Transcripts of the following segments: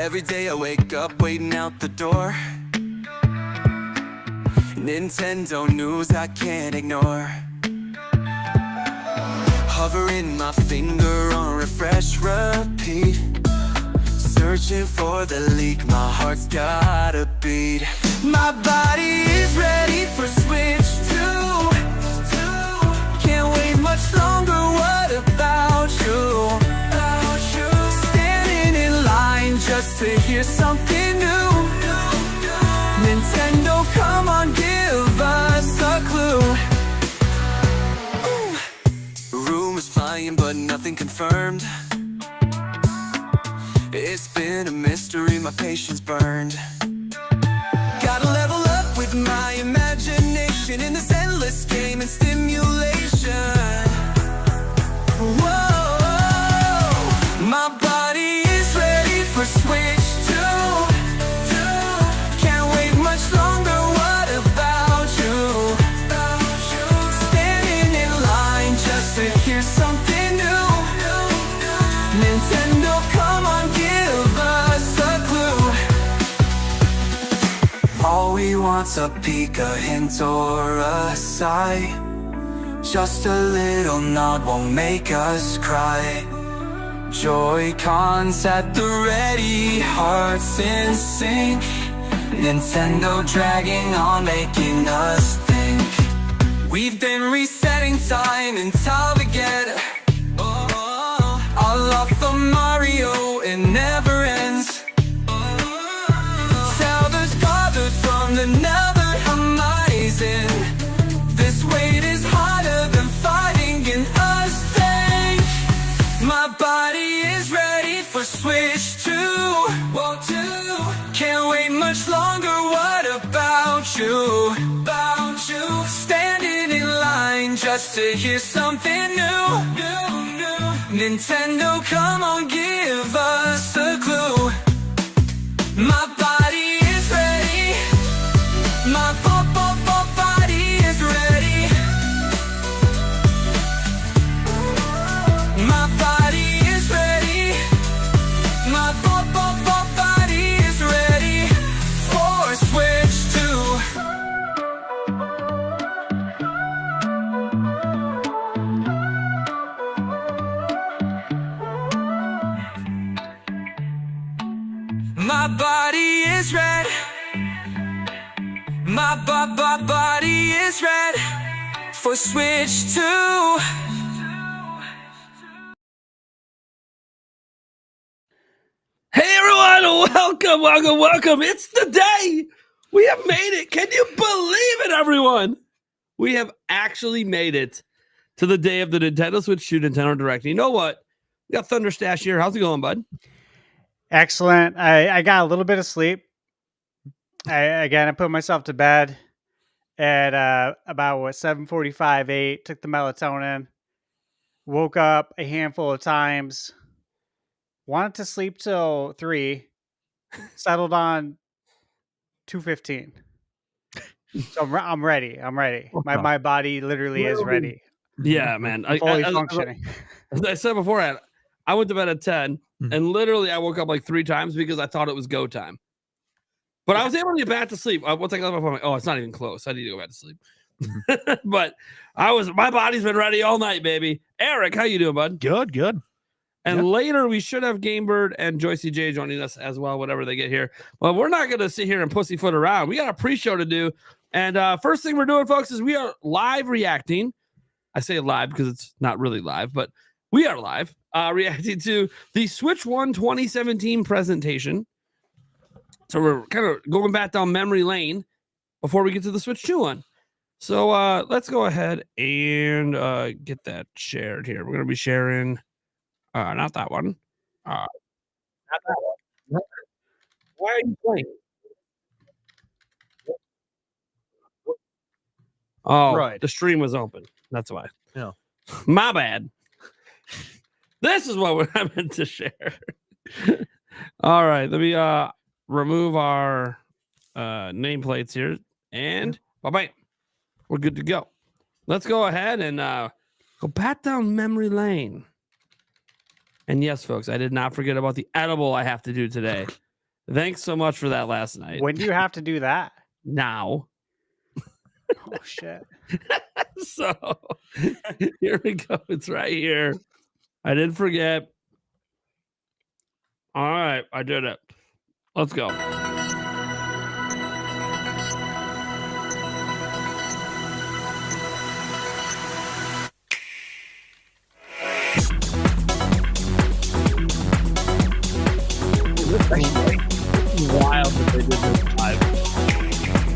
Every day I wake up waiting out the door. Nintendo news I can't ignore. Hovering my finger on refresh, repeat. Searching for the leak, my heart's gotta beat. My body is ready for Switch 2. Can't wait much longer, what about you? Standing in line just to hear something new. Nintendo, come on, give us a clue. Rumors flying but nothing confirmed. It's been a mystery, my patience burned. Gotta level up with my imagination in this endless game and stimulation. Whoa, my body is ready for Switch 2. Can't wait much longer, what about you? Standing in line just to hear something new. Nintendo, come on, give us a clue. All we want's a peek, a hint, or a sigh. Just a little nod won't make us cry. Joy-Cons at the ready, hearts in sync. Nintendo dragging on, making us think. We've been resetting time and time again. Our love for Mario, it never ends. Zelda's gathered from the nether horizon. This weight is harder than fighting in a stage. My body is ready for Switch 2. Whoa, 2. Can't wait much longer, what about you? About you. Standing in line just to hear something new. Nintendo, come on, give us a clue. My body is ready. My body is ready. My body is ready. My body is ready for Switch 2. My body is red. My body is red for Switch 2. Hey everyone, welcome. It's the day. We have made it. Can you believe it, everyone? We have actually made it to the day of the Nintendo Switch 2 Nintendo Direct. You know what? We got Thunderstash here. How's it going, bud? Excellent. I got a little bit of sleep. I put myself to bed at about 7:45, 8. Took the melatonin. Woke up a handful of times. Wanted to sleep till 3. Settled on 2:15. So I'm ready. My body literally is ready. Yeah, man. Fully functioning. As I said before, I went to bed at 10, and literally I woke up like 3 times because I thought it was go time. But I was able to get back to sleep. Once I got on my phone, I'm like, oh, it's not even close. I need to go back to sleep. But my body's been ready all night, baby. Eric, how you doing, bud? Good. And later we should have Gamebird and Joycey J joining us as well, whatever they get here. Well, we're not going to sit here and pussyfoot around. We got a pre-show to do. And first thing we're doing, folks, is we are live reacting. I say live because it's not really live, but we are live reacting to the Switch 1 2017 presentation. So we're kind of going back down memory lane before we get to the Switch 2 one. So let's go ahead and get that shared here. We're going to be sharing, not that one. Not that one. Why are you playing? Oh, Right. The stream was open. That's why. Yeah. My bad. This is what I meant to share. All right. Let me remove our nameplates here. And bye-bye. We're good to go. Let's go ahead and go back down memory lane. And yes, folks, I did not forget about the edible I have to do today. Thanks so much for that last night. When do you have to do that? Now. Oh shit. So here we go. It's right here. I didn't forget. All right, I did it. Let's go. Wild that they did this live.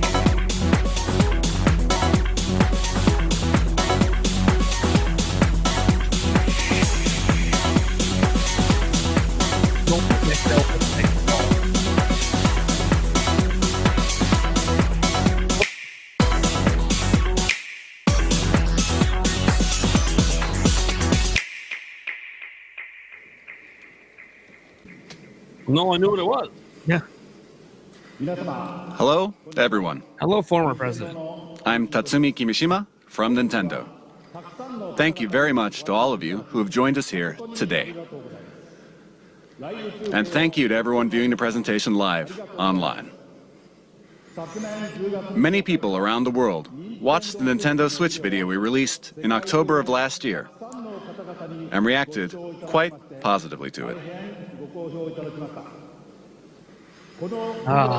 No, I knew what it was. Yeah. Hello, everyone. Hello, former president. I'm Tatsumi Kimishima from Nintendo. Thank you very much to all of you who have joined us here today. And thank you to everyone viewing the presentation live online. Many people around the world watched the Nintendo Switch video we released in October of last year and reacted quite positively to it.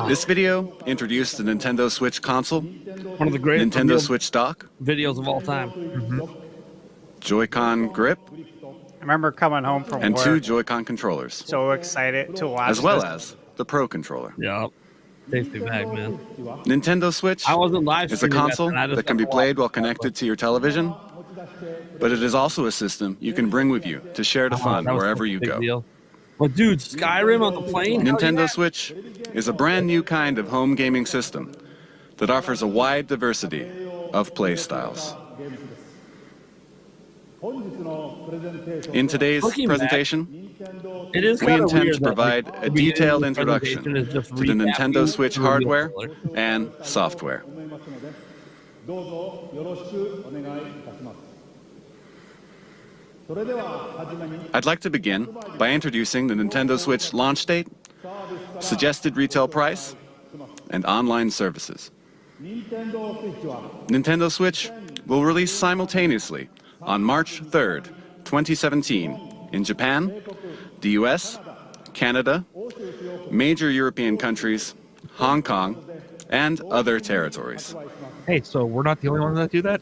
This video introduced the Nintendo Switch console, One of the great Nintendo Switch dock, videos of all time. Joy-Con grip, I remember coming home from and work, 2 Joy-Con controllers, so excited to watch as well this. as the Pro controller. Yep. Takes me back, man. Nintendo Switch I wasn't live is a streaming that, console and I just that can be got to played watch while connected to your television, but it is also a system you can bring with you to share the fun that was wherever such a you big go. deal. But dude, Skyrim on the plane? Hell Nintendo yeah. Switch is a brand new kind of home gaming system that offers a wide diversity of play styles. In today's Looking back, presentation, It is we kinda intend weird to that, provide like, a the beginning detailed of the introduction presentation is just to the recapping Nintendo Switch the reveal hardware trailer. and software. I'd like to begin by introducing the Nintendo Switch launch date, suggested retail price, and online services. Nintendo Switch will release simultaneously on March 3rd, 2017 in Japan, the US, Canada, major European countries, Hong Kong, and other territories. Hey, so we're not the only ones that do that?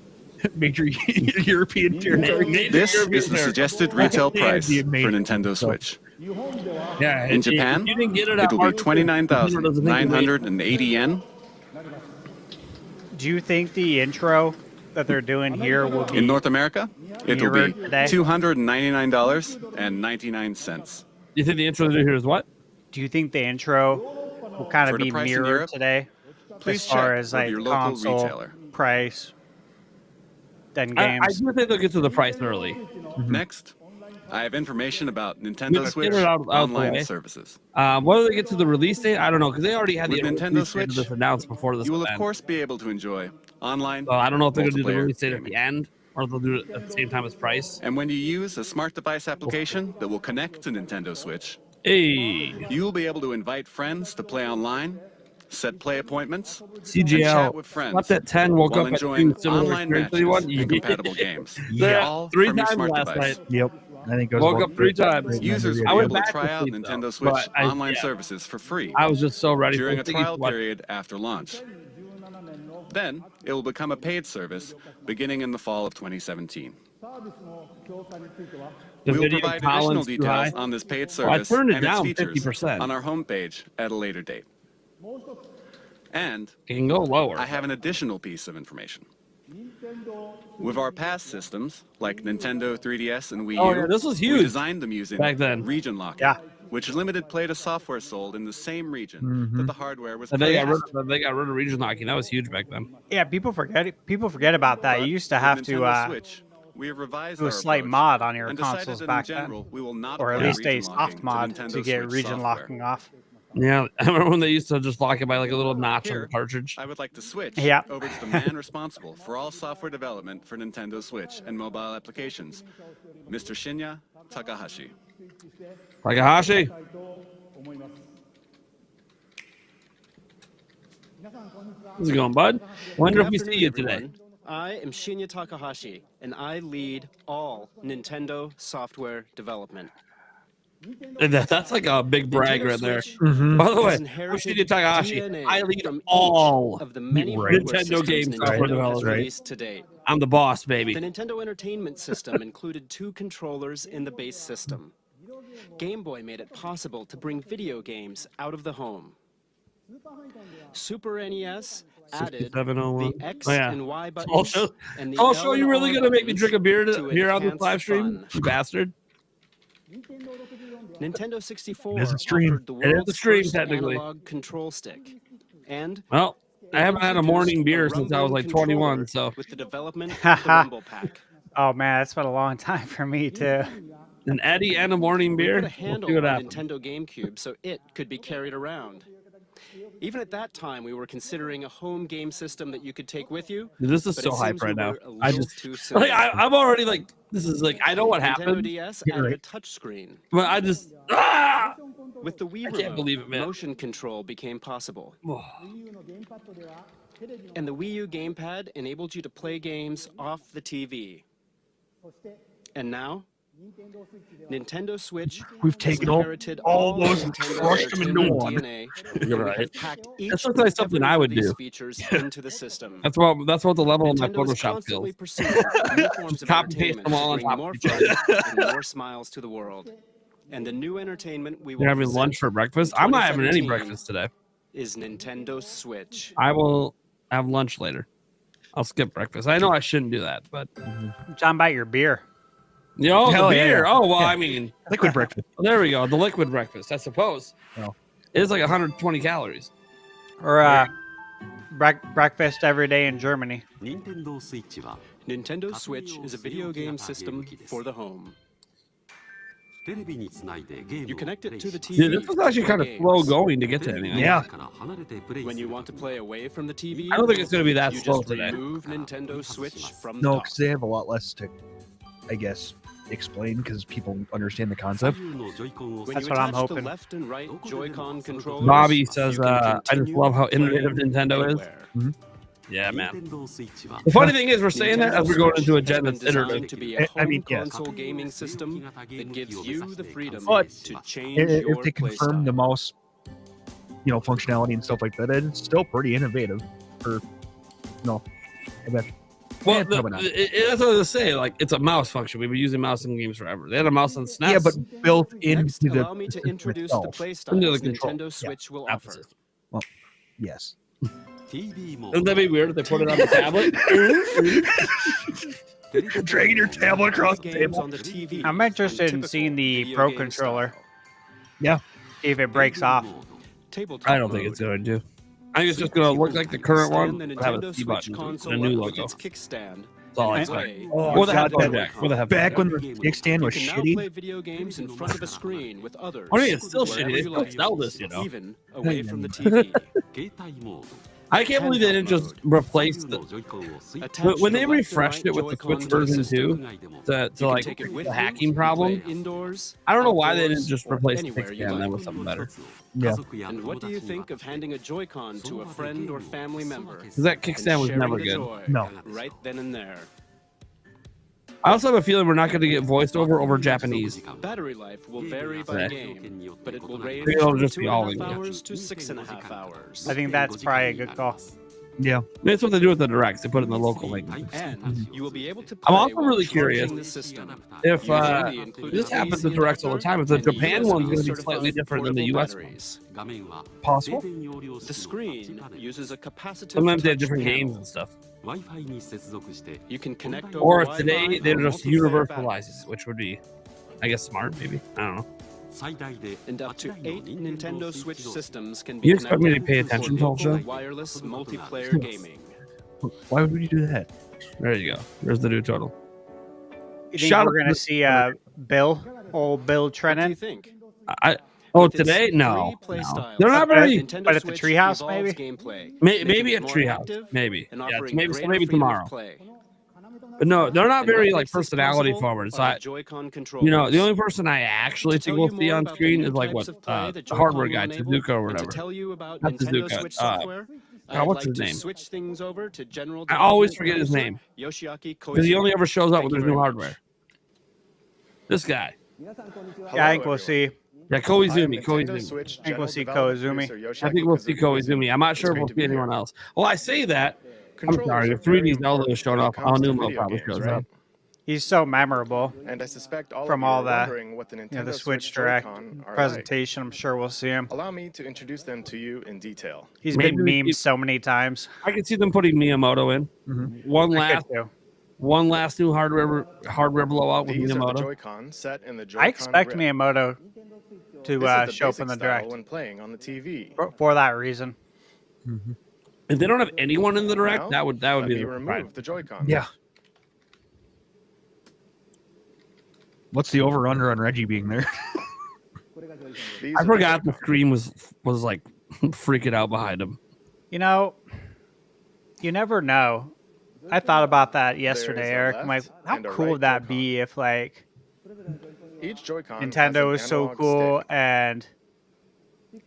Major European territory. This is the suggested retail price for amazing. Nintendo Switch. Yeah, In Japan, if you didn't get it, it will be 29,980 yen. Do you think the intro that they're doing here will be In North America, it will be mirrored today? $299.99. You think the intro here is what? Do you think the intro will kind of For the be price in mirrored Europe, today Please as far check as with like your local console retailer. price, then I games? do think they'll get to the price early. Next, I have information about Nintendo Get Switch it out the online way. services. Whether they get to the release date, I don't know, because they already had With the Nintendo release date Switch, of this announced before this You will, of event. course, be able to enjoy online So I don't know if they're going to do the multiplayer release date at gaming. the end, or they'll do it at the same time as price. And when you use a smart device application that will connect to Nintendo Switch, Hey, you will be able to invite friends to play online, set play appointments, and CGL. chat with friends Slept at 10, woke while up at enjoying 2, similar online experience to matches anyone? and compatible games. Yeah, All 3 from your times smart last device. night. Yep. I think it goes Woke well up 3 for- times. for- Users will I be went able to back try to out sleep, Nintendo though, Switch but online yeah. services for free I was just so ready during for a it. trial period after launch. Then it will become a paid service beginning in the fall of 2017. The We will video provide additional tolerance too high. details on this paid Well, I service turned it and its down features 50%. on our homepage at a later date. And It can go lower. I have an additional piece of information. With our past systems, like Nintendo 3DS and Wii U, Oh, yeah, this was we huge designed them using back then. region locking, Yeah. which limited play to software sold in the same region that the hardware was And they got purchased. rid of region locking. That was huge back then. Yeah, people forget about that. But You used to with have Nintendo to Switch, we have revised do a our slight approach mod on your and decided consoles that back in general, then, we will not or at apply least a region locking soft mod Nintendo to get Switch region software. locking off. Yeah, I remember when they used to just lock it by like a little notch on Here, the cartridge. I would like to switch Yeah. over to the man responsible for all software development for Nintendo Switch and mobile applications, Mr. Shinya Takahashi. Takahashi. How's it going, bud? Wonder if we Good see you afternoon, today. everyone. I am Shinya Takahashi, and I lead all Nintendo software development. That's like a big brag Nintendo right there. Switch By the has way, inherited Yoshida Takahashi, DNA I lead from each all of the many Nintendo hardware systems game software Nintendo has developers. released to date. I'm the boss, baby. The Nintendo Entertainment System included 2 controllers in the base system. Game Boy made it possible to bring video games out of the home. Super NES added 6701. the X Oh, yeah. and Y buttons Also, and the also, L and you really R gonna make me buttons drink a beer to here on the enhance live stream, fun. you bastard? Nintendo 64 It is a stream. offered the It is a world's stream, first technically. analog control stick, and Well, I haven't had a morning beer since I was like 21, so with the development of the Rumble Pack. Oh man, that's been a long time for me too. an Eddie and a morning We beer. put a We'll handle see what on happens. Nintendo GameCube so it could be carried around. Even at that time, we were considering a home game system that you could take with you. Dude, this is but so it hype seems we right now. were a I little just too soon. like I'm already like this is like I know what Nintendo happened, DS You're added right. a touchscreen. but I just With the Wii I can't remote, believe it, man. motion control became possible. And the Wii U gamepad enabled you to play games off the TV. And now, Nintendo Switch We've has taken all inherited those and Nintendo's crushed them into entertainment one. DNA, You're and we have right. packed That each looks and like something every I one would of these do. features into the system. that's what the level of my Nintendo is Photoshop constantly skills. pursuing new forms of Copy paste entertainment them all to on bring top more of each fun and more smiles to the world. And the new entertainment we will You're having present lunch for breakfast. I'm not having any 2017 breakfast today. is Nintendo Switch. I will have lunch later. I'll skip breakfast. I know I shouldn't do that, but John, about your beer. you know, the Hell yeah, beer. yeah. Oh well, Yeah. I mean, Liquid breakfast. there we go. The liquid breakfast, I suppose. Oh. It is like 120 calories. Or breakfast every day in Germany. Nintendo Switch is a video game system for the home. You connect it to the TV. Dude, this was actually for kind of games. slow going to get to anything. Yeah. When you want to play away from the TV, I don't think it's going to be that you slow just today. remove Nintendo Switch from the No, dock. because they have a lot less to, I guess, explain because people understand the concept. When That's you what I'm attach hoping. The left and right Joy-Con controllers, Bobby says, you can I just continue love how playing innovative Nintendo is. anywhere. Yeah, man. The funny thing is, we're saying that as we're going into a gen that's iterative. To be a home I mean, yes. console gaming system that gives you the freedom But to change If your they confirm the playstyle. mouse, functionality and stuff like that, it's still pretty innovative. For I bet. Well, Yeah, probably not. that's what I was saying. Like, it's a mouse function. We've been using mouse in games forever. They had a mouse on SNES. Yeah, but built into Next, the allow me to system introduce the itself. Into the playstyles control. Nintendo Switch will not the offer. system. Yes. Wouldn't that be weird if they put it on the tablet? Dragging your tablet across the Games table. on the TV I'm interested in typical seeing the video Pro game controller. style. Yeah. See if it breaks off. Tabletop I don't think it's going to. I think it's just going to look like the current one, Stand the but have a Nintendo C Switch button console and a new up with logo. its kickstand. That's all I and expect. play Oh, Or the God, headphone that- jack. Or the headphone Back jack. when the kickstand You was can now shitty. play video games in front of a screen with others. I mean, it's still wherever shitty. They you still like, sell this, you know. even away from the TV. I can't believe they didn't just replace the. Attach When the they left and refreshed right it with the Joy-Con Switch to the version system. 2 to You can like take it with the you, hacking play problem, indoors, I don't know why they outdoors, didn't just or replace the anywhere you kickstand like. then with something better. Yeah. And what do you think of handing a Joy-Con to a friend or family member? Because that kickstand and was sharing never the good. joy No. Right then and there. I also have a feeling we're not going to get voiced over Japanese. Battery life will vary by Okay. game, but it will range think it'll from just be all 2.5 English. hours to 6.5 hours. I think that's probably a good call. Yeah. That's what they do with the directs. They put it in the local language. And you will be able to I'm play also while really charging curious the system. If Using the included this happens AC with directs all the time, if the adapter Japan and one's going to be USB slightly different than the portable US one. batteries. Possible. The screen uses a capacitive Sometimes they have touch different panel. games and stuff. You can connect Or over if today Wi-Fi they're or just multiplayer universalizing batteries. it, which would be, I guess, smart. Maybe I don't know. And up to 8 Nintendo Switch systems can be You expect me to connected pay for attention to the whole local show? wireless multiplayer gaming. Why would we do that? There you go. There's the new total. You think Shout we're out gonna to- see old Bill What do Trennan? you think? Oh, With its today? No, free play no. styles, They're not very. Nintendo but at the Switch treehouse, evolves maybe? gameplay, Maybe making at it more Treehouse. active Maybe. and Yeah, offering maybe so. greater Maybe freedom of tomorrow. play. But no, they're not And what very like makes this personality possible forward. So are I, the Joy-Con you know, the controllers. only person I actually To think tell we'll you see more on about the screen new is like types what of play that the hardware Joy-Con guy, will enable, Tezuka or and to whatever. tell you about Not Nintendo Tezuka, Switch software, God, I'd what's like his to name? switch things over to General I always Development forget his Producer name Yoshiaki because he Koizumi. only ever shows up Thank when you there's very new much. hardware. This guy. Yeah, I think we'll everyone. see. Yeah, I am Koizumi. Nintendo Koizumi. Switch I think we'll General see Development Koizumi. Producer I Yoshiaki think we'll see Koizumi. I'm not It's sure if great we'll to see be here. anyone else. Well, I say that. I'm Controllers sorry. are If very 3D Zelda important was showing when it up, comes to Aonuma video probably games, shows right? up. He's so memorable And I suspect all from of you all are the wondering what the Nintendo the Switch Switch Direct Joy-Con are like. presentation. I'm sure we'll see him. Allow me to introduce them to you in detail. He's Maybe been we memed keep- so many times. I can see them putting Miyamoto in. One I last, could too. one last new hardware blowout with These are the Miyamoto. Joy-Con set in the Joy-Con I expect grip. Miyamoto to This is the show up basic in the style direct when playing on the TV. for that reason. If they don't have anyone in the direct, Now, that would let be me the surprise. remove the Joy-Con. Yeah. What's the over/under on Reggie being there? These I are the forgot the Joy-Con. screen was like freaking out behind him. You know, you never know. I thought about that yesterday, There's a Eric. I'm like, left how and a cool right would that Joy-Con. be if like Each Joy-Con has Nintendo an was so analog cool stick. and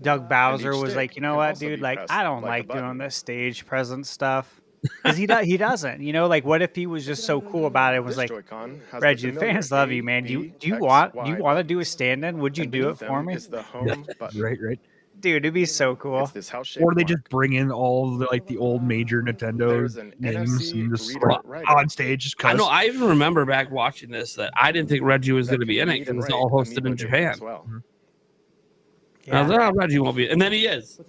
Doug Bowser each was stick like, you know can what, also dude? be Like, pressed I don't like a like doing button. this stage present stuff because he doesn't. You know, like, what if he was just so cool about it? And was This like, Joy-Con has Reggie, the familiar fans love A, you, man. Do B, you X, want Y to do a buttons. stand-in? Would you And do it beneath for them me, is the home button. Right. dude? It'd be so cool. It's this house-shaped Or they mark. just bring in all the old major Nintendo There's an names NFC and just reader writer. on stage. Just I know. cause. I even remember back watching this that I didn't think Reggie was that going to be can in it read and because it's write all hosted amiibo in data Japan. as well. I was Yeah. like, oh, Reggie won't be, and then he is.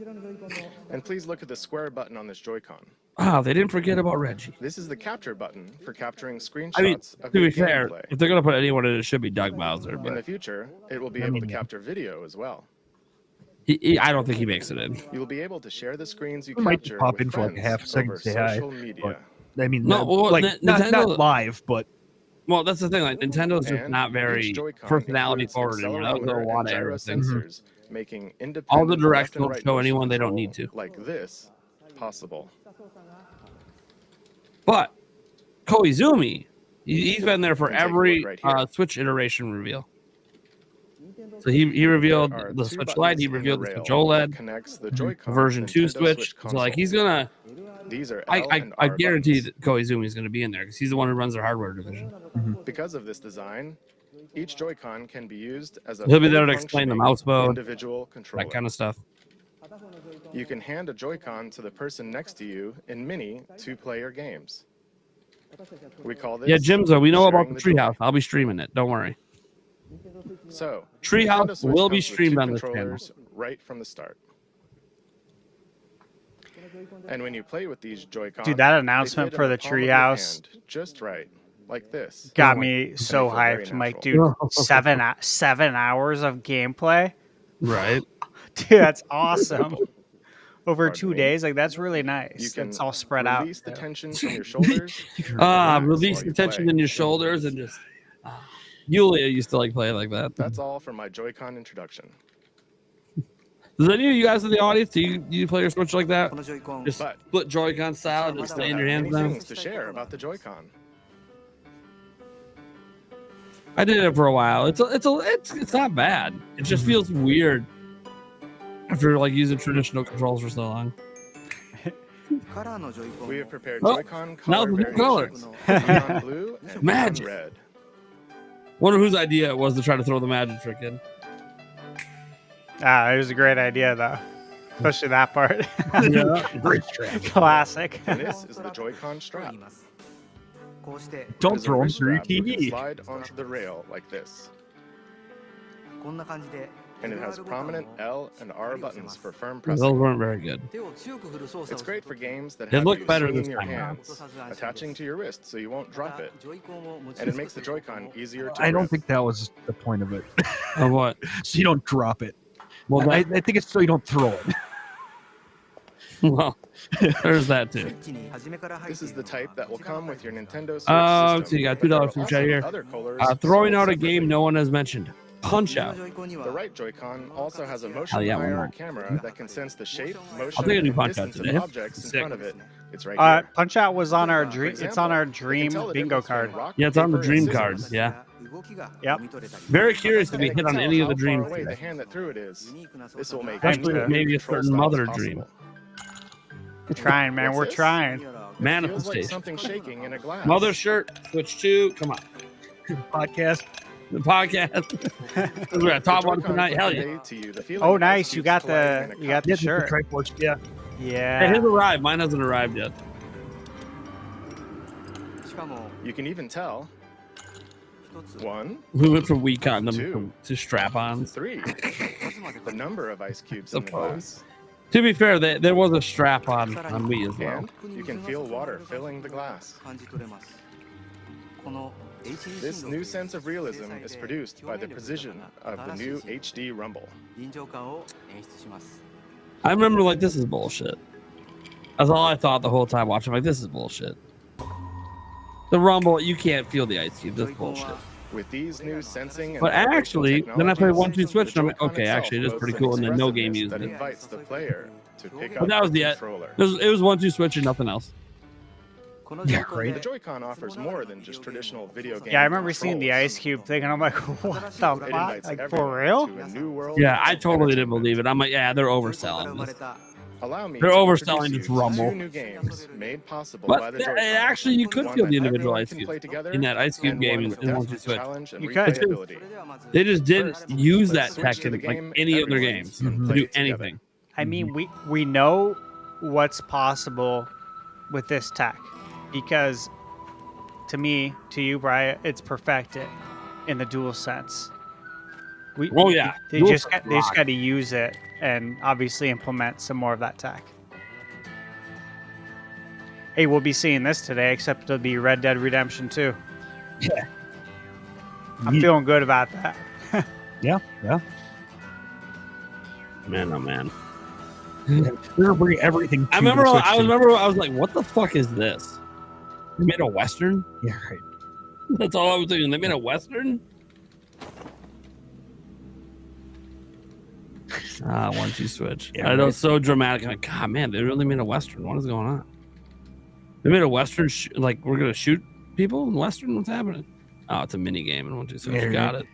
And please look at the square button on this Joy-Con. Oh, they didn't forget about Reggie. This is the capture button for capturing screenshots I mean, of to your be fair, gameplay. if they're going to put anyone in, it should be Doug Bowser. In the But future, it will be I able mean, to yeah. capture video as well. I don't think he makes it in. You will be able to share the screens you I might capture pop with in for like a friends half a second over to say hi, social media. I mean, No, well, like not Nintendo- live, but Well, that's the thing. Like Nintendo's just And not each very Joy-Con personality includes forward anymore. That was a accelerometer lot and of gyro arrow things. sensors, making All the independent directs left and don't right show motion anyone they don't control need to. like this possible. But Koizumi, he's been there for You can take a every look right here. Switch iteration reveal. So he revealed There are the two Switch buttons Lite. He in the revealed the rail Switch that OLED, connects the Joy-Con version to 2 Nintendo Switch. So like console. he's gonna. These are L I and R guarantee buttons. that Koizumi is going to be in there because he's the one who runs their hardware division. Because of this design, each Joy-Con can be used as a He'll be there fully to explain the functioning mouse mode, individual controller. that kind of stuff. You can hand a Joy-Con to the person next to you in mini two-player games. We call this Yeah, Jimzo, we know about sharing the joy. Treehouse. I'll be streaming it. Don't worry. So, Treehouse Nintendo Switch will be comes with streamed two on this channel. controllers right from the start. And when you play with these Joy-Con, Dude, that they announcement fit for in the palm of your treehouse hand, just right, like this. got me so feel very hyped. I'm like, natural. dude, 7 hours of gameplay. Right. Dude, that's awesome. Over Pardon 2 me. days, like that's really You nice. can It's all spread out. release the tension from your shoulders. Release while the you tension play. in your shoulders and just. Yulia used to like play like that. That's all for my Joy-Con introduction. Does any of you guys in the audience do you play your Switch like that? Just But split Joy-Con style and We just still stay in have your hands many now? things to share about the Joy-Con. I did it for a while. It's not bad. It just feels weird after like using traditional controls for so long. We have prepared Oh, Joy-Con now color the new color. variations. Neon blue and neon Magic. red. Wonder whose idea it was to try to throw the magic trick in. It was a great idea though, especially that part. Yeah. great strap. Classic. And this is the Joy-Con strap. It Don't is a throw them wrist through your strap you can TV. slide onto the rail like this. And it has prominent L and R buttons for firm Those pressing. weren't very good. It's great for games that They have look you better swinging this your time around. hands, attaching to your wrist so you won't drop it. And it makes the Joy-Con easier to I don't grip. think that was the point of it. Of what? So you don't drop it. Well, I think it's so you don't throw it. well, there's that too. This is the type that will come with your Nintendo Switch So system. you got but there $2 are from also chat here. other colors Throwing sold out a game separately. no one has mentioned. Punch Out. The right Joy-Con also has a motion yeah, one IR more. camera that can sense the shape, motion, take a new and Punch Out distance today. of objects in Sick. front of it. It's right here. Punch Out was on our For dream. It's example, on our it can dream tell the bingo difference card. between rock, Yeah, it's on the paper, dream and card. scissors. Yeah. Yep. Very curious to And be it hit can on tell any of how the far dreams away the today. hand that threw it is. This will make Especially any with maybe a control certain styles mother possible. dream. Trying, man. We're trying. Feels like Manifestation. something shaking in a glass. Mother shirt, Switch 2. Come on. Podcast. The podcast. We're at top one Joy-Con tonight. Hell yeah. convey to you the feeling Oh, of nice. ice You cubes got colliding the in a you got cup. the Yeah, shirt. the Triforce. Yeah. Hey, his Yeah. arrived. Mine hasn't arrived yet. You can even tell. 1, We went from weak on them Two. to strap-ons. 3. The number of ice cubes in the Suppose. glass. To be fair, there was a strap on Wii as well. And you can feel water filling the glass. This new sense of realism is produced by the precision of the new HD Rumble. I remember like this is bullshit. That's all I thought the whole time watching. Like this is bullshit. The Rumble, you can't feel the ice cube. That's bullshit. With these new sensing and But vibration actually, then I played technologies, 1-2 Switch, and I'm like, the okay, Joy-Con actually, it is itself pretty boasts cool. an And then no game expressiveness used that it. invites the player to pick But up that was the the controller. it was 1-2 Switch and nothing else. Yeah, right. The Joy-Con offers more than just traditional video game Yeah, I remember seeing the controls. ice cube thing, and I'm like, what the It fuck? invites Like, everyone for real? to a new world Yeah, of I totally didn't entertainment. believe it. I'm like, yeah, they're overselling this. Allow me They're to overselling introduce this you to Rumble. 2 new games made possible by But the Joy-Con. actually, you could One feel that the individual everyone ice can cube play together, in that ice cube and game one in with depth 1-2 of Switch. challenge and You could. replayability. They just didn't First, use that let's switch tech to in the like game any other everyone games can to play do together. anything. I mean, we know what's possible with this tech because to me, to you, Brian, it's perfected in the dual sense. Oh, yeah. They Dual just sense got, they just rock. got to use it and obviously implement some more of that tech. Hey, we'll be seeing this today, except it'll be Red Dead Redemption 2. Yeah. I'm feeling good about that. Yeah. Yeah. Man, oh man. They're gonna bring everything. I to the remember. Switch I too. was like, "What the fuck is this? They made a Western." Yeah, right. That's all I was thinking. They made a Western. 1-2 Switch. Yeah, I know right. it's so dramatic. I'm like, God, man, they really made a Western. What is going on? They made a Western. Like we're gonna shoot people in Western. What's happening? Oh, it's a mini game in 1-2 Switch. Yeah, Got right. it.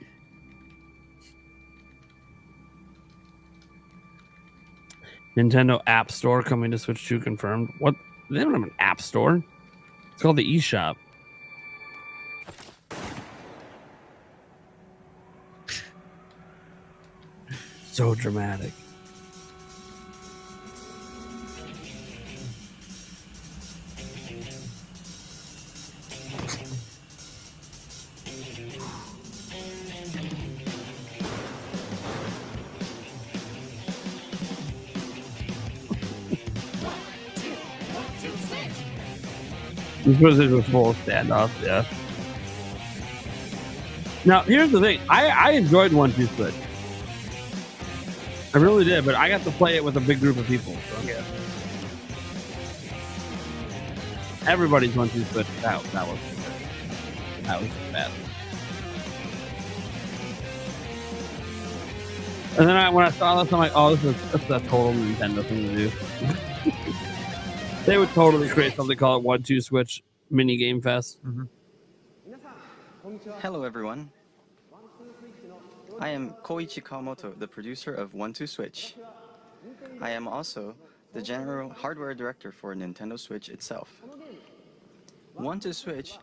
Nintendo App Store coming to Switch 2 confirmed. What? They don't have an App Store. It's called the eShop. So dramatic. This was a full standoff, yeah. Now, here's the thing. I enjoyed 1-2 Switch. I really did, but I got to play it with a big group of people. So. Yeah. Everybody's 1-2 Switch. That was bad. And then when I saw this, I'm like, oh, that's a total Nintendo thing to do. They would totally create something called 1-2 Switch Mini Game Fest. Hello everyone. I am Koichi Kawamoto, the producer of 1-2 Switch. I am also the general hardware director for Nintendo Switch itself. 1-2 Switch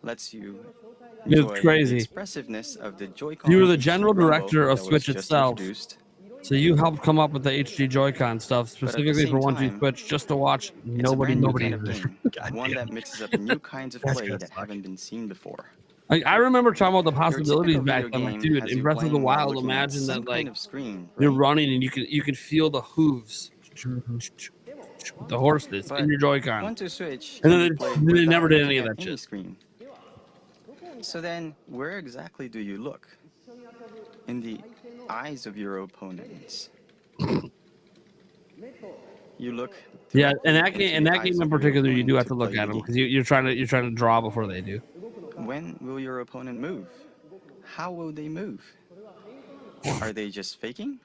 lets you It's enjoy crazy. the expressiveness of the Joy-Con. You were the general Rumble director of that was Switch just itself. introduced. So you helped come up with the HD Joy-Con stuff But at the specifically for same 1-2 time, Switch just to watch It's nobody. a brand new nobody kind of uses game, God one damn. that mixes up new kinds of That's play gonna that suck. haven't been seen before. Like, I remember talking about the Your possibilities typical back video then. Like, game dude, has in you Breath of the playing while Wild, looking at imagine some that kind like of screen, you're right? running and you can feel the hooves, the horses But in your Joy-Con. 1-2 Switch And can then be played they without never did looking any of at that any shit. screen. So then, where exactly do you look? In the eyes of your opponents. You look. Yeah, in that directly game, into the eyes in of your particular, you do opponent have to look play at the them game. because you're trying to draw before they do. When will your opponent move? How will they move? Are they just faking?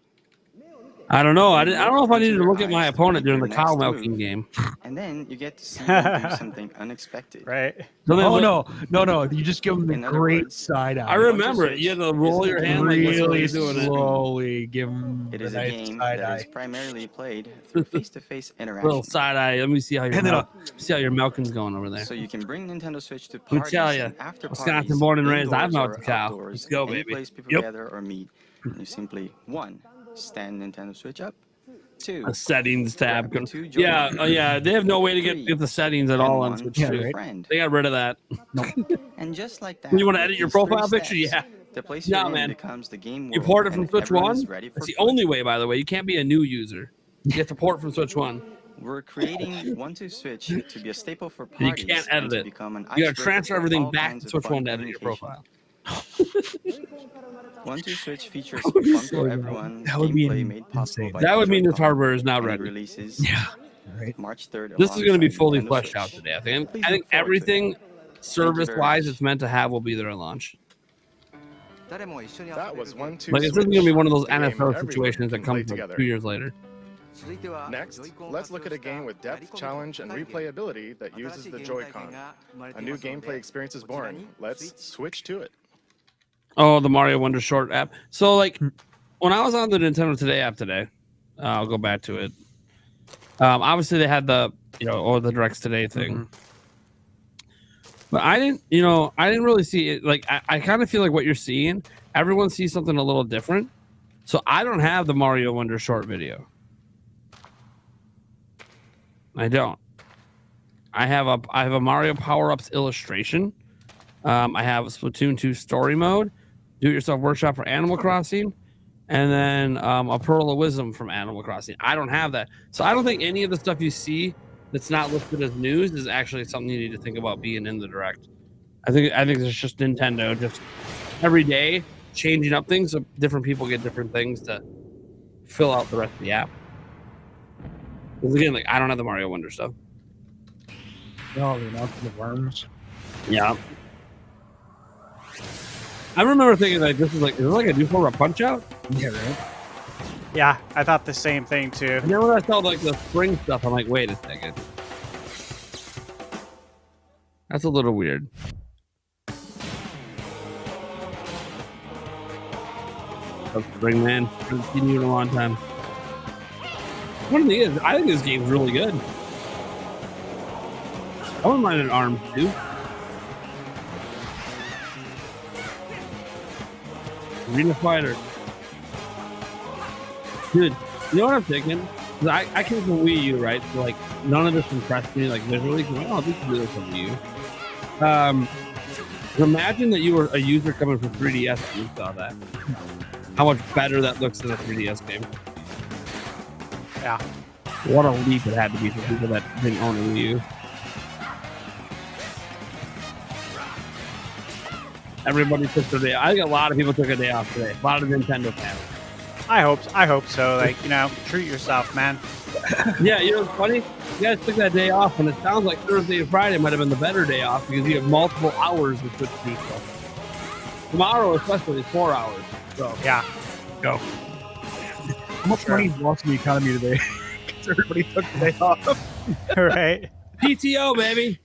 I don't know. I don't know if I needed to Your look at my eyes to opponent make during your the cow next milking move, game. and then you get to see them do something unexpected. Right. Oh no! You just give them the In other great words, side eye. I remember it. You had to roll Isn't a your game hand like this while really you're doing it. slowly give them It the is a nice game side that eye. is primarily played through face-to-face Little interaction. side eye. Let me see how your And then milking's going over there. So you can bring Nintendo Switch to Let me parties tell ya, and after Wisconsin parties, born and raised, I've indoors milked or a cow. outdoors, Let's go, any baby. place people gather or meet. And you simply 1. Stand Nintendo Switch up. 2. A settings tab. Grab the 2 Yeah, Joy-Cons. yeah. They have no way to get 3. the settings at And all on 1 Switch to too. a right. friend. They got rid of that. And just like that, You want to with edit your these 3 profile picture? steps, Yeah. the place No, you're in man. becomes the game You world, port it from and Switch everyone 1. is ready for That's the fun. only way, by the way. You can't be a new user. You have to port from Switch 1. We're creating 1-2-Switch to be a staple for You parties can't and edit to it. become an You got to icebreaker transfer for everything all back kinds to of Switch fun 1 to edit your communication. profile. 1-2-Switch features That would be fun so for good. everyone That would be gameplay made possible insane. by That the would mean this Joy-Con, hardware is now and it ready. releases Yeah. Right. March 3rd. This is going to be alongside fully Nintendo fleshed Switch. out today. I think. Please I think look forward to it. everything service-wise much. it's meant to have will be there at launch. That was 1-2 Like this isn't going to be one of those the game NFL everyone situations that can play comes like together. 2 years later. Next, let's look at a game with depth, challenge, and replayability that uses the Joy-Con. A new gameplay experience is born. Let's switch to it. Oh, the Mario Wonder Short app. So like when I was on the Nintendo Today app today, I'll go back to it. Obviously they had the the Directs Today thing. But I didn't really see it. Like I kind of feel like what you're seeing, everyone sees something a little different. So I don't have the Mario Wonder Short video. I don't. I have a Mario Power-Ups illustration. I have a Splatoon 2 story mode, do-it-yourself workshop for Animal Crossing, and then a Pearl of Wisdom from Animal Crossing. I don't have that. So I don't think any of the stuff you see that's not listed as news is actually something you need to think about being in the Direct. I think it's just Nintendo just every day changing up things so different people get different things to fill out the rest of the app. Because again, like I don't have the Mario Wonder stuff. Oh, the announcement of worms. Yeah. I remember thinking like is this like a new form of Punch Out? Yeah, right. Yeah, I thought the same thing too. And then when I saw like the spring stuff, I'm like, wait a second. That's a little weird. Spring man, haven't seen you in a long time. One thing is, I think this game's really good. I wouldn't mind an ARMS too. Arena Fighter. Dude, you know what I'm thinking? I came from Wii U, right? So like none of this impressed me like visually. Like, oh, this is really from Wii U. Imagine that you were a user coming from 3DS and you saw that. How much better that looks than a 3DS game. Yeah. What a leap it had to be for people that didn't own a Wii U. Everybody took their day. I think a lot of people took a day off today. A lot of Nintendo fans. I hope so. Like, treat yourself, man. Yeah, what's funny? You guys took that day off, and it sounds like Thursday and Friday might have been the better day off because you have multiple hours to Switch to stuff. Tomorrow, especially, is 4 hours. So Yeah. go. How much money is lost in the economy today? Because everybody took the day off. Right. PTO, baby.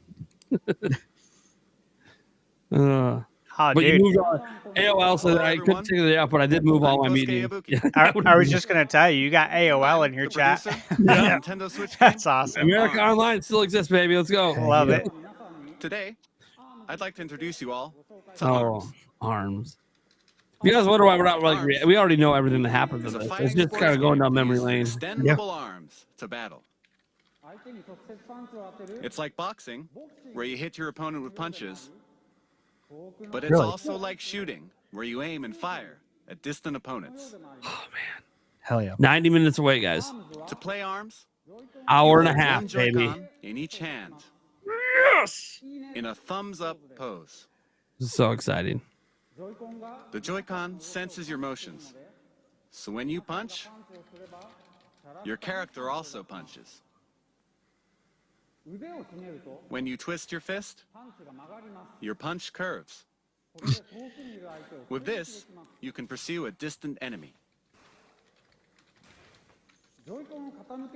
Oh, But you dude. moved on. AOL said I couldn't take the day off, but I did move all my meetings. I was just gonna tell you got AOL in your The chat. producer, Yeah. Nintendo Switch game. That's awesome. America Online still exists, baby. Let's go. Love it. Today, I'd like to introduce you all to Oh, ARMS. ARMS. You guys wonder why we're not like we already know everything that happens It's in a this. fighting It's just sports kind of going game down that memory uses lane. Extendable arms to battle. It's like boxing, where you hit your opponent with punches, but it's Really? also like shooting, where you aim and fire at distant opponents. Hell yeah. 90 minutes away, guys. To play ARMS, Hour and a hold half, one baby. Joy-Con in each hand, Yes. in a thumbs-up pose. This is so exciting. The Joy-Con senses your motions, so when you punch, your character also punches. When you twist your fist, your punch curves. With this, you can pursue a distant enemy.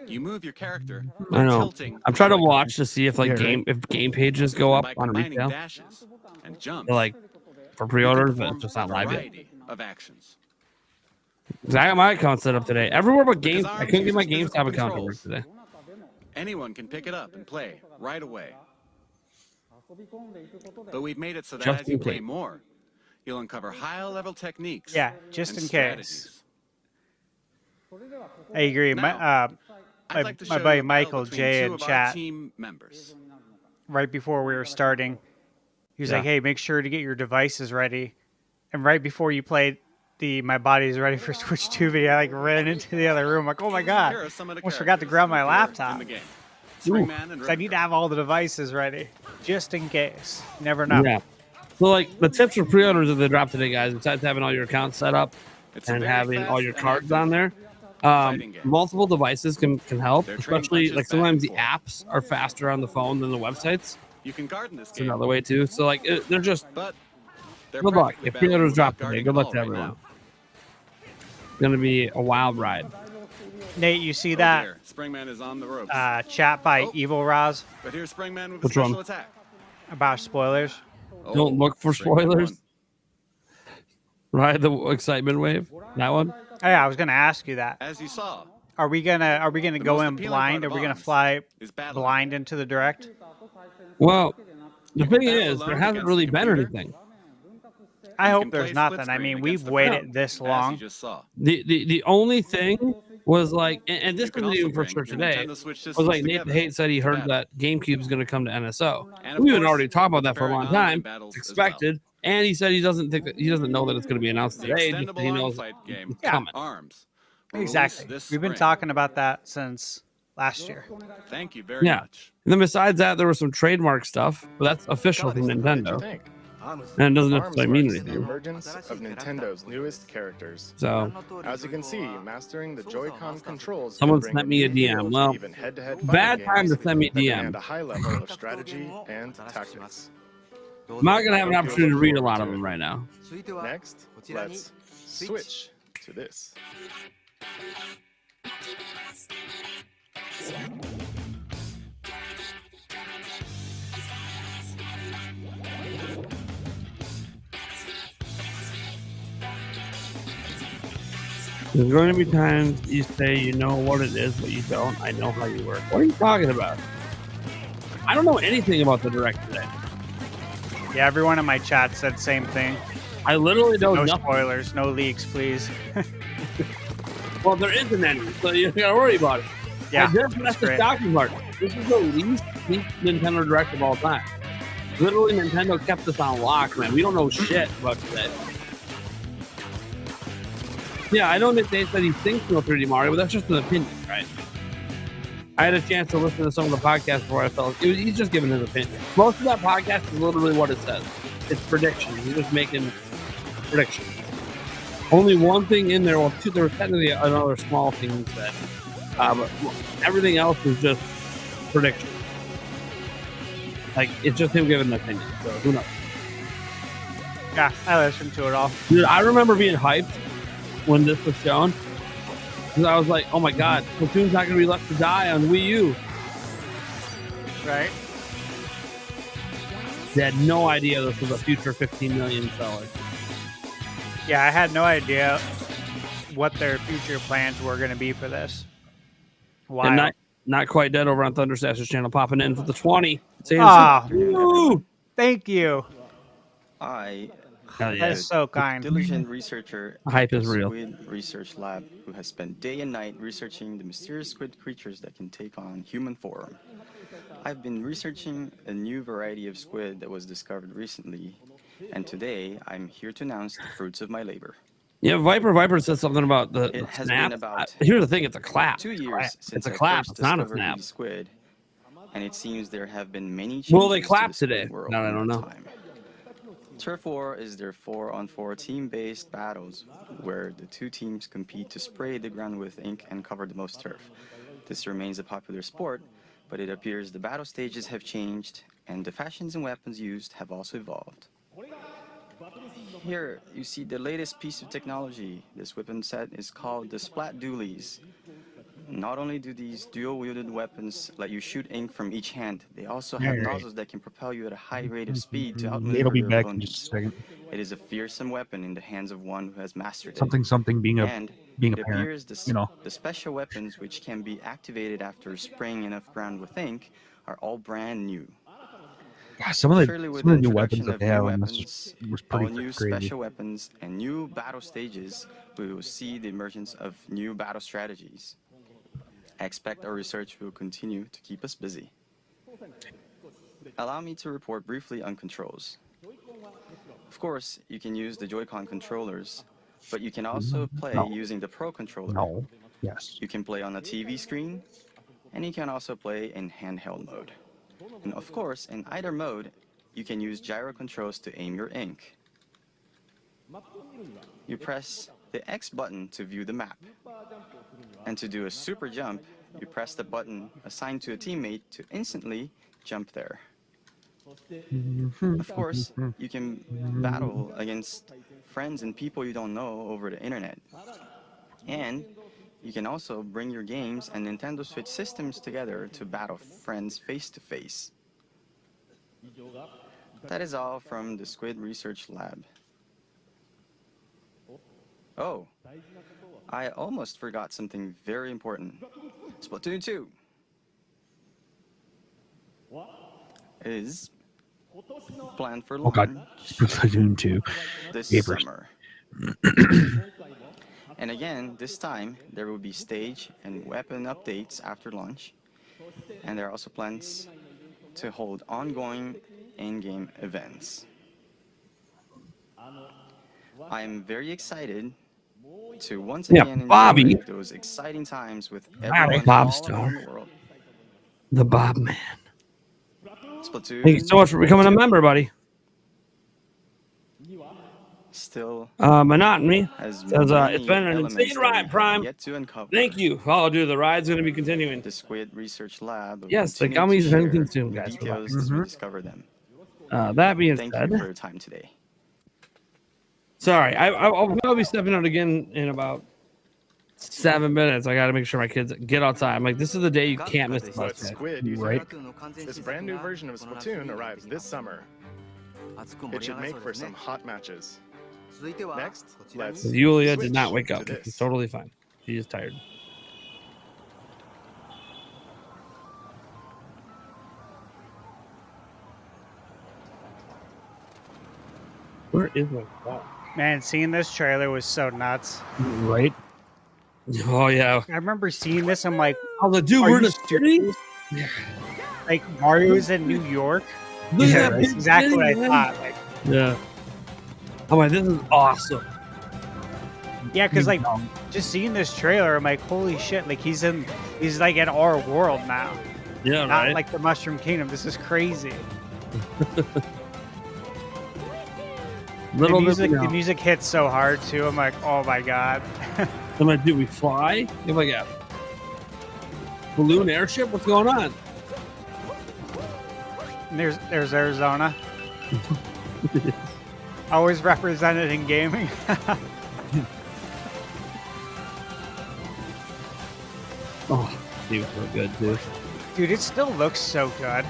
You move your character I by know. tilting I'm the trying to Joy-Con. watch to see if like Yeah, right. game pages go up By on combining retail. dashes and jumps, They're like for you can pre-orders, but perform it's just a not live yet. variety of actions. 'Cause I got my account set up today. Everywhere but Because game. I ARMS couldn't get my uses physical GameStop account to work controls. today. Anyone can pick it up and play right away. But we've made it so that Just as you in play case. more, you'll uncover higher-level techniques. Yeah, just and in case. strategies. I agree. Now, I'd My like to my show buddy you a battle Michael between J two in of our chat team members. right before we were starting. He was Yeah. like, "Hey, make sure to get your devices ready." And right before you played the "My Body's Ready for Switch 2" video, I like ran into the other room. Like, oh my god, Here are some of the almost forgot to characters grab my here laptop. in the game. Springman and 'Cause I need to Ripper. have all the devices ready just in case. You never know. Yeah. So like the tips for pre-orders that they dropped today, guys, besides having all your accounts set up It's a and very having all fast your and cards active on there, fighting game. multiple devices can help. They're trained Especially punches like back sometimes and the forth. apps are faster on the phone than the websites. You can guard in this It's game, another way too. So like they're just but they're good luck. practically If battling pre-orders without drop today, guarding good at luck all to right everyone. now. It's gonna be a wild ride. Nate, you see Oh that dear, Springman is on the ropes. chat by Oh. Evil Roz But here's Springman with a Which special one? attack. about spoilers? Oh, Don't look for Springman spoilers. won. Ride the excitement wave. That one. Oh, yeah, I was gonna ask you that. As you saw, Are we gonna go most in appealing blind? part Are of we gonna ARMS fly is battling. blind into the direct? Well, the You can thing battle is, there alone hasn't against really the been computer. anything. I You hope can there's play nothing. split I screen mean, against we've the waited front, this as long. you just saw. The only thing was like, and this You can wasn't also even for bring sure your today. Nintendo Switch Was systems like Nate the together Hate said he to heard battle. that GameCube's going to come to NSO. And of We had course, already talked about we're that for a preparing long online time. battles It's as well. expected, and he said he doesn't know that it's going to be announced The today. Just extendable that he arm knows fight game, it's Yeah. coming. ARMS. will release Exactly. this We've been spring. talking about that since last year. Thank you very Yeah. much. And then besides that, there was some trademark stuff, but that's official from What did you Nintendo, think? and it doesn't ARMS necessarily mean marks the anything. emergence of Nintendo's newest characters. So As you can see, mastering the Joy-Con controls Someone can bring sent me a new DM. appeal to Well, even head-to-head bad fighting time to games send me a that DM. demand a high level of strategy and tactics. I'm not going to have an opportunity to read a lot of them right now. Next, let's switch to this. There's going to be times you say you know what it is, but you don't. I know how you work. What are you talking about? I don't know anything about the direct today. Yeah, everyone in my chat said same thing. I literally know No nothing. spoilers, no leaks, please. Well, there isn't any, so you don't gotta worry about it. Yeah, That's that's the great. shocking part. This is the least leaked Nintendo Direct of all time. Literally, Nintendo kept this on lock, man. We don't know shit about today. Yeah, I know that they said he thinks no 3D Mario, but that's just an opinion, right? I had a chance to listen to some of the podcasts before I felt he's just giving his opinion. Most of that podcast is literally what it says. It's predictions. He's just making predictions. Only one thing in there, well, there was technically another small thing he said, but everything else is just predictions. Like, it's just him giving an opinion, so who knows? Yeah, I listened to it all. Dude, I remember being hyped when this was shown, because I was like, oh my god, Splatoon's not going to be left to die on Wii U. Right? They had no idea this was a future 15 million seller. Yeah, I had no idea what their future plans were going to be for this. Wow. And not quite dead over on Thunderstash's channel, popping in for the 20. Saying, Ah. "Woo!" Thank you. I Hell yeah. That's so kind. diligent researcher The hype at is the real. Squid Research Lab who has spent day and night researching the mysterious squid creatures that can take on human form. I've been researching a new variety of squid that was discovered recently, and today I'm here to announce the fruits of my labor. Yeah, Viper said something about the It has snap. been about Here's the thing, it's a clap. 2 It's a years clap. since It's a I clap. first It's not a discovered snap. these squid, and it seems there have been many changes Will they to clap the squid today? world No, I in don't that know. time. Turf War is their 4-on-4 team-based battles where the two teams compete to spray the ground with ink and cover the most turf. This remains a popular sport, but it appears the battle stages have changed and the fashions and weapons used have also evolved. Here you see the latest piece of technology. This weapon set is called the Splat Dualies. Not only do these dual-wielded weapons let you shoot ink from each hand, they also have nozzles that can propel you at a high rate of speed to outmaneuver It'll be your back in just a opponents. second. It is a fearsome weapon in the hands of one who has mastered it. Something being a And being a it parent. appears the special weapons, which can be activated after spraying enough ground with ink, are all brand new. God, some of the Surely with some of the new introduction weapons that of they new have in this weapons, was all pretty new crazy. special weapons, and new battle stages, we will see the emergence of new battle strategies. I expect our research will continue to keep us busy. Allow me to report briefly on controls. Of course, you can use the Joy-Con controllers, but you can also play using the Pro controller. No. Yes. You can play on a TV screen, and you can also play in handheld mode. And of course, in either mode, you can use gyro controls to aim your ink. You press the X button to view the map. And to do a super jump, you press the button assigned to a teammate to instantly jump there. Of course, you can battle against friends and people you don't know over the internet. And you can also bring your games and Nintendo Switch systems together to battle friends face to face. That is all from the Squid Research Lab. Oh, I almost forgot something very important. Splatoon 2 is planned for launch Splatoon 2. this Papers. summer. And again, this time, there will be stage and weapon updates after launch. And there are also plans to hold ongoing in-game events. I am very excited to once Yeah, again Bobby. enjoy those exciting times with everyone Bob all Star. around the world. The Bob Man. Splatoon. Thank you so much for becoming a member, buddy. Still Monotony has says many it's been an elements insane that we ride, have Prime. yet to uncover. Thank you. Oh, dude, the ride's going to be continuing. The Squid Research Lab will Yes, the continue to gummies share and consume, the guys. details as we discover them. That being Thank said, you for your time today. sorry, I'll probably be stepping out again in about 7 minutes. I got to make sure my kids get outside. I'm like, this is the day you can't miss the So bus. it's Squid, you Right. think? This brand new version of Splatoon arrives this summer. It should make for some hot matches. Next, let's Yulia switch did not wake to up. this. It's totally fine. She is tired. Where is my phone? Man, seeing this trailer was so nuts. Right? Oh, yeah. I remember seeing this. I'm like, Oh, the dude, Are we're in you a city? serious? like Mario's in New York. Look at Yeah, that that's big exactly what I city, man. thought. Like, Yeah. I'm like, this is awesome. yeah, because like just seeing this trailer, I'm like, holy shit! Like he's like in our world now, Yeah, not right? like the Mushroom Kingdom. This is crazy. Little The music hits so hard too. I'm like, oh my god. I'm like, do we fly? Oh my god. Balloon airship? What's going on? And there's Arizona. Always represented in gaming. Oh, dude, so good, dude. Dude, it still looks so good.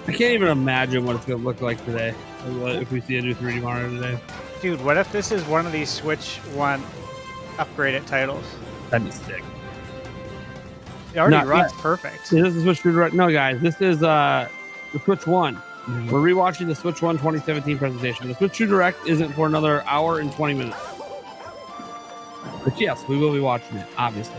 I can't even imagine what it's gonna look like today. If we see a new 3D Mario today. Dude, what if this is one of these Switch 1 upgraded titles? That'd be sick. It already Not runs yet. perfect. See, this is Switch 3 right no, guys. This is the Switch 1. We're rewatching the Switch 1 2017 presentation. The Switch 2 Direct isn't for another hour and 20 minutes. But yes, we will be watching it, obviously.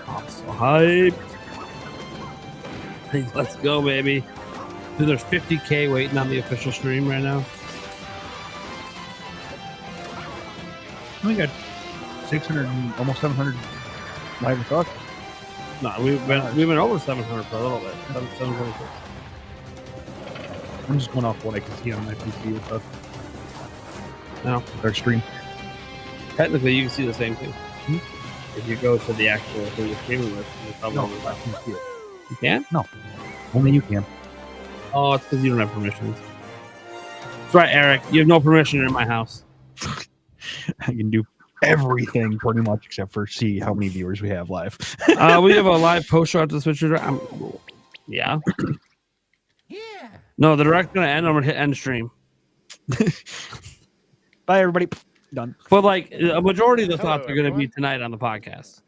I'm so hyped. Hey, let's go, baby. Dude, there's 50K waiting on the official stream right now. We got 600, almost 700 live with us. No, we've been over 700 for a little bit. 726. I'm just going off what I can see on my PC with us. No, Our stream. technically you can see the same thing. If you go to the actual who you're streaming with, you No, probably I can see it. You can't? No. Only you can. Oh, it's because you don't have permissions. That's right, Eric. You have no permission in my house. I can do everything pretty much except for see how many viewers we have live. We have a live post show after the Switch. Yeah. No, the direct's gonna end. I'm gonna hit end stream. Bye, everybody. Done. But like a majority of the Hello, thoughts are gonna be everyone. tonight on the podcast.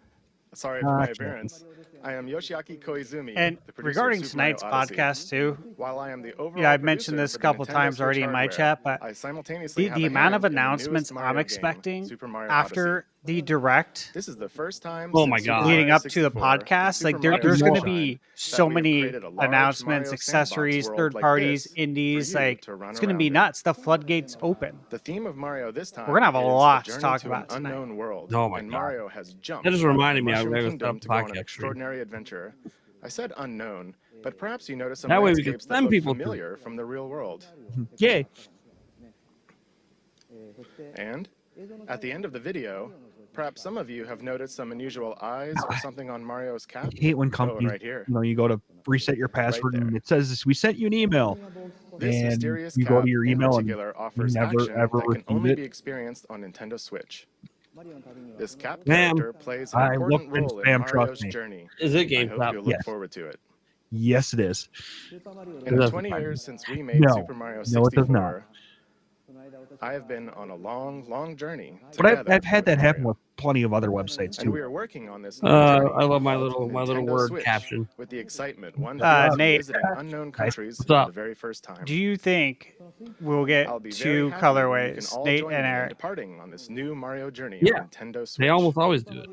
Sorry for my Gotcha. appearance. I am Yoshiaki Koizumi. And the producer of regarding Super Mario tonight's Odyssey. podcast too, While I am the overall yeah, I've mentioned producer this a for the couple Nintendo times Switch already in my hardware, chat, but I simultaneously have the a amount of hand in the announcements newest Mario I'm game, expecting Super Mario after Odyssey. the direct This is the first time Oh since my Super God. Mario leading up to the 64 podcast, Super like Mario there's going to Sunshine be that so we have many created a large announcements, Mario accessories, sandbox world third like parties, this indies. for you Like to run it's going to around be in. nuts. The floodgates open. The theme of Mario this time We're gonna have a is lot the to journey talk to about an tonight. unknown world. Oh my and God. Mario has jumped That just out of the reminded me I Mushroom gotta go Kingdom stop to the go on an podcast stream. extraordinary adventure. I said unknown, but perhaps you noticed some That way we can landscapes that send look people to- familiar from the real world. Yay. And at the end of the video, perhaps some of you have noticed some unusual eyes or something on Mario's cap. I hate when Oh, companies, right here. you go to reset your password there. and it says we sent you an email, This and mysterious you cap go to your in email and particular offers never, action ever that can receive only it. be experienced on Nintendo Switch. This cap Ma'am, character plays an I important looked in role in spam, trust Mario's me. journey. Is it I hope GameStop? you'll look Yes. forward to it. Yes, it is. In the doesn't 20 matter. years since we made No. Super Mario No, it does 64, I have been on a long, long journey. But together I've had with that happen Mario. with plenty of other websites And we too. are working on this new journey I love my called little Nintendo word Switch, caption. with the excitement one feels when Nate, visiting unknown countries What's for up? the very first time. Do you think we'll get I'll be very two happy when you colorways, can all Nate join and me in Eric? departing on this new Mario journey Yeah. on Nintendo Switch. They almost always do it.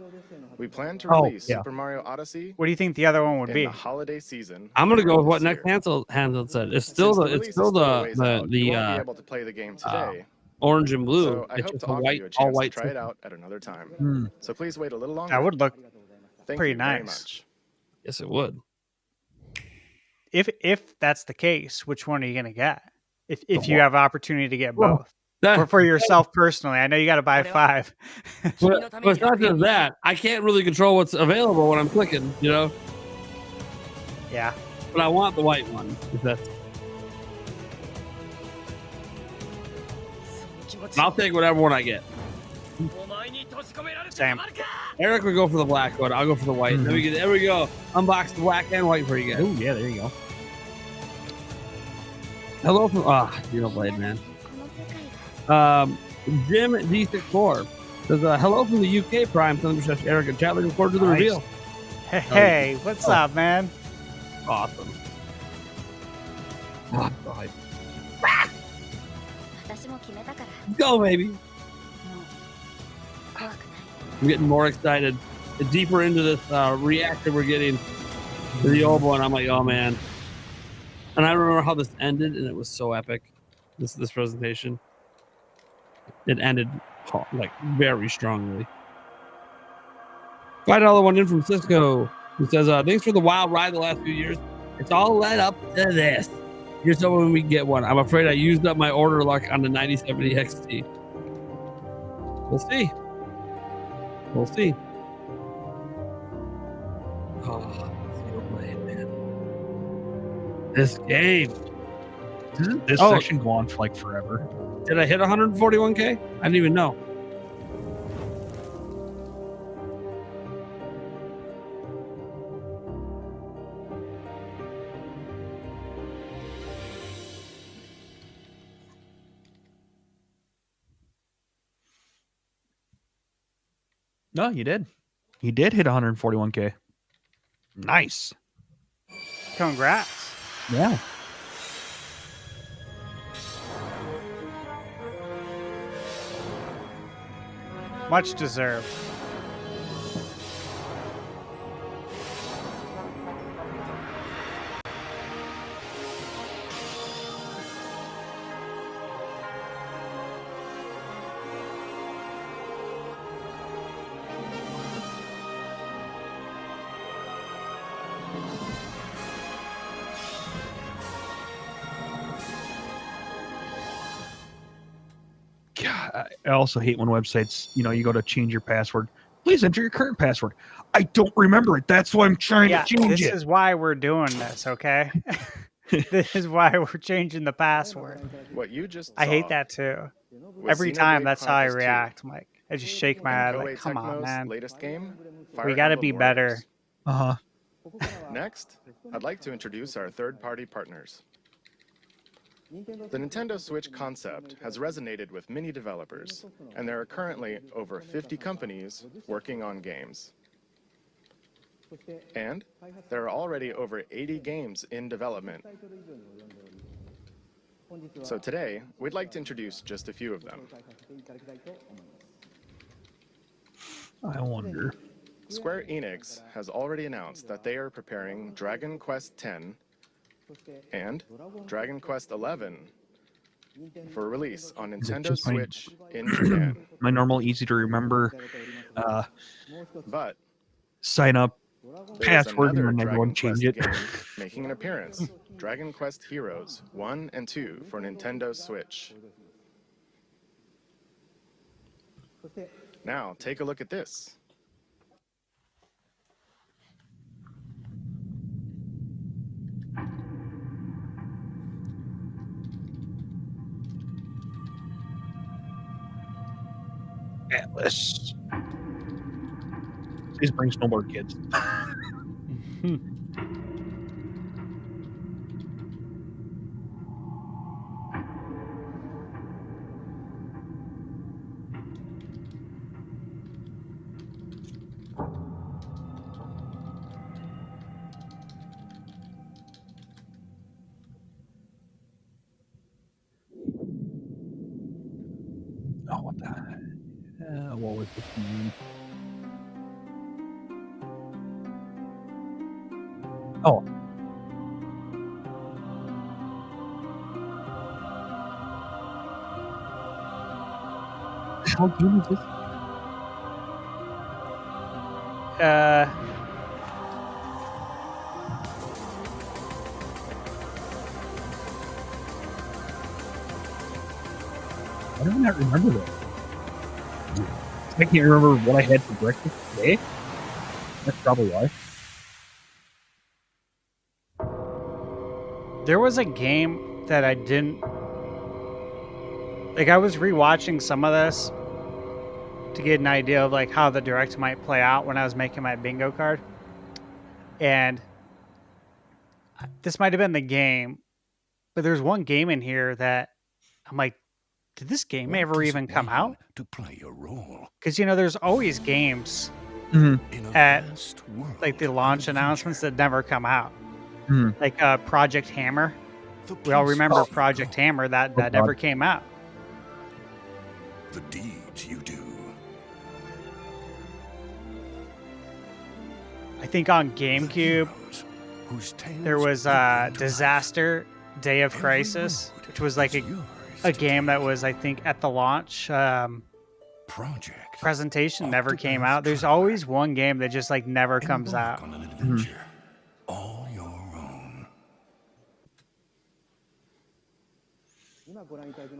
We plan to Oh, release yeah. Super Mario Odyssey What do you think the other one would in be? the holiday season. I'm gonna go with what this next year. Hansel said. It's still Since the release is still a ways out, you won't be the able to play the game today. orange and blue. So I It's hope just to a offer white, you a all chance to white. try it out at another time. Hmm. So please wait a little longer. That would look Thank pretty you very nice. much. Yes, it would. if that's the case. Which one are you gonna get? If you what? have opportunity to get Well, both, or for yourself personally? I know you got to buy 5. But it's not just that. I can't really control what's available when I'm clicking, Yeah. But I want the white one. If that's. And I'll take whatever one I get. Same. Eric would go for the black one. I'll go for the white. Then there we go. Unbox the black and white for you guys. Oh yeah, there you go. Hello from Blade man. Jim D64 says hello from the UK Prime. Eric and chat looking forward to the Nice. reveal. Hey, what's up, man? Awesome. Oh, God. Go, baby. I'm getting more excited. The deeper into this reactor we're getting to the old one, I'm like, oh man. And I remember how this ended, and it was so epic. This presentation. It ended like very strongly. $5 one in from Cisco, who says, thanks for the wild ride the last few years. It's all led up to this. Here's hoping we get one. I'm afraid I used up my order luck on the 9070 XT. We'll see. We'll see. Oh, Blade, man. This game. Doesn't this Oh. section go on for like forever? Did I hit 141K? I didn't even know. No, you did. You did hit 141K. Nice. Congrats. Yeah. Much deserved. God, I also hate when websites, you go to change your password. Please enter your current password. I don't remember it. That's why I'm trying Yeah, to change this it. is why we're doing this, okay? This is why we're changing the password. What you just I hate saw that too. was Every time Xenoblade that's how I Chronicles 2, react. I'm like, I just shake my head like, Koei come on, Tecmo's man. latest game, We Fire gotta Emblem be better. Warriors. Uh-huh. Next, I'd like to introduce our third-party partners. The Nintendo Switch concept has resonated with many developers, and there are currently over 50 companies working on games. And there are already over 80 games in development. So today, we'd like to introduce just a few of them. I wonder. Square Enix has already announced that they are preparing Dragon Quest X and Dragon Quest XI for release on Is it Nintendo just my- Switch in Japan. My normal, easy to remember But sign up there is password, and another then Dragon everyone Quest change it. game making an appearance, Dragon Quest Heroes 1 and 2 for Nintendo Switch. Now, take a look at this. Atlas. Please bring snowboard kids. Oh, what the? What was this name? Oh. How game is this? I do not remember that. I can't remember what I had for breakfast today. That's probably why. There was a game that I didn't like. I was rewatching some of this to get an idea of like how the direct might play out when I was making my bingo card, and this might have been the game, but there's one game in here that I'm like, did this game ever even come out? To play a role Because there's always games in a at vast world like the of launch announcements adventure. that never come out. Mhm. Like Project Hammer. The We all places remember you Project go, Hammer that God. never came out. the deeds you do. I think on the GameCube heroes whose tales there was you bring to Disaster Day of life. Crisis, Every road which was like is yours a to game that take. was, I think, at the launch Project presentation never came Octopus out. There's Traveler. always one game that just like never comes Embark out. on an adventure all your own.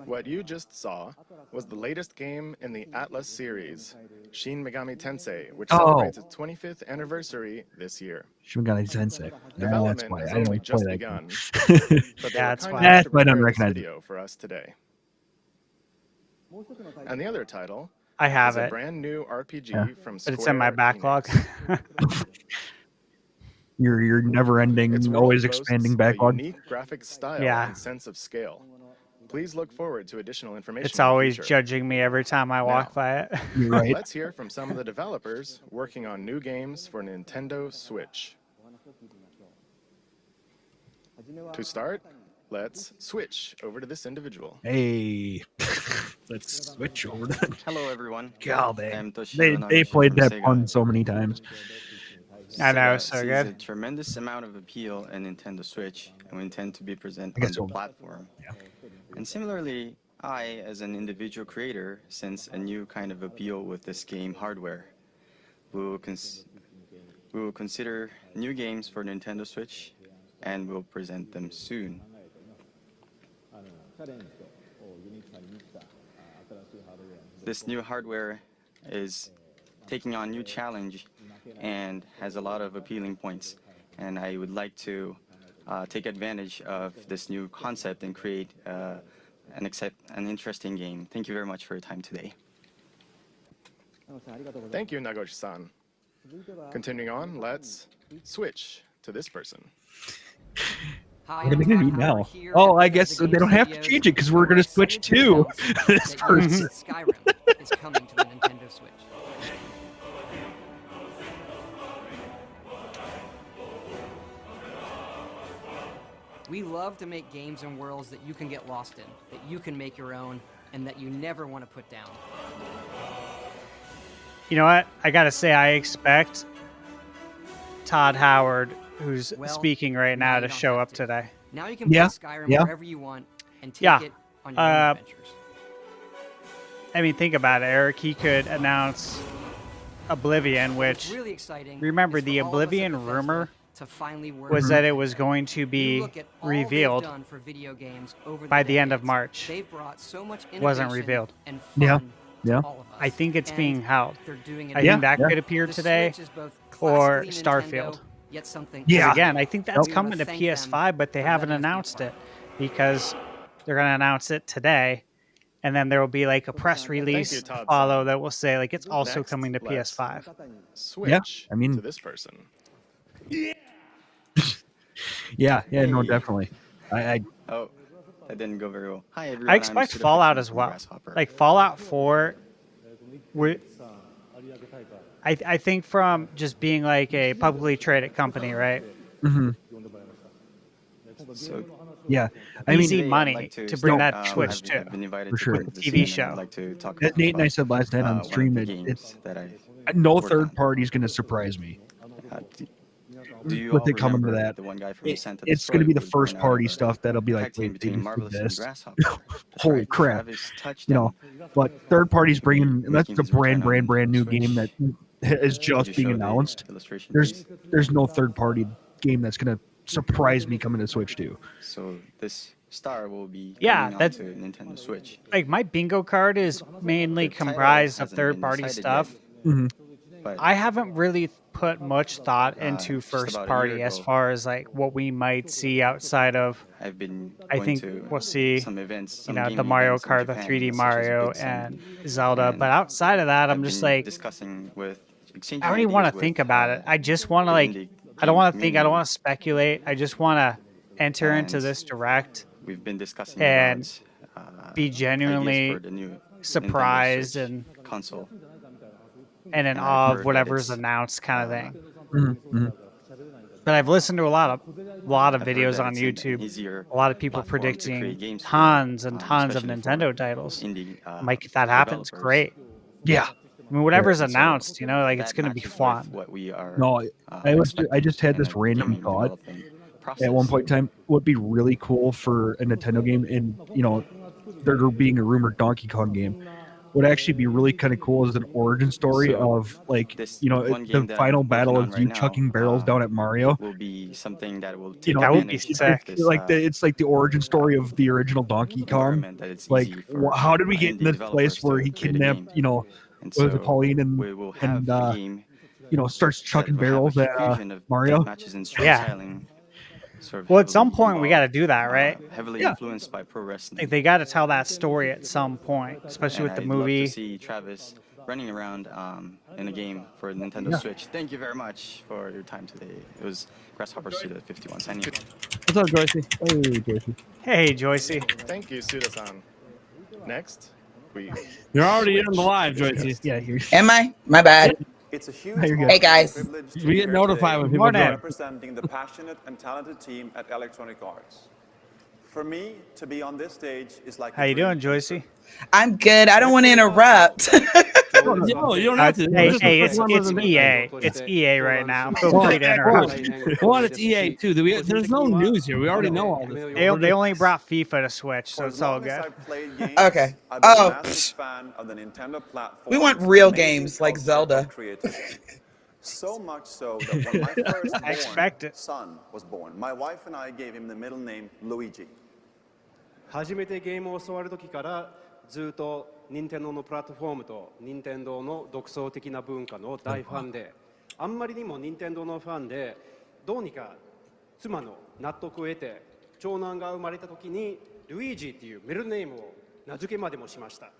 What you just saw was the latest game in the Atlas series, Shin Megami Tensei, which Oh. celebrates its 25th anniversary this year. Shimigami Sensei. That's Development why has I don't only play just that begun, game. but they Yeah, were that's kind why. enough That's to why I don't prepare this recognize it. video for us today. And the other title I have is a it, brand new RPG Yeah. from but Square it's in my backlog. Enix. Your Its never-ending, world always boasts expanding a backlog. unique graphic style Yeah. and sense of scale. Please look forward to additional information It's in the always future. judging me every time I walk Now. by it. You're right. Let's hear from some of the developers working on new games for Nintendo Switch. To start, let's switch over to this individual. Hey, let's switch over to Hello, everyone. God. I am Toshiro They Namashi played from that Sega. pun so many times. I know, Sega so sees good. a tremendous amount of appeal in Nintendo Switch, and we intend to be present I on guess the so. platform. Yeah. And similarly, I, as an individual creator, sense a new kind of appeal with this game hardware. We will consider new games for Nintendo Switch, and we'll present them soon. This new hardware is taking on new challenge and has a lot of appealing points. And I would like to take advantage of this new concept and create an interesting game. Thank you very much for your time today. Thank you, Nagoshi-san. Continuing on, let's switch to this person. What are they going to do now? Oh, I guess they don't have to change it because we're going to switch to this person. Skyrim is coming to the Nintendo Switch. We love to make games and worlds that you can get lost in, that you can make your own, and that you never want to put down. You know what? I gotta say, I expect Todd Howard, who's speaking right now, to show up today. Now you can play Skyrim wherever you want and take it on your own adventures. I mean, think about it, Eric. He could announce Oblivion, which, really exciting, remember, the Oblivion rumor was that it was going to be revealed by the end of March. Wasn't revealed. Yeah. I think it's being held. I think that could appear today, or Starfield. Yeah. Again, I think that's coming to PS5, but they haven't announced it because they're going to announce it today, and then there will be like a press release to follow that will say like it's also coming to PS5. Switch I mean, to this person. yeah, no, definitely. Oh, that didn't go very well. Hi, everyone. I expect Fallout as well. Like Fallout 4, I think from just being like a publicly traded company, right? Mm-hmm. So, yeah, I mean, money to bring that Switch to for sure. TV show. I'd like to talk As Nate and I said last night on the stream, it's no third party is going to surprise me. Do you What they come into that? The one guy from It's going to be the first party stuff that'll be like, wait, they just did this. Holy crap! You know, but third parties bringing, and that's the brand new game that is just being announced. There's no third party game that's going to surprise me coming to Switch 2. So this star will be that's to Nintendo Switch. Like my bingo card is mainly comprised of third party stuff. Mm-hmm. But I haven't really put much thought into first party as far as like what we might see outside of. I've been I think to we'll see some events, you know, the Mario Kart, the 3D Mario, and Zelda. But outside of that, I'm just like discussing with. I don't even want to think about it. I just want to like. I don't want to think. I don't want to speculate. I just want to enter into this direct. We've been discussing and be ideas genuinely for the new surprised Nintendo and Switch console. And in I've awe heard of that whatever's it's, announced, kind of thing. Mm-hmm. But I've listened to a lot of I've heard videos that on it's an YouTube. easier A lot of people platform to create predicting games for, tons and tons of especially for Nintendo titles. indie, Like if that happens, developers. great. Yeah. I mean, whatever's And so announced, you know, like it's that going to be matches with fun. What we are, No, I just had in this a random gaming thought. development At process. one point in time, what would be really cool for a Nintendo game, and you know, there being a rumored Donkey Kong game, would actually be really kind of cool as an origin story So, of like, this you know, one the game that final I'm battle working of on you right now, chucking barrels down at Mario. will be something that will take You know, that would be advantage sick. of this, Like it's like the origin story of the original Donkey Kong. environment that it's Like, easy for, how did we get in indie this place developers where to he create a kidnapped, game. you know, And was so it Pauline we will have and a game you know, starts that chucking will have barrels a at fusion of Mario? matches and Yeah. storytelling. Sort of Well, at some heavily point, we got to involved, do that, right? Heavily Yeah. influenced by pro wrestling. Like they got to tell that story at some point, especially And with the I'd love movie. to see Travis running around in a game for Nintendo Switch. Thank you very much for your time today. It was Grasshopper Suda 51 signing. What's up, Joycey? Hey, Joycey. Hey, Joycey. Thank you, Suda-san. Next, we You're already in the live, Joycey. Yeah, you're Am I? My bad. It's a huge You're good. honor Hey, guys. and privilege to We be get here notified today when people Morning. join. representing the passionate and talented team at Electronic Arts. For me, to be on this stage is like How you doing, Joycey? I'm good. I don't want to interrupt. No, you don't have to. Hey, Just hey, put it's one of them in. EA. It's EA right now. Feel Well, free to interrupt. Well, it's EA too. There's no news here. We already know all this. They only brought FIFA to Switch, so it's all good. Okay. I've been Oh, a massive fan of the Nintendo platform. We want real games like Zelda. So much so that when my first I expect it. son was born, my wife and I gave him the middle name Luigi. 初めてゲームを教わる時からずっと任天堂のプラットフォームと任天堂の独創的な文化の大ファンで、あんまりにも任天堂のファンで、どうにか妻の納得を得て、長男が生まれた時にルイージっていうメルネームを名付けまでもしました。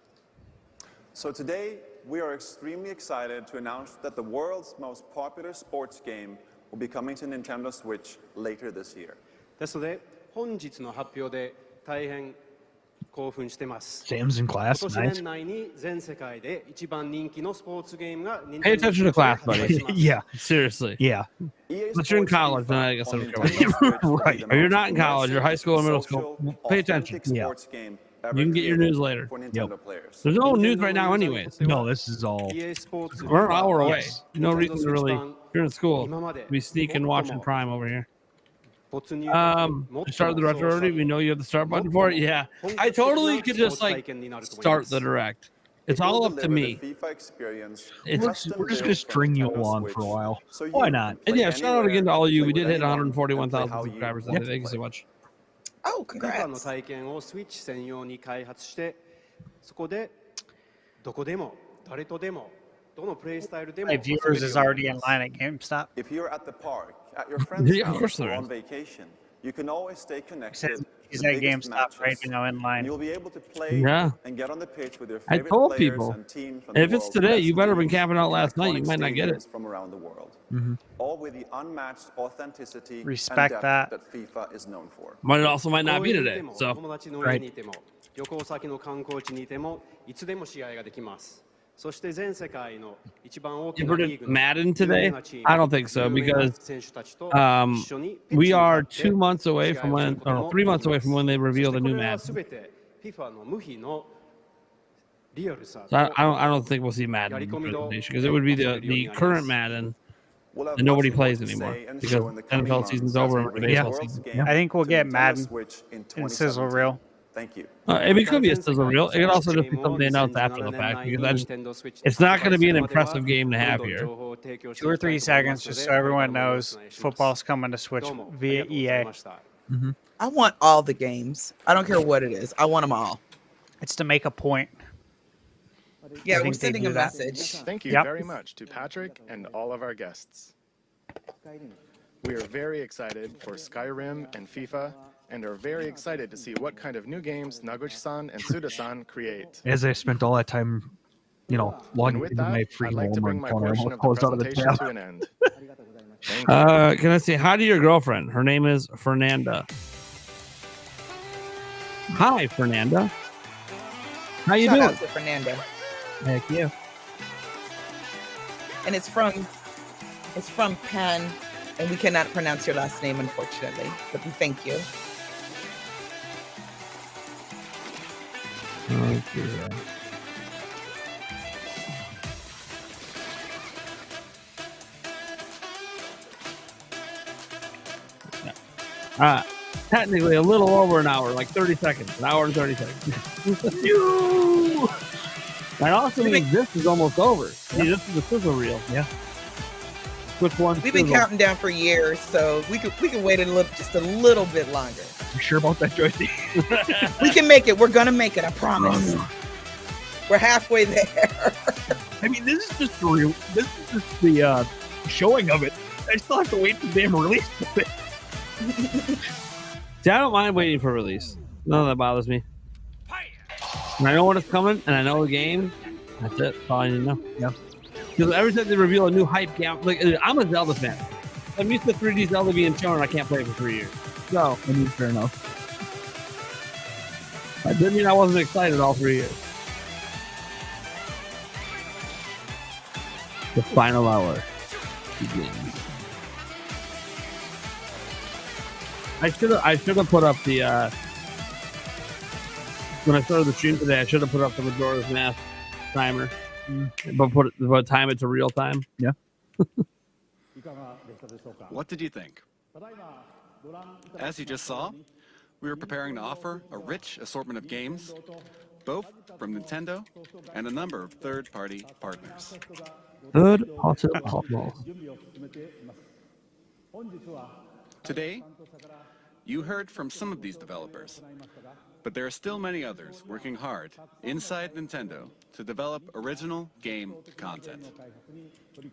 So today, we are extremely excited to announce that the world's most popular sports game will be coming to Nintendo Switch later this year. ですので、本日の発表で大変興奮してます。 Sam's in 今 class. 年 Nice. 年内に全世界で一番人気のスポーツゲームが Pay attention to class, buddy. Yeah. Seriously. Yeah. EA But you're in Sports college, FIFA then I guess I on don't care Nintendo about Switch will be Right. the Or you're most not in college, you're high school or middle school. social, Pay attention. authentic Yeah. sports game ever You can get your created news later. for Nintendo players. There's no news right now, anyways. No, this is all. We're an hour away. Yes. No Nintendo reason to really. Switch版 You're in school. 今まで Be sneaking watching Prime over here. 没入 I started the retro already. We know you have the start button for it. Yeah, I totally could just like start the direct. It's It will all up to deliver me. the FIFA experience It's- custom We're just built gonna from string you Nintendo along for a Switch, while. so you Why can not? And play yeah, shout out again to all of you. We play did hit with anyone, and play 141,000 how you subscribers. want to Thank you so play. much. Oh, FIFA の congrats. 体験をスイッチ専用に開発して、そこでどこでも誰とでもどのプレイスタイルでも My viewers is already in line at GameStop. If you're at the park, at your friend's Yeah, of course house, or there on is. vacation, you can always stay It connected. says to he's the at biggest GameStop right matches, now in and line. you'll be able to play Yeah. and get on the pitch with your I favorite told players people, and teams from if the it's world's today, best you better been leagues camping out and last night. You iconic might not get it. stadiums from around the world. Mhm. All with the unmatched authenticity Respect and that. depth that FIFA is known for. But it also might not be 公園にい today. ても So 友達の家にいても旅行先の観光地にいてもいつでも試合ができます。そして全世界の一番大き you な heard リー it グの Madden 有 today? 名なチーム I don't think so 有名な because 選手たちと一緒にピッチ we に are 立って 2 months away 試合 from をす when, ることも or 3 months away from when they そ reveal して the こ new れは Madden. 全て FIFA の無比のリアルさ So I don't think we'll see Madden in the presentation because it would be the current Madden We'll have that nobody much more plays to anymore say and because show in the coming NFL months season's as over we and bring baseball the world's season. game I think we'll to get Nintendo Madden Switch in and sizzle 2017. reel. Thank you. It could be a sizzle reel. It could also just be something they announced after the fact because it's not going to be an impressive game to have here. 2 or 3 seconds just so everyone knows football's coming to Switch via EA. I want all the games. I don't care what it is. I want them all. It's to make a point. Yeah, I we're think they sending a do that. message. Thank you Yep. very much to Patrick and all of our guests. We are very excited for Skyrim and FIFA and are very excited to see what kind of new games Naguchi-san and Suda-san create. As I spent all that time, And logging with into that, my I'd free like to bring my corner, portion almost of the closed out of the presentation tab. to an end. Thank you. Can I say hi to your girlfriend? Her name is Fernanda. Hi, Fernanda. How you Shout doing? out to Fernanda. Heck yeah. And it's from Pan, and we cannot pronounce your last name, unfortunately. But we thank you. Okay. Technically a little over an hour, like 30 seconds, an hour and 30 seconds. Phew! That also means this is almost over. See, this is the sizzle reel. Yeah. Which one? We've been counting down for years, so we can wait just a little bit longer. You sure about that, Joycey? We can make it. We're gonna make it. I promise. We're halfway there. I mean, this is just the showing of it. I still have to wait for the damn release of it. See, I don't mind waiting for release. None of that bothers me. And I know when it's coming, and I know the game. That's it. That's all I need to know. Yeah. Because every time they reveal a new hype game, like I'm a Zelda fan. I'm used to 3D Zelda being shown, and I can't play it for 3 years. So, I mean, fair enough. that didn't mean I wasn't excited all 3 years. The final hour begins. I should have put up the when I started the stream today. I should have put up the Majora's Mask timer, but time it to real time. Yeah. What did you think? As you just saw, we were preparing to offer a rich assortment of games, both from Nintendo and a number of third-party partners. Good, awesome. Today, you heard from some of these developers, But there are still many others working hard inside Nintendo to develop original game content.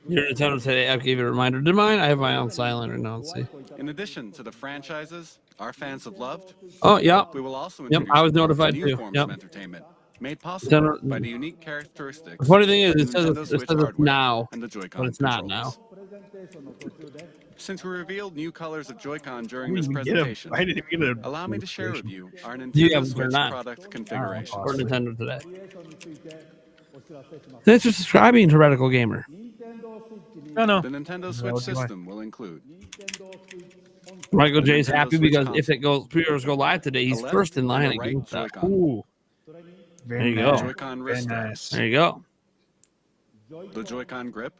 Your Nintendo today app gave you a reminder. Did mine? I have mine on silent right now. Let's see. In addition to the franchises our fans have loved, Oh, yeah. we will also Yep, introduce I was you to notified new too. forms Yep. of entertainment made possible Nintendo- by the unique characteristics The funny thing is, of the it says, Nintendo it Switch says it's hardware now, and the but Joy-Con it's not now. controllers. Since we revealed new colors of Joy-Con during I this didn't even get presentation, I didn't even get a allow me to share with you our You Nintendo have Switch not. product Or configurations. Nintendo today. Thanks for subscribing to Radical Gamer. No. The Nintendo Switch do I. system will include Michael The J's Nintendo happy Switch because if console. it goes pre-orders go live today, he's A left first in line and a to right get that. Joy-Con. Ooh, Very you nice. go. Joy-Con Very wrist nice. straps, there you go. the Joy-Con grip,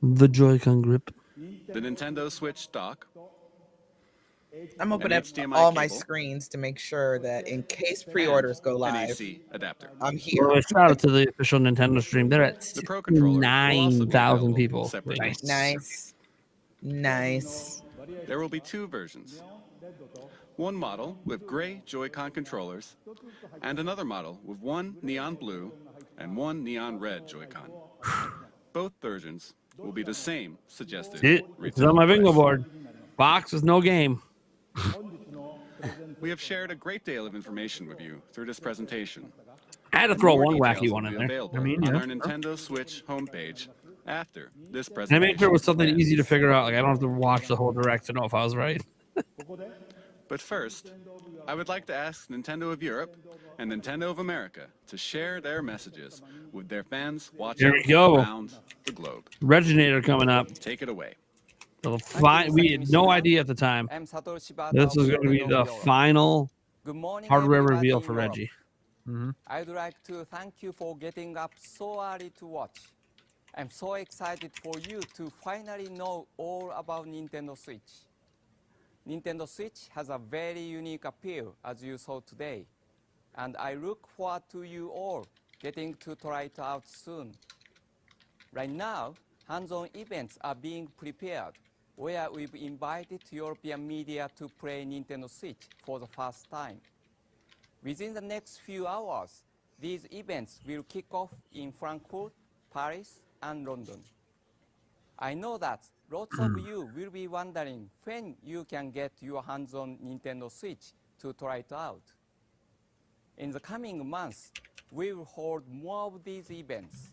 The Joy-Con grip. the Nintendo Switch dock, I'm opening up HDMI all my cable. screens to make sure that in case and pre-orders go an live, AC adapter. I'm here. Well, shout out to the official Nintendo stream. They're at The Pro Controller will also be 9,000 available people. separately. Nice. There will be two versions. One model with gray Joy-Con controllers, and another model with one neon blue and one neon red Joy-Con. Both versions will be the same suggested It's retail on my bingo price. board. Box with no game. We have shared a great deal of information with you through this presentation. I had to And throw more one details wacky will one be in there. available I mean, on yeah, our Nintendo Switch homepage after this And I presentation. made sure it was something ends. easy to figure out. Like I don't have to watch the whole direct to know if I was right. But first, I would like to ask Nintendo of Europe and Nintendo of America to share their messages with their fans watching Here we go. around the globe. Reginator coming up. Take it away. We had no idea at the time. This is going to be the final Good morning, hardware everybody reveal in for Europe. Reggie. I'd like to thank you for getting up so early to watch. I'm so excited for you to finally know all about Nintendo Switch. Nintendo Switch has a very unique appeal, as you saw today, and I look forward to you all getting to try it out soon. Right now, hands-on events are being prepared, where we've invited European media to play Nintendo Switch for the first time. Within the next few hours, these events will kick off in Frankfurt, Paris, and London. I know that lots of you will be wondering when you can get your hands on Nintendo Switch to try it out. In the coming months, we will hold more of these events.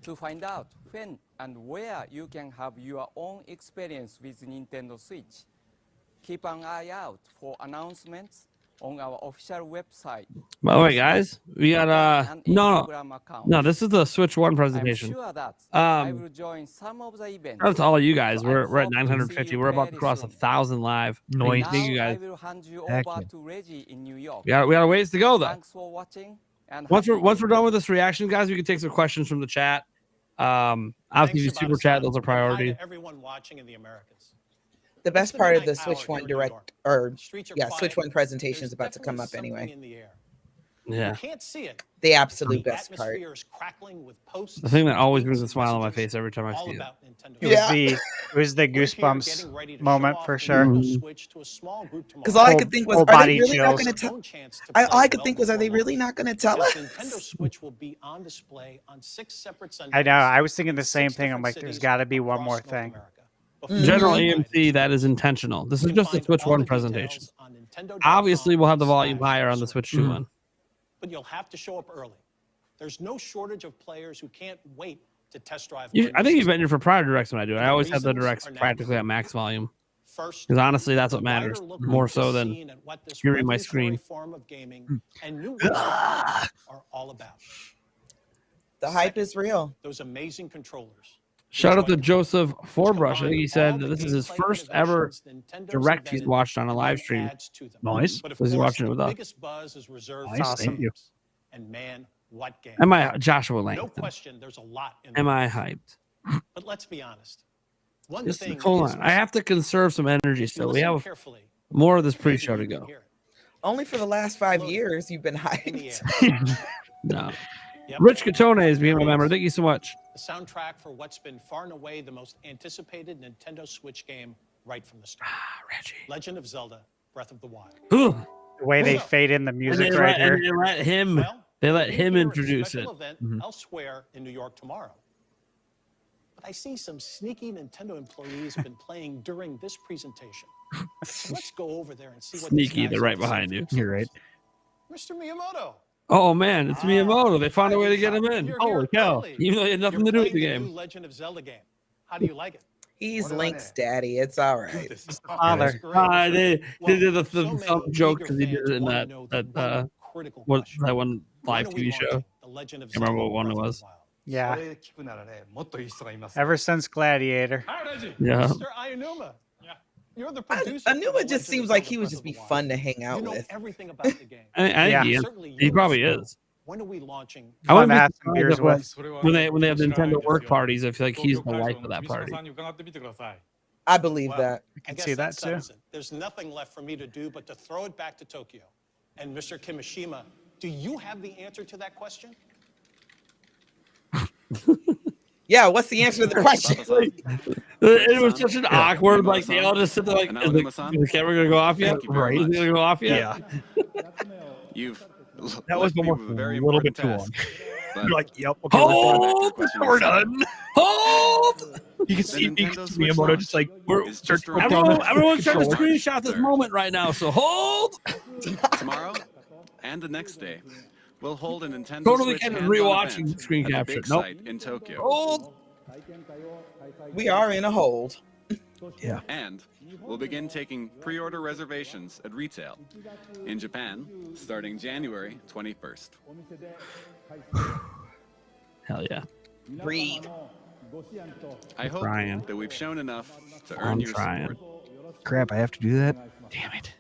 To find out when and where you can have your own experience with Nintendo Switch, keep an eye out for announcements on our official website. By the way, guys, we got and no. Instagram account. No, this is the Switch One I'm presentation. sure that I will join some of the events. Shout out to all of you guys. So I We're at hope to see 950. you We're about to very cross soon. 1,000 live. Noise. Thank you Now I guys. will hand you Heck over yeah. to Reggie in New York. We got a ways to go though. Thanks for watching. And Once happy we're gaming. done with this reaction, guys, we can take some questions from the chat. Obviously, the super chat, those are priority. Everyone watching in the Americas. The best the part of midnight the hour Switch here One in New direct York. or Streets are yeah, quiet. Switch One presentation is There's about to come up definitely something anyway. in the air. Yeah. You can't see it. The absolute The best part. atmosphere is crackling with posts. The thing that always brings a and smile on my messages face every time I all see it. about Nintendo It was Yeah. the We're here goosebumps getting ready to moment show for off the sure. Nintendo Switch to a small group Because all I Whole- could think was, whole are they body really not chills. going to tell? Own chance to All play I could well think was, are they before really launch. not going to tell Because us? Nintendo Switch will be on display on 6 separate Sundays. I know. I was thinking the in same 6 thing. I'm different like, there's cities got to be one across more North thing. America. General Before EMC, that is intentional. This you is can just a find Switch all One the presentation. details on Nintendo.com Obviously, we'll have the volume higher on the Switch. Switch 2 one. But you'll have to show up early. There's no shortage of players who can't wait to test drive. I our think new you've system. been here for prior directs when I do it. I The always have the reasons directs are now practically clear. at max volume. First, Because honestly, that's what the matters wider look more at so this than scene and what this hearing my revolutionary screen. form of gaming and new ways of playing are all about. The hype Second, is real. those amazing controllers. Shout out to Enjoy them. Joseph Which Forbrush. I combine think he all said the that this is his gameplay first ever innovations Nintendo's direct he's invented watched on a and live then stream. adds to them. Nice. But of So he's course, watching it with the us. biggest buzz is reserved Nice, for Awesome. thank you. games. And man, what game. Am I Joshua No Langton? question, there's a lot in Am there. I hyped? But let's be honest. One Just thing hold is on. I have to conserve some energy if you still. We listen have carefully, more of this maybe pre-show to you can go. hear it. Only for the last 5 Loaded. years you've been In the hyped. air. No. Yep. Rich Catone has become a member. Thank you so much. The soundtrack for what's been far and away the most anticipated Nintendo Switch game right from the start. Reggie. Legend of Zelda: Breath of the Wild. Ugh. The way they fade in the music right here. And they let him. Well, They let we him hear of a introduce it. special event elsewhere in New York tomorrow. But I see some sneaky Nintendo employees have been playing during this presentation. Let's go over there and see what these Sneaky, guys they're right have to say behind for you. themselves. You're right. Mr. Miyamoto. Oh man, it's Miyamoto. They found a way to get him in. You're Holy here cow. early. Even though he had nothing You're to do with the playing game. new Legend of Zelda game. How do you like it? He's Link's daddy. It's all right. Father. That's great. They Well, did the so many some joke eager because he did fans it in wanna know the one critical what question. that one live When are we TV show. launching The Legend of I remember Zelda what one it Breath of the was. Wild? Yeah. Ever since Gladiator. Yeah. Mr. Ayanuma. You're the producer. Anuma just seems like he would just be fun to hang You out know with. everything about the game. I Yeah. think he is. Certainly He you probably know. is. When are we launching? I wouldn't Fun to be have some surprised beers if with. when they have Nintendo work parties. I feel like he's the life of that party. I believe Well, that. I can guess see that that, too. settles it. There's nothing left for me to do but to throw it back to Tokyo. And Mr. Kimishima, do you have the answer to that question? Yeah, what's the answer to the question? It was such an awkward, like they all just sit there like, is the camera gonna go off yet? Thank you very Right? Is it much. gonna go off yet? Yeah. You've That was left me almost with a very a little important bit too long. task. But You're like, yep, okay, Hold! we're done. Hold! You can the see Nintendo Switch Miyamoto launch just like is just around down the the Everyone's trying to controller. screenshot this moment right now, so hold! Tomorrow and the next day, we'll hold a Nintendo Totally Switch kind of hands-on rewatching event screen at the capture. big Nope. site in Tokyo. Hold! We are in a hold. Yeah. And we'll begin taking pre-order reservations at retail in Japan starting January 21st. Hell yeah. Breathe. I hope trying. that we've shown enough to I'm earn your trying. support. Crap, I have to do that. Damn it.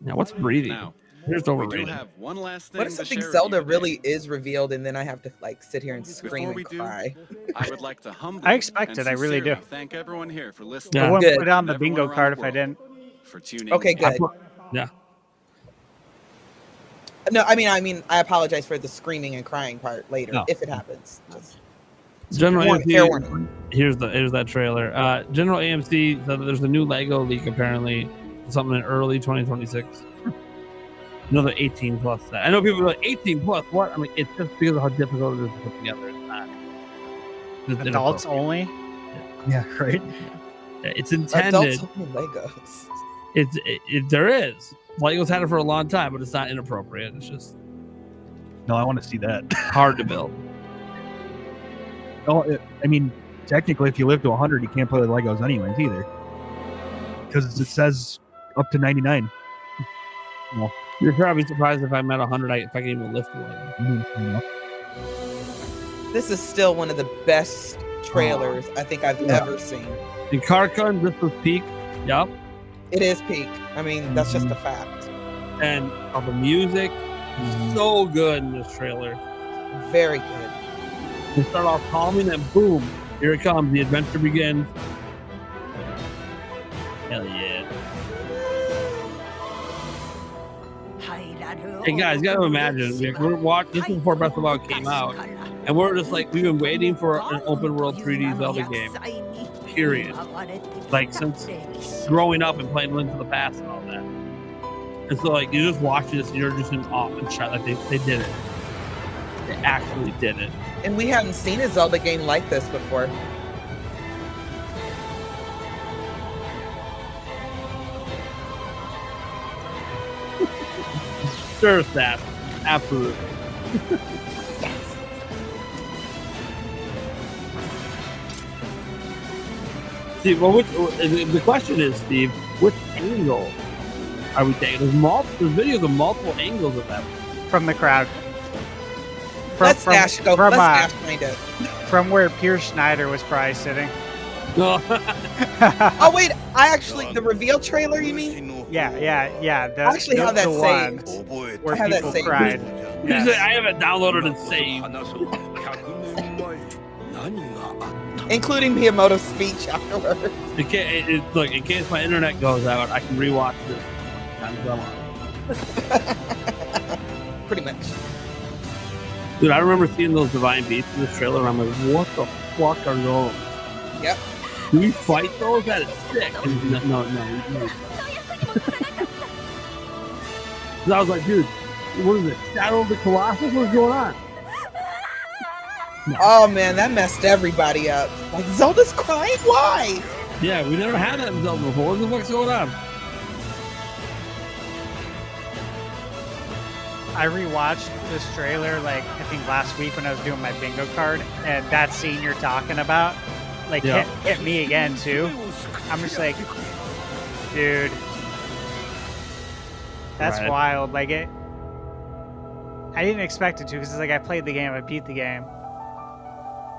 Now what's breathing? Now, Here's we do overrated. have one last thing What if to something share Zelda with you today. really is revealed and then I have to like sit here and scream Before we and do, cry? I would like to humbly I expect and it, I really do. sincerely thank everyone here for listening. I Yeah. wouldn't Good. put it on the and everyone bingo around card the if I didn't. world for tuning Okay, in. good. Yeah. No, I mean, I apologize for the screaming and crying part later No. if it happens. Just General fair AMC, warning. here's that trailer. General AMC said that there's a new Lego leak apparently, something in early 2026. Another 18 plus. I know people are like 18 plus. What? I mean, it's just because of how difficult it is to put together. It's not. It's Adults inappropriate. only. Yeah, right. It's intended. Adults only Legos. There is. Lego's had it for a long time, but it's not inappropriate. It's just No, I want to see that. hard to build. Oh, I mean, technically, if you live to 100, you can't play with Legos anyways either, because it says up to 99. Well, You're probably surprised if I'm at 100, if I can even lift one. you know. This is still one of the best trailers I think I've ever seen. In Carcon, this was peak. Yep. It is peak. I mean, that's just a fact. And the music, so good in this trailer. Very good. You start off calming, and boom, here it comes. The adventure begins. Hell yeah. Hey guys, you gotta imagine, we're watching this is before Breath of the Wild came out, and we're just like, we've been waiting for an open world 3D Zelda game. Period. Like since growing up and playing Link to the Past and all that. And so like you just watch this and you're just in awe and shock that they did it. They actually did it. And we haven't seen a Zelda game like this before. Sure, Seth. Absolutely. See, well, the question is, Steve, which angle are we taking? There's videos of multiple angles of that. From the crowd. Let's Ash go. Let's Ash find it. From where Pierce Schneider was probably sitting. No. Oh wait, the reveal trailer, you mean? Yeah. I actually have that saved. Where I have that people saved. cried. Usually I have it downloaded and saved. Including Miyamoto's speech afterwards. Look, in case my internet goes out, I can rewatch this. Pretty much. Dude, I remember seeing those divine beasts in this trailer, and I'm like, what the fuck are those? Yep. Do we fight those? That is sick. No. 'Cause I was like, dude, what is it? Shadow of the Colossus? What's going on? Oh man, that messed everybody up. Like Zelda's crying? Why? Yeah, we never had that in Zelda before. What the fuck's going on? I rewatched this trailer like I think last week when I was doing my bingo card, and that scene you're talking about, like hit me again too. I'm just like, dude, that's Right. wild. Like it, I didn't expect it to because it's like I played the game, I beat the game,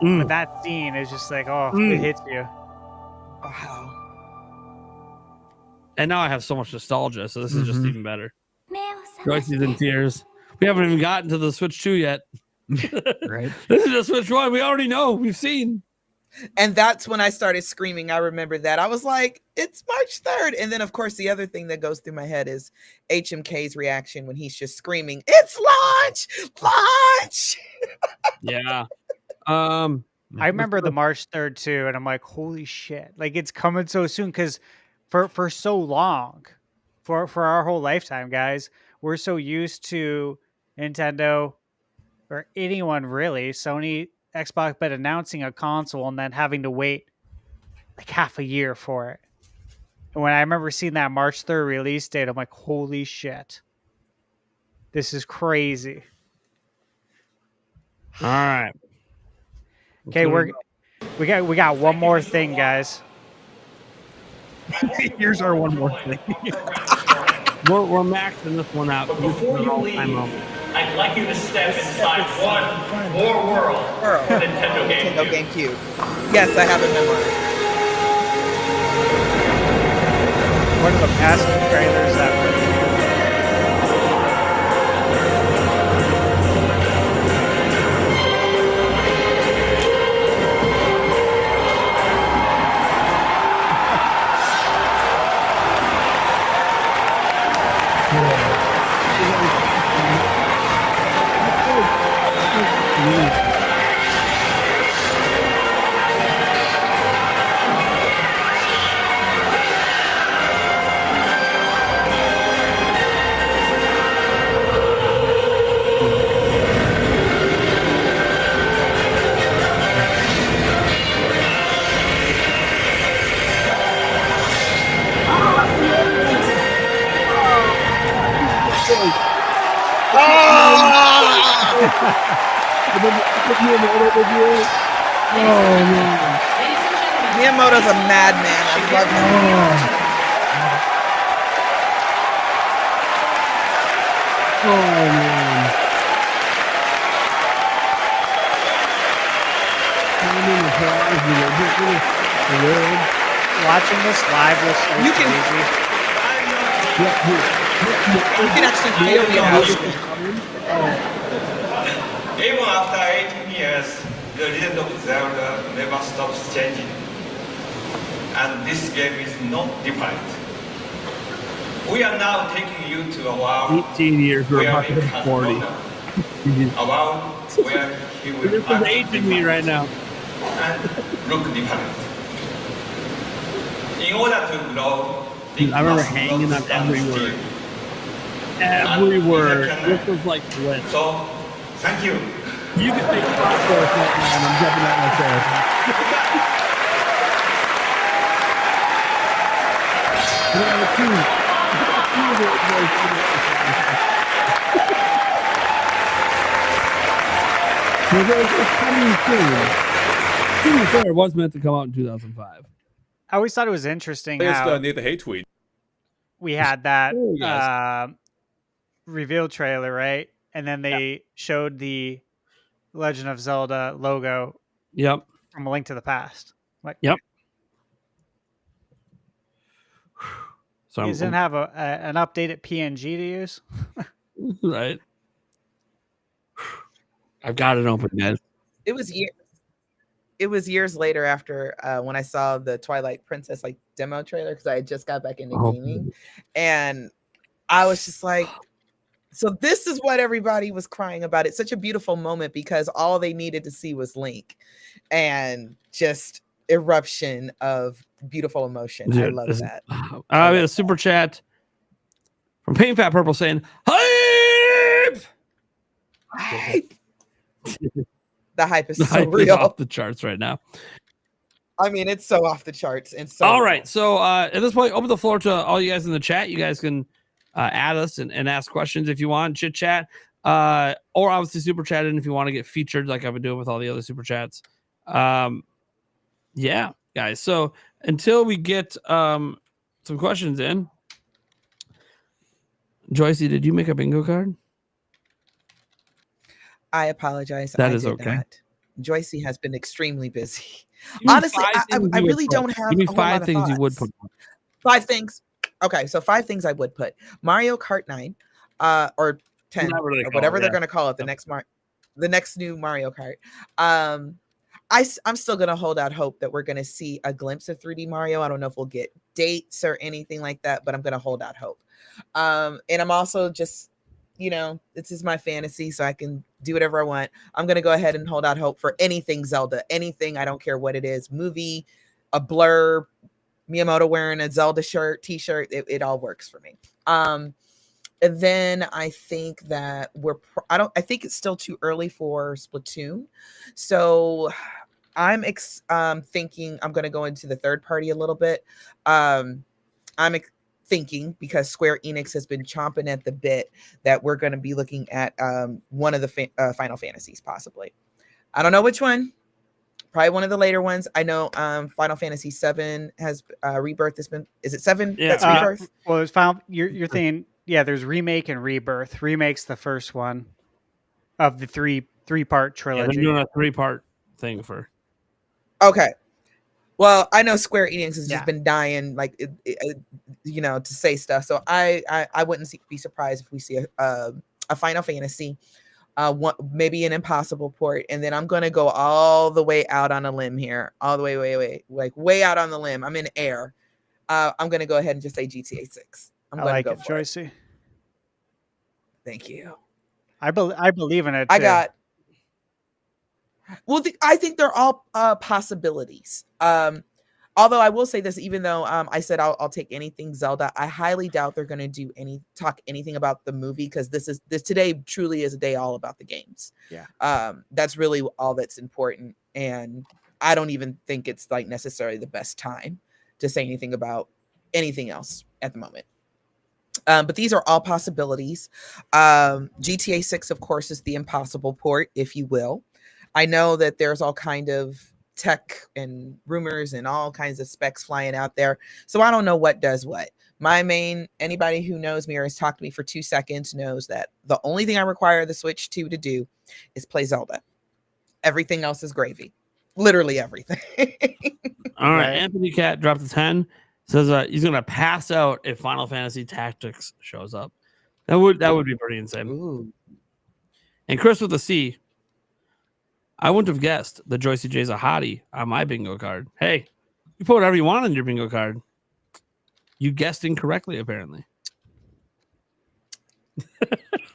but that scene is just like, oh, it hits you. Wow. And now I have so much nostalgia, so this is just even better. Joyce's in tears. We haven't even gotten to the Switch 2 yet. Right. This is just Switch 1. We already know. We've seen. And that's when I started screaming. I remember that. I was like, it's March 3rd. And then, of course, the other thing that goes through my head is HMK's reaction when he's just screaming, it's launch! Launch! Yeah. I remember the March 3rd too, and I'm like, holy shit. Like it's coming so soon because for so long, for our whole lifetime, guys, we're so used to Nintendo or anyone really, Sony, Xbox, but announcing a console and then having to wait like half a year for it. And when I remember seeing that March 3rd release date, I'm like, holy shit. This is crazy. All right. Okay, we got one more thing, guys. Here's our one more thing. We're maxing this one out. Before you leave, I'd like you to step inside one more world for Nintendo GameCube. Yes, I have it memorized. One of the past trailers ever. Miyamoto's a madman. I love him. Oh, man. Watching this live was so You can- crazy. You can actually feel the emotion. Even after 18 years, the Legend of Zelda never stops changing. And this game is not different. We are now taking you to a world 18 years, we're where about to Link hit has 40. grown up. A world where he will This is act aging me right now. and look different. In order to grow, Link I remember must hanging not on stand every still. word. Every word. This was like bliss. So, thank you. You can take spot for us right now, and I'm jumping out my chair. It was meant to come out in 2005. I always thought it was interesting Just how need the hate tweet. we had that Oh, yes. reveal trailer, right? And then they showed the Legend of Zelda logo Yep. from A Link to the Past. Like, Yep. So he doesn't have an updated PNG to use. right. I've got it open, guys. It was years. It was years later after when I saw the Twilight Princess like demo trailer because I had just got back into gaming, and I was just like, so this is what everybody was crying about. It's such a beautiful moment because all they needed to see was Link, and just eruption of beautiful emotion. I love that. We have a super chat from Pain Fat Purple saying, "Hype!" Hype. The hype is The so hype is real. off the charts right now. I mean, it's so off the charts. And so all real. right. So at this point, open the floor to all you guys in the chat. You guys can add us and ask questions if you want, chit chat, or obviously super chat in if you want to get featured like I've been doing with all the other super chats. Yeah, guys. So until we get some questions in, Joycey, did you make a bingo card? I apologize. That I is did okay. not. Joycey has been extremely busy. Give me Honestly, five I things you would really put. don't have Give me a whole 5 lot of things you would thoughts. put. 5 things. Okay, so 5 things I would put. Mario Kart 9, or 10, Whatever they or call whatever it, they're yeah. gonna call it, the next new Mario Kart. I'm still gonna hold out hope that we're gonna see a glimpse of 3D Mario. I don't know if we'll get dates or anything like that, but I'm gonna hold out hope. And I'm also just, this is my fantasy, so I can do whatever I want. I'm gonna go ahead and hold out hope for anything Zelda, anything. I don't care what it is, movie, a blurb, Miyamoto wearing a Zelda t-shirt, it all works for me. And then I think that I think it's still too early for Splatoon. So I'm thinking I'm going to go into the third party a little bit. I'm thinking, because Square Enix has been chomping at the bit, that we're going to be looking at one of the Final Fantasies, possibly. I don't know which one. Probably one of the later ones. I know Final Fantasy 7 has Rebirth. Is it 7? Yeah. That's Rebirth. Well, it's Final. You're thinking, yeah. There's Remake and Rebirth. Remake's the first one of the three-part Yeah, trilogy. they're doing a 3-part thing for. Okay. Well, I know Square Enix has Yeah. just been dying, like to say stuff. So I wouldn't be surprised if we see a Final Fantasy, maybe an Impossible port, and then I'm gonna go all the way out on a limb here, all the way out on the limb. I'm in air. I'm gonna go ahead and just say GTA 6. I'm I gonna like go it, for it. Joycey. Thank you. I believe in it. I too. got. Well, I think they're all possibilities. Although I will say this, even though I said I'll take anything Zelda, I highly doubt they're going to talk anything about the movie, because this today truly is a day all about the games. Yeah. That's really all that's important, and I don't even think it's like necessarily the best time to say anything about anything else at the moment. But these are all possibilities. GTA 6, of course, is the Impossible port, if you will. I know that there's all kind of tech and rumors and all kinds of specs flying out there. So I don't know what does what. Anybody who knows me or has talked to me for 2 seconds knows that the only thing I require the Switch 2 to do is play Zelda. Everything else is gravy. Literally everything. All right. Anthony Cat dropped a 10. Says he's gonna pass out if Final Fantasy Tactics shows up. That would be pretty insane. Ooh. And Chris with a C. I wouldn't have guessed that Joycey J's a hottie on my bingo card. Hey, you put whatever you want on your bingo card. You guessed incorrectly, apparently.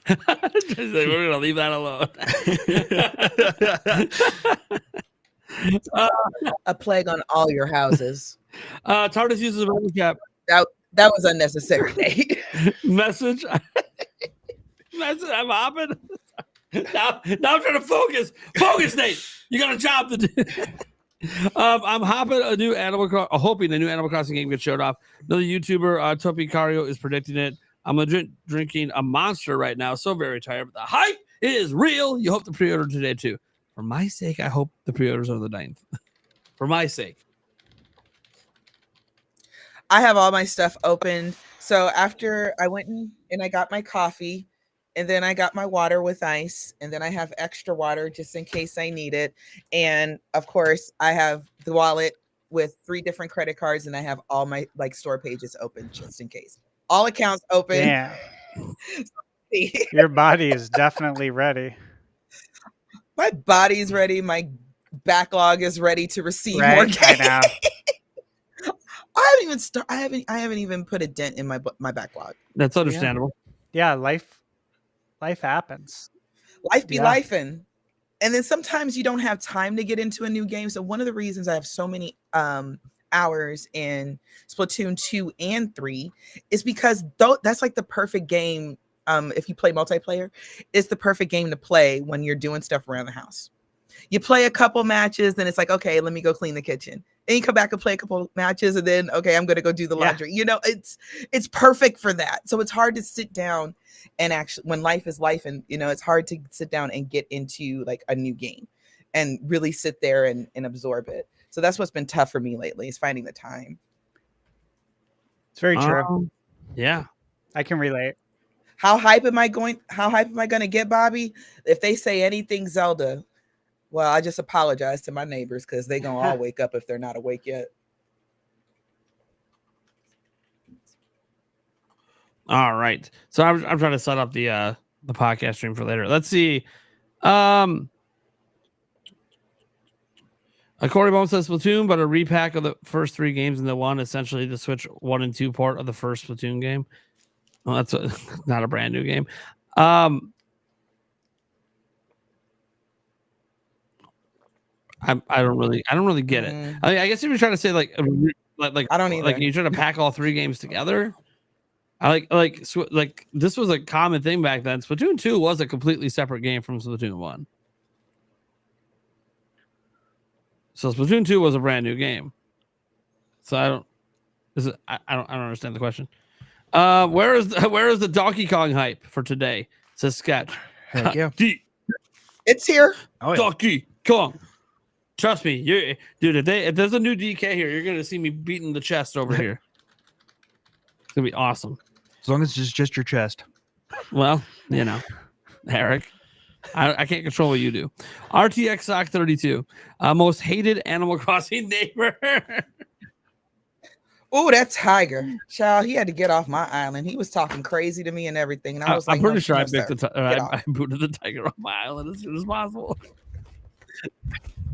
We're gonna leave that alone. A plague on all your houses. TARDIS uses a red cap. That was unnecessary, Nate. Message. I'm hopping. Now I'm trying to focus. Focus, Nate. You got a job to do. I'm hoping hoping a new Animal Crossing game gets showed off. Another YouTuber, Topi Cario, is predicting it. I'm drinking a Monster right now. So very tired, but the hype is real. You hope to pre-order today too. For my sake, I hope the pre-orders are the 9th. For my sake. I have all my stuff opened. So after I went and I got my coffee, and then I got my water with ice, and then I have extra water just in case I need it. And of course, I have the wallet with 3 different credit cards, and I have all my store pages open just in case. All accounts open. Yeah. Your body is definitely ready. My body's ready. My backlog is ready to receive Right? more games. I know. I haven't even put a dent in my backlog. That's understandable. Yeah, life happens. Life be lifing. And then sometimes you don't have time to get into a new game. So one of the reasons I have so many hours in Splatoon 2 and 3 is because that's like the perfect game. If you play multiplayer, it's the perfect game to play when you're doing stuff around the house. You play a couple matches, then it's like, okay, let me go clean the kitchen. And you come back and play a couple matches, and then okay, I'm gonna go do the laundry. You know, it's perfect for that. So it's hard to sit down and actually, when life is life, and you know, it's hard to sit down and get into like a new game and really sit there and absorb it. So that's what's been tough for me lately, is finding the time. It's very true. Yeah, I can relate. How hype am I going to get, Bobby? If they say anything Zelda, well, I just apologize to my neighbors because they're going to all wake up if they're not awake yet. All right. So I'm trying to set up the podcast stream for later. Let's see. Corey Bone says Splatoon, but a repack of the first 3 games in the one, essentially the Switch 1 and 2 port of the first Splatoon game. Well, that's not a brand new game. I don't really get it. I guess if you're trying to say like I don't either. Like you try to pack all 3 games together. Like this was a common thing back then. Splatoon 2 was a completely separate game from Splatoon 1. So Splatoon 2 was a brand new game. So I don't understand the question. Where is the Donkey Kong hype for today? Says Sketch. Heck yeah. It's here. Oh, yeah. Donkey Kong. Trust me, dude. If there's a new DK here, you're gonna see me beating the chest over here. It's gonna be awesome. As long as it's just your chest. Well, you know, Eric, I can't control what you do. RTX Sock 32, most hated Animal Crossing neighbor. Oh, that Tiger, child, he had to get off my island. He was talking crazy to me and everything, and I was like, I'm pretty no, sure no, sir. I booted the tiger off my island as soon as possible.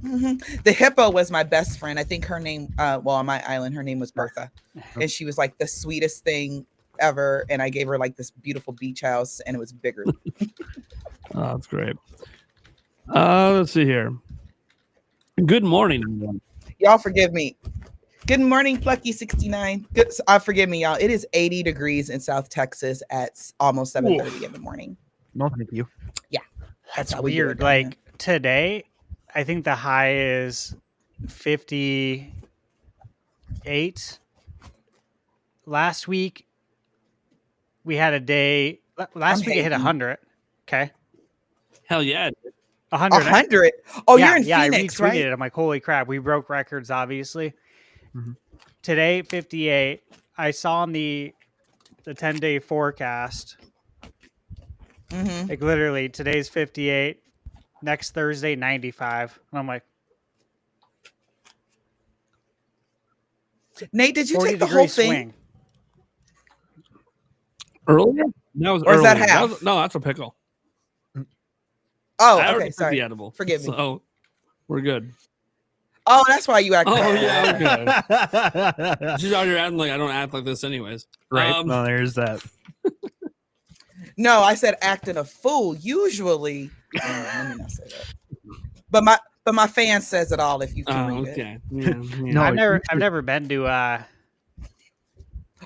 The hippo was my best friend. I think her name, on my island, her name was Bertha, and she was like the sweetest thing ever. And I gave her like this beautiful beach house, and it was bigger. Oh, that's great. Let's see here. Good morning, everyone. Y'all forgive me. Good morning, Plucky69. Forgive me, y'all. It is 80 degrees in South Texas at almost 7:30 in the morning. No, thank you. Yeah, That's how we do it weird. down Like here. today, I think the high is 58. Last week, we had a day. Last week it hit 100. Okay. Hell yeah. 100. 100. Oh, Yeah, you're in yeah, Phoenix, I retweeted right? it. I'm like, holy crap, we broke records, obviously. Mhm. Today, 58. I saw on the 10-day forecast, like literally, today's 58. Next Thursday, 95. And I'm like, Nate, did you 40 take the degree whole thing? swing. Earlier? That was Or is that earlier. half? No, that's a pickle. Oh, I already okay. took Sorry. the edible. Forgive me. So we're good. Oh, that's why you act. Oh yeah, okay. She's out here acting like I don't act like this, anyways. Right. No, there's that. No, I said acting a fool. Usually, let me not say that. But my fan says it all. If you can read okay. it. Yeah, yeah. No, I've never been to.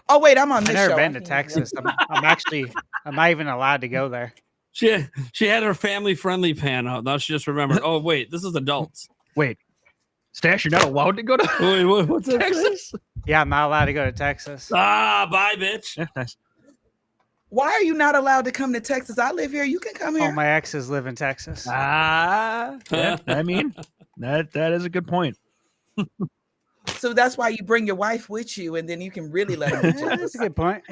Oh wait, I'm on I've this never show. been to Texas. I'm not even allowed to go there. She had her family friendly pan out. Now she just remembered. Oh wait, this is adults. Wait, Stash, you're not allowed to go to Wait, what's that? Texas? Yeah, I'm not allowed to go to Texas. Ah, bye, bitch. Yeah, nice. Why are you not allowed to come to Texas? I live here. You can come here. All my exes live in Texas. Yeah, I mean, that is a good point. So that's why you bring your wife with you, and then you can really let her be That's jealous. a good point.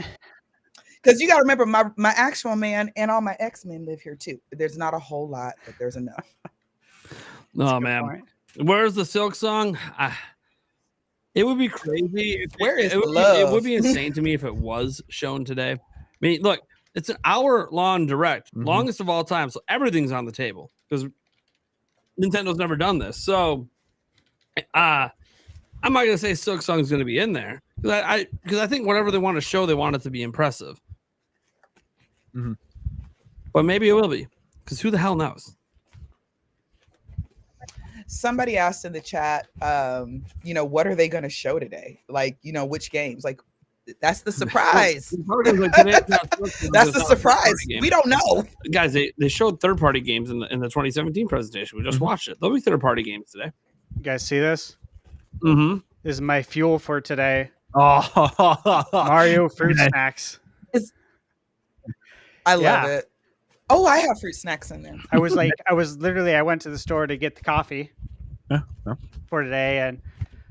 Because you got to remember, my actual man and all my ex-men live here too. There's not a whole lot, but there's enough. Oh man, where's the Silk song? It would be crazy. Where is it would love? It would be insane to me if it was shown today. I mean, look, it's an hour-long direct, longest of all time, so everything's on the table because Nintendo's never done this. So, I'm not gonna say Silk Song's gonna be in there because I think whatever they want to show, they want it to be impressive. But maybe it will be because who the hell knows? somebody asked in the chat, what are they going to show today? Like, which games? Like, that's the surprise. That's the surprise. We don't know. Guys, they showed third-party games in the 2017 presentation. We just watched it. There'll be third-party games today. You guys see this? Mm-hmm. This is my fuel for today. Oh, Mario fruit snacks. I love it. Oh, I have fruit snacks in there. I was I went to the store to get the coffee for today, and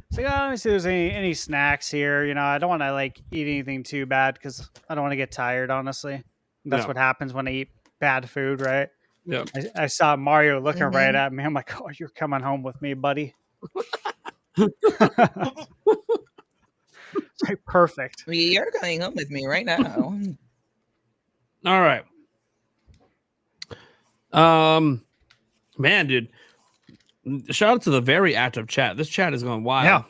it's like, let me see if there's any snacks here. I don't want to eat anything too bad because I don't want to get tired, honestly. That's what happens when I eat bad food, right? Yeah. I saw Mario looking right at me. I'm like, oh, you're coming home with me, buddy. It's like, perfect. You're coming home with me right now. All right. Man, dude. Shout out to the very active chat. This chat is going wild. Yeah.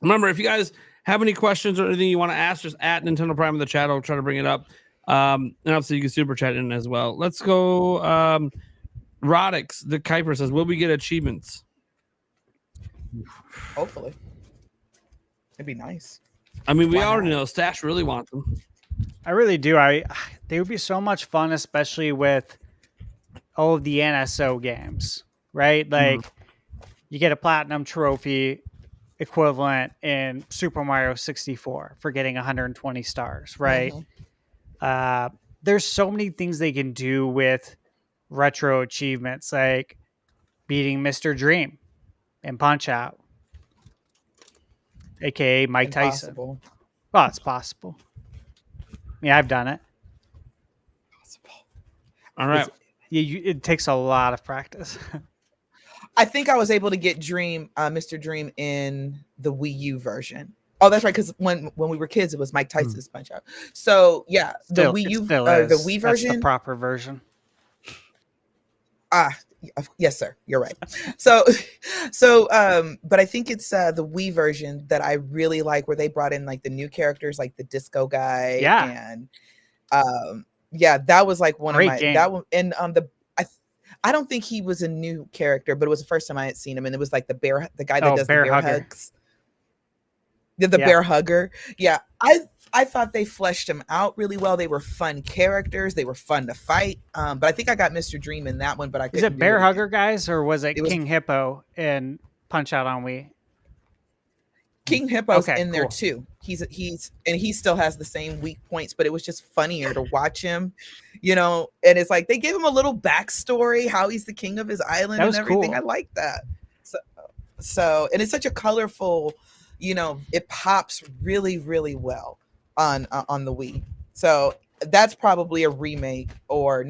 Remember, if you guys have any questions or anything you want to ask, just at Nintendo Prime in the chat. I'll try to bring it up. And obviously you can super chat in as well. Let's go. Rodix, the Kuiper says, will we get achievements? Hopefully. It'd be nice. I mean, we already know Stash really wants them. I really do. They would be so much fun, especially with all of the NSO games, right? Like you get a platinum trophy equivalent in Super Mario 64 for getting 120 stars, right? There's so many things they can do with retro achievements, like beating Mr. Dream in Punch Out, aka Mike Tyson. Well, it's possible. Yeah, I've done it. All right. It takes a lot of practice. I think I was able to get Mr. Dream in the Wii U version. Oh, that's right, because when we were kids, it was Mike Tyson's Punch Out. So yeah, the Wii U, the Wii version, that's the proper version. Yes, sir, you're right. So, but I think it's the Wii version that I really like, where they brought in like the new characters, like the disco guy. And that was like one of my that one. And I don't think he was a new character, but it was the first time I had seen him, and it was like the guy that does the bear hugs. The bear hugger. Yeah. I thought they fleshed him out really well. They were fun characters. They were fun to fight. But I think I got Mr. Dream in that one, but I couldn't. Is it Bear Hugger, guys, or was it King Hippo in Punch Out on Wii? King Hippo's in there too. He still has the same weak points, but it was just funnier to watch him, and it's like they gave him a little backstory, how he's the king of his island and everything. Cool. I like that. So and it's such a colorful, it pops really, really well on the Wii. So that's probably a remake or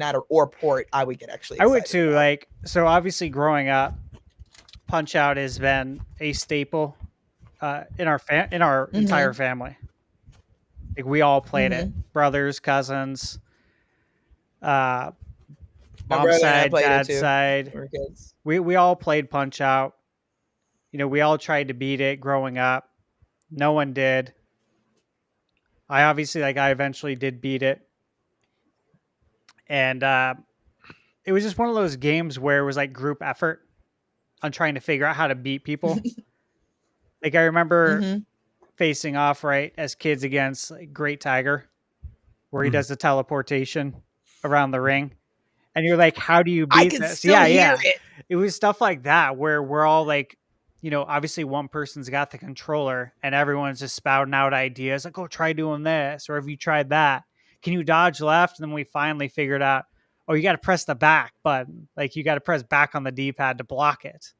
port I would get actually excited I would too. About. So obviously growing up, Punch Out has been a staple in our entire family. Like we all played it, brothers, cousins, mom's side, dad's side. We all played Punch Out. We all tried to beat it growing up. No one did. I eventually did beat it. And it was just one of those games where it was like group effort on trying to figure out how to beat people. I remember facing off as kids against Great Tiger, where he does the teleportation around the ring. And you're like, how do you beat this? Yeah. It was stuff like that where we're all obviously one person's got the controller and everyone's just spouting out ideas like, oh, try doing this. Or have you tried that? Can you dodge left? And then we finally figured out, oh, you got to press the back button. Like you got to press back on the D-pad to block it.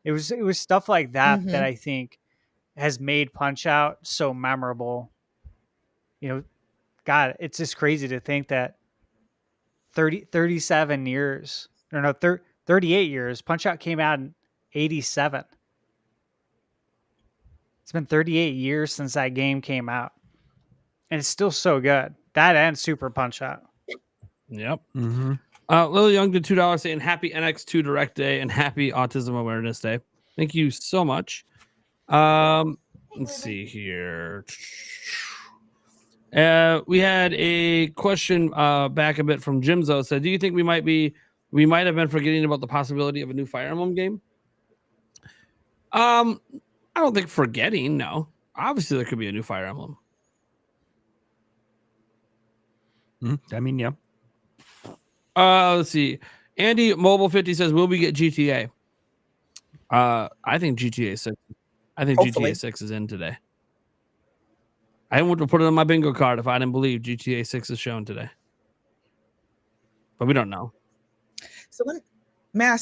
It was stuff like that that I think has made Punch Out so memorable. God, it's just crazy to think that 37 years, 38 years, Punch Out came out in 87. It's been 38 years since that game came out. And it's still so good. That and Super Punch Out. Yep. Lily Young did $2 saying happy NX2 Direct Day and happy Autism Awareness Day. Thank you so much. Let's see here. We had a question back a bit from Jimzo. Said, do you think we might have been forgetting about the possibility of a new Fire Emblem game? I don't think forgetting. No, obviously there could be a new Fire Emblem. I mean, yeah. Let's see. Andy Mobile 50 says, "Will we get GTA?" I think GTA 6. I think Hopefully. GTA 6 is in today. I would put it on my bingo card if I didn't believe GTA 6 is shown today. But we don't know. So may I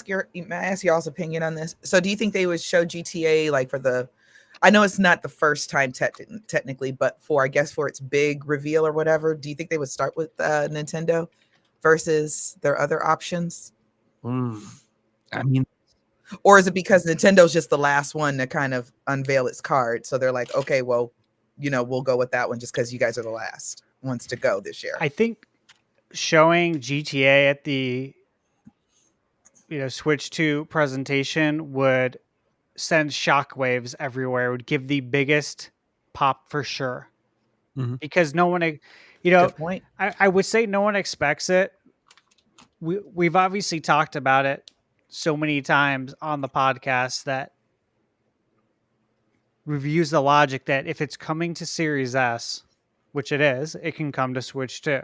ask y'all's opinion on this? So do you think they would show GTA like for the, I know it's not the first time technically, but for its big reveal or whatever, do you think they would start with Nintendo versus their other options? I mean, or is it because Nintendo's just the last one to kind of unveil its card? So they're like, okay, well, we'll go with that one just because you guys are the last ones to go this year. I think showing GTA at the Switch 2 presentation would send shockwaves everywhere. It would give the biggest pop for sure. Because no one, Good point. I would say no one expects it. We've obviously talked about it so many times on the podcast that we've used the logic that if it's coming to Series S, which it is, it can come to Switch too.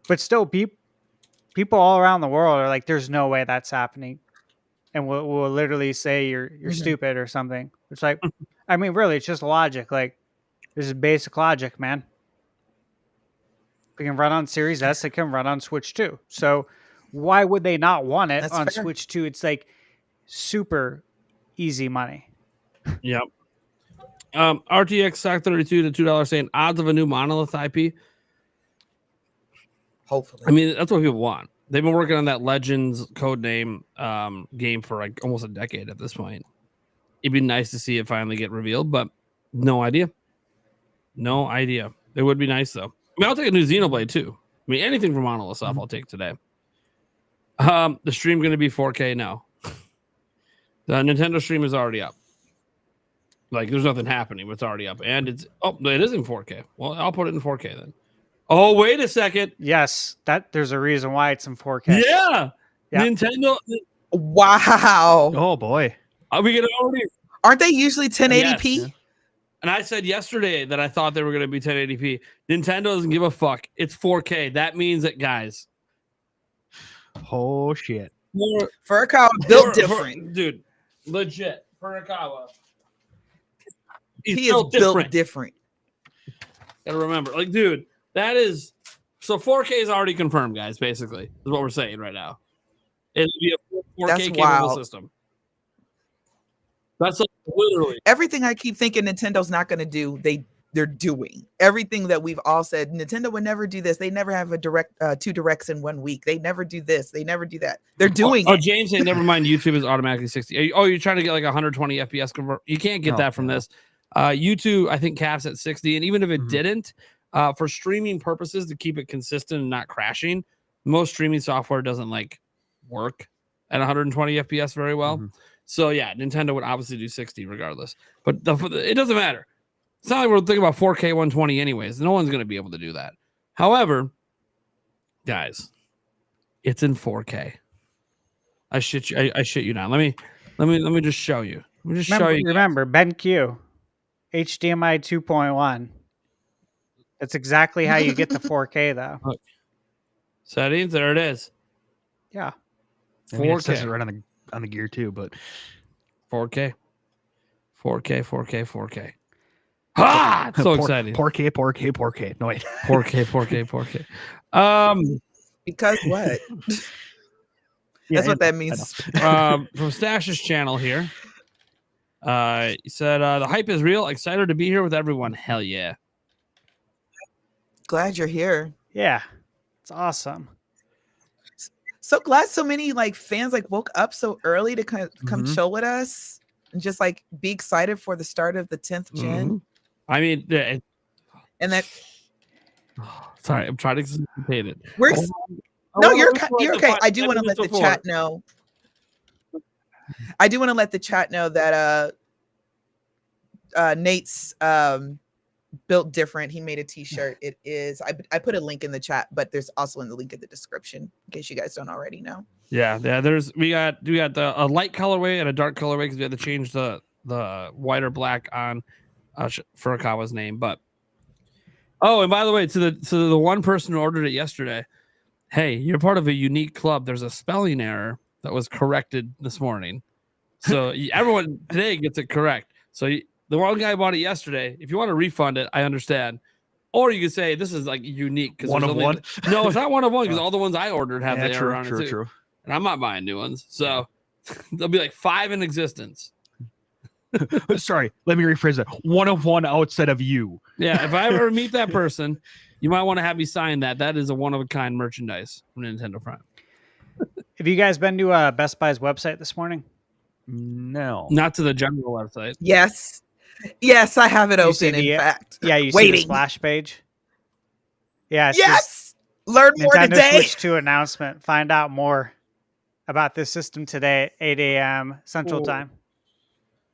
But still, people all around the world are like, "There's no way that's happening," and we'll literally say you're stupid or something. It's like, I mean, really, it's just logic. Like, this is basic logic, man. If it can run on Series S, it can run on Switch too. So why would they not want it on Switch 2? It's like super easy money. Yep. RTX Sack 32 to $2 saying odds of a new Monolith IP. Hopefully. I mean, that's what people want. They've been working on that Legends codename game for like almost a decade at this point. It'd be nice to see it finally get revealed, but no idea. No idea. It would be nice though. I mean, I'll take a new Xenoblade too. I mean, anything from Monolith stuff I'll take today. The stream going to be 4K now. The Nintendo stream is already up. Like, there's nothing happening, but it's already up. And it is in 4K. Well, I'll put it in 4K then. Oh, wait a second. Yes, there's a reason why it's in 4K. Yeah. Nintendo. Wow. Oh, boy. Are we going to already? Aren't they usually 1080p? Yes. And I said yesterday that I thought they were going to be 1080p. Nintendo doesn't give a fuck. It's 4K. That means that, guys. Oh, shit. Furukawa built different. Dude, legit. Furukawa. He is built different. Gotta remember. Like, dude, that is... So 4K is already confirmed, guys, basically. Is what we're saying right now. It'll be a 4K That's capable wild. system. That's literally everything I keep thinking Nintendo's not going to do. They're doing everything that we've all said. Nintendo would never do this. They never have a two directs in 1 week. They never do this. They never do that. They're doing it. James said, never mind. YouTube is automatically 60. Oh, you're trying to get like 120 FPS convert. You can't get that from this. YouTube, I think, caps at 60. And even if it didn't, for streaming purposes to keep it consistent and not crashing, most streaming software doesn't like work at 120 FPS very well. So yeah, Nintendo would obviously do 60 regardless, but it doesn't matter. It's not like we're thinking about 4K 120 anyways. No one's going to be able to do that. However, guys, it's in 4K. I shit you down. Let me just show you. Let me just show you. Remember, BenQ, HDMI 2.1. That's exactly how you get the 4K though. Look. Settings, there it is. Yeah. 4K. I mean, it says it right on the gear too, but 4K. Ah, it's so exciting. 4K. No wait. 4K. Because what? That's what that means. From Stash's channel here. He said the hype is real. Excited to be here with everyone. Hell yeah. Glad you're here. Yeah. It's awesome. So glad so many like fans like woke up so early to come chill with us and just like be excited for the start of the 10th gen. I mean, and that. Sorry, I'm trying to anticipate it. You're okay. I do want to let the chat know. I do want to let the chat know that Nate's built different. He made a t-shirt. It is I put a link in the chat, but there's also in the link in the description in case you guys don't already know. Yeah. We got a light colorway and a dark colorway because we had to change the white or black on Furukawa's name. But and by the way, to the one person who ordered it yesterday, hey, you're part of a unique club. There's a spelling error that was corrected this morning, so everyone today gets it correct. So the one guy bought it yesterday. If you want to refund it, I understand. Or you could say this is like unique because one of one. No, it's not one of one because all the ones I ordered have the true, error on true, it too. true. And I'm not buying new ones, so there'll be like 5 in existence. Sorry, let me rephrase that. One of one outside of you. Yeah, if I ever meet that person, you might want to have me sign that. That is a one of a kind merchandise from Nintendo Prime. Have you guys been to Best Buy's website this morning? No, not to the general website. Yes, I have it open. In fact, yeah, you waiting. see the splash page. Yeah, yes. Learn more Nintendo today. Switch 2 announcement. Find out more about this system today at 8 a.m. Central Time.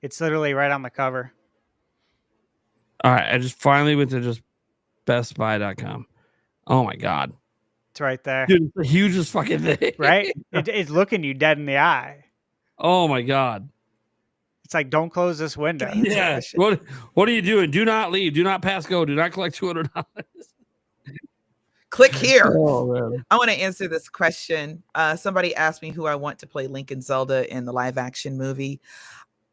It's literally right on the cover. All right, I just finally went to just bestbuy.com. Oh my god. It's right there. Dude, it's the hugest fucking thing. Right? It's looking you dead in the eye. Oh my god. It's like, don't close this window. Yeah. What are you doing? Do not leave. Do not pass go. Do not collect $200. Click here. Oh, man. I want to answer this question. Somebody asked me who I want to play Link and Zelda in the live action movie.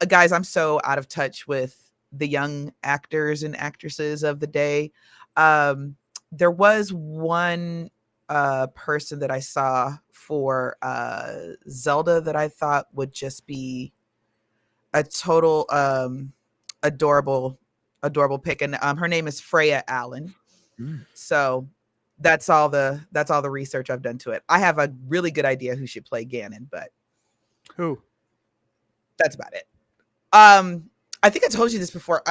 Guys, I'm so out of touch with the young actors and actresses of the day. There was one person that I saw for Zelda that I thought would just be a total adorable pick, and her name is Freya Allen. So that's all the research I've done to it. I have a really good idea who should play Ganon, but who? That's about it. I think I told you this before.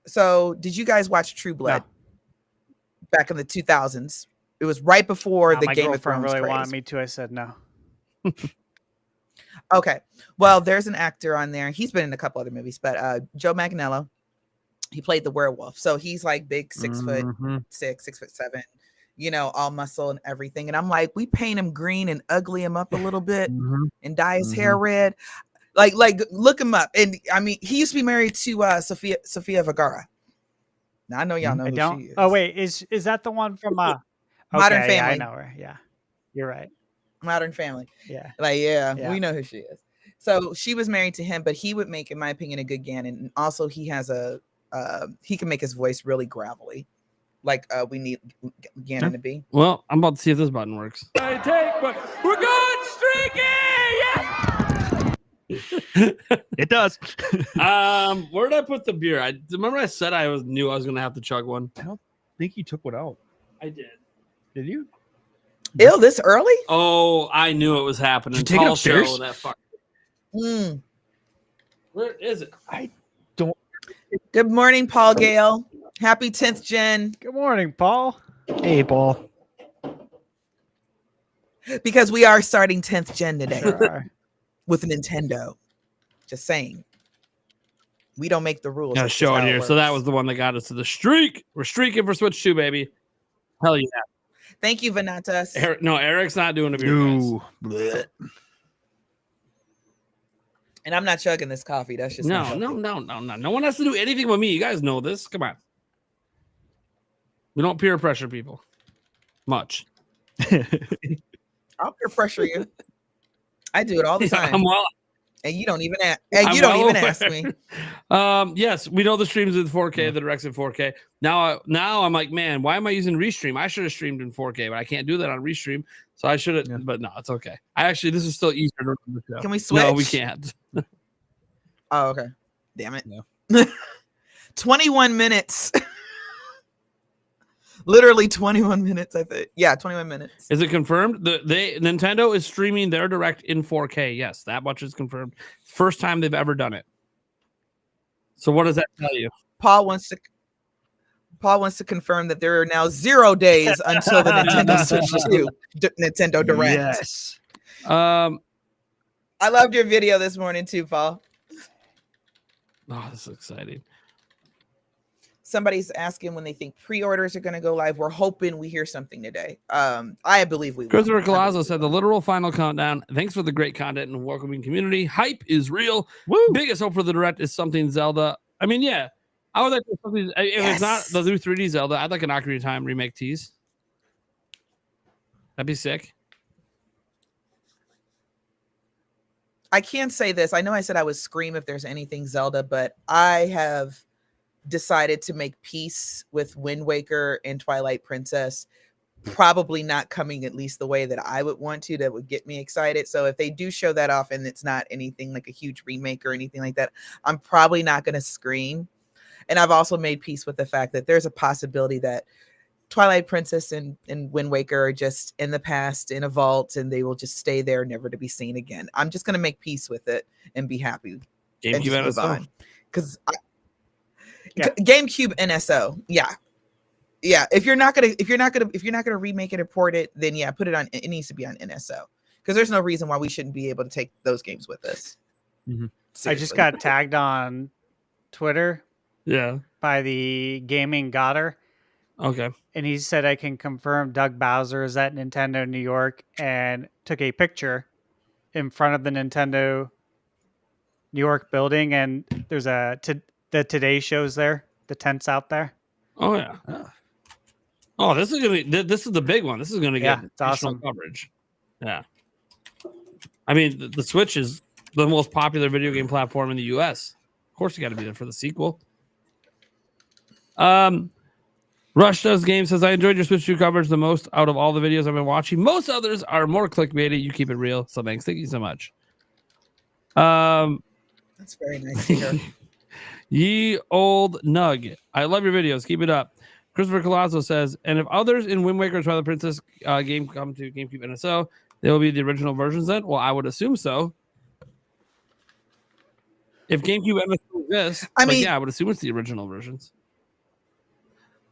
So did you guys watch True Blood back in the 2000s? It was right before the my Game of girlfriend Thrones really craze. wanted me to. I said no. Okay. Well, there's an actor on there. He's been in a couple other movies, but Joe Manganiello, he played the werewolf. So he's like big 6'6", 6'7", you know, all muscle and everything. And I'm like, we paint him green and ugly him up a little bit and dye his hair red. Like look him up. And I mean, he used to be married to Sofia Vergara. Now I know y'all know who she is. Oh wait, is that the one from Modern okay, Family? Yeah, I know her. Yeah, you're right. Modern Family. Yeah. Like, Yeah. we know who she is. So she was married to him, but he would make, in my opinion, a good Ganon. And also he has he can make his voice really gravelly. Like we need Ganon to be. Well, I'm about to see if this button works. But we're going streaky! It does. Where did I put the beer? I remember I said knew I was gonna have to chug one. I don't think you took one out. I did. Did you? Ew, this early? Oh, I knew it was happening. Did you take it upstairs? Show, that fuck. Mm. Where is it? I don't. Good morning, Paul Gale. Happy 10th gen. Good morning, Paul. Hey, Paul. Because we are starting 10th gen today Sure. with Nintendo. Just saying. We don't make the rules. Gotta That's just show it how here. So that was the one that got us to the streak. We're streaking for Switch 2, baby. Hell yeah. Thank you, Vanatas. Eric's not doing a beer. No. And I'm not chugging this coffee. That's just No. No one has to do anything with me. You guys know this. Come on. We don't peer pressure people much. I'll peer pressure you. I do it all the time. And you don't even ask. And you don't even ask me. Yes, we know the streams in 4K, the directs in 4K. Now I'm like, man, why am I using Restream? I should have streamed in 4K, but I can't do that on Restream. So I should have, but no, it's okay. This is still easier to run the show. Can we switch? No, we can't. Oh, okay. Damn it. No. 21 minutes. Literally 21 minutes, I think. Yeah, 21 minutes. Is it confirmed? Nintendo is streaming their direct in 4K. Yes, that much is confirmed. First time they've ever done it. So what does that tell you? Paul wants to confirm that there are now 0 days until the Nintendo Switch 2 Nintendo Direct. Yes. I loved your video this morning too, Paul. Oh, this is exciting. somebody's asking when they think pre-orders are going to go live. We're hoping we hear something today. I believe we will. Christopher Colazzo said the literal final countdown. Thanks for the great content and welcoming community. Hype is real. Woo! Biggest hope for the direct is something Zelda. I mean, yeah, I would like something. If it's not the new 3D Zelda, I'd like an Ocarina of Time remake tease. That'd be sick. I can say this. I know I said I would scream if there's anything Zelda, but I have decided to make peace with Wind Waker and Twilight Princess. Probably not coming at least the way that I would want to, that would get me excited. So if they do show that off and it's not anything like a huge remake or anything like that, I'm probably not going to scream. And I've also made peace with the fact that there's a possibility that Twilight Princess and Wind Waker are just in the past in a vault and they will just stay there, never to be seen again. I'm just going to make peace with it and be happy and just move on. Because GameCube NSO, yeah. If you're not gonna remake it or port it, then yeah, put it on. It needs to be on NSO because there's no reason why we shouldn't be able to take those games with us. Mm-hmm. I just got tagged on Twitter, by the Gaming Godder. Okay, and he said I can confirm Doug Bowser is at Nintendo New York and took a picture in front of the Nintendo New York building, and there's the Today Show's there, the tent's out there. Oh yeah. Oh, this is the big one. This is gonna get awesome coverage. Yeah. I mean, the Switch is the most popular video game platform in the US. Of course, you got to be there for the sequel. Rush Does Game says, I enjoyed your Switch 2 coverage the most out of all the videos I've been watching. Most others are more clickbaity. You keep it real. So thanks. Thank you so much. That's very nice to hear. Ye old nug. I love your videos. Keep it up. Christopher Colazzo says, and if others in Wind Waker and Twilight Princess game come to GameCube NSO, they will be the original versions then? Well, I would assume so. If GameCube NSO exists, I mean, yeah, I would assume it's the original versions.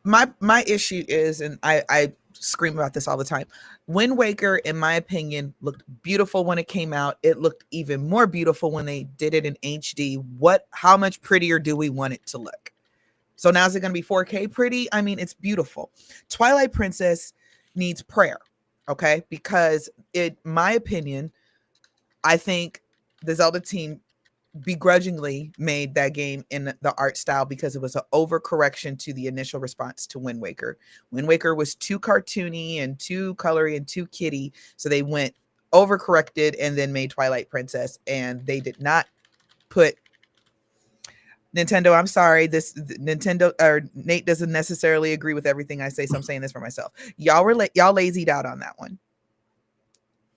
My issue is, and I scream about this all the time, Wind Waker, in my opinion, looked beautiful when it came out. It looked even more beautiful when they did it in HD. How much prettier do we want it to look? So now is it going to be 4K pretty? I mean, it's beautiful. Twilight Princess needs prayer, okay? Because in my opinion, I think the Zelda team begrudgingly made that game in the art style because it was an overcorrection to the initial response to Wind Waker. Wind Waker was too cartoony and too colory and too kiddie, so they went overcorrected and then made Twilight Princess, and they did not put Nintendo, I'm sorry, Nintendo or Nate doesn't necessarily agree with everything I say, so I'm saying this for myself. Y'all lazied out on that one.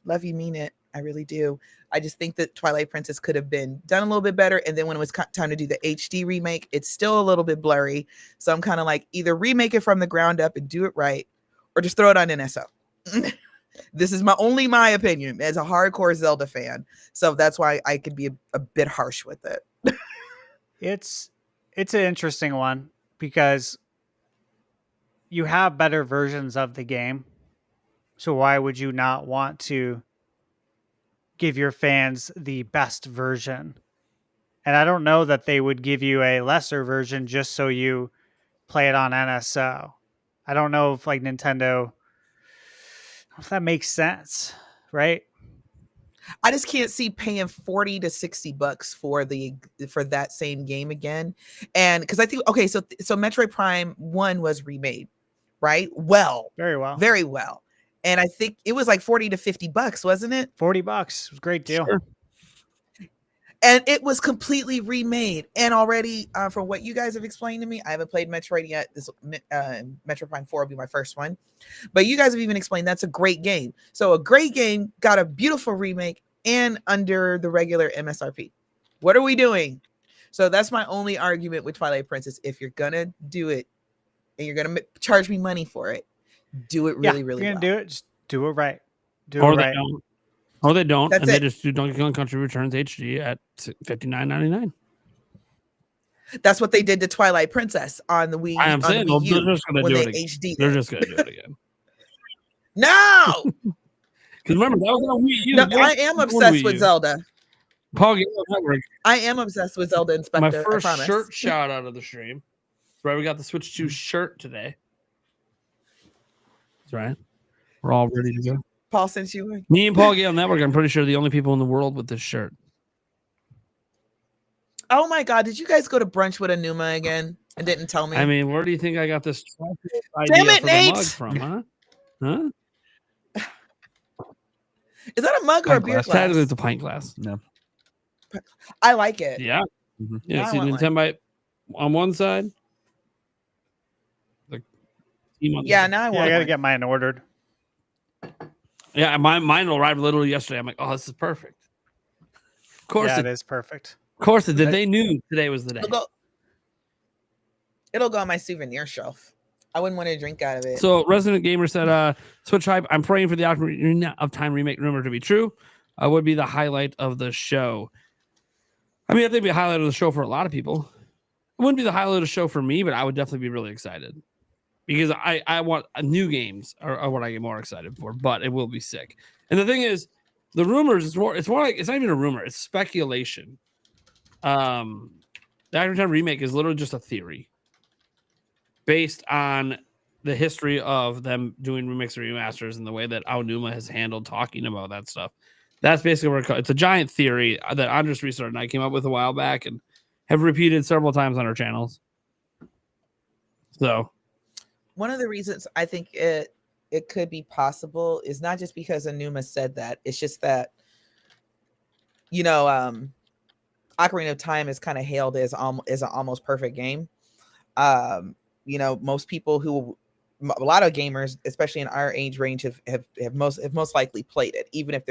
Love you, mean it. I really do. I just think that Twilight Princess could have been done a little bit better. And then when it was time to do the HD remake, it's still a little bit blurry. So I'm kind of like, either remake it from the ground up and do it right, or just throw it on NSO. This is my opinion as a hardcore Zelda fan. So that's why I could be a bit harsh with it. It's an interesting one because you have better versions of the game. So why would you not want to give your fans the best version? And I don't know that they would give you a lesser version just so you play it on NSO. I don't know if like Nintendo, if that makes sense, right? I just can't see paying $40 to $60 for that same game again. And because I think, okay, so Metroid Prime 1 was remade, right? Very well. And I think it was like $40 to $50, wasn't it? $40. It was a great deal. Sure. And it was completely remade. And already, from what you guys have explained to me, I haven't played Metroid yet. This Metroid Prime 4 will be my first one. But you guys have even explained that's a great game. So a great game got a beautiful remake and under the regular MSRP. What are we doing? So that's my only argument with Twilight Princess. If you're going to do it and you're going to charge me money for it, do it really, really well. If you're going to do it, just do it right. Or they don't, That's and it. they just do Donkey Kong Country Returns HD at $59.99. That's what they did to Twilight Princess on the Wii. I am saying the Wii they're just going to do it again. HD They're just going to do it again. No! Because remember, that was on Wii U. No, I am obsessed with Zelda. Paul Network. I am obsessed with Zelda Inspector. My first shirt shout out of the stream. That's right. We got the Switch 2 shirt today. That's right. We're all ready to go. Paul sent you one. Me and Paul Gale Network, I'm pretty sure, are the only people in the world with this shirt. Oh my God! Did you guys go to brunch with Anuma again and didn't tell me? I mean, where do you think I got this Damn idea it, for Nate! the mug from, huh? Huh? Is that a mug or a beer glass? Technically, it's a pint glass. No. I like it. Yeah. Yeah, I see want the 10 by on one side. The team on the Yeah, other. now I Yeah, want I got to one. get mine ordered. Yeah, mine arrived literally yesterday. I'm like, oh, this is perfect. Of course, Yeah, it it is perfect. Of course, it did. They knew today was the day. It'll go on my souvenir shelf. I wouldn't want to drink out of it. So, Resident Gamer said, Switch hype. I'm praying for the Ocarina of Time remake rumor to be true. Would be the highlight of the show. I mean, I think it'd be a highlight of the show for a lot of people. It wouldn't be the highlight of the show for me, but I would definitely be really excited because I want new games are what I get more excited for. But it will be sick. And the thing is, the rumors it's more like it's not even a rumor. It's speculation. The Ocarina of Time remake is literally just a theory based on the history of them doing remix and remasters and the way that Aonuma has handled talking about that stuff. That's basically where it's a giant theory that Andres Resort and I came up with a while back and have repeated several times on our channels. So one of the reasons I think it could be possible is not just because Aonuma said that. It's just that, you know, Ocarina of Time is kind of hailed as an almost perfect game. You know, most people a lot of gamers, especially in our age range, have most likely played it, even if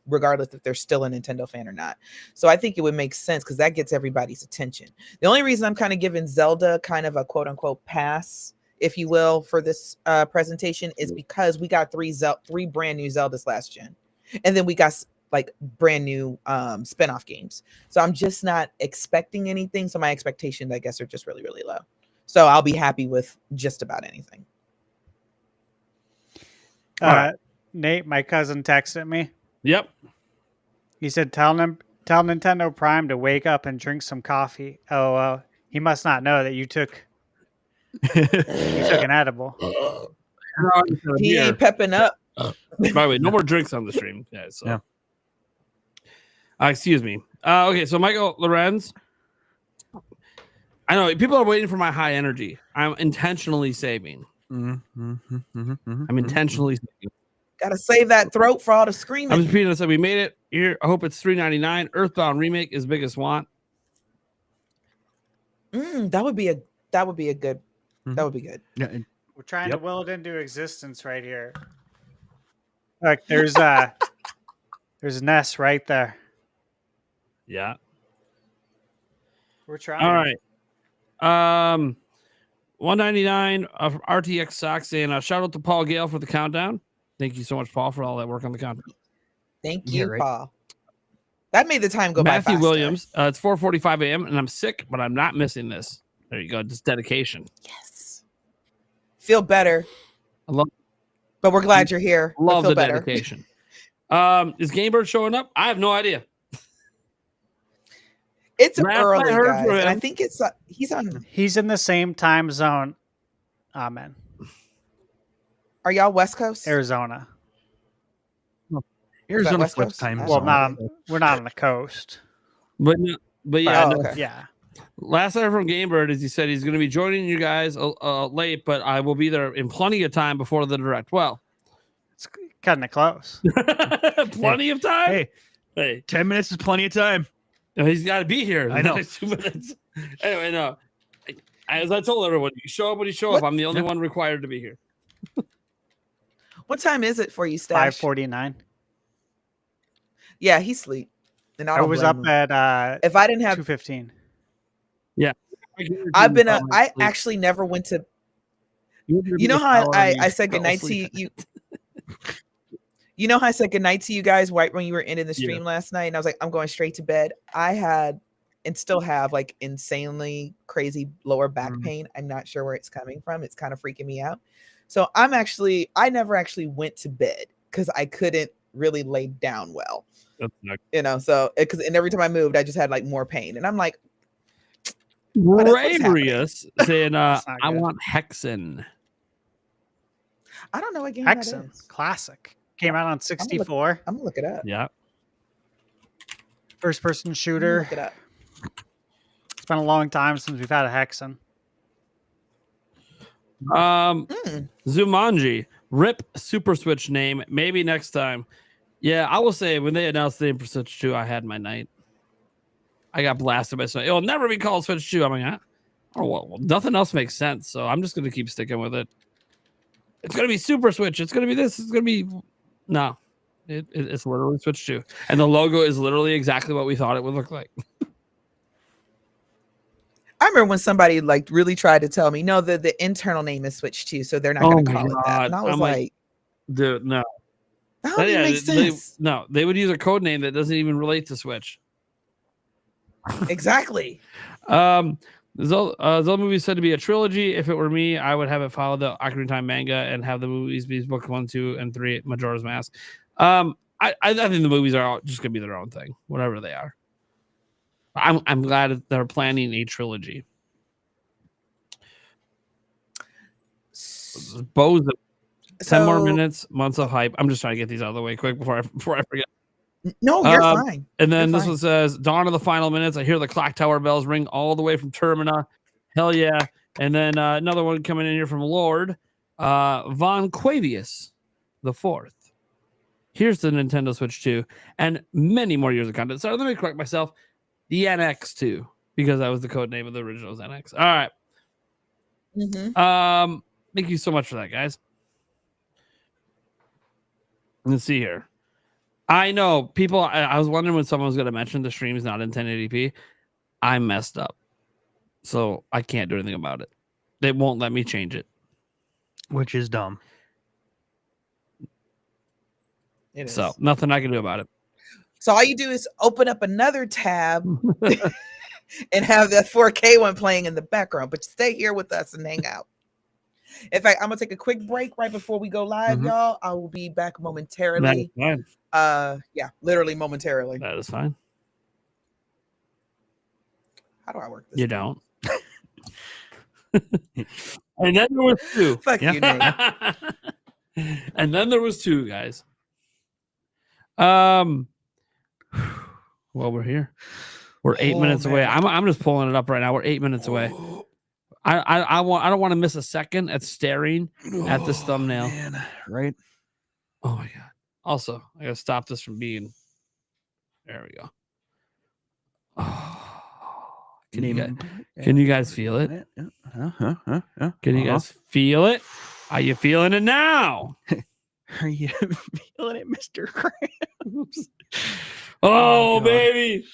regardless if they're still a Nintendo fan or not. So I think it would make sense because that gets everybody's attention. The only reason I'm kind of giving Zelda kind of a quote unquote pass, if you will, for this presentation is because we got three brand new Zeldas last gen, and then we got like brand new spinoff games. So I'm just not expecting anything. So my expectations, I guess, are just really, really low. So I'll be happy with just about anything. Nate, my cousin texted me. Yep. He said, tell Nintendo Prime to wake up and drink some coffee. Oh, he must not know that you took an edible. He ain't pepping up. By the way, no more drinks on the stream, guys. So. Yeah. Excuse me. Okay, so Michael Lorenz. I know people are waiting for my high energy. I'm intentionally saving. I'm intentionally saving. Gotta save that throat for all the screaming. I'm just repeating this. We made it here. I hope it's $3.99. Earthbound remake is biggest want. That would be good. That would be good. Yeah, we're trying to will it into existence right here. Look, there's Ness right there. Yeah. We're trying. All right. $199 from RTX Socks, and shout out to Paul Gale for the countdown. Thank you so much, Paul, for all that work on the countdown. Thank you, Paul. That made the time go by faster. Matthew Williams. It's 4:45 a.m. and I'm sick, but I'm not missing this. There you go. Just dedication. Yes. Feel better. But we're glad you're here. Love feel the better. dedication. Is Gamebird showing up? I have no idea. It's early, guys. And I think he's in the same time zone. Amen. Are y'all West Coast? Arizona. Arizona flips time. Well, we're not on the coast. But yeah, okay. Yeah. Last I heard from Gamebird is he said he's going to be joining you guys late, but I will be there in plenty of time before the direct. Well, it's kind of close. Plenty of time. Hey, 10 minutes is plenty of time. No, he's got to be here. I know. 2 minutes. Anyway, no. As I told everyone, you show up when you show up. I'm the only one required to be here. What time is it for you, Stash? 5:49. Yeah, he's asleep. And I was up at if I didn't have 2:15. Yeah. I've been I actually never went to you know how I said goodnight to you. You know how I said goodnight to you guys right when you were ending the stream last night, and I was like, I'm going straight to bed. I had and still have like insanely crazy lower back pain. I'm not sure where it's coming from. It's kind of freaking me out. So I never actually went to bed because I couldn't really lay down well. That's not... You know, so and every time I moved, I just had like more pain, and I'm like, Bravarious saying, That's not I good. want Hexen. I don't know what game that Hexen, is. classic. Came out on 64. I'm gonna look it up. Yeah. First person I'm gonna shooter. look it up. It's been a long time since we've had a Hexen. Zumanji, rip Super Switch name. Maybe next time. Yeah, I will say when they announced the name for Switch 2, I had my night. I got blasted by Switch. It'll never be called Switch 2. I'm like, oh, well, nothing else makes sense. So I'm just going to keep sticking with it. It's going to be Super Switch. It's going to be this. It's going to be. No, it's literally Switch 2. And the logo is literally exactly what we thought it would look like. I remember when somebody like really tried to tell me, no, the internal name is Switch 2, so they're not going to call it that. And I was like, dude, no. That don't even make sense. They would use a code name that doesn't even relate to Switch. Exactly. Zelda movie is said to be a trilogy. If it were me, I would have it follow the Ocarina of Time manga and have the movies be book 1, 2, and 3, Majora's Mask. I think the movies are all just gonna be their own thing, whatever they are. I'm glad that they're planning a trilogy. Bows 10 more minutes, months of hype. I'm just trying to get these out of the way quick before I forget. No, you're fine. And then You're this one says, dawn of the final minutes. I hear the clock tower bells ring all the way from Termina. Hell yeah. And then another one coming in here from Lord Von Quavius the Fourth. Here's the Nintendo Switch 2 and many more years of content. So let me correct myself. The NX2, because that was the code name of the original NX. All right. Thank you so much for that, guys. Let's see here. I know people. I was wondering when someone was going to mention the stream is not in 1080p. I messed up, so I can't do anything about it. They won't let me change it, which is dumb. It is. So nothing I can do about it. So all you do is open up another tab and have that 4K one playing in the background. But stay here with us and hang out. In fact, I'm gonna take a quick break right before we go live, y'all. I will be back momentarily. Yeah, literally momentarily. That is fine. How do I work this? You don't. And then there was 2. Fuck you, Nate. And then there was 2, guys. Well, we're here. We're 8 minutes away. I'm just pulling it up right now. We're 8 minutes away. I don't want to miss a second at staring at this thumbnail. Man, right? Oh my god. Also, I gotta stop this from being. There we go. Oh, can you guys feel it? Can you guys feel it? Are you feeling it now? Are you feeling it, Mr. Krabs? Oh, baby.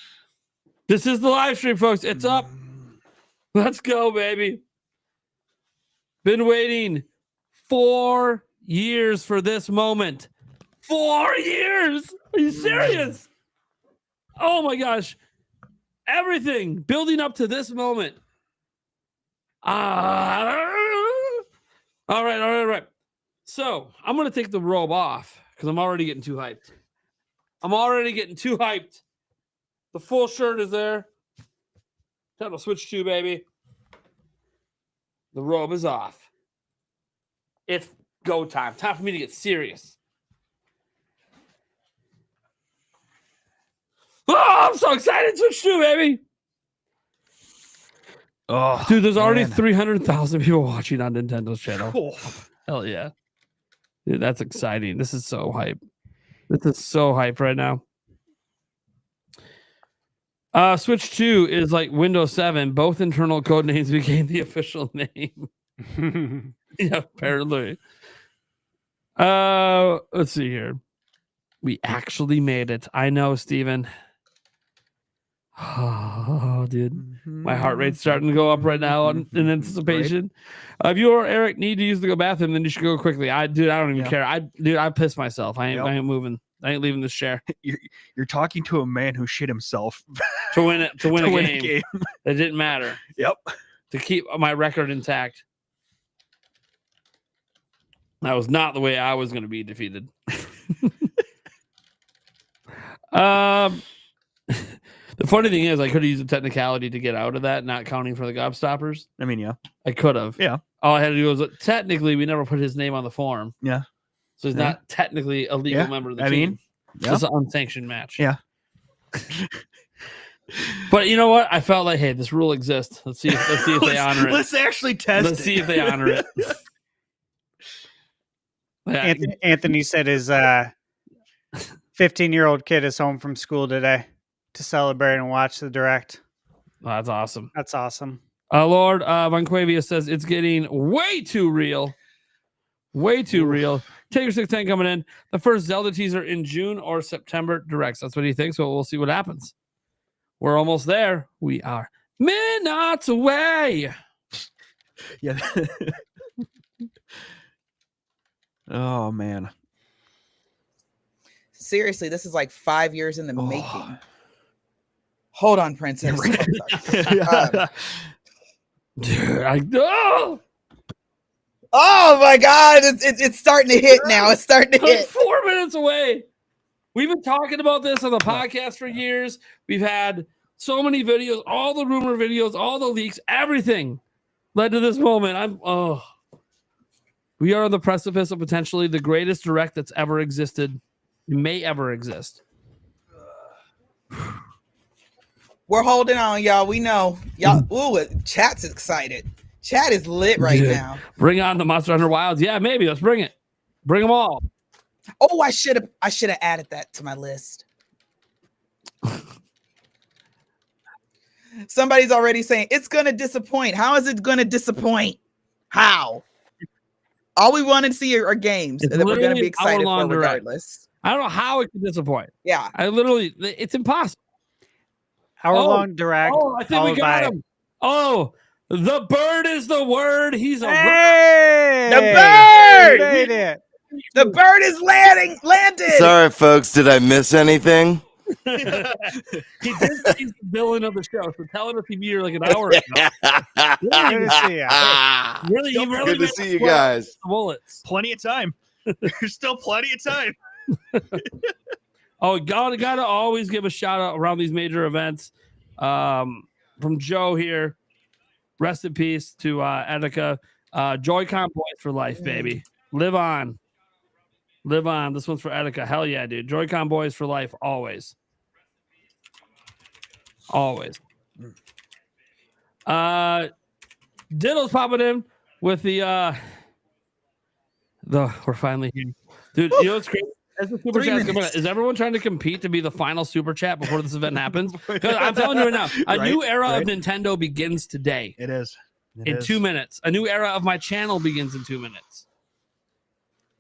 This is the live stream, folks. It's up. Let's go, baby. Been waiting 4 years for this moment. 4 years? Are you serious? Oh my gosh. Everything building up to this moment. All right. So I'm going to take the robe off because I'm already getting too hyped. The full shirt is there. Time to switch to, baby. The robe is off. It's go time. Time for me to get serious. Oh, I'm so excited. Switch to, baby. Oh, dude, there's already 300,000 people watching on Nintendo's channel. Oh. Hell yeah. Dude, that's exciting. This is so hype. This is so hype right now. Switch 2 is like Windows 7. Both internal code names became the official name. Yeah, apparently. Let's see here. We actually made it. I know, Steven. Oh, dude. My heart rate's starting to go up right now in anticipation. If you or Eric need to use the bathroom, then you should go quickly. I don't even care. I pissed myself. I ain't moving. I ain't leaving this chair. You're talking to a man who shit himself to win a game. It didn't matter. Yep. To keep my record intact. That was not the way I was going to be defeated. The funny thing is, I could have used a technicality to get out of that, not counting for the gobstoppers. I mean, yeah. I could have. Yeah. All I had to do was technically we never put his name on the form. Yeah. So he's not technically a legal member of the team. Mean, it's just an unsanctioned match. Yeah. But you know what? I felt like, hey, this rule exists. Let's see if they honor it. Let's actually test Let's see if they honor it. Yeah. Anthony said his 15-year-old kid is home from school today to celebrate and watch the direct. Oh, that's awesome. That's awesome. Lord Vanquavia says it's getting way too real. Way too real. Taker 610 coming in. The first Zelda teaser in June or September directs. That's what he thinks. So we'll see what happens. We're almost there. We are minutes away. Yeah. Oh man. Seriously, this is like 5 years in the making. Hold on, Princess. Oh my God, it's starting to hit now. It's starting to hit. 4 minutes away. We've been talking about this on the podcast for years. We've had so many videos, all the rumor videos, all the leaks, everything led to this moment. We are on the precipice of potentially the greatest direct that's ever existed, may ever exist. We're holding on, y'all. We know. Y'all, ooh, chat's excited. Chat is lit right now. Bring on the Monster Hunter Wilds. Yeah, maybe. Let's bring it. Bring them all. Oh, I should have added that to my list. Somebody's already saying it's gonna disappoint. How is it gonna disappoint? How? All we want to see are games that we're gonna be excited for regardless. I don't know how it can disappoint. Yeah. It's impossible. Hour-long direct. Oh, I think we got him. Oh, the bird is the word. He's a the bird. Made it. The bird is landed. Sorry, folks. Did I miss anything? He did say he's the villain of the show, so tell him if he'd be here like an hour ago. Good to see you. Good to see you guys. Bullets. Plenty of time. There's still plenty of time. Oh, gotta always give a shout out around these major events. From Joe here. Rest in peace to Etika. Joy-Con boys for life, baby. Live on. Live on. This one's for Etika. Hell yeah, dude. Joy-Con boys for life, always. Always. Diddle's popping in with the we're finally here. Dude, you know what's crazy? As the super chat is everyone trying to compete to be the final super chat before this event happens? Because I'm telling you right now, a new era of Nintendo begins today. It is. In 2 minutes. A new era of my channel begins in 2 minutes.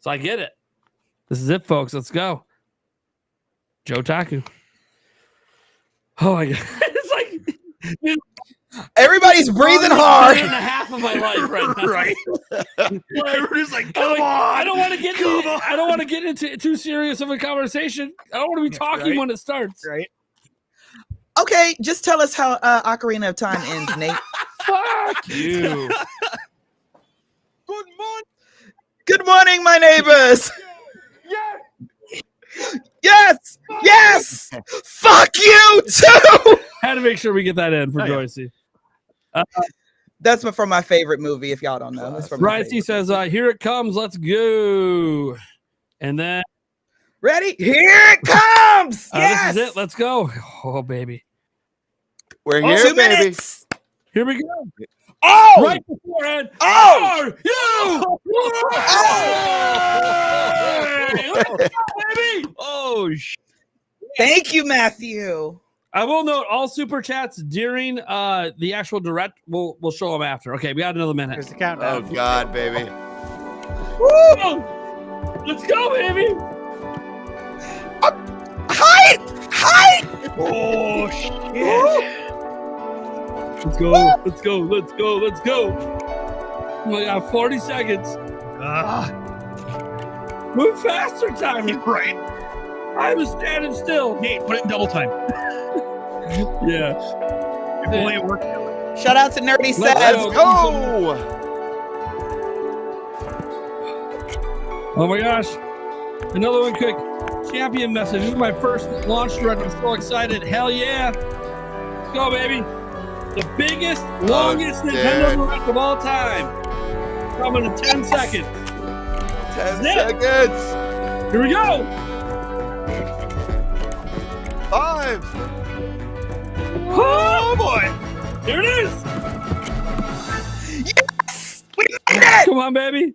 So I get it. This is it, folks. Let's go. Joe Taku. Oh my God. It's like everybody's breathing hard. And a half of my life right now. Right. Everybody's like, come on. I don't want to get into too serious of a conversation. I don't want to be talking when it starts. Right. Okay, just tell us how Ocarina of Time ends, Nate. Fuck you. Good morning. Good morning, my neighbors. Yes. Yes. Fuck you too. Had to make sure we get that in for Joycey. That's from my favorite movie. If y'all don't know, Right, he says, "Here it comes. Let's go." And then, ready? Here it comes. Yes. This is it. Let's go. Oh baby, we're here, 2 baby. minutes. Here we go. Oh, right beforehand. Oh, baby. Oh, thank you, Matthew. I will note all super chats during the actual direct. We'll show them after. Okay, we got another minute. Here's the countdown. Oh God, baby. Woo! Let's go, baby. Hi. Oh shit. Let's go. Let's go. Let's go. Let's go. Oh my God, 40 seconds. Move faster, Timer. Right. I was standing still. Nate, put it in double time. Yeah. If only it worked. Shout out to Nerdy Let's Says. Go. Oh my gosh. Another one quick. Champion message. This is my first launch direct. I'm so excited. Hell yeah. Let's go, baby. The biggest, longest Nintendo Direct of all time. Coming in 10 seconds. 10 seconds. Here we go. 5. Oh boy. Here it is. Yes! We made it! Come on, baby.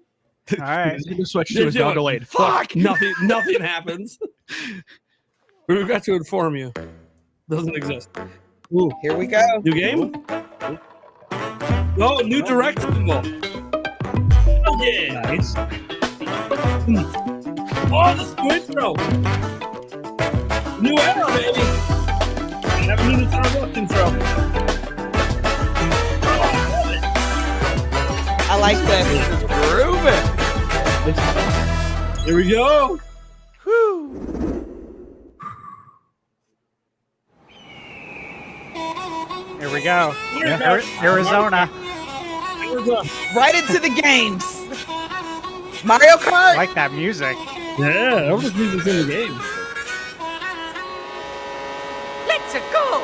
All right. The Switch 2 is now delayed. Fuck. Nothing happens. We forgot to inform you. Doesn't exist. Ooh, here we go. New game? Oh, new direct symbol. Oh, yeah. Nice. Oh, this new intro. New era, baby. Never knew this intro. Oh, I love it. I like this. Grooving. Here we go. Here we go. Arizona. Right into the games. Mario Kart. I like that music. Yeah, all this music's in the game. Let's go.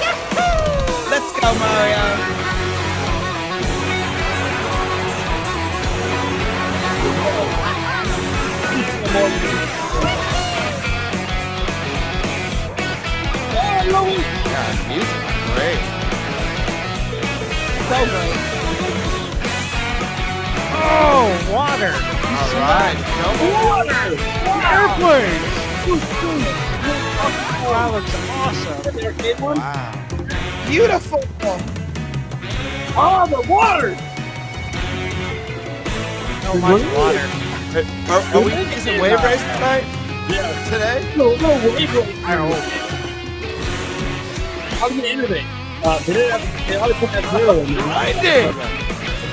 Yahoo! Let's go, Mario. Yeah, music is great. So great. Oh, water. All right. Water! Airplanes. That looks awesome. Wow. Beautiful. Oh, the water! So much water. Are we using wave race tonight? Yeah. Today? No wave race. I hope. How do you innovate? They ought to put that zero in there.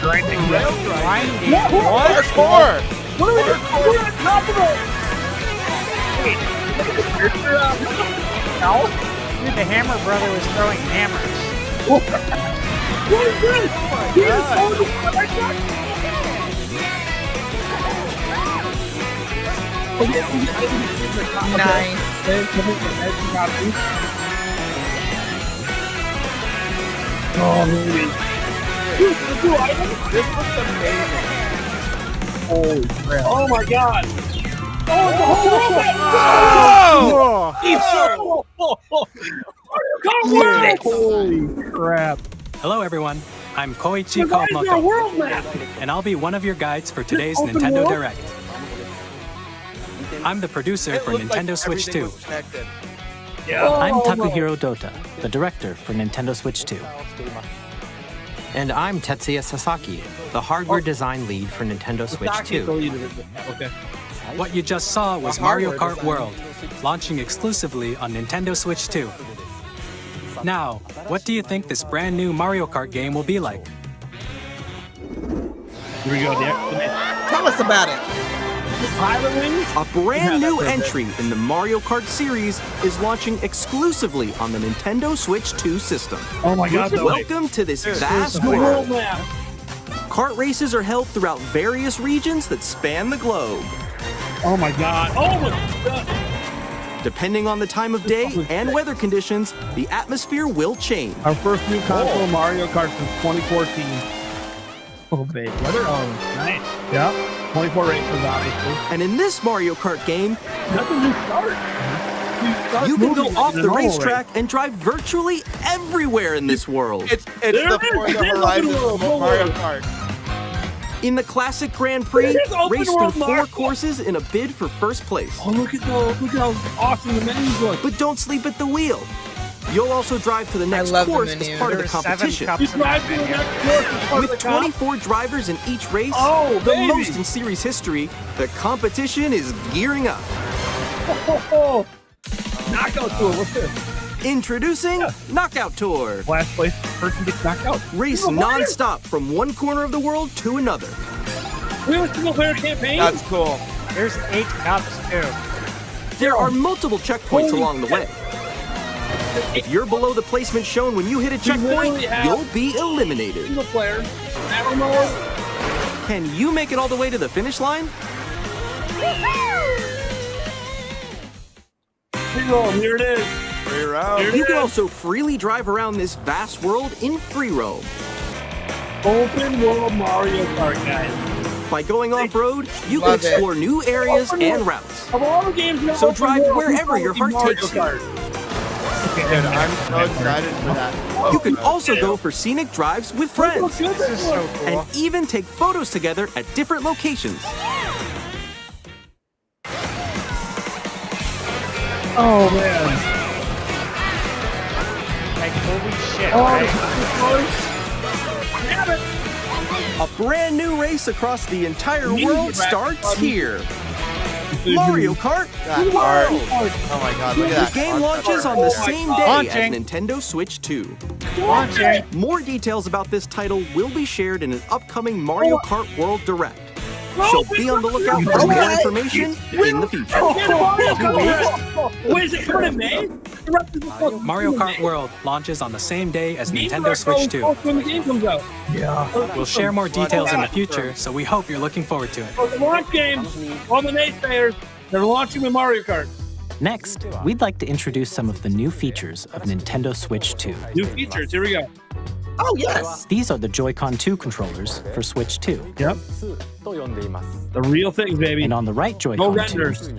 Grinding. Rail grinding. Parkour. Parkour. We're on top of it. Dude, the Hammer brother was throwing hammers. What is this? Nice. Oh, baby. This looks amazing. Holy crap. Oh, my God. Oh, the whole world! Holy crap. Hello everyone, I'm Koichi Kawamoto, and I'll be one of your guides for today's Nintendo Direct. I'm the producer for Nintendo Switch 2. I'm Takuhiro Dota, the director for Nintendo Switch 2. And I'm Tetsuya Sasaki, the hardware design lead for Nintendo Switch 2. Okay. What you just saw was Mario Kart World, launching exclusively on Nintendo Switch 2. Now, what do you think this brand new Mario Kart game will be like? Here we go. Tell us about it. A brand new entry in the Mario Kart series is launching exclusively on the Nintendo Switch 2 system. Oh my God, Welcome to this vast world. Kart races are held throughout various regions that span the globe. Oh my God. Oh my God. Depending on the time of day and weather conditions, the atmosphere will change. Our first new console Mario Kart since 2014. Oh, baby. Weather? Oh, nice. Yeah. 24 races, obviously. And in this Mario Kart game, nothing to start. You can go off the racetrack and drive virtually everywhere in this world. It's the Forza Horizon Mario Kart. In the classic Grand Prix, race through 4 courses in a bid for first place. Oh, look at how awesome the menus look. But don't sleep at the wheel. You'll also drive to the next course as part of the competition. With 24 drivers in each race, the most in series history, the competition is gearing up. Knockout Tour, what's this? Introducing Knockout Tour. Last place person gets knocked out. Race non-stop from one corner of the world to another. We have a single-player campaign? That's cool. There's 8 cups, too. There are multiple checkpoints along the way. If you're below the placement shown when you hit a checkpoint, you'll be eliminated. Single player, battle mode. Can you make it all the way to the finish line? Here it is. Free roam. You can also freely drive around this vast world in free roam. Open world Mario Kart, guys. By going off-road, you can Love it. explore new areas and routes. Of all the games, So open drive world, wherever we your call it heart Mario takes you. Kart. Dude, I'm so excited for that. You can also go for scenic drives with friends. This is so cool. And even take photos together at different locations. Oh man! Like, holy shit, Oh, right? damn it! A brand new race across the entire Music world rap, starts buddy. here. Mario Kart That World. art. Oh my god, look at The that. game concept launches art. on the same day Launching. as Nintendo Switch 2. Launching. More details about this title will be shared in an upcoming Mario Kart World Direct. So be on the lookout for more Okay. information in the future. Wait, is it coming in May? Mario Kart World launches on the same day as Nintendo Switch 2. When the game comes out. Yeah. We'll share more details in the future, so we hope you're looking forward to it. So the launch game, all the naysayers, they're launching with Mario Kart. Next, we'd like to introduce some of the new features of Nintendo Switch 2. New features, here we go. Oh, yes. These are the Joy-Con 2 controllers for Switch 2. Yep. The real things, baby. And on the right No Joy-Con 2, renders.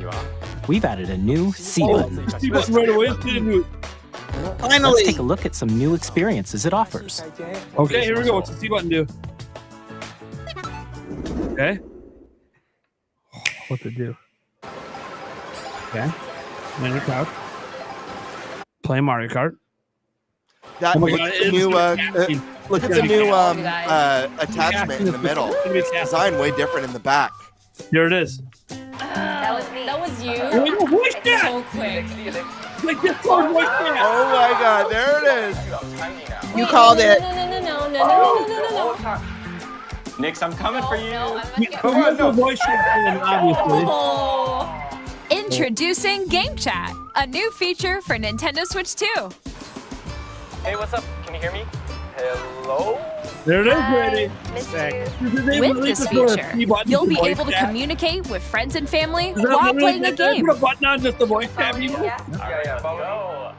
we've added a new C Oh, button. see button right away. Let's Finally. take a look at some new experiences it offers. Okay, here we go. What's the C button do? Okay. What's it do? Okay. Land your couch. Play Mario Kart. That, Oh my look God, at it the is new, fantastic. look at the new attachment in the middle. Fantastic. Design way different in the back. Here it is. That was me. That was you. Oh, no, voice chat. So quick. Like this one, voice chat. Oh my god, there it is. You called it. No. Nix, I'm coming for you. Come on, no voice chat, obviously. Introducing Game Chat, a new feature for Nintendo Switch 2. Hey, what's up? Can you hear me? Hello? There it is, Brady. With this feature, you'll be able to communicate with friends and family while playing a game. Put a button on just the voice chat, people. Yeah, go.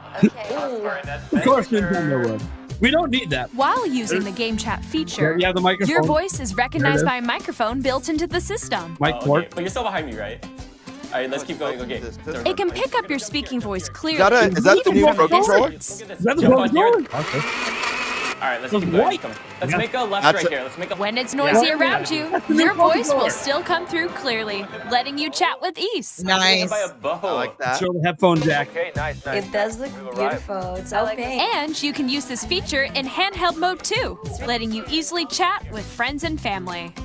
Of course, Nintendo would. We don't need that. While using the Game Chat feature, You have the microphone. your voice is recognized There by a microphone built into the system. Mic port. But you're still behind me, right? All right, let's keep going. Okay. It can pick up your speaking voice clearly. Is that the even new from Pro a controller? distance. Is that the Jump voice on here. going? All right, let's Those keep going. white. Let's make a left That's right it. here. Let's make a. When it's noisy Yeah. around you, your voice will still come through clearly, letting you chat with ease. Nice. By a bow. I like that. Show the headphone jack. Okay, nice. It does look beautiful. It's opaque. And you can use this feature in handheld mode too, letting you easily chat with friends and family.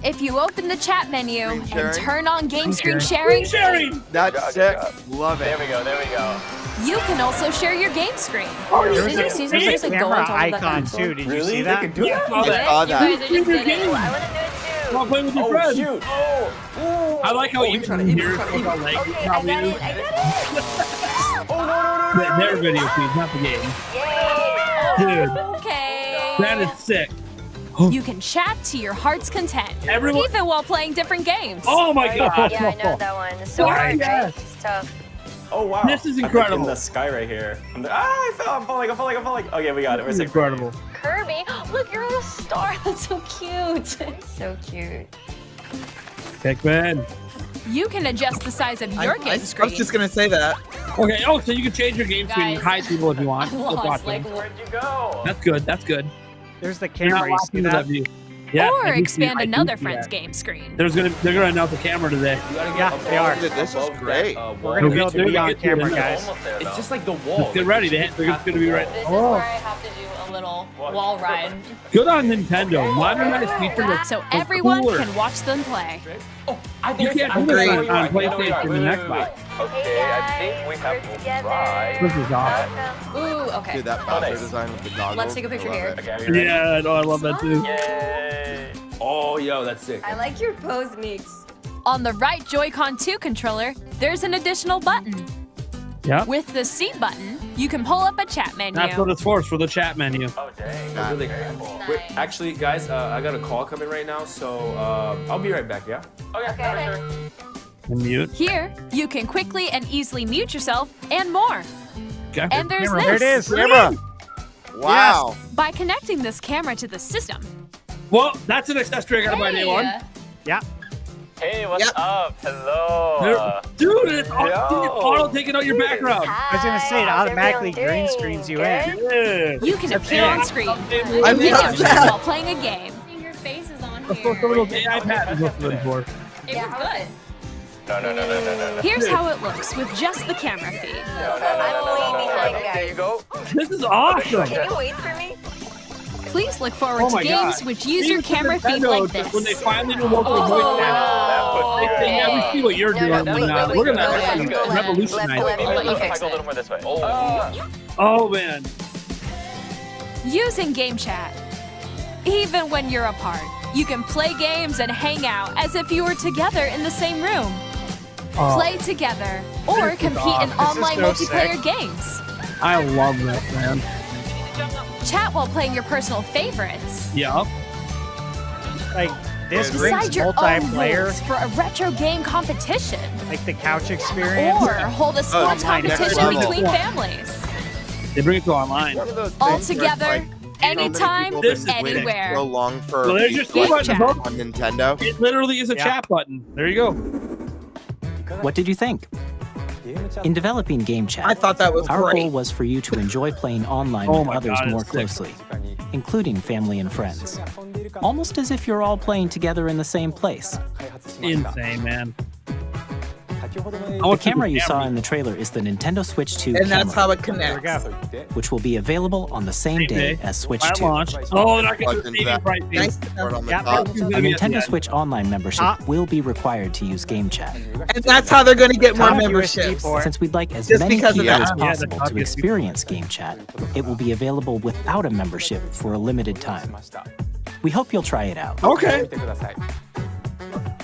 If you open the chat menu Screen and sharing. turn on game screen sharing, That's sick. Love There it. we go. There we go. you can also share your game screen. There's a camera icon too. Did you see that? do that? I saw that. You guys are just getting it. Come on, play with your Oh friends. shoot! I like how you can hear it with our legs. Okay, I got it. I got it. Their video feed, not the game. Yay. Dude, Okay. that is sick. You can chat to your heart's content, Everyone- even while playing different games. Oh my god. Yeah, I know that one. It's so Why? hard, Yes. right? It's tough. Oh wow! This is I'm incredible. in the sky right here. I fell. I'm falling. Okay, we got it. We're This is safe. incredible. Kirby, look, you're on a star. That's so cute. So cute. Pikmin. You can adjust the size of your I game was screen. just gonna say that. Okay, oh, so you can change your game screen and Guys, hide people if you want. I Just lost, watch like, them. Where'd you go? That's good, that's good. There's the You're not camera. You see watching that that? view. Yeah, or I do see- expand I do another see friend's that. game screen. They're gonna announce the camera today. Yeah, they are. Dude, this is great. We're gonna be able to be on Get to it, camera, isn't it? guys. It's just like the wall. Just get ready. They're just gonna be right. This is Oh, where I have to do a little wall ride. good on Nintendo. Modernized feature looks So everyone cooler. can watch them play. You can't do this on PlayStation and Xbox. Okay, I think we have to try. This is awesome. Ooh, okay. Dude, that Bowser design with the goggles. Let's take a picture I love here. it. Okay, are you ready? Yeah, I know. I love that too. Yay! Oh, yo, that's sick. I like your pose, Nix. On the right Joy-Con 2 controller, there's an additional button. Yeah. With the C button, you can pull up a chat menu. That's what it's for the chat menu. Oh, dang. Nah. Really cool. Wait, actually, guys, I got a call coming right now, so I'll be right back, yeah? Okay, for sure. And mute. Here, you can quickly and easily mute yourself and more. Okay. And there's Camera. this. There it is. Camera. Wow. By connecting this camera to the system. Well, that's an accessory I got to buy day one. Yeah. Hey, what's up? Hello. Dude, it's auto taking out your background. I was gonna say it automatically green screens you in. Yeah. You can appear on screen. I You love can that. while playing a game. Your face is on That's what the little AI pad is looking for. It was good. No. Here's how it looks with just the camera feed. I'm way behind, guys. There you go. This is awesome. Can you wait for me? Please look forward Oh to my games God. which use Even your for camera feed Nintendo, like this. When they finally remote the voice channel, they never see what you're doing. Look at that. That's revolutionized. Let Go a little more this way. Oh, man. Using Game Chat. Even when you're apart, you can play games and hang out as if you were together in the same room. Play together or compete in online so multiplayer games. I love that, man. Chat while playing your personal favorites. Yep. Like this brings Decide your own multiplayer, rules for a retro game competition. like the couch experience. Or hold a sports online, next competition level. between families. They bring it to online. All together, anytime, This is anywhere. so long for Well, there's your people Steam button, on folks. Nintendo. It literally is a chat button. There you go. What did you think? In developing Game Chat, I thought that was our great. goal was for you to enjoy playing online Oh with my others God, more it's sick. closely, including family and friends. Almost as if you're all playing together in the same place. Insane, man. The camera you saw in the trailer is the Nintendo Switch 2 And that's camera, how it connects. which will be available on the same day as Switch At 2. launch. Oh, they're not going to Buttons do that- pricing. Nice to know. Right on the Yeah, top. A Nintendo Switch Online membership will be required to use Game Chat. And that's how they're going to get more Top USB memberships. port. Since we'd like as Just many because of people that. as Yeah, the possible top to USB. experience Game Chat, it will be available without a membership for a limited time. We hope you'll try it out. Okay.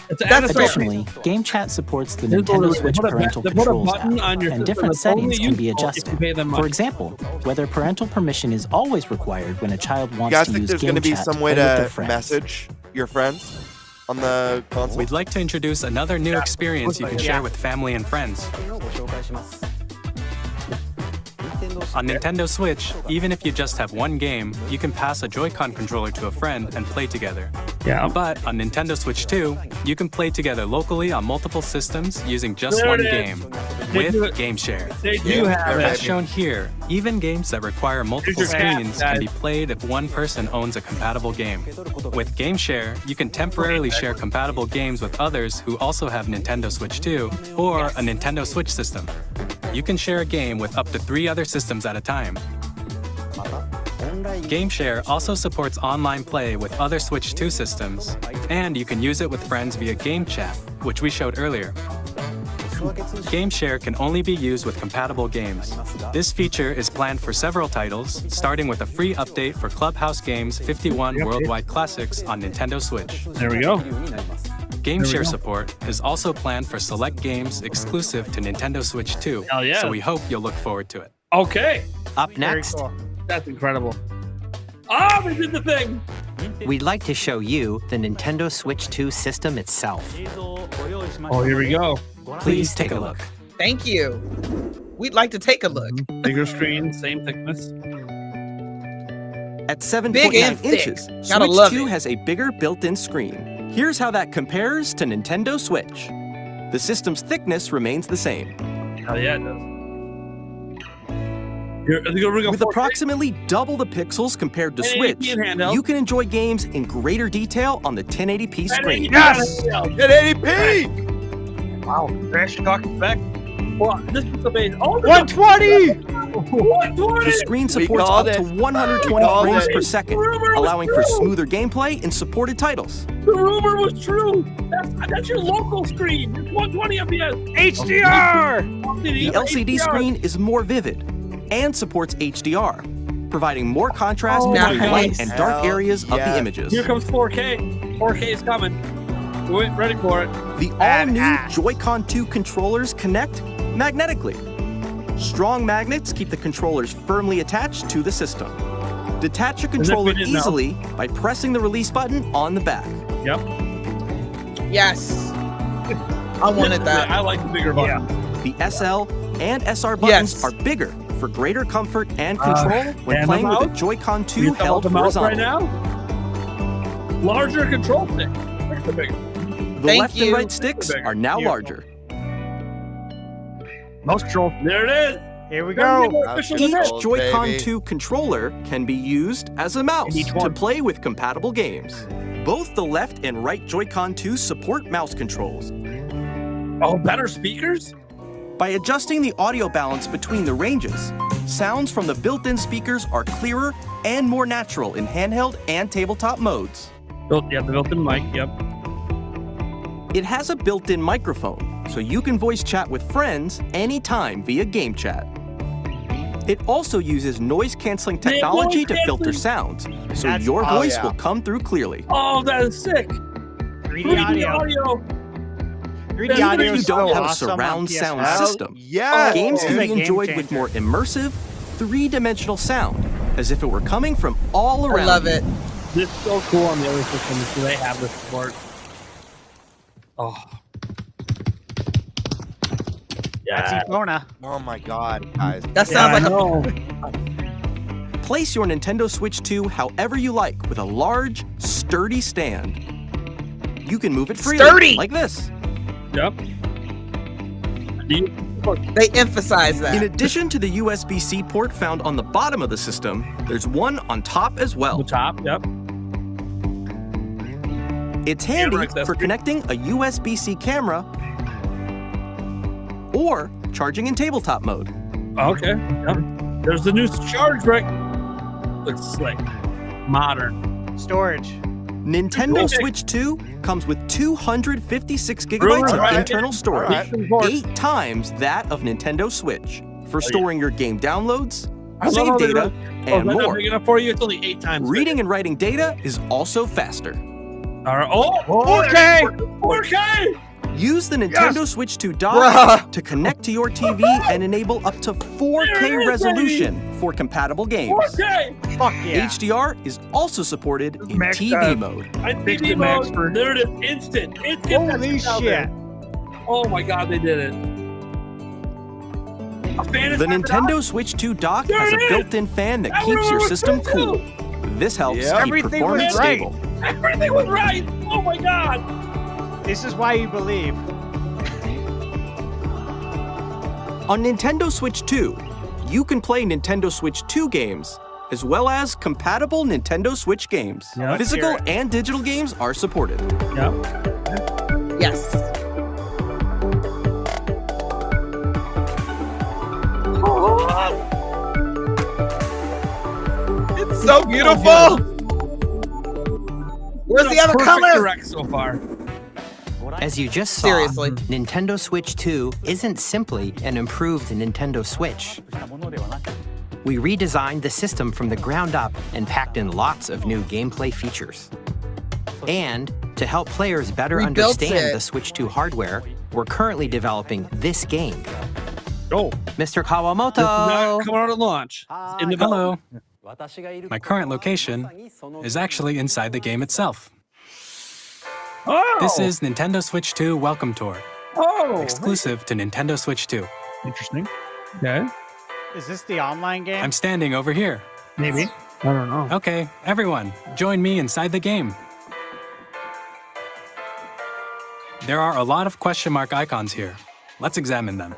It's That's fair. Additionally, Game Chat supports the Here's what Nintendo they Switch put a parental they put a controls button app, on your and system different that's only settings can be useful if you adjusted. pay them money. For example, whether parental permission is always required when a child You wants guys to think use there's Game going to be Chat some way play with their to friends. message your friends on the console? We'd like to introduce another new experience you can share with family and friends. On Nintendo Switch, even if you just have one game, you can pass a Joy-Con controller to a friend and play together. Yeah. But on Nintendo Switch 2, you can play together locally on multiple systems using just There one it is. game They do with it. Game Share. They do have As it. shown here, even games that require multiple Here's your tab, screens can be guys. played if one person owns a compatible game. With Game Share, you can temporarily share compatible games with others who also have Nintendo Switch 2 or a Nintendo Switch system. You can share a game with up to 3 other systems at a time. Game Share also supports online play with other Switch 2 systems, and you can use it with friends via Game Chat, which we showed earlier. Game Share can only be used with compatible games. This feature is planned for several titles, starting with a free update for Clubhouse Games 51 Worldwide Classics on Nintendo Switch. There we go. Game There we Share go. support is also planned for select games exclusive to Nintendo Switch 2, Hell yeah. so we hope you'll look forward to it. Okay. Up Very next, cool. That's incredible. Oh, they did the thing. we'd like to show you the Nintendo Switch 2 system itself. Oh, here we go. Please take a look. Thank you. We'd like to take a look. Bigger screen, same thickness. At Big 7.9 and thick. inches, Gotta Switch love 2 it. has a bigger built-in screen. Here's how that compares to Nintendo Switch. The system's thickness remains the same. Hell yeah, it does. Here, are they gonna bring up With 4K? approximately double the pixels compared to 1080p Switch, in handheld. you can enjoy games in greater detail on the 1080p screen. Yes! 1080p! Wow, Crash talking back. Well, this is the base. Oh, 120. 120. The screen supports up called to it. 120 We called frames it. per second, Rumor was allowing for true. smoother gameplay in supported titles. The rumor was true. That's your local screen. It's 120 FPS. HDR. The LCD screen is more vivid and supports HDR, providing more contrast Oh between my light gosh. and dark Hell areas of the yeah. images. Here comes 4K. 4K is coming. We're ready for it. The all-new Badass. Joy-Con 2 controllers connect magnetically. Strong magnets keep the controllers firmly attached to the system. Detach your controller didn't know. easily by pressing the release button on the back. Yep. Yes. I wanted that. I like the bigger buttons. The SL and SR buttons are bigger for greater comfort and control when playing with a Joy-Con 2 held the mouse right horizontally. now. Larger control stick. The bigger. The left and right sticks are now larger. Mouse control. There it is. Here we go. Each Joy-Con 2 controller can be used as a mouse to play with compatible games. Both the left and right Joy-Con 2 support mouse controls. Oh, better speakers? By adjusting the audio balance between the ranges, sounds from the built-in speakers are clearer and more natural in handheld and tabletop modes. The built-in mic, yep. It has a built-in microphone, so you can voice chat with friends anytime via game chat. It also uses noise-canceling technology to filter sounds, so your voice will come through clearly. Oh, that is sick. 3D audio. 3D Even audio if you is don't so have a awesome on surround sound PS5. system, Yes! games can It's be a game enjoyed with changer. more immersive, three-dimensional sound, as if it were coming from all around. I love you. it. This is so cool on the other systems, so they have this support. Oh. That's Epona. Oh my god, guys. That sounds like Place your Nintendo Switch 2 however you like with a large, sturdy stand. You can move it freely, Sturdy! like this. Yep. They emphasize that. In addition to the USB-C port found on the bottom of the system, there's one on top as well. The top, yep. It's handy for connecting a USB-C camera or charging in tabletop mode. Okay, yep. There's the new charge brick. Looks slick. Modern. Storage. Nintendo Switch 2 comes with 256 gigabytes of internal storage, 8 times that of Nintendo Switch, for storing your game downloads, save data, and more. Big enough for you? It's only 8 times. Reading and writing data is also faster. All right. Oh, 4K! 4K! Use the Nintendo Switch 2 dock to connect to your TV and enable up to 4K resolution for compatible games. 4K! Fuck yeah. HDR is also supported in Max TV time. mode. TV mode. There it is. Instant. Holy shit. Oh my god, they did it. The Nintendo Switch 2 dock has a built-in fan that keeps your system cool. This helps keep Everything was performance right. stable. Everything was right. Oh my god. This is why you believe. On Nintendo Switch 2, you can play Nintendo Switch 2 games, as well as compatible Nintendo Switch games. Yeah. Physical and digital games are supported. Yep. Yes. It's so beautiful. Where's the other color? Direct so far. As you just saw, Seriously. Nintendo Switch 2 isn't simply an improved Nintendo Switch. We redesigned the system from the ground up and packed in lots of new gameplay features. And to help players better We built understand it. the Switch 2 hardware, we're currently developing this game. Oh, Mr. Kawamoto! Come out at launch. In the Hello. My current location is actually inside the game itself. Oh. This is Nintendo Switch 2 Welcome Tour, Oh. exclusive to Nintendo Switch 2. Interesting. Okay. Is this the online game? I'm standing over here. Maybe. I don't know. Okay, everyone, join me inside the game. There are a lot of question mark icons here. Let's examine them.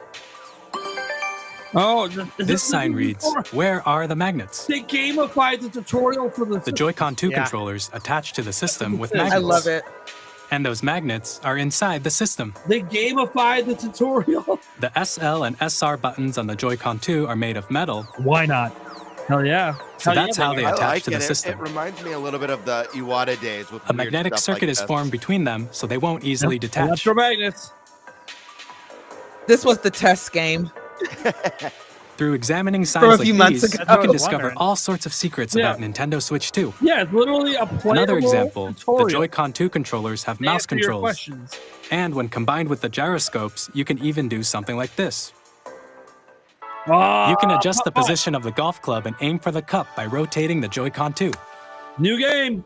Oh, This sign reads, "Where are the magnets?" They gamified the tutorial for the. The Joy-Con 2 Yeah. controllers attached to the system with I magnets. I love it. And those magnets are inside the system. They gamified the tutorial. The SL and SR buttons on the Joy-Con 2 are made of metal, Why not? Hell yeah. so that's how they I attach like to it. the It system. reminds me a little bit of the Iwata days with A weird magnetic stuff circuit like is this. formed between them, so they won't easily detach. Electromagnets. This was the test game. Through examining From signs a like few months these, ago. you can was discover wondering. all sorts of secrets Yeah. about Nintendo Switch 2. Yeah, it's literally a playable Another example, the tutorial. Joy-Con 2 controllers have To mouse answer your controls. questions. And when combined with the gyroscopes, you can even do something like this. Ah, You can adjust the position of the golf club and aim for the cup by rotating the Joy-Con 2. New game.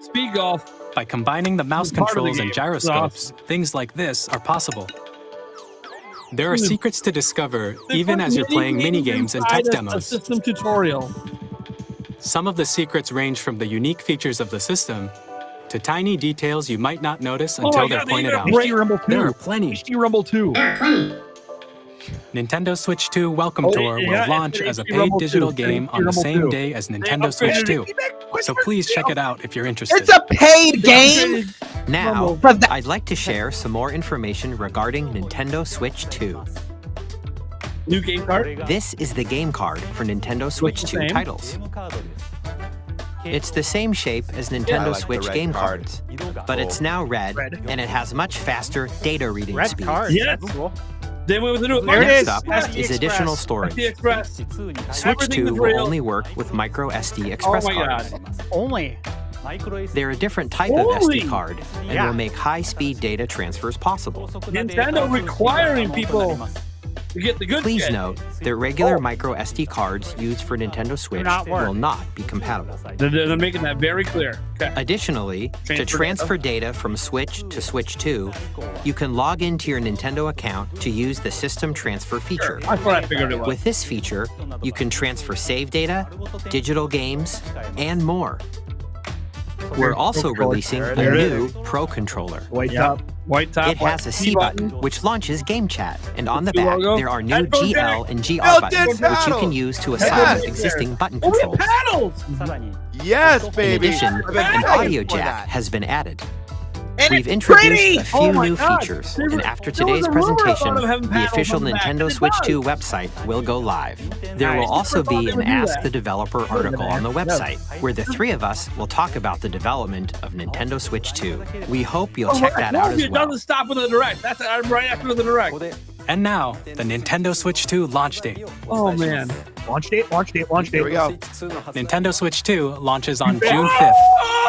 Speed golf. By combining the mouse controls and gyroscopes, things like this are possible. There are secrets to discover even as you're playing mini-games and tech A demos. system tutorial. Some of the secrets range from the unique features of the system to tiny details you might not notice until they're pointed out. There are plenty. HD Rumble 2. Nintendo Switch 2 Welcome Tour will launch as a paid digital game on the same day as Nintendo Switch 2. So please check it out if you're interested. It's a paid game. Now, I'd like to share some more information regarding Nintendo Switch 2. New game card? This is the game card for Nintendo Switch 2 titles. It's the same shape as Nintendo Switch game cards, but it's now red, and it has much faster data reading speeds. Yeah. They went with the new Next up is additional storage. SD Express. Switch 2 will only work with micro SD Express my cards. God. Only. They're a different type of SD card, and will make high-speed data transfers possible. Nintendo requiring people to get the good Please shit. note that regular micro SD cards used for Nintendo Switch will not be compatible. They're making that very clear. Okay. Additionally, to transfer data from Switch to Switch 2, you can log into your Nintendo account to use the System Transfer feature. I thought I figured it was. With this feature, you can transfer save data, digital games, and more. We're also releasing a new Pro Controller. White top. It has a C button, which launches Game Chat, and on the back there are new Headphone GL jack. and GR Built-in buttons, which you paddles. can use to Yes. assign with existing button controls. Paddles! Yes, In baby. addition, I've been an begging audio for jack that. has been added. And We've it's introduced pretty. a few Oh my new God. features, There and was- after there was today's a rumor presentation, about them having the paddles official on the back. Nintendo It Switch does. 2 website will go live. There will Nice. also Never thought be they an would do Ask that. the Developer article on the website, where the three of us will talk about the development of Nintendo Switch 2. We hope you'll check that out as It well. doesn't stop with the direct. That's right after the direct. And now, the Nintendo Switch 2 launch date. Oh man. Launch date. Here we go. Nintendo Switch 2 launches on June 5th.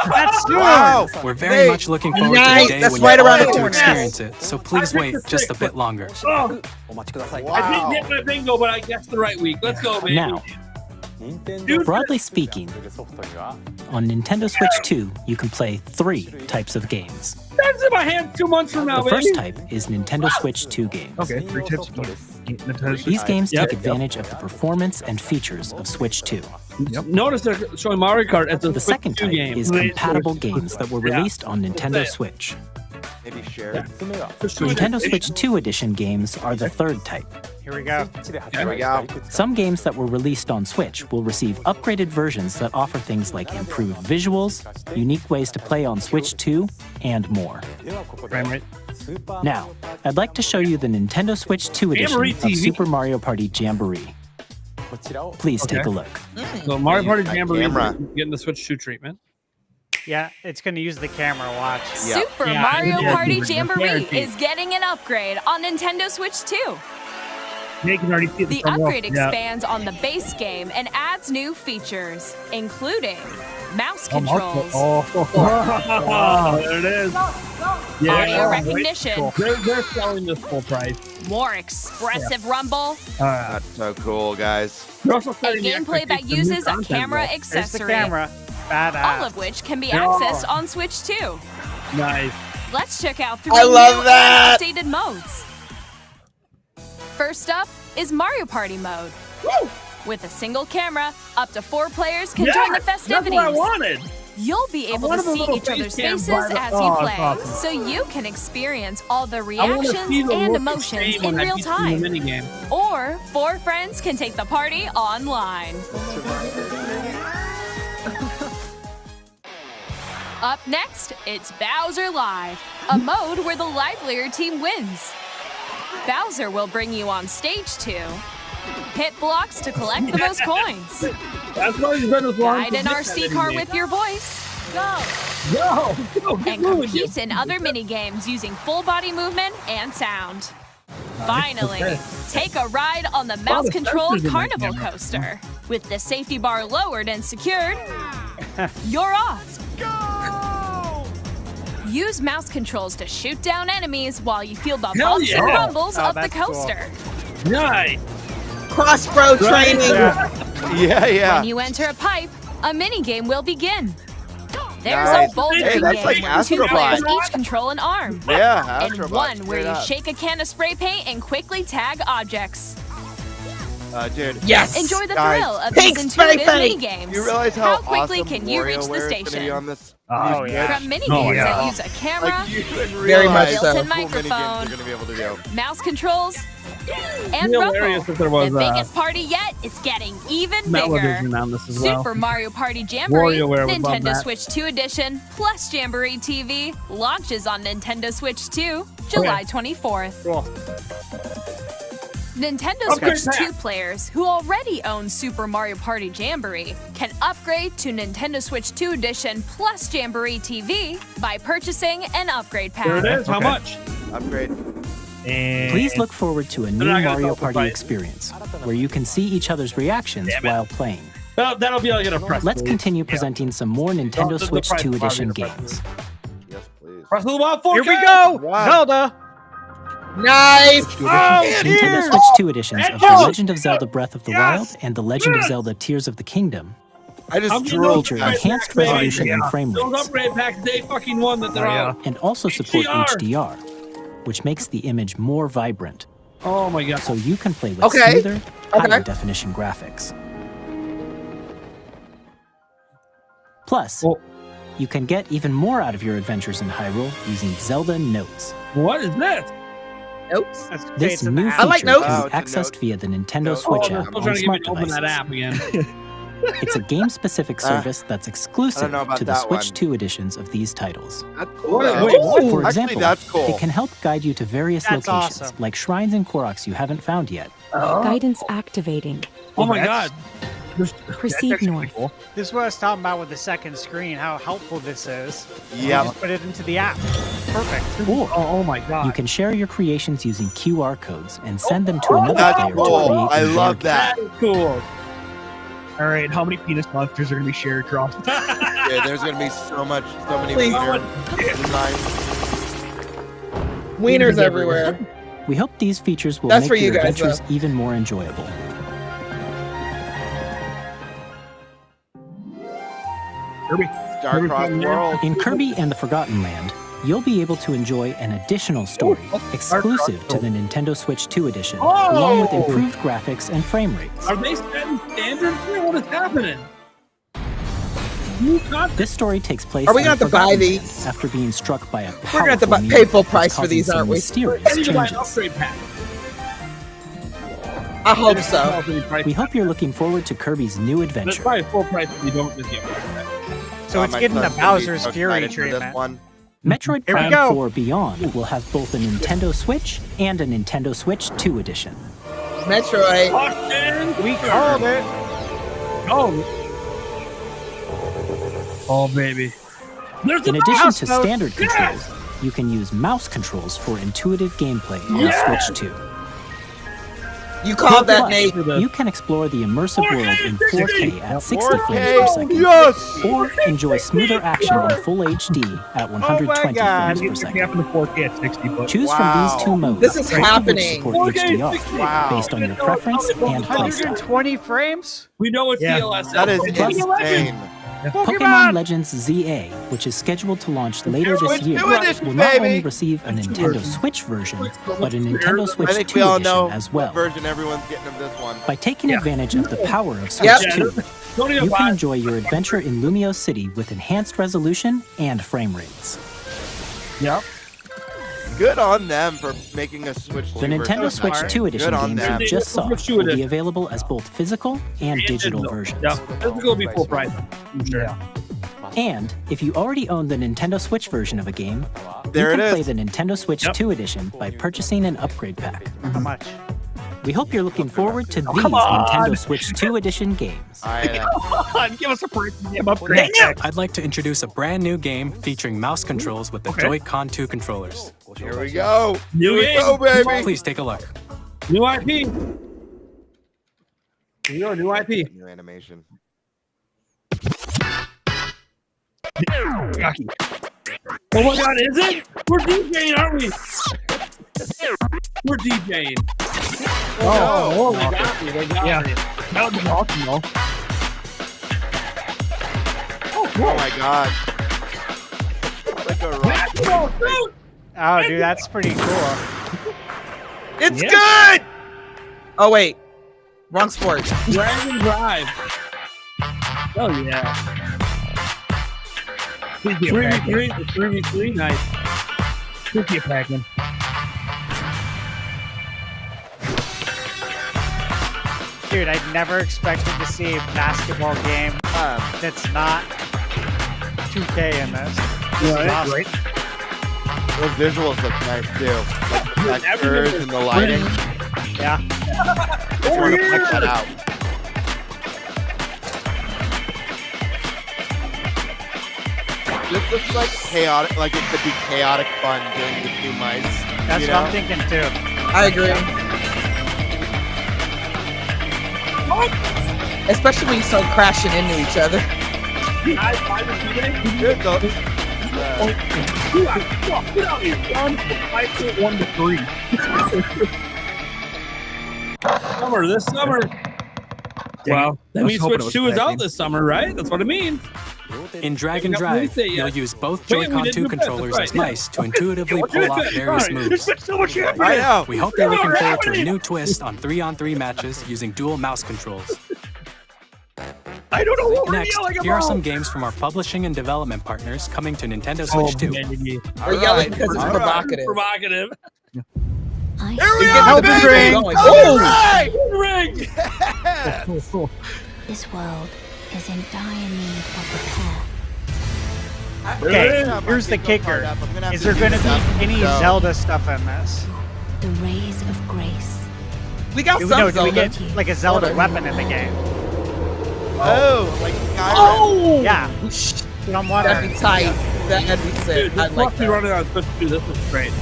That's good. Wow. We're very much looking forward to Nice. the day That's when right you're around able the to corner. experience it, so please wait just a bit longer. Oh, Wow. I didn't hit my bingo, but I guessed the right week. Let's go, baby. Now, broadly speaking, on Nintendo Switch 2, you can play 3 types of games. That's in my hand 2 months from now, The baby. first type is Nintendo Switch 2 games. Okay, 3 tips. Nintendo Switch. These games Yep. take advantage of the performance and features of Switch 2. Notice they're showing Mario Kart as a The Switch second 2 type game. is compatible games that were Yeah. released on Nintendo Switch. Maybe share it. Nintendo Switch 2 Edition games are the third type. Here we go. Here we go. Some games that were released on Switch will receive upgraded versions that offer things like improved visuals, unique ways to play on Switch 2, and more. Now, I'd like to show you the Nintendo Switch 2 edition Jamboree of TV. Super Mario Party Jamboree. Please take a look. So Mario Party That Jamboree camera. getting the Switch 2 treatment. Yeah, it's going to use the camera. Watch. Super Yeah, Mario yeah, Party yeah, Jamboree guaranteed. is getting an upgrade on Nintendo Switch 2. You can already see The front row. upgrade Yeah. expands on the base game and adds new features, including mouse Oh, controls, Oh, there it is. audio recognition, They're selling this full price. more expressive rumble, That's so cool, guys. They're also a setting the gameplay that expectation of new uses a content, camera though. There's the accessory, camera. Badass. all of which can be accessed on Switch 2. Nice. Let's check out 3 I love new that. and updated modes. First up is Mario Party mode. With a single camera, up to 4 players can join the festivities. That's what I wanted. You'll be able to wanted a see little each other's face cam faces private- as you Oh, play, that's awesome. so you can experience all the I wanna reactions see the and look of emotions shame in when I real beat you in time. the minigame. Or 4 friends can take the party online. Up next, it's Bowser Live, a mode where the livelier team wins. Bowser will bring you on stage to hit blocks to collect the most coins, That's why he's been as long ride an RC car with your voice, Go, and compete in other mini-games using full body movement and sound. Finally, okay. take a ride on the lot of mouse-controlled sensors in that carnival camera. coaster. With the safety bar lowered and secured, you're off. Use mouse controls to shoot down enemies while you feel the Hell bumps and yeah. rumbles Oh, of the that's cool. coaster. Nice. Cross-pro training. Yeah, yeah. When you enter a pipe, a mini-game will begin. There's Nice. a bouldering Hey, that's game like where 2 Astrobot. players each control an arm. Yeah, And Astrobot, one where straight you up. shake a can of spray paint and quickly tag objects. Dude. Yes. Enjoy the Guys, thrill of Pink these spray intuitive paint. mini-games. You realize how quickly awesome can you reach the WarioWare is gonna be station? on this? Oh, yeah. From mini-games that use a camera, Like, you would Very much realize so. how built-in cool mini games microphone, you're gonna be able to do. mouse controls, and Be Rumble. hilarious if there was, The biggest party yet is getting even Television bigger. on this as well. Super Mario Party Jamboree, WarioWare would love Nintendo that. Switch 2 Edition, plus Jamboree TV, launches on Nintendo Switch 2, July 24th. Cool. Nintendo Upgrade Switch pack. 2 players who already own Super Mario Party Jamboree can upgrade to Nintendo Switch 2 Edition plus Jamboree TV by purchasing an upgrade pack. There it is. How Okay. much? Upgrade. And Please look forward to a new not gonna Mario tell the Party price. experience where you can see each other's reactions Damn it. while playing. That'll be like in a press Let's release. continue presenting some more Nintendo the Switch price 2 will probably Edition be the press games. Yes, please. Press the button, 4K. Here we go. Wow. Zelda. Nice. Nintendo Switch 2 editions of The Legend of Zelda Breath of the Wild and The Legend of Zelda Tears of the Kingdom I just I'm drooled. feature Right, enhanced exactly. resolution and frame Those rates, upgrade packs, they fucking won that they're yeah. out. and also support HDR. HDR, which makes the image more vibrant, Oh my god. so you can play with Okay. smoother, higher Okay. definition graphics. Plus, Well- you can get even more out of your adventures in Hyrule using Zelda Notes. What is this? Oops. That's This it's in new the feature app. I like can notes. be Oh, it's a accessed note. via the Nintendo Note. Switch They're app still on trying to get me to smart open that devices. app again. It's a game-specific service that's exclusive know about to the that Switch one. 2 editions of these titles. That's cool. Wait, though. wait, what? For Actually, example, that's cool. it can help guide you to various That's locations, awesome. like shrines and Koroks you haven't found yet. Guidance activating. Oh my that's- god. Proceed actually north. cool. This is what I was talking about with the second screen, how helpful this is. Yep. Just put it into the app. Perfect. Oh my god. You can share your creations using QR codes and send them to another That's player to cool. create I in their love game. that. That is cool. All right, how many penis monsters are gonna be shared across? Yeah, there's gonna be so many Please. weird designs. Wieners everywhere. We hope these features will That's make for you your guys, adventures though. even more enjoyable. Kirby. Starcross World. In Kirby and the Forgotten Land, you'll be able to enjoy an additional story exclusive to the Nintendo Switch 2 edition, along with improved graphics and frame rates. Are they setting standards here? What is happening? New content. This story takes place Are we on gonna have to buy Forgotten these? Lands after being struck by a We're gonna have to powerful pay meteor full that's price for causing these, some aren't we? I mysterious need to buy an changes. upgrade pack. I hope so. We hope you're looking forward to Kirby's new That's adventure. probably full price if you don't just get one. So it's my getting the son's gonna be Bowser's so Fury excited for this treatment. one. Metroid Here we Prime go. 4 Beyond will have both a Nintendo Switch and a Nintendo Switch 2 edition. Metroid. Austin! We called it. Oh. Oh, baby. There's In the addition mouse to mode. standard Yes! controls, you can use mouse controls for intuitive gameplay on Yes! Switch 2. You called that, Plus, Nate. you can explore the immersive 4K world in 4K at 60 frames 4K, per second, yes! or enjoy smoother action in full HD at 120 God. frames per It's second. happened to 4K at 60, but Choose Wow. from these two modes, This is each of which happening. support 4K, HDR, 60. Wow. based on your preference and playstyle. 120 frames? We know it's Yeah. CLS. That is Plus- insane. Pokemon Legends ZA, which is scheduled to launch later this year, Two edition, will not only baby. receive a Nintendo Switch version, but a Nintendo Switch I think 2 we all edition know as what well. version everyone's getting of this one. By taking advantage of the power of Switch Yep. 2, Don't even you buy can it. enjoy your adventure in Lumio City with enhanced resolution and frame rates. yeah. Good on them for making a Switch 2 The Nintendo version. Switch 2 edition Good on games them. you just saw Switch 2 will be edition. available as both physical and digital versions. Yeah, this is gonna be full price. I'm sure. Yeah. And if you already own the Nintendo Switch version of a game, There you can it play is. the Nintendo Switch Yep. 2 edition by purchasing an upgrade pack. How much? We hope you're looking forward to these come on. Nintendo Switch 2 edition games. I, Come on, give us a premium upgrade. I'd like to introduce a brand new game featuring mouse controls with the Okay. Joy-Con 2 controllers. here we go. New Here we game. go, baby. Please take a look. New IP. Here we go, new IP. New animation. Rocky. Oh my god, is it? We're DJing, aren't we? We're DJing. Oh, they got me. They got Yeah. me. That would be awesome, though. Oh my god. Oh, dude, that's pretty cool. It's good. Oh wait, wrong sport. Dragon Drive. Oh yeah. 3v3. 3v3. Nice. Cookie packing. Dude, I never expected to see a basketball game that's not 2K in this. This is awesome. Great. Those visuals look nice too. Like the textures and the lighting. Yeah. Just want to check that out. This looks like chaotic, like it could be chaotic fun during the 2 months. That's what I'm thinking too. I agree. Especially when you start crashing into each other. Get out here, son. 1 to 3. Summer, this summer. Wow. That means Switch 2 is out this summer, right? That's what it means. In Drag and Drive, you'll use both Joy-Con 2 controllers as mice to intuitively pull off various moves. I know. We hope you're looking forward to a new twist on 3-on-3 matches using dual mouse controls. I don't know what we're Next, yelling about. here are some games from our publishing and development partners coming to Nintendo Switch 2. We're yelling because it's provocative. Provocative. Here we go, baby! ring. Oh, right! Ring! This world is in dire need of repair. Okay, here's the kicker. Is there going to be any Zelda stuff in this? The rays of grace. We got Do some we get Zelda. like a Zelda weapon in the game? Oh, like Oh! Yeah. What I'm wondering. That'd be tight. That'd be sick. Dude, I'd this like must be that. running on Switch 2. This is great.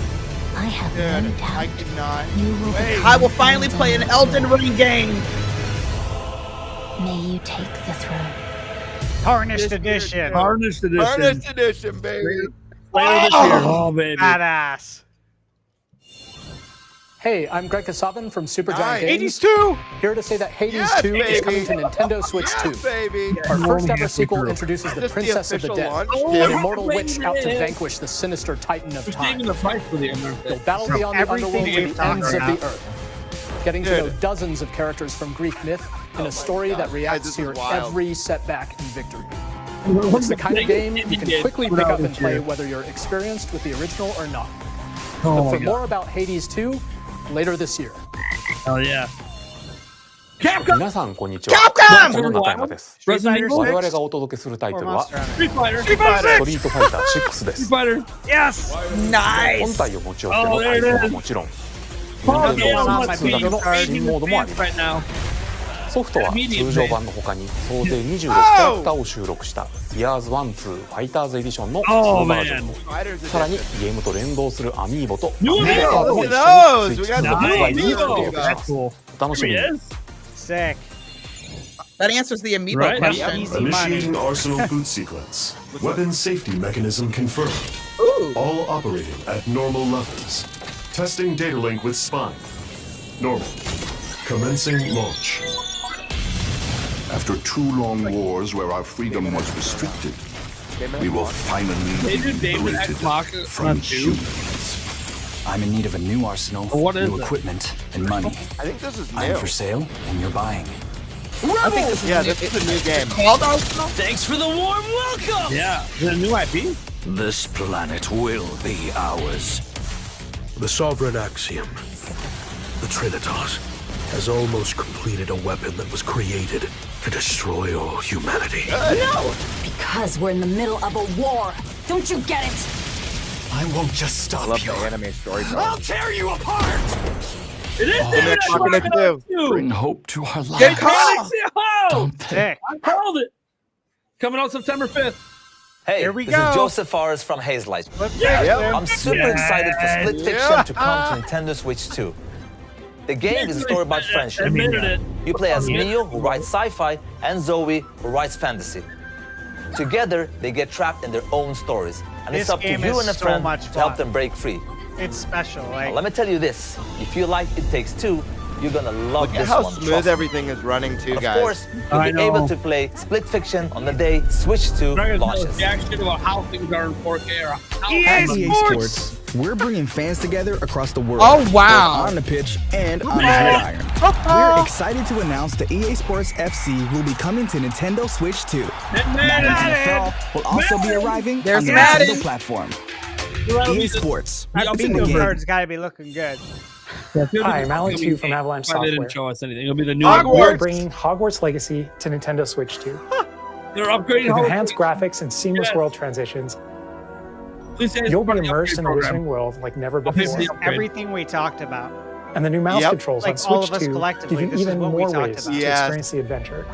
I have Dude, no doubt I cannot. you will wait. I will finally play an Elden Ring game. May you take the throne. Tarnished edition. Tarnished edition. Tarnished edition, baby. Later this year. Oh, baby. Badass. Hey, I'm Greg Kasavin from Super Giant Nice. Games. 82. Here to say that Hades Yes, 2 is baby. coming to Nintendo Switch 2. Baby. Our first ever Yes, sequel we do. introduces the Just the Princess of the official Dead, launch, an dude. immortal Oh, witch out to man. vanquish the sinister titan of Who's time. taking the price for the You'll immersive? battle From beyond the everything underworld to we've the ends talked of the about. earth. Getting to Dude. know dozens of characters from Greek myth in a story that reacts this to is your wild. every setback and victory. It's the kind of game you can quickly pick up and play whether you're experienced with the original or not. Oh But my for God. more about Hades 2, later this year. Hell yeah. Capcom! 皆さんこんにちは。 Capcom! この中山です。 Resident Evil 我 6? 々がお届けするタイトルは Street Fighter. ストリートファイター6で Street す。 Fighter. Yes. 本 Nice. 体を持ち寄っての Oh, there 対 it 戦は is. もちろん、 Oh, Nintendo yeah, on I'm my 2だけの video 新モードもあります。 right now. ソフトは通常版の他に総勢26キャラクターを収録した Years 1、2ファイターズエディションのソ Oh, ロバージョン man. と、さらにゲームと連動するアミーボと New アミーボカードも一緒 Those! に We スイッチ got の the 発売日に Amiibo. お届けします。 Cool. お楽し Here み he に。 is. Sick. That answers the amiibo Right. question. Easy money. Initiating arsenal boot sequence. Weapon safety mechanism confirmed. Ooh. All operating at normal levels. Testing data link with spine. Normal. Commencing launch. After 2 long wars where our freedom was restricted, we will finally They be do David liberated X Machina from too. humans. I'm in need of a new arsenal, What is new it? equipment, and money. I think this is new. I'm for sale, and you're buying. I think this is Yeah, a new, this is a new game. Called Arsenal? Thanks for the warm welcome! Yeah. Is it a new IP? This planet will be ours. The sovereign axiom, the Trinitas, has almost completed a weapon that was created to destroy all humanity. No! Because we're in the middle of a war. Don't you get it? I won't just I stop love you. the anime story. I'll tear you apart! It is Oh, David X Machina Machina too. Bring hope to our Get lives. Comics! Oh! Don't they? Sick. I called it. Coming out September 5th. Hey, Here we this go. is Joseph Fares from Hazelight. Yeah. I'm super excited for Split Fiction to come to Nintendo Switch 2. The game is a story about friendship. Admitted it. You play as Mio, who writes sci-fi, and Zoe, who writes fantasy. Together, they get trapped in their own stories, and This it's up to game you is and a so friend much to help fun. them break free. It's special. Now, Like, let me tell you this: if you like It Takes Two, You're gonna love Look at this how one. smooth everything is running too, guys. Of course, you'll be able to play Split Fiction on the day Switch 2 launches. Reaction about how things are in 4K or how At EA Sports, we're bringing fans together across the world. Oh, wow. Both on the pitch and on the gridiron. We're excited to announce that EA Sports FC will be coming to Nintendo Switch 2. Madden NFL will also be arriving on the Nintendo platform. EA Sports. That bingo card's got to be looking good. Hi, I'm Alan 2 from Avalanche They Software. didn't show us anything. It'll be the new We're bringing Hogwarts Legacy to Nintendo Switch 2. They're upgrading With Hogwarts. enhanced graphics and seamless world transitions, Please say it's you'll be part of the immersed in the upgrade program. Wizarding World like never Okay, before. see, upgrade. Everything we talked about. And the new mouse controls Like on all Switch of us 2 collectively, give you this is even what we more talked ways about. to Yes. experience the adventure.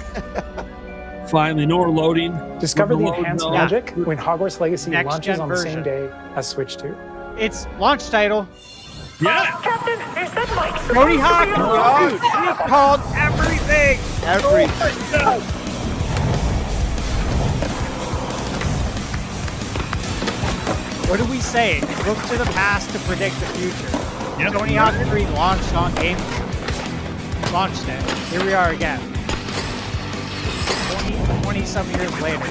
Finally, no more loading. Discover the No more enhanced loading. magic when Hogwarts Legacy Next launches gen on the same version. day as Switch 2. It's launch title. Yeah. Captain, is that Mike? Cody Hawk. Dude, he called everything. Everything. What do we say? Look to the past to predict the future. Tony Hawk 3 launched on Game. Launched it. Here we are again. 20 some years later.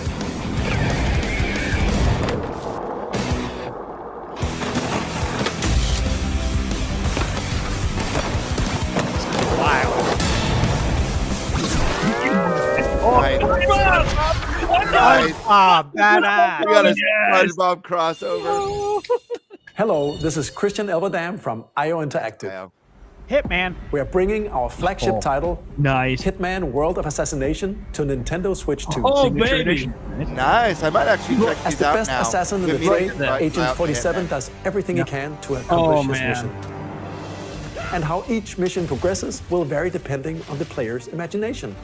Wild. Badass. We got a SpongeBob crossover. Hello, this is Christian Elverdam from IO Interactive. Hitman. We are bringing our flagship title, Hitman World of Assassination, to Nintendo Switch 2. Oh, baby. Nice. I might actually check As these the out best now. assassin in the Good trade, meeting. Agent Out 47 Hitman. does everything he can to accomplish his man. mission. And how each mission progresses will vary depending on the player's imagination.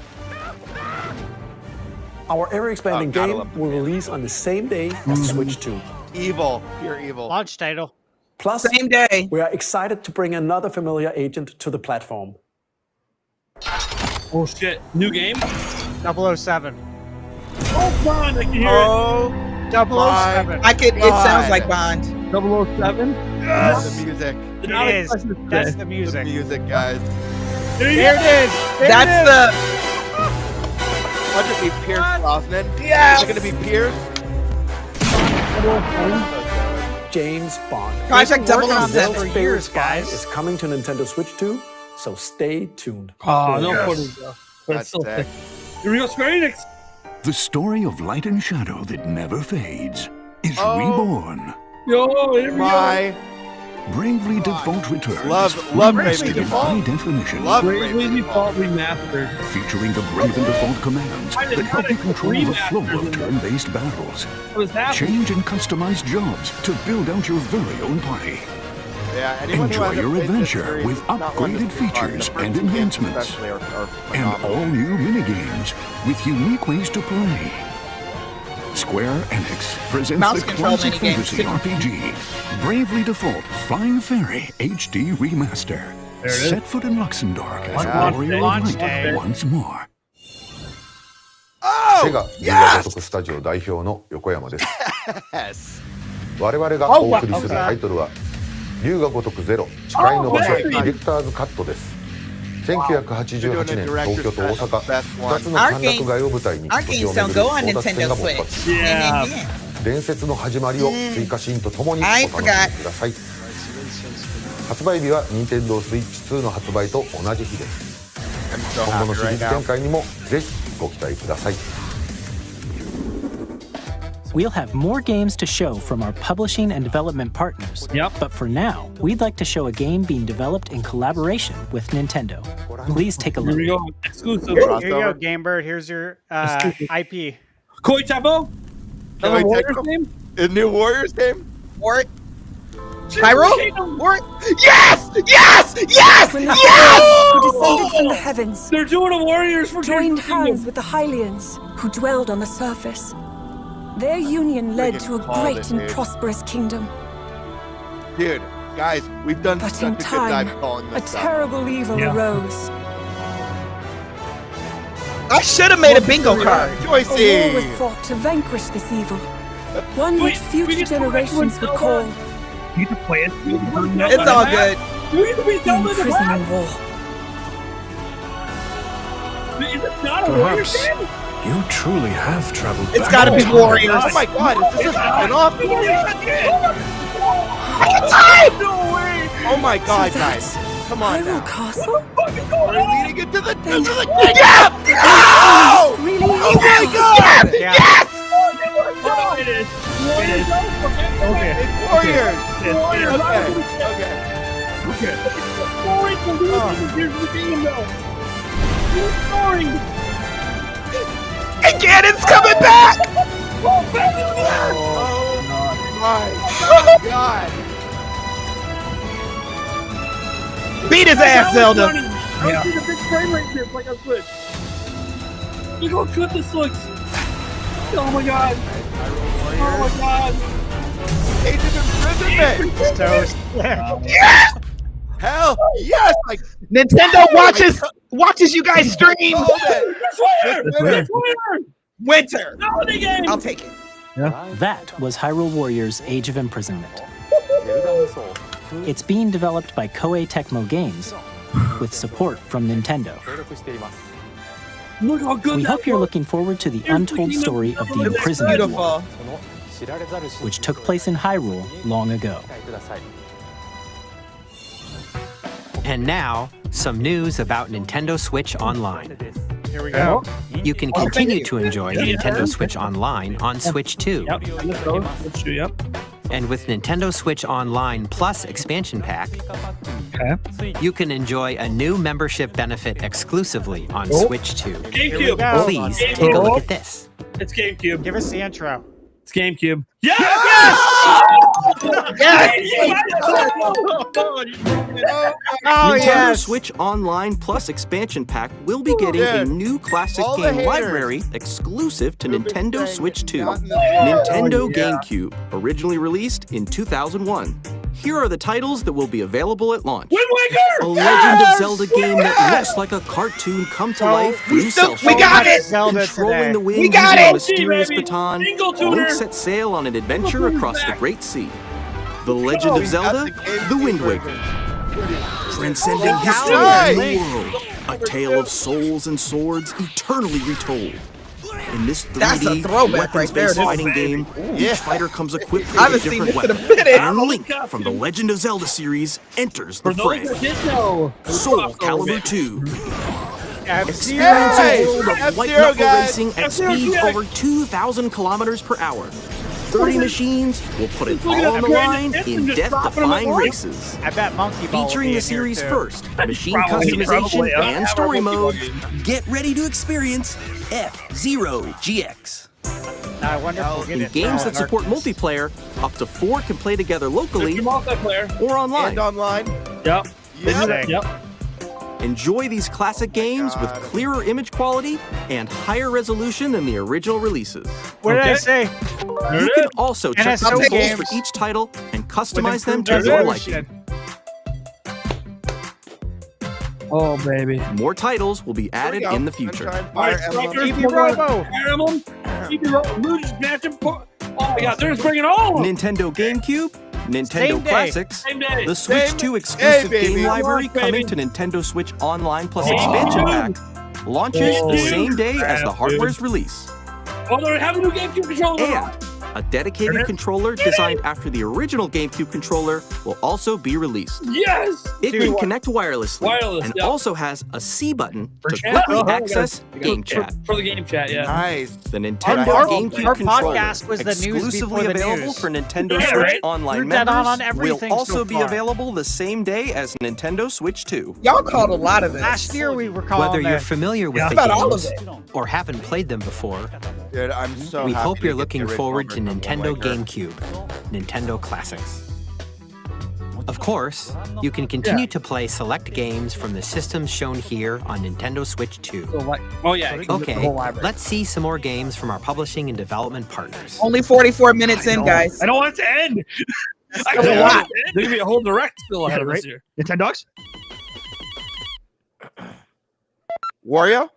Our ever-expanding gotta game love the will release on the same day as Switch 2. Evil. Pure evil. Launch title. Plus, Same day. we are excited to bring another familiar agent to the platform. Oh shit! New game. 007. Oh, Bond! I can hear Oh, 007. I could. It sounds like Bond. 007. yes. The music. It is. That's the music. The music, guys. Here it is. That's the. Watch it be Pierce Brosnan. Yes. Is it gonna be Pierce? James Bond. Project Been working on 007. this for Favorite years, spy guys. is coming to Nintendo Switch 2, so stay tuned. Oh, no Yes. footage though. But That's it's still sick. Here we go, Square Enix. The story of light and shadow that never fades is Oh. reborn. Yo, here we go. My Bravely Default returns. love remastered Bravely in high Default. definition. Love Bravely Bravely Default remastered. Featuring the Brave and Default commands I did that not help you expect control the flow remasters of in turn-based battles. What is happening? Change and customize jobs to build out your very own party. Yeah, anyone who Enjoy hasn't your played this adventure series with is not one to upgraded sleep on. features The first and two games enhancements. especially are And phenomenal. all new minigames with unique ways to play. Square Enix presents Mouse the control classic minigames. fantasy RPG, Bravely Default Flying Fairy HD Remaster. There it is. Set foot in Luxembourg as Launch Warrior day. of Launch Light day. once more. セガ龍が如くスタジオ代表の横山です。 Yes. 我々がお送りするタイトルは龍が如くゼロ誓いの場所ディレクターズカットです。1988年東京と大阪2つの歓楽街を舞台に Our 時 games を巡 don't る go on 争奪戦 Nintendo が勃 Switch. 発。 Yeah. 伝説の始まりを追加シーンとともにお楽しみください。発売日は Nintendo Switch 2の発売と同じ日です。今後のシリーズ展開にもぜひご期待ください。 We'll have more games to show from our publishing and development partners. Yep. But for now, we'd like to show a game being developed in collaboration with Nintendo. Please take a Here look. we go. Exclusive. Here you go, Game Bird. Here's your IP. Koi Tabo. Another Warriors Tecmo? game. A new Warriors game? Or Pyro? Or yes! Yes! Yes! When the Yes! who descended from the heavens They're doing a Warriors for joined Tears of the hands with the Hylians who dwelled on the surface. Their union led to a great and prosperous kingdom. Dude, guys, we've done But such in a good time, dive calling a this stuff. terrible evil arose. I should have made a bingo card. A war was Joycey! fought to vanquish this evil. One which future generations would call You can play it. It's all good. the imprisoning war. not a Warriors Perhaps game? you truly have traveled It's back got to in be time. Warriors. Oh my God! Is this a spin-off? No way! Oh my God, guys! Come on now. Castle? We're leading into the yeah! Oh! Really? Oh my God! Yeah. Yes! It is. Okay. It's Warriors. Warriors. Okay. Okay. Scoring to lose. Here's the game, though. You're scoring. And Gannon's coming back! Oh, back in there. Oh my God! Beat his ass, Zelda! I see the big frame rate here, like I Switch. Look how good this looks. Oh my God. Oh my God. Age of Imprisonment! So Yes! Hell yes! Like Nintendo watches you guys stream. Winter. Holiday game. I'll take it. That was Hyrule Warriors Age of Imprisonment. It's being developed by Koei Tecmo Games with support from Nintendo. Look how good We that hope you're looks. looking forward to the untold story of the Imprisonment War, Beautiful. which took place in Hyrule long ago. And now, some news about Nintendo Switch Online. here we go. You can continue to enjoy Nintendo Switch Online on Switch 2. Yep. And with Nintendo Switch Online Plus expansion pack, you can enjoy a new membership benefit exclusively on Switch 2. GameCube. Please take a look at this. It's GameCube. Give us the intro. It's GameCube. Yes! Oh, Nintendo yes. Switch Online Plus expansion pack will be getting a new classic All the game haters. library exclusive to Who've been Nintendo saying Switch 2. not in the Nintendo yeah. GameCube, originally released in 2001. Here are the titles that will be available at launch. Wind Waker! A Legend of Zelda game that looks like a cartoon come to life we in still- cell we got shading. it! Zelda Controlling today. the wind We got using it! a mysterious Baby. baton, Single tuner. Link set sail on an adventure across the Great Sea. The Legend of Zelda, The Wind Waker. Transcending history and the world. A tale of souls and swords eternally retold. In this That's a 3D throwback right there. weapons-based fighting game, Yeah. each fighter comes equipped I with haven't a seen different this in a weapon. minute. And Link from the Legend of Zelda series enters the For those fray. that didn't know, Soul Calibur 2. F-Zero. Experience a world of F-Zero, white knuckle guys. racing at F-Zero, speeds guys. over 2,000 kilometers per hour. 30 machines will put it Look at all on the that line brand in just dropping them death-defying all. races. I bet Monkey Ball will Featuring be the in here, series too. first, machine Probably, customization yeah. and story mode. Get ready to experience F-Zero GX. I wonder if we'll get In it. games that support multiplayer, up to 4 can play together locally multiplayer. or online. And online. Yep. Yep. Yep. Enjoy these classic games with clearer image quality and higher resolution than the original releases. What did I Okay. say? You can also check the NSO controls games for each title and With customize them improved to your resolution. liking. Oh, baby. More titles will be added in the future. Alright, GB Robo. Fire Emblem. GB Robo. Luigi's Mansion. Oh my God, they're just bringing all of them. Nintendo GameCube, Nintendo Same day. Classics, Same day. the Switch Same 2 day, exclusive baby. game library Come on, baby. coming to Nintendo Switch Online Plus Oh. expansion pack launches Oh, the same day as the dude. hardware's release. Oh, they're having a new GameCube controller. And a dedicated controller designed after the original GameCube controller will also be released. Yes. It Dude, can connect wirelessly Wireless, and yep. also has a C button For to chat? quickly Oh, access game chat. For the game chat, yeah. Nice. The Nintendo Our GameCube controller, podcast was the news exclusively before the available news. for Nintendo Yeah, Switch right? Online Root that on members, will everything also so be far. available the same day as Nintendo Switch 2. Y'all called a lot of this. Last year we were calling Whether you're it. familiar with the About all of games it. or haven't played them before, Dude, I'm so we happy hope to you're get looking the original forward to version of Nintendo Wind Waker. GameCube, Nintendo Classics. Of course, you can continue to play select games from the systems shown here on Nintendo Switch 2. Oh yeah. it comes with the Okay, whole library. let's see some more games from our publishing and development partners. Only 44 minutes in, guys. I don't want it to end. I That's a don't lot. want it to end. There's gonna be a whole direct still ahead of us right? here. Nintendogs? Wario?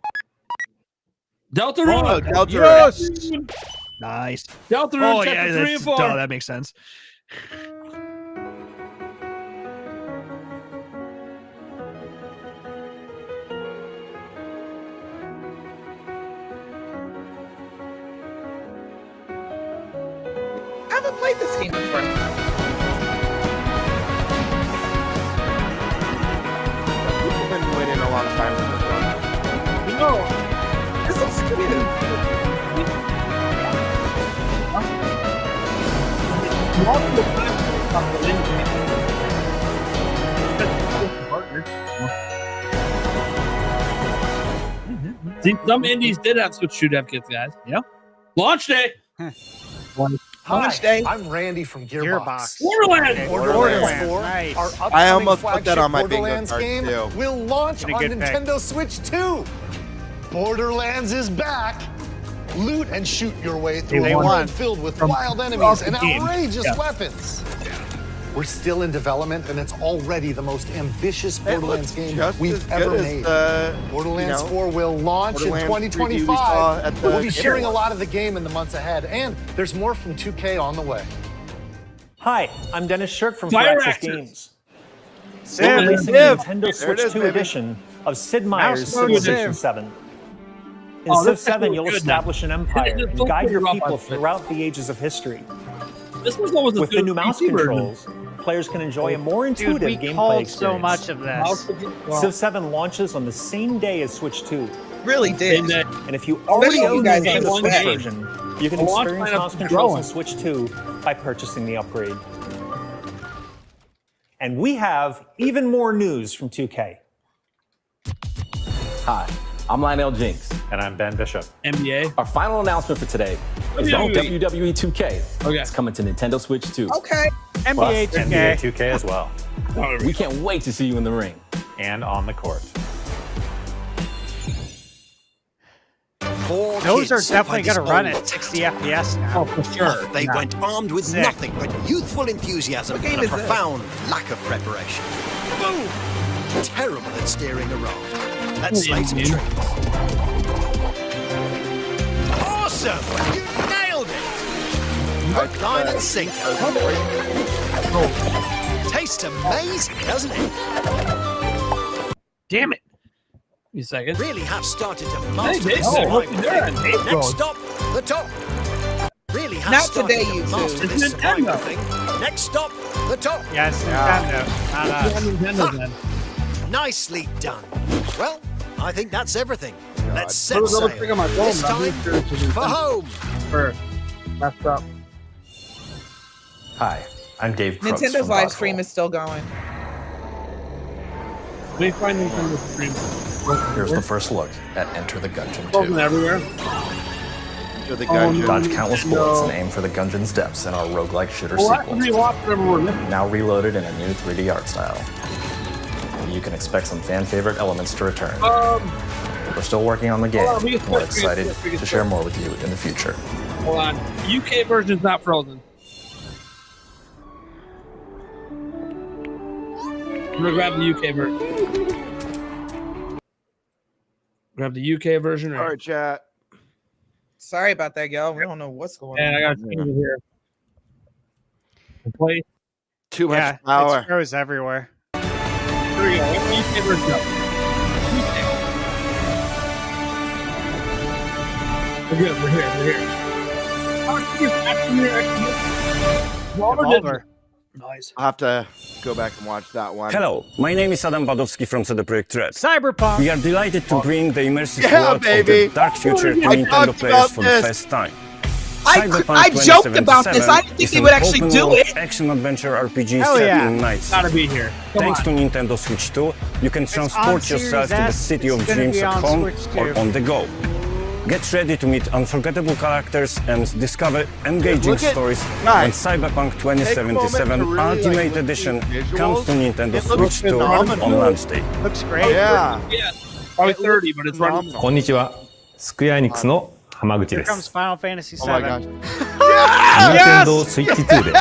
Deltarune. Oh, Deltarune. Yes! Nice. Deltarune Oh, chapter yeah, 3 and 4. duh, that makes sense. haven't played this game before. We've been waiting a long time for this one. No, this looks cute. See, some indies did have Switch 2 dev kits, guys. Yeah. Launch day. Launch day. I'm Randy from Gearbox. Borderlands. Borderlands 4, Nice. our upcoming I almost put that on my bingo Borderlands card, game too. will launch on Pretty good pick. Nintendo Switch 2. Borderlands is back. Loot and shoot your way through a world filled with wild enemies and outrageous weapons. We're still in development, and it's already the most ambitious Borderlands game we've ever made. Borderlands 4 will launch in 2025. We'll be sharing a lot of the game in the months ahead, and there's more from 2K on the way. Hi, I'm Dennis Shirk from Fire Firaxis Axis. Games. Civ. We're releasing the Nintendo Switch 2 baby. edition of Sid Meier's mode Civilization Civ. 7. In Oh, Civ this 7, is you'll good establish an empire This and is guide your rough, people I think. throughout the ages of history. This was almost With the new mouse controls, players can enjoy a more Dude, intuitive we gameplay called experience. so much of this. Civ 7 launches on the same day as Switch 2. Really did. And if you already Especially own you the guys Nintendo on Switch that. version, you can The launch experience lineup mouse is controls growing. on Switch 2 by purchasing the upgrade. And we have even more news from 2K. Hi, I'm Lionel Jinx. And I'm Ben Bishop. NBA. Our final announcement for today is that WWE 2K is coming to Nintendo Switch 2. Okay. NBA 2K. NBA 2K as well. We can't wait to see you in the ring. And on the court. Those are definitely going to run at 60 FPS now. Oh, for sure. They went armed with Sick. nothing but youthful enthusiasm game and a is this? profound lack of preparation. Boom! Terrible at steering a raft. Let's slay some trees. Awesome! You nailed it! Hook, line and sinker. Tastes amazing, doesn't it? Damn it. Give me a second. Really have started to master Dave, this oh, look survival there. thing. Dave Next goes. stop, the top. Really have Not started today, to you two. master It's this survival Nintendo. thing. Next stop, the top. Yes, Nintendo. Not us. Nintendo then. Nicely done. Well, I think that's everything. Let's set Put a little sail. thing on my phone, This but I'm time, just curious if it's for home. messed up. Hi, I'm Dave Crooks Nintendo's from live Godfall. stream is still going. We find Nintendo stream. Here's the first look at Enter the Gungeon Frozen 2. everywhere. To the Oh, gungeon. no. Dodge countless bullets and aim for the Gungeon's depths in our roguelike shooter Well, that's sequel. rewatch whatever we're missing. Now reloaded in a new 3D art style. You can expect some fan favorite elements to return. We're still working on the game, Hold on, we and can we're switch, we can excited switch, we can to share switch. more with you in the future. Hold on. UK version's not frozen. I'm gonna grab the UK version. Grab the UK version. All right, chat. Sorry about that, y'all. We don't know what's going And I on. got to change it here. Play. Too much Yeah, power. it goes everywhere. Here we go. What's the UK version up? We're good. We're here. We're here. Oh, actually here. Devolver. Nice. I'll have to go back and watch that one. Hello, my name is Adam Badowski from CD Projekt Red. Cyberpunk. We are delighted to bring the immersive Yeah, world baby. of the dark future to I Nintendo talked players about for this. the first time. I joked about this. I didn't think they would actually do it. Action adventure RPG Hell set yeah. in nights. Gotta be here. Come Thanks on. to Nintendo Switch 2, you can on transport yourself Series to the S. city of It's gonna dreams be at on home Switch or 2. on the go. Get ready to meet unforgettable characters and discover engaging Look at- stories guys, when Cyberpunk take a 2077 moment to really, Ultimate like, look at Edition these comes to visuals. Nintendo It looks Switch 2 on phenomenal. launch day. Looks great. Yeah. Yeah. Probably 30, but it's running. こんにちは。スクエアエニックスの浜口 Here で comes す。 Final Fantasy Oh my VII. gosh. 任天堂スイッチ2でフ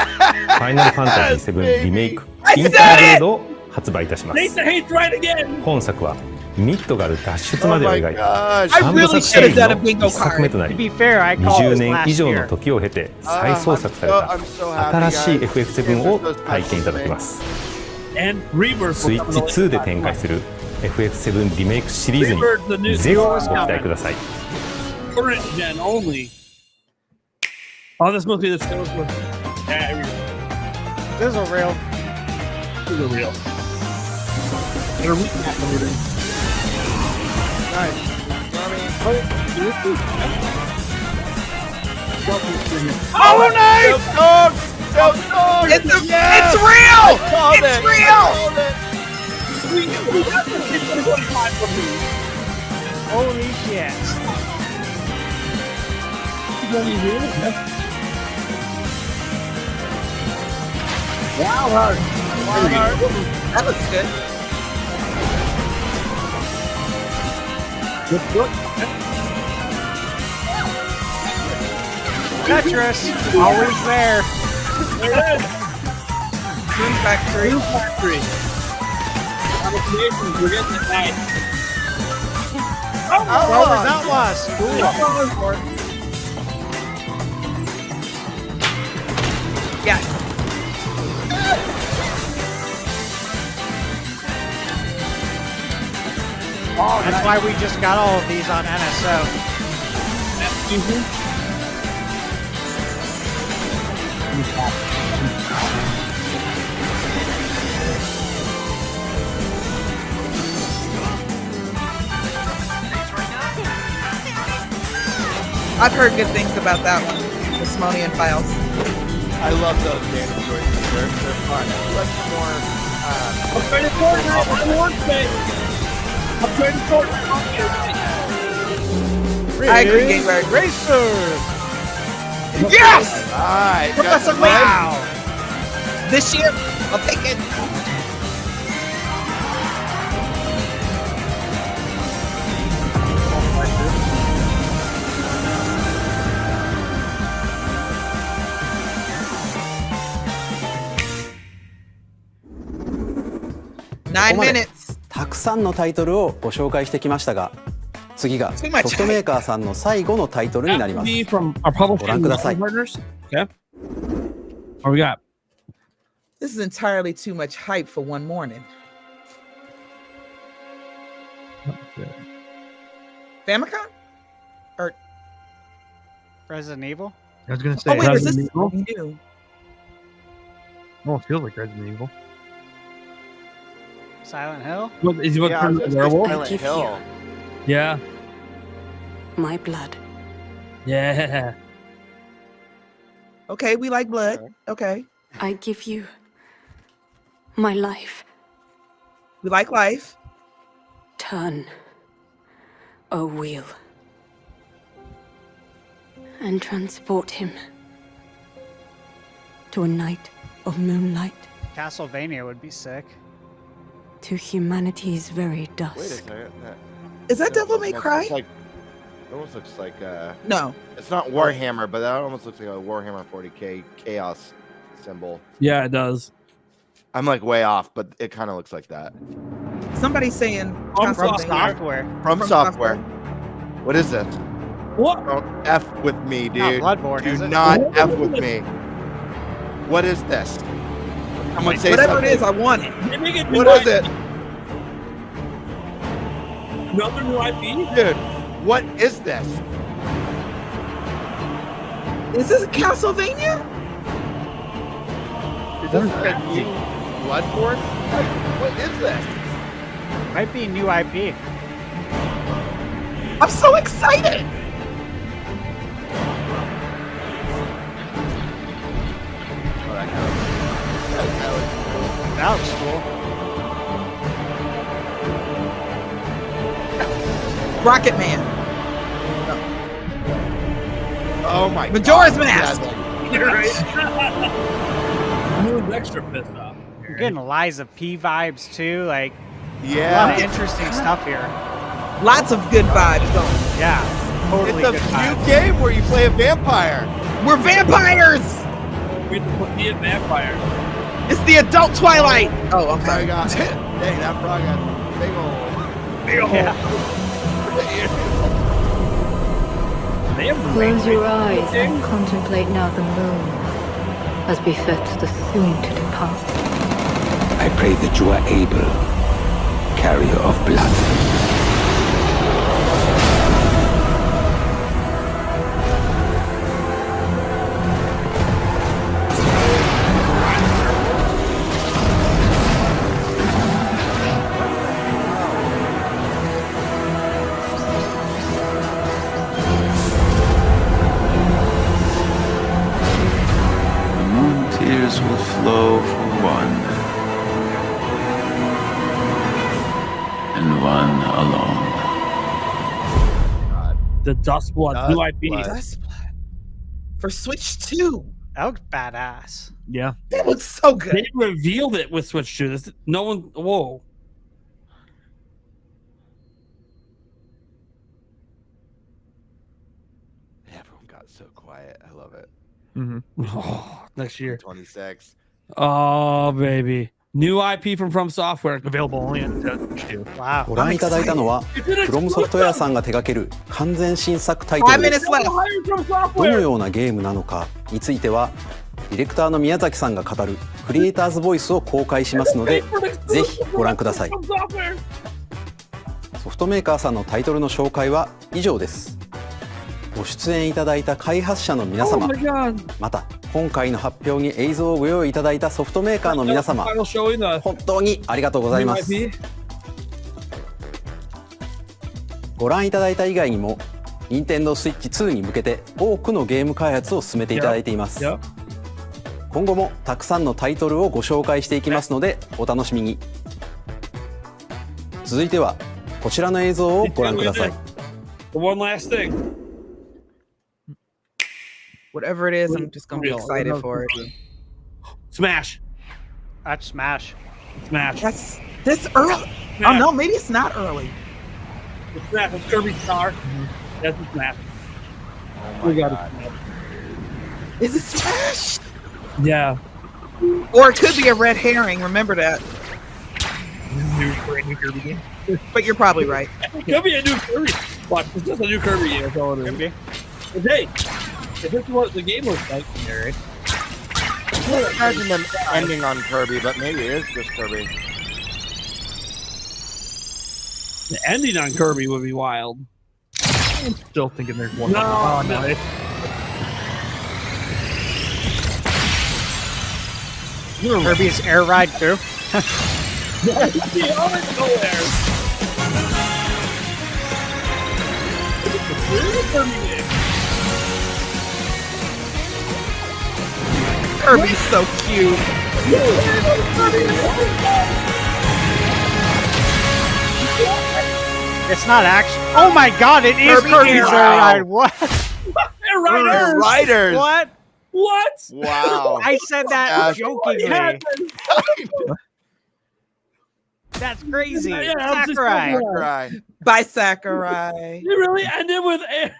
ァイナルファンタジー7リメイクインターグレードを発売いたします。 Nathan hates right again. 本作はミッドガル脱出までを描い Oh my た gosh. 3部 really 作シリ should have ー done a ズ bingo の一作目とな To り be fair, I called 20 this 年 last 以上の year. 時を経て再創作された I'm so happy, 新しい guys. FF7 を体験いただけます。 And Rebirth スイッチ2で展開する FF7 リメイクシリーズ Rebirth, the new にぜひご期待ください。 current gen only. Oh, this must be the show. Sizzle reel. Sizzle reel. Better recap everything. Nice. Oh, nice! It's real! It's real! Holy shit. Wow, hard. That looks good. Look. Tetris, always there. There it is. Moon Factory. Moon Factory. Applications, we're getting it nice. Rovers Outlaws. Yeah. That's why we just got all of these on NSO. Excuse me? I've heard good things about that one. The Smonian Files. I love those game joints. They're fun. Much more. I'm trying to Fortnite on launch day. I'm trying to Fortnite on I agree, Gamebird. Racer. Yes! Alright. Professor Wow. This year, I'll take it. Nine minutes. たくさんのタイトルをご紹介してきましたが、次がソフトメーカーさんの最後のタイトルになります。ご覧ください。 Okay. What we got? This is entirely too much hype for one morning. Famicom? Or Resident Evil? I was gonna say. oh wait, is Resident this Evil? new? Oh, it feels like Resident Evil. Silent Hill? What, is he what Yeah, I was turns gonna say werewolf? Silent Hill. Yeah. My blood. Yeah. Okay, we like blood. Okay. I give you my life. We like life. Turn a wheel and transport him to a night of moonlight, Castlevania would be sick. to humanity's very Wait a dusk. second. Is that Devil May Cry? It almost looks like No. It's not Warhammer, but that almost looks like a Warhammer 40k chaos symbol. Yeah, it does. I'm like way off, but it kind of looks like that. Somebody's saying From Castlevania. software. From software. What is this? What? Don't F with me, dude. Not Bloodborne, Do is it? not F with me. What is this? Someone say Whatever something. it is, I want it. What is it? Another new IP? Dude, what is this? Is this a Castlevania? Is this a new Bloodborne? What is this? Might be new IP. I'm so excited. That looks cool. Rocket Man. Oh my Majora's God. Mask. You're right. I'm extra pissed off. You're getting Liza P vibes too. Like, a lot Yeah. of interesting stuff here. Lots of good vibes going. Yeah, totally It's a good new vibes. game where you play a vampire. We're vampires. We have to put me in vampire. It's the adult Twilight. Oh, I'm I sorry. got dang, that frog got big old. Close your eyes and contemplate now the moon, as befits the soon to depart. I pray that you are able, carrier of blood. run alone. The Dustblood new IP. Dustblood. For Switch 2. That looks badass. Yeah. That looks so good. They revealed it with Switch 2. No one. Whoa. Everyone got so quiet. I love it. Oh, next year. 26. Oh, baby. New IP from Software. Available only on Switch 2. Wow. ご覧いただいたのはフロムソフトウェアさんが手掛ける完全新作タイトルです。どのようなゲームなのかについてはディレクターの宮崎さんが語るクリエイターズボイスを公開しますのでぜひご覧ください。ソフトメーカーさんのタイトルの紹介は以上です。ご出演いただいた開発者の皆様、また今回の発表に映像をご用意いただいたソフトメーカーの皆様、本当にありがとうございます。ご覧いただいた以外にも任天堂スイッチ2に向けて多くのゲーム開発を進めていただいています。今後もたくさんのタイトルをご紹介していきますのでお楽しみに。続いてはこちらの映像をご覧ください。 One last thing. Whatever it is, I'm just gonna be excited for it. Smash. That's Smash. Smash. That's this early. Oh no, maybe it's not early. It's Smash. It's Kirby Star. That's a Smash. Oh my God. Is it Smash? Yeah. Or it could be a red herring. Remember that. Brand new Kirby game. But you're probably right. It could be a new Kirby. Watch, it's just a new Kirby game. That's all it is. Hey, if this is what the game looks like, Eric. I can't imagine them ending on Kirby, but maybe it is just Kirby. The ending on Kirby would be wild. I'm still thinking there's one. No, oh, no. Kirby's Air Ride too. Kirby's so cute. It's not actually. Oh my God! It is Kirby's Air Ride. What? Air Riders. Riders. What? What? Wow. I said that That's jokingly. That's crazy. Yeah, Sakurai. By Sakurai. You really ended with air.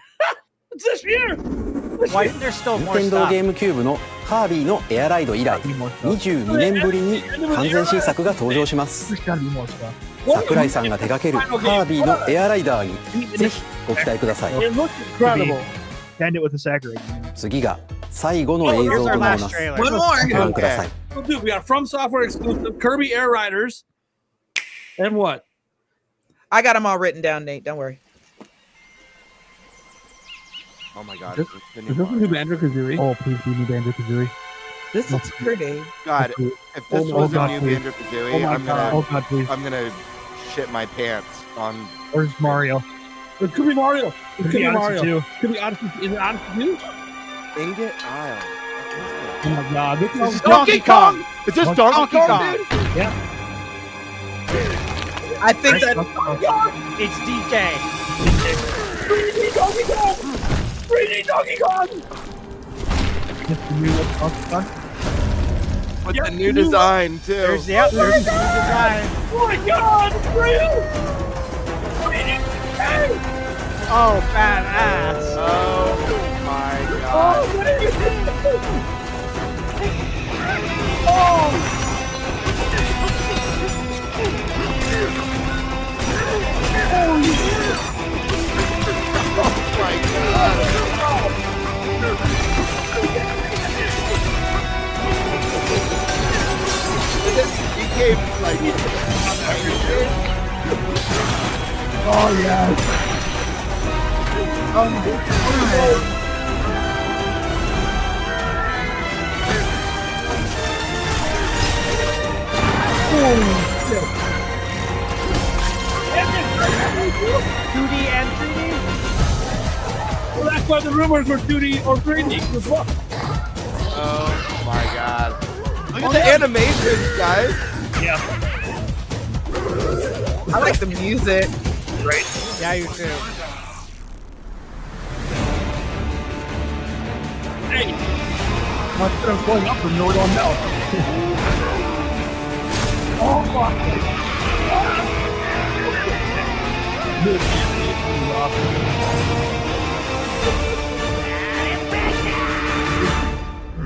It's this year. Why isn't there still more 任天堂 stuff? ゲームキューブのカービィのエアライド以来22年ぶりに完全新作が登場します。桜井さんが手掛けるカービィのエアライダーにぜひご期待ください。 It looks incredible. End it with a Sakurai. 次が最後の映像となります。 One more. ご覧ください。 Dude, we got From Software exclusive Kirby Air Riders. And what? I got them all written down, Nate. Don't worry. Oh my God. Is this a new Banjo-Kazooie? Oh, please be new Banjo-Kazooie. This looks pretty. God, if this was a new Banjo-Kazooie, I'm gonna shit my pants on. Where's Mario? It could be Mario. It could be Odyssey Mario. 2. Could be Odyssey. Is it Odyssey 2? Ingot Isle. Oh my God. This This is is Donkey Kong. Is this Donkey Kong, dude? Yeah. I think that It's DK. 3D Donkey Kong! 3D Donkey Kong! With the new design too. There's the there's the design. Oh my God! It's real! 3D Oh, badass. Oh my Oh, God. what are you doing? Oh! Oh my God. He came like. Oh yeah. Oh my God. Holy shit. 2D and 3D. Well, that's why the rumors were 2D or 3D. Oh my God. Look at the animations, guys. Yeah. I like the music. Right? Yeah, you too. Hey, instead of going up, no, going down. Oh my!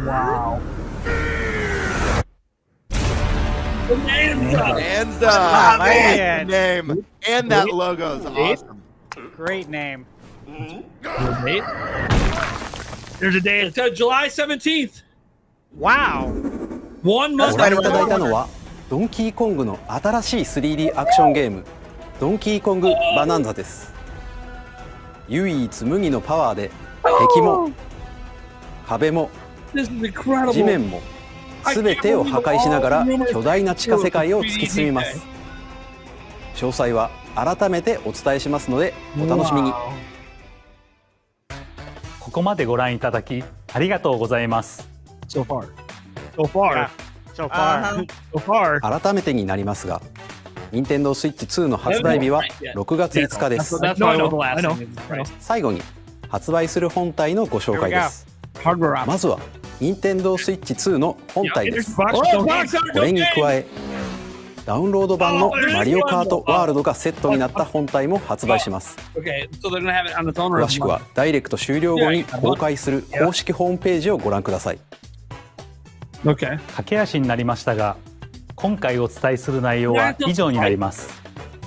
Wow. Bonanza. Man. Name. And that logo is awesome. Great name. There's a day. It's July 17th. Wow. 1 month. ご覧いただいたのはドンキーコングの新しい 3D アクションゲームドンキーコングバナンザです。唯一無二のパワーで敵も壁も地面も全てを破壊しながら巨大な地下世界を突き進みます。詳細は改めてお伝えしますのでお楽しみに。ここまでご覧いただきありがとうございます。So far. So far. So far. So far. 改めてになりますが、Nintendo Switch 2の発売日は6月5日です。最後に発売する本体のご紹介です。まずは Nintendo Switch 2の本体です。これに加えダウンロード版のマリオカートワールドがセットになった本体も発売します。詳しくはダイレクト終了後に公開する公式ホームページをご覧ください。駆け足になりましたが、今回お伝えする内容は以上になります。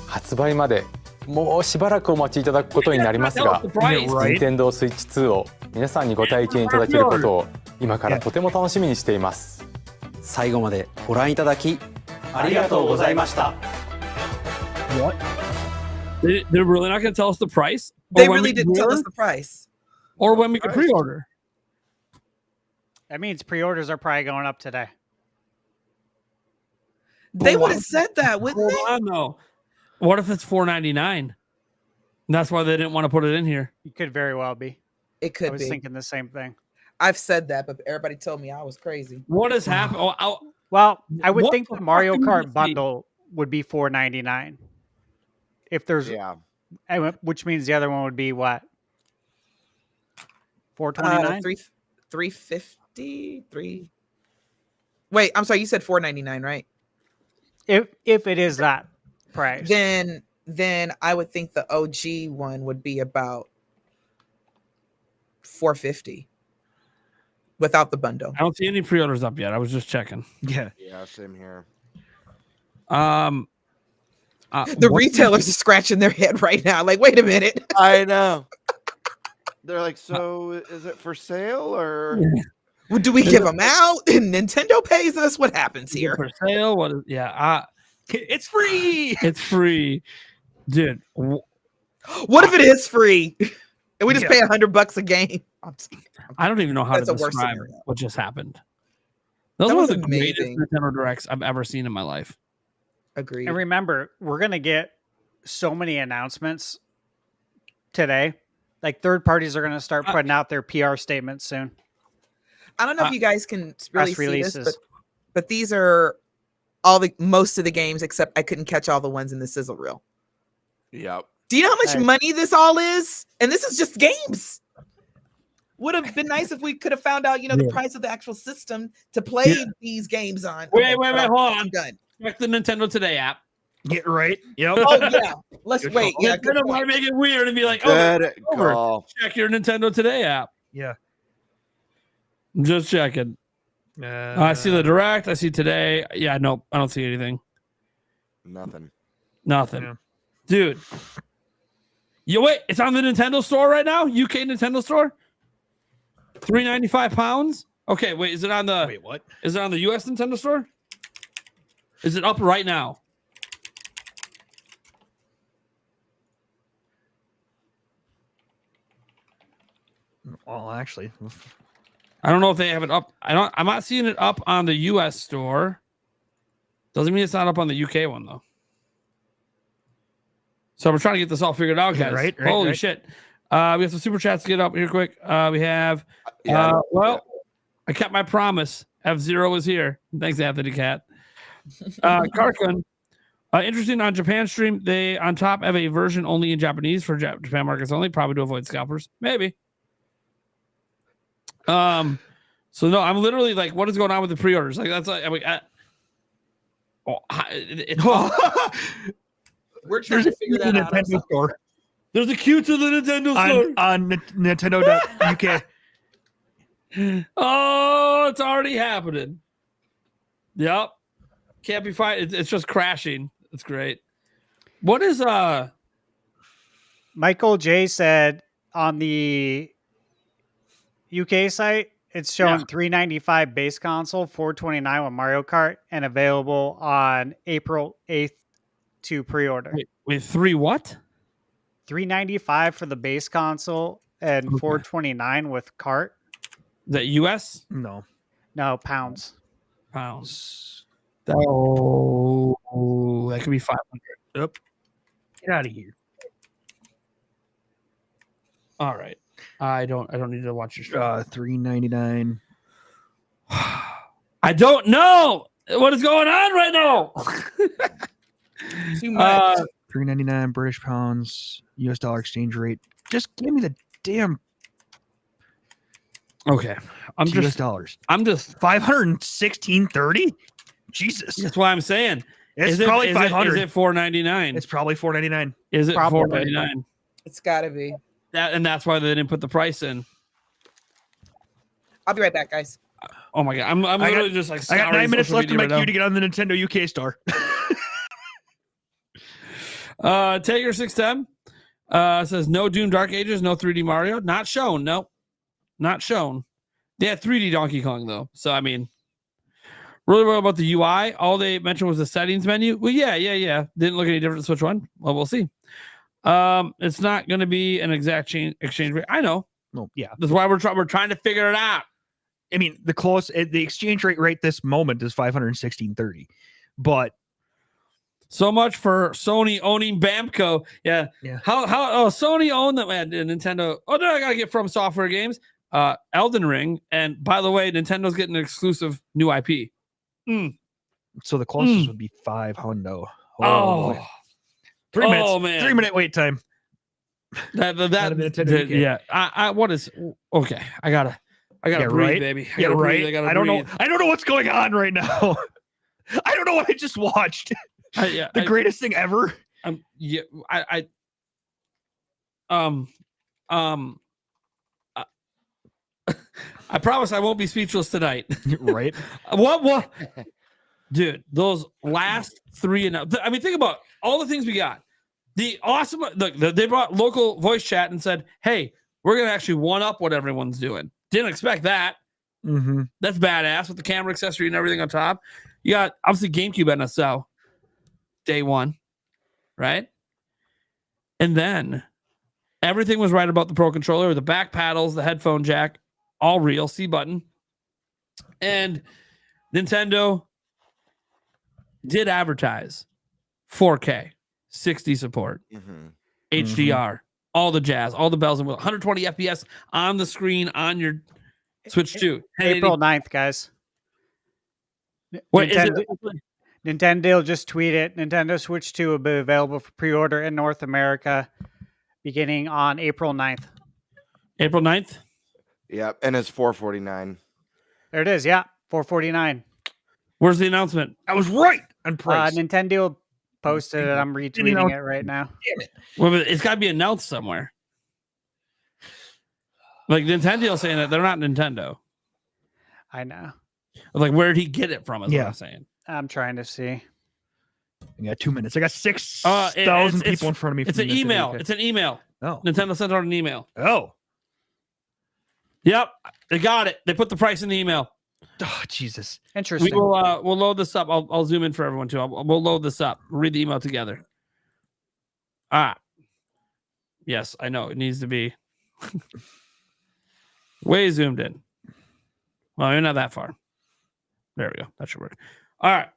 発売までもうしばらくお待ちいただくことになりますが、Nintendo Switch 2を皆さんにご体験いただけることを今からとても楽しみにしています。最後までご覧いただきありがとうございました。What? They're really not going to tell us the price? They really didn't tell us the price. Or when we can pre-order. That means pre-orders are probably going up today. They would have said that, wouldn't they? Hold on, though. What if it's $4.99? That's why they didn't want to put it in here. It could very well be. It could be. I was thinking the same thing. I've said that, but everybody told me I was crazy. What has happened? Oh, well, I would think the Mario Kart bundle would be $4.99. If there's, which means the other one would be what? $4.29? $3.50? Wait, I'm sorry. You said $4.99, right? If it is that price, then I would think the OG one would be about $4.50 without the bundle. I don't see any pre-orders up yet. I was just checking. Yeah, same here. The retailers are scratching their head right now. Like, wait a minute. I know. They're like, so is it for sale or? Well, do we give them out and Nintendo pays us? What happens here? For sale? What? It's free. It's free, dude. What if it is free and we just pay $100 a game? I don't even know how to describe what just happened. Those were the greatest Nintendo Directs I've ever seen in my life. Agreed. And remember, we're gonna get so many announcements today. Like third parties are gonna start putting out their PR statements soon. I don't know if you guys can really see this, but these are most of the games except I couldn't catch all the ones in the sizzle reel. Yep. Do you know how much money this all is? And this is just games. Would have been nice if we could have found out, the price of the actual system to play these games on. Wait, hold on. I'm done. Check the Nintendo Today app. Get right. Yep. Oh yeah. Let's wait. Yeah. Nintendo might make it weird and be like, check your Nintendo Today app. Yeah. I'm just checking. I see the Direct. I see Today. Yeah, no, I don't see anything. Nothing. Yeah. Dude. Wait, it's on the Nintendo store right now? UK Nintendo store? £3.95? Okay, wait, is it on the what? Is it on the US Nintendo store? Is it up right now? Well, actually, I don't know if they have it up. I'm not seeing it up on the US store. Doesn't mean it's not up on the UK one though. So we're trying to get this all figured out, guys. Right, Holy shit. We have some super chats to get up here quick. We have I kept my promise. F-Zero is here. Thanks, Anthony Cat. Karkland. Interesting on Japan stream, they on top have a version only in Japanese for Japan markets only, probably to avoid scalpers. Maybe. So no, I'm literally like, what is going on with the pre-orders? Like that's like, we're trying to figure that out. Nintendo store. There's a queue to the Nintendo store on Nintendo.uk. Oh, it's already happening. Yep. Can't be fine. It's just crashing. It's great. What is Michael J said on the UK site, it's showing $395 base console, $429 with Mario Kart, and available on April 8th to pre-order. Wait, three what? $395 for the base console and $429 with Kart. Is that US? No, pounds. Oh, that could be 500. Yep. Get out of here. All right. I don't need to watch your stream. $399. I don't know what is going on right now. Too much. $399 British pounds, US dollar exchange rate. Just give me the damn. Okay. US dollars. I'm just $516.30. Jesus. That's why I'm saying. It's probably $500. Is it $499? It's probably $499. Is it Probably. $499? It's got to be. That's why they didn't put the price in. I'll be right back, guys. Oh my god, I'm literally just like. I got 9 minutes left in my right queue to get on the Nintendo UK store. Taker 610 says no Doom Dark Ages, no 3D Mario, not shown. No, not shown. They had 3D Donkey Kong though, so I mean, really well about the UI. All they mentioned was the settings menu. Well, yeah. Didn't look any different to Switch One. Well, we'll see. It's not going to be an exact exchange rate. I know. No, yeah. That's why we're trying to figure it out. I mean, the exchange rate right this moment is $516.30, but so much for Sony owning Bamco. Yeah. How Sony owned them and Nintendo. Oh, no, I gotta get From Software games. Elden Ring, and by the way, Nintendo's getting an exclusive new IP. So the closest would be $500. Oh. 3 minutes. Oh, man. 3 minute wait time. Yeah. I what is okay? I gotta breathe, right? baby. I gotta breathe. I don't breathe. know. I don't know what's going on right now. I don't know what I just watched. The greatest thing ever. I promise I won't be speechless tonight. Right? What? Dude, those last three and I mean, think about all the things we got. The awesome look, they brought local voice chat and said, "Hey, we're gonna actually one up what everyone's doing." Didn't expect that. Mm-hmm. That's badass with the camera accessory and everything on top. You got obviously GameCube NSO day one, right? And then everything was right about the Pro Controller, the back paddles, the headphone jack, all real, C button. And Nintendo did advertise 4K, 60 support, HDR, all the jazz, all the bells and whistles, 120 FPS on the screen on your Switch 2. April 9th, guys. What Nintendo just tweeted Nintendo Switch 2 will be available for pre-order in North America beginning on April 9th. April 9th? Yep, and it's $449. There it is, yeah. $449. Where's the announcement? I was right on price. Nintendo posted it. I'm retweeting it right now. Damn it. Well, it's got to be announced somewhere. Like Nintendo saying that they're not Nintendo. I know. Like, where did he get it from? Is what I'm saying. I'm trying to see. I got 2 minutes. I got 6,000 people in front of me. It's an email. It's an email. Oh. Nintendo sent out an email. Oh. Yep. They got it. They put the price in the email. Oh, Jesus. Interesting. We'll load this up. I'll zoom in for everyone too. We'll load this up. We'll read the email together. Yes, I know. It needs to be way zoomed in. Well, you're not that far. There we go. That should work. All right.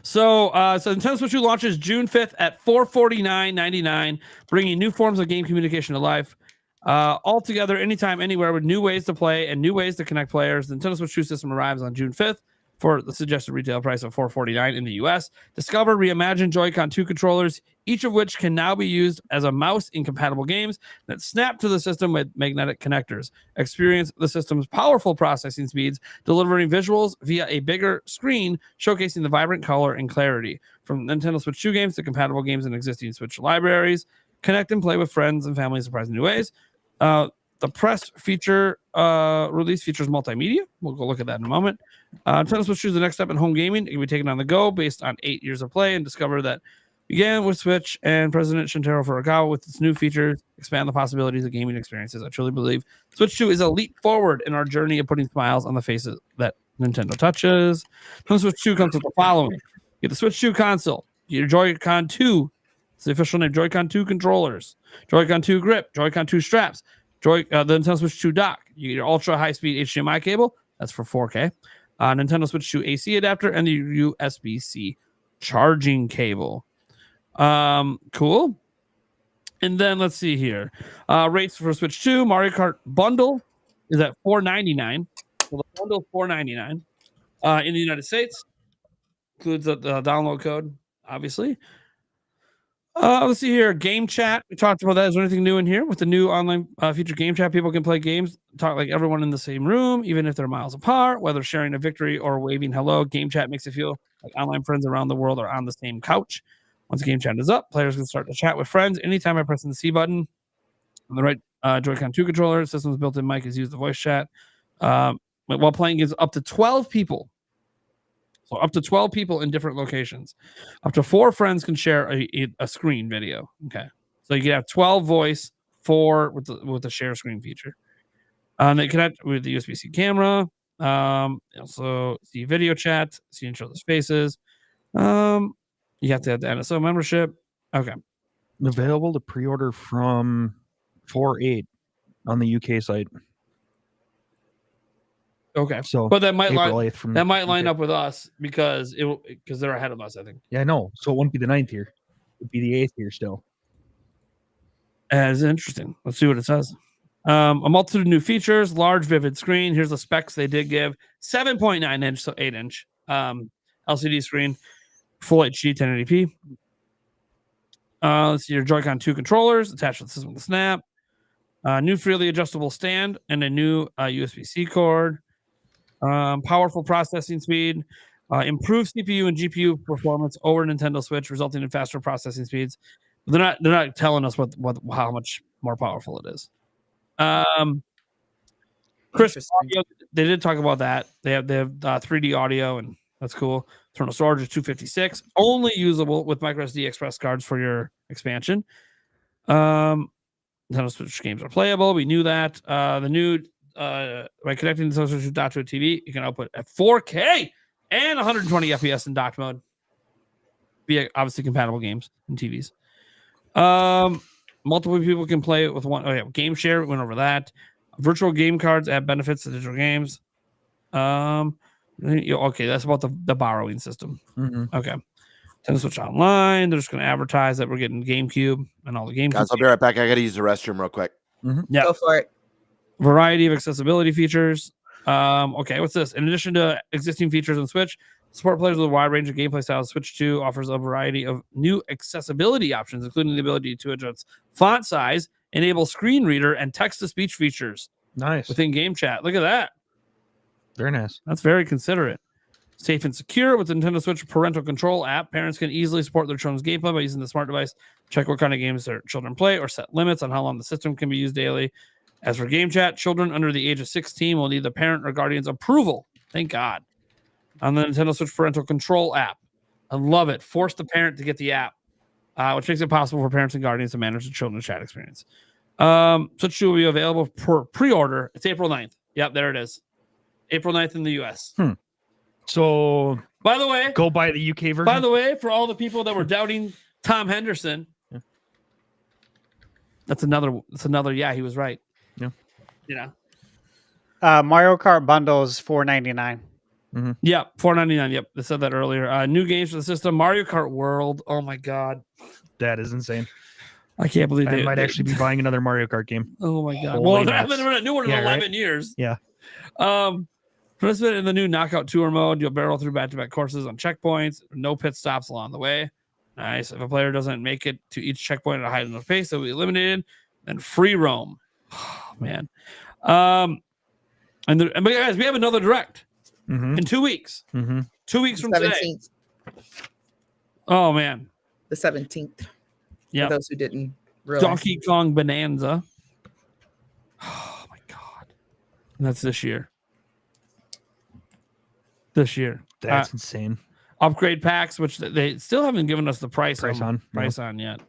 So Nintendo Switch 2 launches June 5th at $449.99, bringing new forms of game communication to life. All together, anytime, anywhere, with new ways to play and new ways to connect players. The Nintendo Switch 2 system arrives on June 5th. for the suggested retail price of $449 in the US. Discover reimagined Joy-Con 2 controllers, each of which can now be used as a mouse in compatible games that snap to the system with magnetic connectors. Experience the system's powerful processing speeds, delivering visuals via a bigger screen, showcasing the vibrant color and clarity. From Nintendo Switch 2 games to compatible games in existing Switch libraries, connect and play with friends and family in surprising new ways. The press feature release features multimedia. We'll go look at that in a moment. Nintendo Switch 2 is the next step in home gaming. It can be taken on the go based on 8 years of play and discover that began with Switch, and President Shintaro Furukawa with its new features expand the possibilities of gaming experiences. I truly believe Switch 2 is a leap forward in our journey of putting smiles on the faces that Nintendo touches. Nintendo Switch 2 comes with the following. You get the Switch 2 console, your Joy-Con 2, it's the official name, Joy-Con 2 controllers, Joy-Con 2 grip, Joy-Con 2 straps, the Nintendo Switch 2 dock. You get your ultra high-speed HDMI cable. That's for 4K. Nintendo Switch 2 AC adapter and the USB-C charging cable. Cool. And then let's see here. Rates for Switch 2. Mario Kart bundle is at $499. So the bundle is $499 in the United States. Includes the download code, obviously. Let's see here. Game chat. We talked about that. Is there anything new in here with the new online feature game chat? People can play games, talk like everyone in the same room, even if they're miles apart, whether sharing a victory or waving hello. Game chat makes it feel like online friends around the world are on the same couch. Once game chat is up, players can start to chat with friends anytime by pressing the C button on the right Joy-Con 2 controller. System's built-in mic is used to voice chat. While playing games up to 12 people. So up to 12 people in different locations. Up to 4 friends can share a screen video. Okay. So you can have 12 voice, 4 with the share screen feature. They connect with the USB-C camera. Also see video chat, see each other's faces. You have to have the NSO membership. Okay. Available to pre-order from 4/8 on the UK site. Okay. So, but that might April line 8th from up with us because they're ahead of us, I think. Yeah, I know. So it wouldn't be the 9th here. It'd be the 8th here still. As interesting. Let's see what it says. A multitude of new features, large vivid screen. Here's the specs they did give. 7.9 inch, so 8 inch LCD screen, full HD 1080p. Let's see your Joy-Con 2 controllers attached to the system with the snap. New freely adjustable stand and a new USB-C cord. Powerful processing speed. Improved CPU and GPU performance over Nintendo Switch, resulting in faster processing speeds. They're not telling us how much more powerful it is. Chris, audio, they did talk about that. They have 3D audio, and that's cool. Internal storage is 256, only usable with microSD express cards for your expansion. Nintendo Switch games are playable. We knew that. The new by connecting the Nintendo Switch dock to a TV, you can output at 4K and 120 FPS in docked mode. Be obviously compatible games and TVs. Multiple people can play with one. Oh yeah, game share. We went over that. Virtual game cards add benefits to digital games. Okay, that's about the borrowing system. Mm-hmm. Okay. Nintendo Switch Online. They're just going to advertise that we're getting GameCube and all the GameCube. Guys, I'll be right back. I got to use the restroom real quick. Mm-hmm. Yeah, go for it. Variety of accessibility features. Okay, what's this? In addition to existing features on Switch, support players with a wide range of gameplay styles. Switch 2 offers a variety of new accessibility options, including the ability to adjust font size, enable screen reader, and text-to-speech features. Nice. Within game chat. Look at that. Very nice. That's very considerate. Safe and secure with the Nintendo Switch parental control app. Parents can easily support their children's gameplay by using the smart device. Check what kind of games their children play or set limits on how long the system can be used daily. As for game chat, children under the age of 16 will need the parent or guardian's approval. Thank God. On the Nintendo Switch parental control app. I love it. Force the parent to get the app, which makes it possible for parents and guardians to manage the children's chat experience. Switch 2 will be available for pre-order. It's April 9th. Yep, there it is. April 9th in the US. So, by the way, go buy the UK version. By the way, for all the people that were doubting Tom Henderson, that's another. Yeah, he was right. Yeah. You know, Mario Kart bundle is $4.99. Mm-hmm. Yeah, $4.99. Yep, they said that earlier. New games for the system: Mario Kart World. Oh my God, that is insane. I can't believe I might actually be buying another Mario Kart game. Oh my God! Holy well, there hasn't been a new one in 11 right? years. Yeah. Participate in the new Knockout Tour mode. You'll barrel through back-to-back courses on checkpoints. No pit stops along the way. Nice. If a player doesn't make it to each checkpoint at a high enough pace, they'll be eliminated. Then free roam. Oh, man. But guys, we have another direct in 2 weeks. 2 weeks from 17th. today. Oh, man. The 17th. Yeah. For those who didn't realize. Donkey Kong Bonanza. Oh, my God. And that's this year. That's insane. Upgrade packs, which they still haven't given us the price on yet.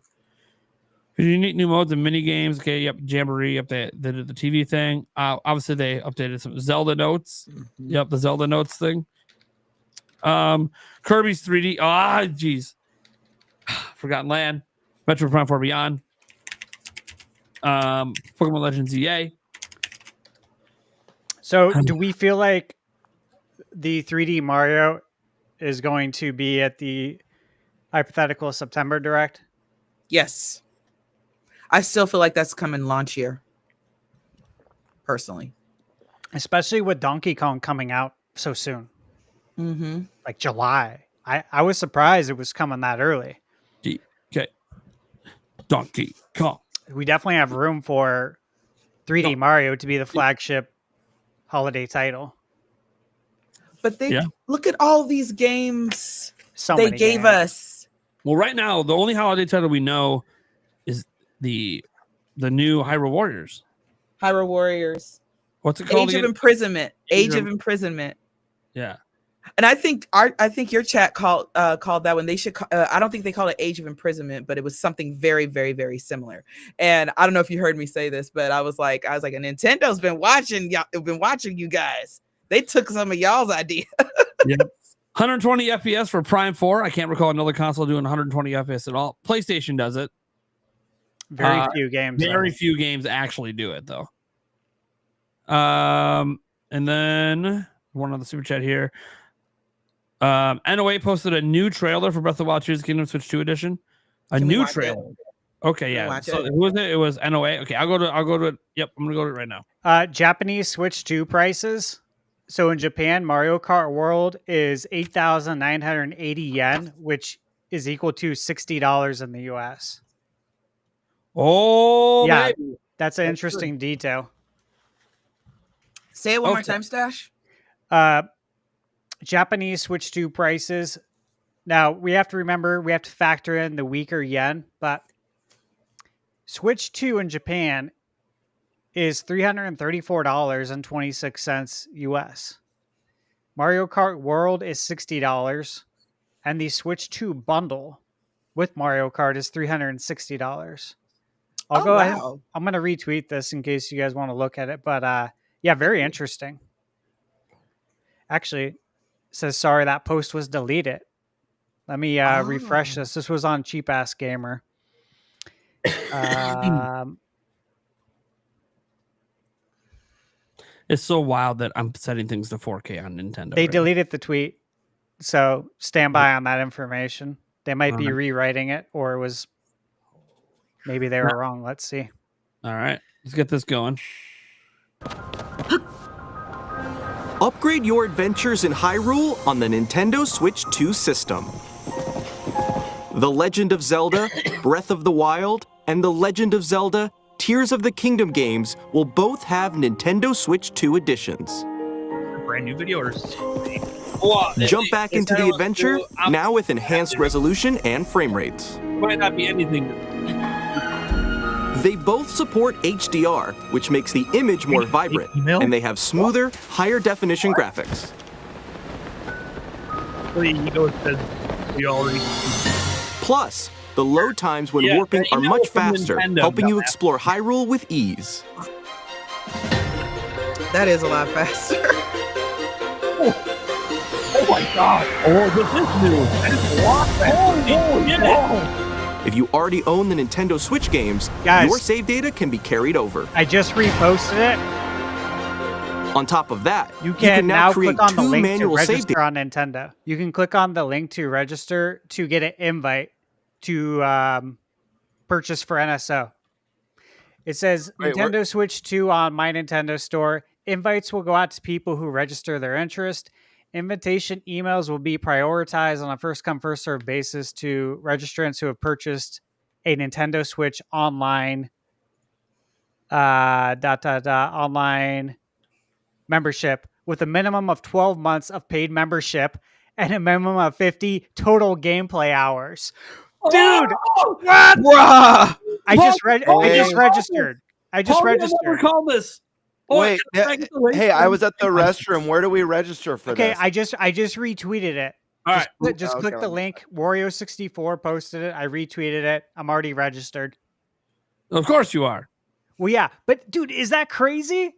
Unique new modes and mini games. Okay, yep, Jamboree. Yep, they did the TV thing. Obviously, they updated some Zelda notes. Yep, the Zelda notes thing. Kirby's 3D. Geez. Forgotten Land. Metro Prime 4 Beyond. Pokemon Legends EA. So, do we feel like the 3D Mario is going to be at the hypothetical September Direct? Yes. I still feel like that's coming launch year. Personally. Especially with Donkey Kong coming out so soon. Mm-hmm. Like July. I was surprised it was coming that early. Okay. Donkey Kong. We definitely have room for 3D Mario to be the flagship holiday title. But they look at all these games they gave us. Well, right now, the only holiday title we know is the new Hyrule Warriors. Hyrule Warriors. What's it called? Age of Imprisonment. Age of Imprisonment. Yeah. And I think your chat called that one. They should. I don't think they called it Age of Imprisonment, but it was something very, very, very similar. And I don't know if you heard me say this, but I was like, Nintendo's been watching y'all. Been watching you guys. They took some of y'all's idea. Yeah. 120 FPS for Prime 4. I can't recall another console doing 120 FPS at all. PlayStation does it. Very few games. Very few games actually do it, though. And then one on the super chat here. NOA posted a new trailer for Breath of the Wild Tears of the Kingdom Switch 2 edition. Can we new watch trailer. it? Okay, yeah. So who was it? It was NOA. Okay, I'll go to it. Yep, I'm gonna go to it right now. Japanese Switch 2 prices. So in Japan, Mario Kart World is 8,980 yen, which is equal to $60 in the US. Oh, yeah, baby. That's an interesting detail. Say it one more time, Stash. Japanese Switch 2 prices. Now, we have to remember, we have to factor in the weaker yen, but Switch 2 in Japan is $334.26 US. Mario Kart World is $60, and the Switch 2 bundle with Mario Kart is $360. I'll go ahead. I'm going to retweet this in case you guys want to look at it, but yeah, very interesting. Actually, it says, sorry, that post was deleted. Let me refresh this. This was on Cheap Ass Gamer. It's so wild that I'm setting things to 4K on Nintendo. They deleted the tweet, so stand by on that information. They might be rewriting it, or it was maybe they were wrong. Let's see. All right, let's get this going. Upgrade your adventures in Hyrule on the Nintendo Switch 2 system. The Legend of Zelda, Breath of the Wild, and The Legend of Zelda, Tears of the Kingdom games will both have Nintendo Switch 2 editions. Brand new video or Jump back into the adventure, now with enhanced resolution and frame rates. Might not be anything. They both support HDR, which makes the image more vibrant, and they have smoother, higher definition graphics. Plus, the load times when warping are much faster, helping you explore Hyrule with ease. That is a lot faster. Oh my god! Oh, this is new. That is a lot faster. If you already own the Nintendo Switch games, Guys, your save data can be carried over. I just reposted it. On top of that, you can now create click on the 2 link to manual save register on Nintendo. You can click on the link to register to get an invite to purchase for NSO. It says Nintendo Switch 2 on My Nintendo Store. Invites will go out to people who register their interest. Invitation emails will be prioritized on a first-come, first-served basis to registrants who have purchased a Nintendo Switch online online membership with a minimum of 12 months of paid membership and a minimum of 50 total gameplay hours. Dude, what? Bruh! I just registered. I just registered. Never called this. Wait, hey, I was at the restroom. Where do we register for Okay, this? I just retweeted it. All right. Just click the link. Wario64 posted it. I retweeted it. I'm already registered. Of course you are. Well, yeah, but dude, is that crazy?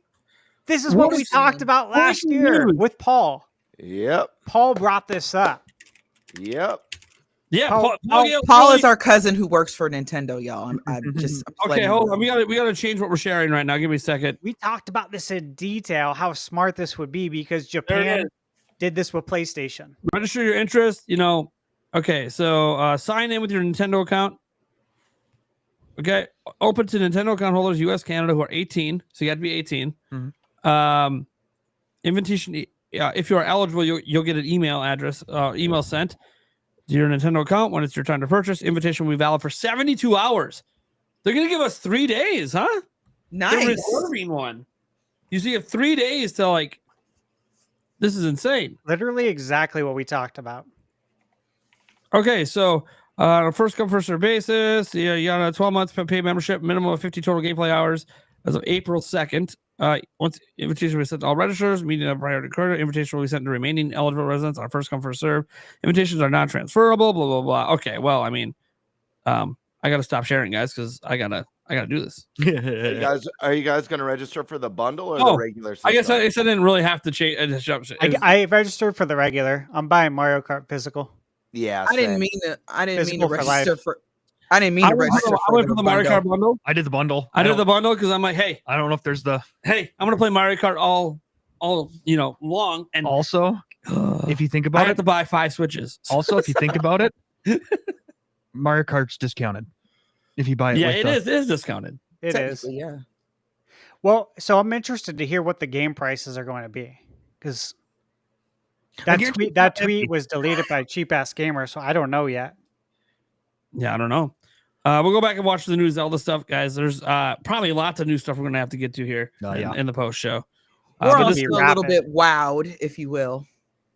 This is what we talked about last year with Paul. Yep. Paul brought this up. Yep. Yeah, Paul is our cousin who works for Nintendo, y'all. I'm okay. Hold on, we gotta change what we're sharing right now. Give me a second. We talked about this in detail, how smart this would be because Japan did this with PlayStation. Register your interest. Okay, so sign in with your Nintendo account. Okay, open to Nintendo account holders, U.S., Canada, who are 18. So you have to be 18. Invitation. If you are eligible, you'll get an email address, email sent to your Nintendo account when it's your time to purchase. Invitation will be valid for 72 hours. They're gonna give us 3 days, huh? Nice. They're reserving one. You see, you have 3 days to like. This is insane. Literally exactly what we talked about. Okay, so on a first come first served basis, you got a 12 months paid membership, minimum of 50 total gameplay hours as of April 2nd. Once invitation will be sent to all registrars, meeting a priority credit. Invitation will be sent to remaining eligible residents on first come first serve. Invitations are non-transferable. Blah blah blah. Okay, well, I mean, I gotta stop sharing, guys, because I gotta do this. Are you guys going to register for the bundle or the regular system? I guess I didn't really have to change. I registered for the regular. I'm buying Mario Kart physical. Yeah, I didn't mean to register for. I didn't mean I to register went for the Mario Kart bundle. I did the bundle. I did the bundle because I'm like, hey, I don't know if there's the. Hey, I'm gonna play Mario Kart all long, and also, if you think about it, I have to buy 5 Switches. Also, if you think about it, Mario Kart's discounted. If you buy it, it is discounted. It is. Yeah. Well, so I'm interested to hear what the game prices are going to be because that tweet was deleted by Cheap Ass Gamer, so I don't know yet. Yeah, I don't know. We'll go back and watch the new Zelda stuff, guys. There's probably lots of new stuff we're gonna have to get to here in the post show. We're also a little bit wowed, if you will.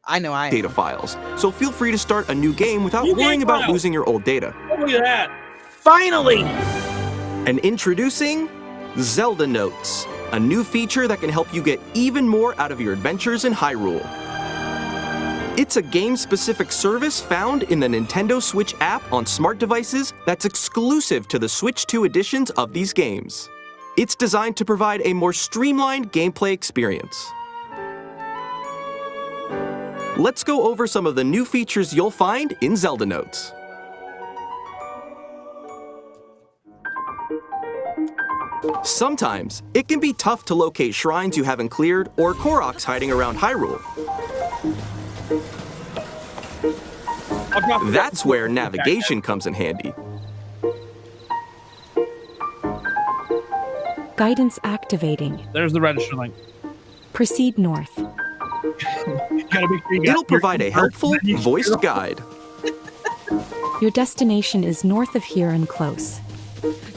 I know I am. Data files, so feel free to start a new game without worrying about losing your old data. Look at that! Finally! And introducing Zelda Notes, a new feature that can help you get even more out of your adventures in Hyrule. It's a game-specific service found in the Nintendo Switch app on smart devices that's exclusive to the Switch 2 editions of these games. It's designed to provide a more streamlined gameplay experience. Let's go over some of the new features you'll find in Zelda Notes. Sometimes, it can be tough to locate shrines you haven't cleared or Koroks hiding around Hyrule. That's where navigation comes in handy. Guidance activating. There's the register link. Proceed north. It'll provide a helpful, voiced guide. Your destination is north of here and close.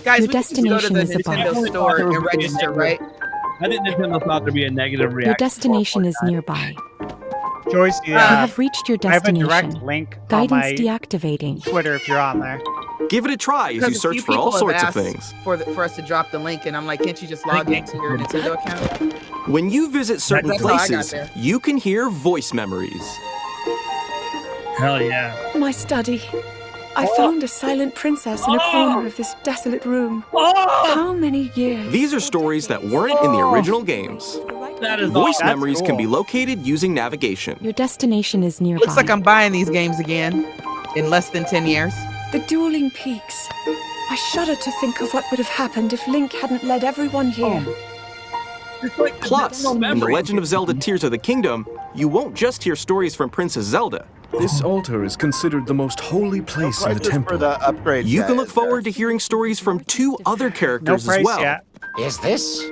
Guys, Your we can go to destination the is above. Nintendo store and register, right? I think Nintendo thought there'd be a negative reaction. Your destination is nearby. Joyce, You have reached your I have a destination. direct link on Guidance my deactivating. Twitter if you're on there. Give it a try as you Because a search few for all people have sorts of asked things. for us to drop the link, and I'm like, can't you just log into your Nintendo account? When you visit certain That's how I got places, there. you can hear voice memories. Hell yeah. My study. I found a silent princess in a corner of this desolate room. How many years? These are stories that weren't in the original games. That is Voice awesome. memories That's can be cool. located using navigation. Your destination is nearby. Looks like I'm buying these games again in less than 10 years. The dueling peaks. I shudder to think of what would have happened if Link hadn't led everyone here. Plus, in The Legend of Zelda Tears of the Kingdom, you won't just hear stories from Princess Zelda. This altar is considered the most holy place in the temple. For the upgrade You set, can look is forward to hearing stories from 2 other characters as well. Is this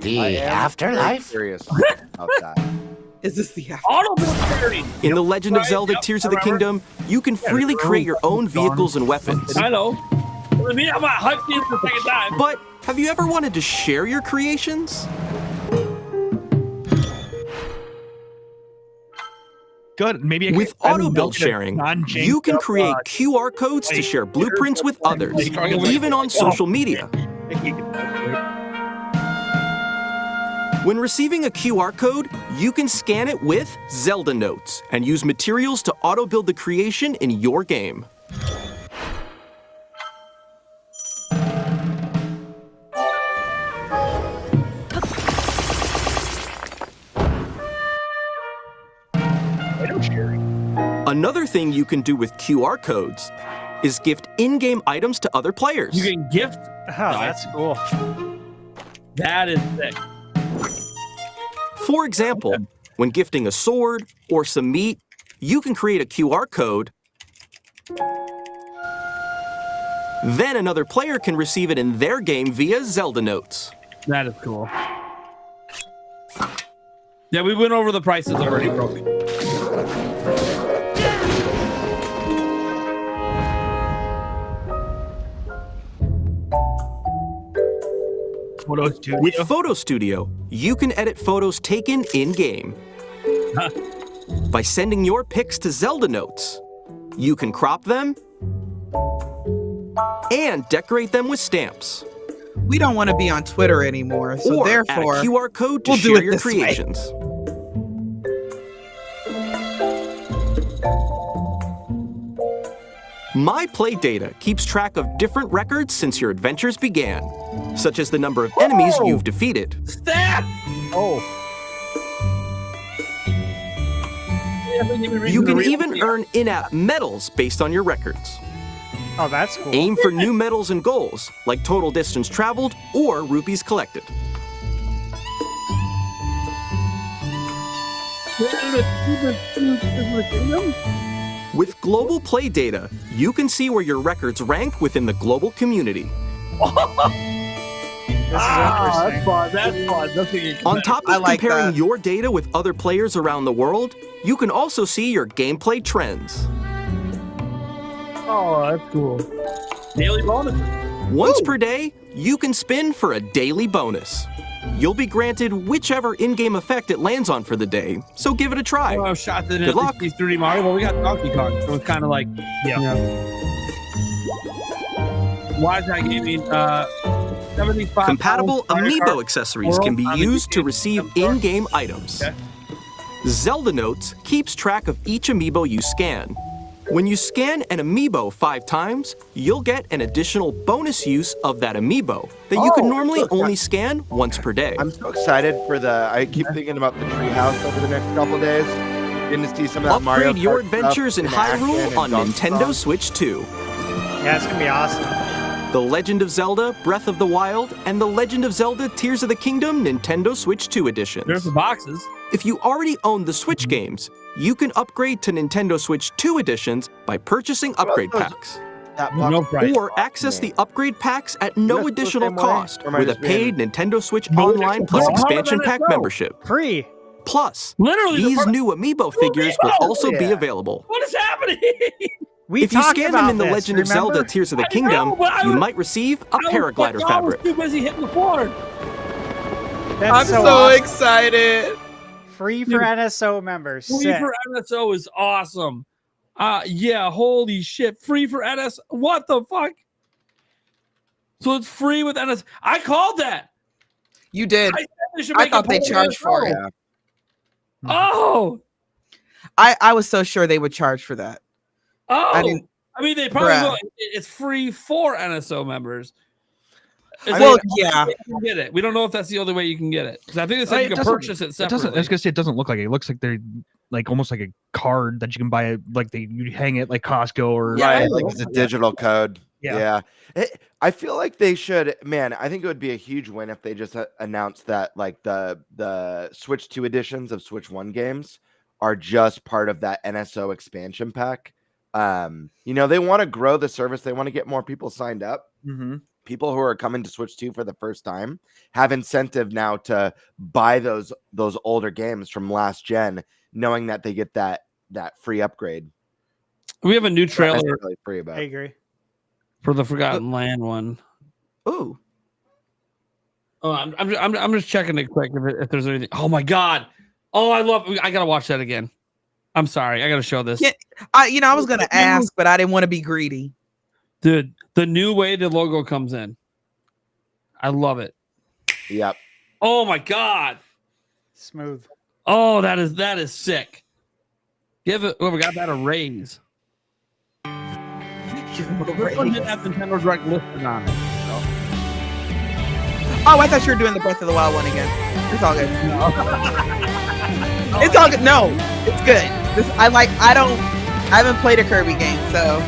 The afterlife? Curious about that. Is this the In The Legend of Zelda Tears of the Kingdom, you can freely create your own vehicles and weapons. I know. Me, I'm hyped for the second time. But have you ever wanted to share your creations? Good. Maybe with auto build sharing, you can create QR codes to share blueprints with others, even on social media. When receiving a QR code, you can scan it with Zelda Notes and use materials to auto build the creation in your game. Another thing you can do with QR codes is gift in-game items to other players. You can gift? Oh, that's cool. That is sick. For example, when gifting a sword or some meat, you can create a QR code. Then another player can receive it in their game via Zelda Notes. That is cool. Yeah, we went over the prices already, bro. With Photo Studio, you can edit photos taken in-game. By sending your pics to Zelda Notes, you can crop them and decorate them with stamps. We don't want to be on Twitter anymore, so or therefore add a QR code to we'll do share it your this way. creations. My Play data keeps track of different records since your adventures began, such as the number of enemies you've defeated. Stat! Oh. You can even earn in-app medals based on your records. Oh, that's cool. Aim for new medals and goals, like total distance traveled or rupees collected. With global play data, you can see where your records rank within the global community. That's fun. That's fun. That's getting On top I of like comparing that. your data with other players around the world, you can also see your gameplay trends. Oh, that's cool. Daily bonus. Once per day, you can spin for a daily bonus. You'll be granted whichever in-game effect it lands on for the day, so give it a try. Oh, shot that Good luck. 3D Mario. Well, we got Donkey Kong, so it's kind of like, yeah. Why is that gaming? 75 Compatible pounds, Mario amiibo Kart accessories World can be on the used to GameCube receive Store. in-game items. Okay. Zelda Notes keeps track of each amiibo you scan. When you scan an amiibo 5 times, you'll get an additional bonus use of that amiibo that you could normally only scan once per day. I'm so excited for I keep thinking about the treehouse over the next couple days. Getting to see some of that Mario Upgrade your Kart adventures stuff in action Hyrule and on Donkey Nintendo Kong. Switch 2. Yeah, it's gonna be awesome. The Legend of Zelda Breath of the Wild and The Legend of Zelda Tears of the Kingdom Nintendo Switch 2 editions. There's the boxes. If you already own the Switch games, you can upgrade to Nintendo Switch 2 editions by purchasing upgrade packs. No price. Or access the upgrade packs at no additional cost Or am I with a just being- paid Nintendo Switch Online plus No, expansion pack 100% membership. Free. Plus, Literally, these new amiibo figures will also be available. What is happening? We If you talked scan them about in The this, Legend of remember? Zelda Tears of the I Kingdom, know, but I you was- might receive a I paraglider was fabric. too busy hitting the floor. That's I'm so awesome. excited. Free for NSO members. Free Sick. for NSO is awesome. Yeah, holy shit. Free for NS. What the fuck? So it's free with NS. I called that. You did. I said they should I make a thought they public charged for it. NSO. Oh. I was so sure they would charge for that. Oh. I didn't- I mean, they probably Bruh. will. It's free for NSO members. It's Well, like, yeah. you can get it. We don't know if that's the only way you can get it. 'Cause I think it's Oh, like it you can doesn't- purchase it It doesn't. I separately. was gonna say it doesn't look like it. It looks like they're like almost like a card that you can buy. Like you hang it like Costco or Right, like it's a digital code. Yeah. I feel like they should. Man, I think it would be a huge win if they just announced that like the Switch 2 editions of Switch 1 games are just part of that NSO expansion pack. They want to grow the service. They want to get more people signed up. Mm-hmm. people who are coming to Switch 2 for the first time have incentive now to buy those older games from last gen, knowing that they get that free upgrade. We have a new trailer. Really free about. I agree. For the Forgotten Land one. Ooh. Oh, I'm just checking it quick if there's anything. Oh my god. Oh, I gotta watch that again. I'm sorry. I gotta show this. Yeah, I was gonna ask, but I didn't want to be greedy. Dude, the new way the logo comes in. I love it. Yep. Oh my god. Smooth. Oh, that is sick. Give it whoever got that a raise. This one didn't have Nintendo Direct listed on it. So. Oh, I thought you were doing the Breath of the Wild one again. It's all good. No. It's all good. No, it's good. I haven't played a Kirby game, so.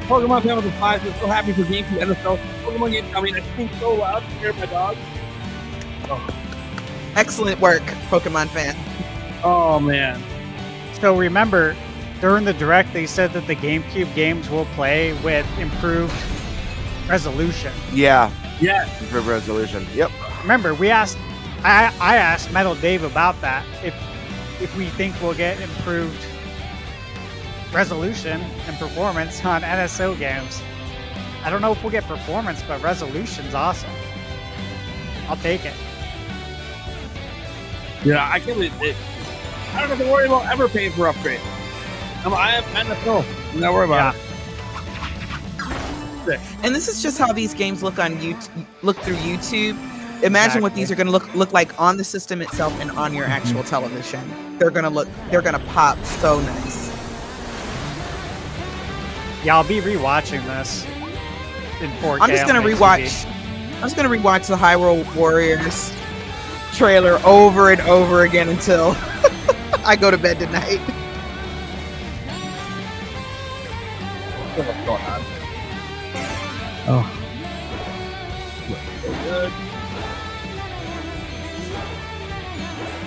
Pokemon Family of Five is so happy for GameCube NSO. Pokemon game. I mean, I scream so loud to hear my dog. Oh. Excellent work, Pokemon fan. Oh man. So remember, during the Direct, they said that the GameCube games will play with improved resolution. Yeah. Yeah. Improved resolution. Yep. Remember, I asked Metal Dave about that. If we think we'll get improved resolution and performance on NSO games. I don't know if we'll get performance, but resolution's awesome. I'll take it. Yeah, I can't believe it. I don't have to worry about ever paying for upgrade. I have NFL. I'm not worried about it. And this is just how these games look on YouTube. Look through YouTube. Imagine what these are going to look like on the system itself and on your actual television. They're going to pop so nice. Yeah, I'll be rewatching this in 4K. I'm just going to rewatch the Hyrule Warriors trailer over and over again until I go to bed tonight. What's going on? Oh.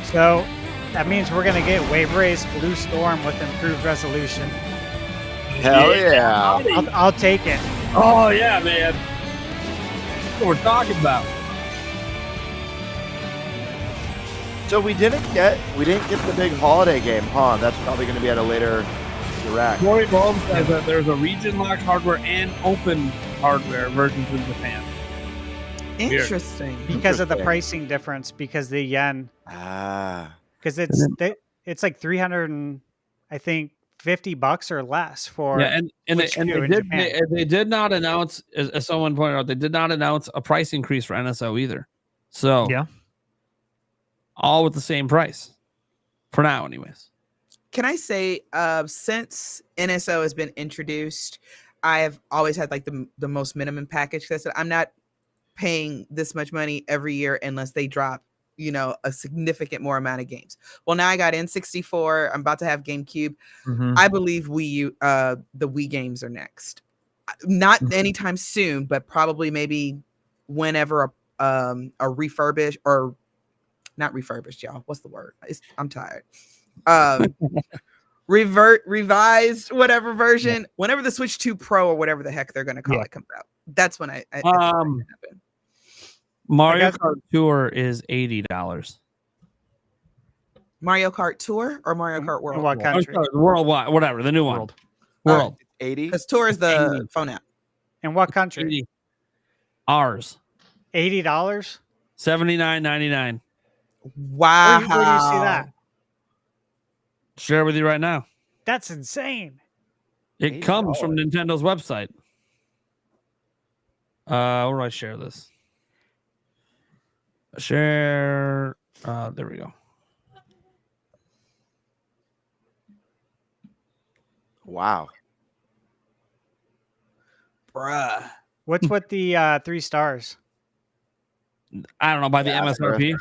So that means we're going to get Wave Race Blue Storm with improved resolution. Hell yeah. I'll take it. Oh yeah, man. That's what we're talking about. So we didn't get the big holiday game, huh? That's probably going to be at a later Direct. Rory Bulb says that there's a region-locked hardware and open hardware versions in Japan. Interesting. Because of the pricing difference, because the yen. Because it's like 300 and I think $50 or less for. Yeah, and they did not announce, as someone pointed out, they did not announce a price increase for NSO either. So yeah, all with the same price for now, anyways. Can I say, since NSO has been introduced, I have always had like the most minimum package. I said I'm not paying this much money every year unless they drop, a significant more amount of games. Well, now I got N64. I'm about to have GameCube. I believe the Wii games are next. Not anytime soon, but probably maybe whenever a refurbished or not refurbished, y'all. What's the word? I'm tired. Revised, whatever version, whenever the Switch 2 Pro or whatever the heck they're going to call it comes out. That's when I Mario Kart Tour is $80. Mario Kart Tour or Mario Kart World? What country? Worldwide, whatever, the new one. World. 80? Because Tour is the phone app. In what country? 80. Ours. $80? $79.99. Wow. Where do you see that? Share with you right now. That's insane. It comes from Nintendo's website. Where do I share this? Share. There we go. Wow. Bruh. What's with the 3 stars? I don't know, by the MSRP.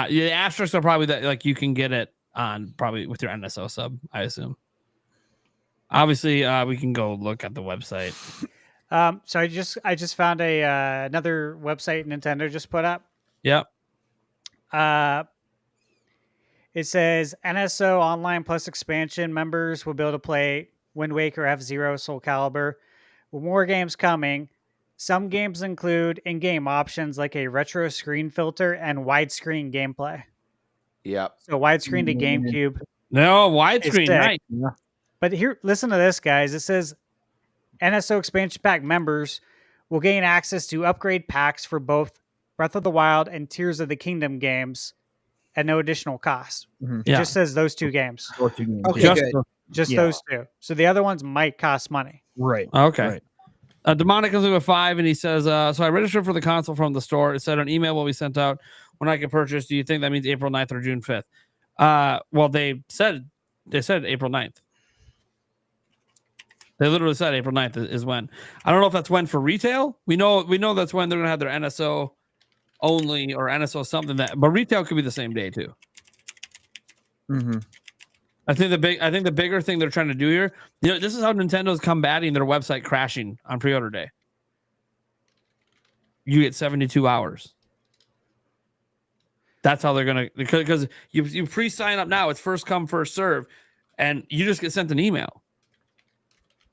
The asterisks are probably that, like, you can get it on probably with your NSO sub, I assume. Obviously, we can go look at the website. So I just found another website Nintendo just put up. Yep. It says NSO Online Plus expansion members will be able to play Wind Waker, F-Zero, Soul Calibur. With more games coming, some games include in-game options like a retro screen filter and widescreen gameplay. Yep. So widescreen to GameCube. No, is widescreen, sick. nice. But here, listen to this, guys. It says NSO expansion pack members will gain access to upgrade packs for both Breath of the Wild and Tears of the Kingdom games at no additional cost. Mhm. It Yeah. just says those 2 games. Those 2 games, Okay, yeah. good. Just Yeah. those 2. So the other ones might cost money. Right. Okay. Right. Demonic comes in with 5, and he says, so I registered for the console from the store. It said an email will be sent out when I can purchase. Do you think that means April 9th or June 5th? Well, they said April 9th. They literally said April 9th is when. I don't know if that's when for retail. We know that's when they're going to have their NSO only or NSO something but retail could be the same day too. Mm-hmm. I think the bigger thing they're trying to do here, this is how Nintendo's combating their website crashing on pre-order day. You get 72 hours. That's how they're gonna, because you pre-sign up now. It's first come first serve, and you just get sent an email,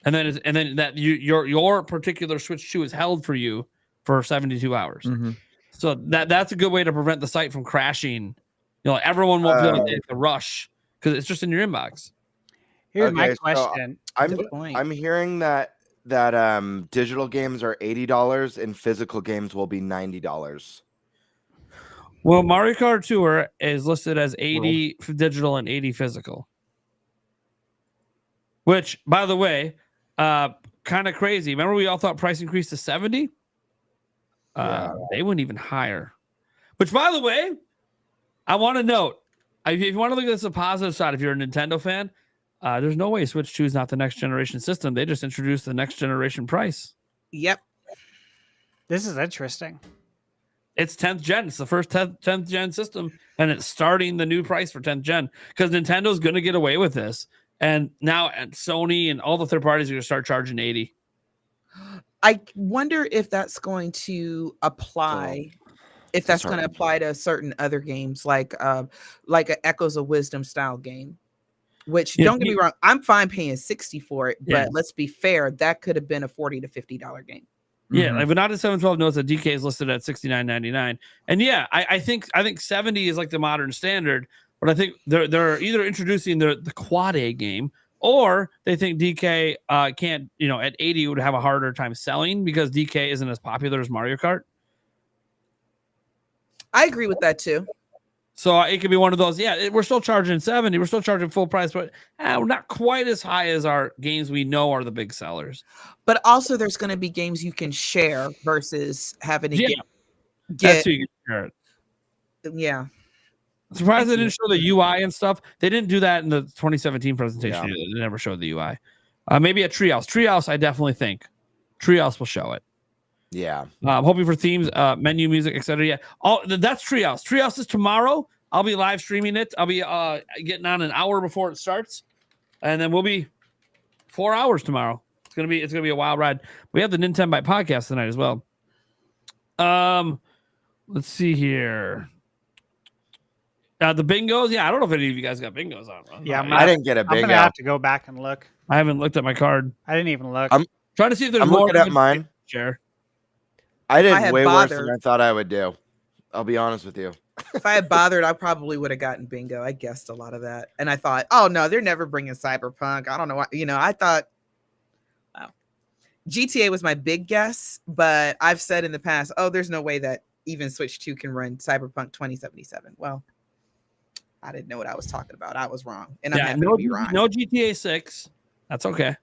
and then that your particular Switch 2 is held for you for 72 hours. Mm-hmm. So that's a good way to prevent the site from crashing. Everyone won't feel like it's a rush because it's just in your inbox. Here's my Okay, so question. I'm hearing that digital games are $80 and physical games will be $90. Well, Mario Kart Tour is listed as 80 digital and 80 physical. Which, by the way, kind of crazy. Remember we all thought price increased to 70? They went even higher. Which, by the way, I want to note, if you want to look at this on the positive side, if you're a Nintendo fan, there's no way Switch 2 is not the next generation system. They just introduced the next generation price. Yep. This is interesting. It's 10th gen. It's the first 10th gen system, and it's starting the new price for 10th gen because Nintendo's going to get away with this. And now Sony and all the third parties are going to start charging 80. I wonder if that's going to apply. If that's going to apply to certain other games, like a Echoes of Wisdom style game. Which, don't get me wrong, I'm fine paying $60 for it, but let's be fair, that could have been a $40 to $50 game. Yeah, like Venata 712 notes that DK is listed at $69.99, and I think 70 is like the modern standard, but I think they're either introducing the quad A game, or they think DK can't, at 80 would have a harder time selling because DK isn't as popular as Mario Kart. I agree with that too. So it could be one of those. Yeah, we're still charging 70. We're still charging full price, but we're not quite as high as our games we know are the big sellers. But also, there's going to be games you can share versus having to get. That's who you can share it. Yeah. I'm surprised they didn't show the UI and stuff. They didn't do that in the 2017 presentation. Yeah. They never showed the UI. Maybe at Treehouse. Treehouse, I definitely think Treehouse will show it. Yeah. I'm hoping for themes, menu, music, etc. Yeah. That's Treehouse. Treehouse is tomorrow. I'll be live streaming it. I'll be getting on an hour before it starts, and then we'll be 4 hours tomorrow. It's gonna be a wild ride. We have the Nintendo Byte podcast tonight as well. Let's see here. The bingos. Yeah, I don't know if any of you guys got bingos on. Yeah, I didn't get a bingo. I'm gonna have to go back and look. I haven't looked at my card. I didn't even look. I'm trying to see if there's I'm more. looking at mine. Share. I did way worse than I thought I would do. I'll be honest with you. If I had bothered, I probably would have gotten bingo. I guessed a lot of that, and I thought, oh no, they're never bringing Cyberpunk. I don't know why. I thought, wow, GTA was my big guess, but I've said in the past, oh, there's no way that even Switch 2 can run Cyberpunk 2077. Well, I didn't know what I was talking about. I was wrong, and I'm happy to be wrong. No GTA 6. That's okay.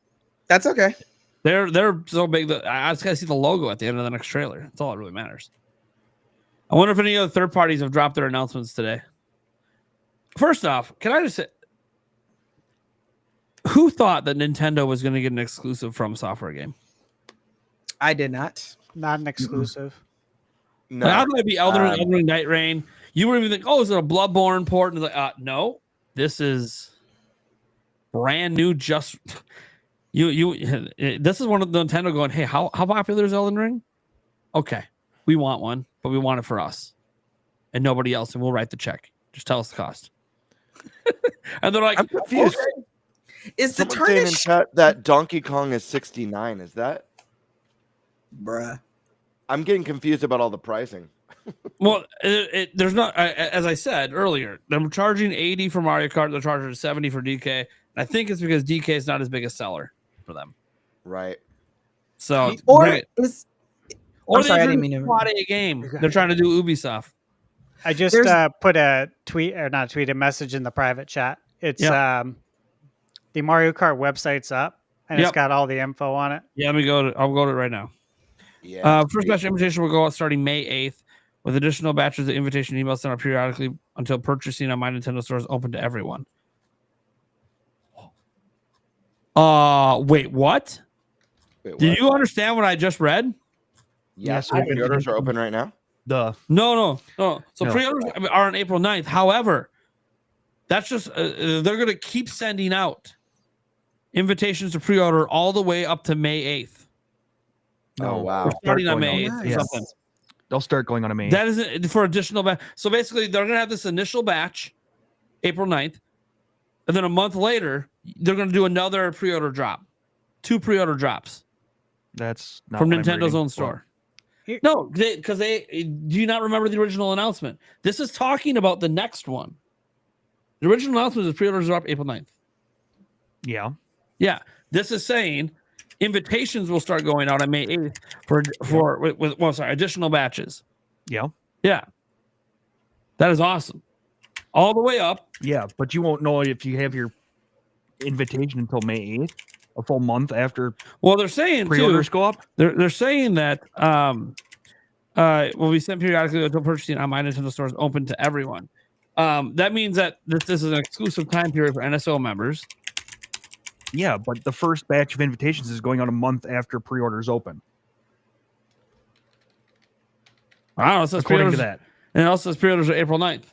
That's okay. They're so big that I just gotta see the logo at the end of the next trailer. That's all that really matters. I wonder if any other third parties have dropped their announcements today. First off, can I just say, who thought that Nintendo was going to get an exclusive From Software game? I did not. Not an exclusive. No. How could it be Elden Ring Night Rain? You were even thinking, oh, is it a Bloodborne port? And it's like, no, this is brand new. Just this is one of the Nintendo going, hey, how popular is Elden Ring? Okay, we want one, but we want it for us and nobody else, and we'll write the check. Just tell us the cost. And they're like, I'm confused. Okay. Is the Someone saying in tarnish? chat that Donkey Kong is 69. Is that? Bruh. I'm getting confused about all the pricing. Well, there's not. As I said earlier, they're charging 80 for Mario Kart. They're charging 70 for DK. And I think it's because DK is not as big a seller for them. Right. So Or they didn't mean to. plot a game. They're trying to do Ubisoft. I just put a tweet, or not tweet, a message in the private chat. It's the Mario Kart website's up, and it's got all the info on it. Yeah, let me go to. I'll go to it right now. Yeah. First batch of invitation will go out starting May 8th, with additional batches of invitation emails sent out periodically until purchasing on My Nintendo Store is open to everyone. Wait, what? Did you understand what I just read? Yes, pre-orders are open right now. No. So pre-orders are on April 9th. However, that's just they're going to keep sending out invitations to pre-order all the way up to May 8th. Oh wow! We're starting on May 8th or something. They'll start going on a May. That is for additional batch. So basically, they're going to have this initial batch, April 9th, and then a month later, they're going to do another pre-order drop, 2 pre-order drops. That's not from what I'm Nintendo's reading. own store. No, because they do you not remember the original announcement? This is talking about the next one. The original announcement is pre-orders are up April 9th. Yeah. Yeah. This is saying invitations will start going out on May 8th for additional batches. Yeah. Yeah. That is awesome. All the way up. Yeah, but you won't know if you have your invitation until May 8th, a full month after. Well, they're saying pre-orders go up. They're saying that will be sent periodically until purchasing on My Nintendo Store is open to everyone. That means that this is an exclusive time period for NSO members. Yeah, but the first batch of invitations is going on a month after pre-orders open. I don't know. It says According to pre-orders, that. and it also says pre-orders are April 9th.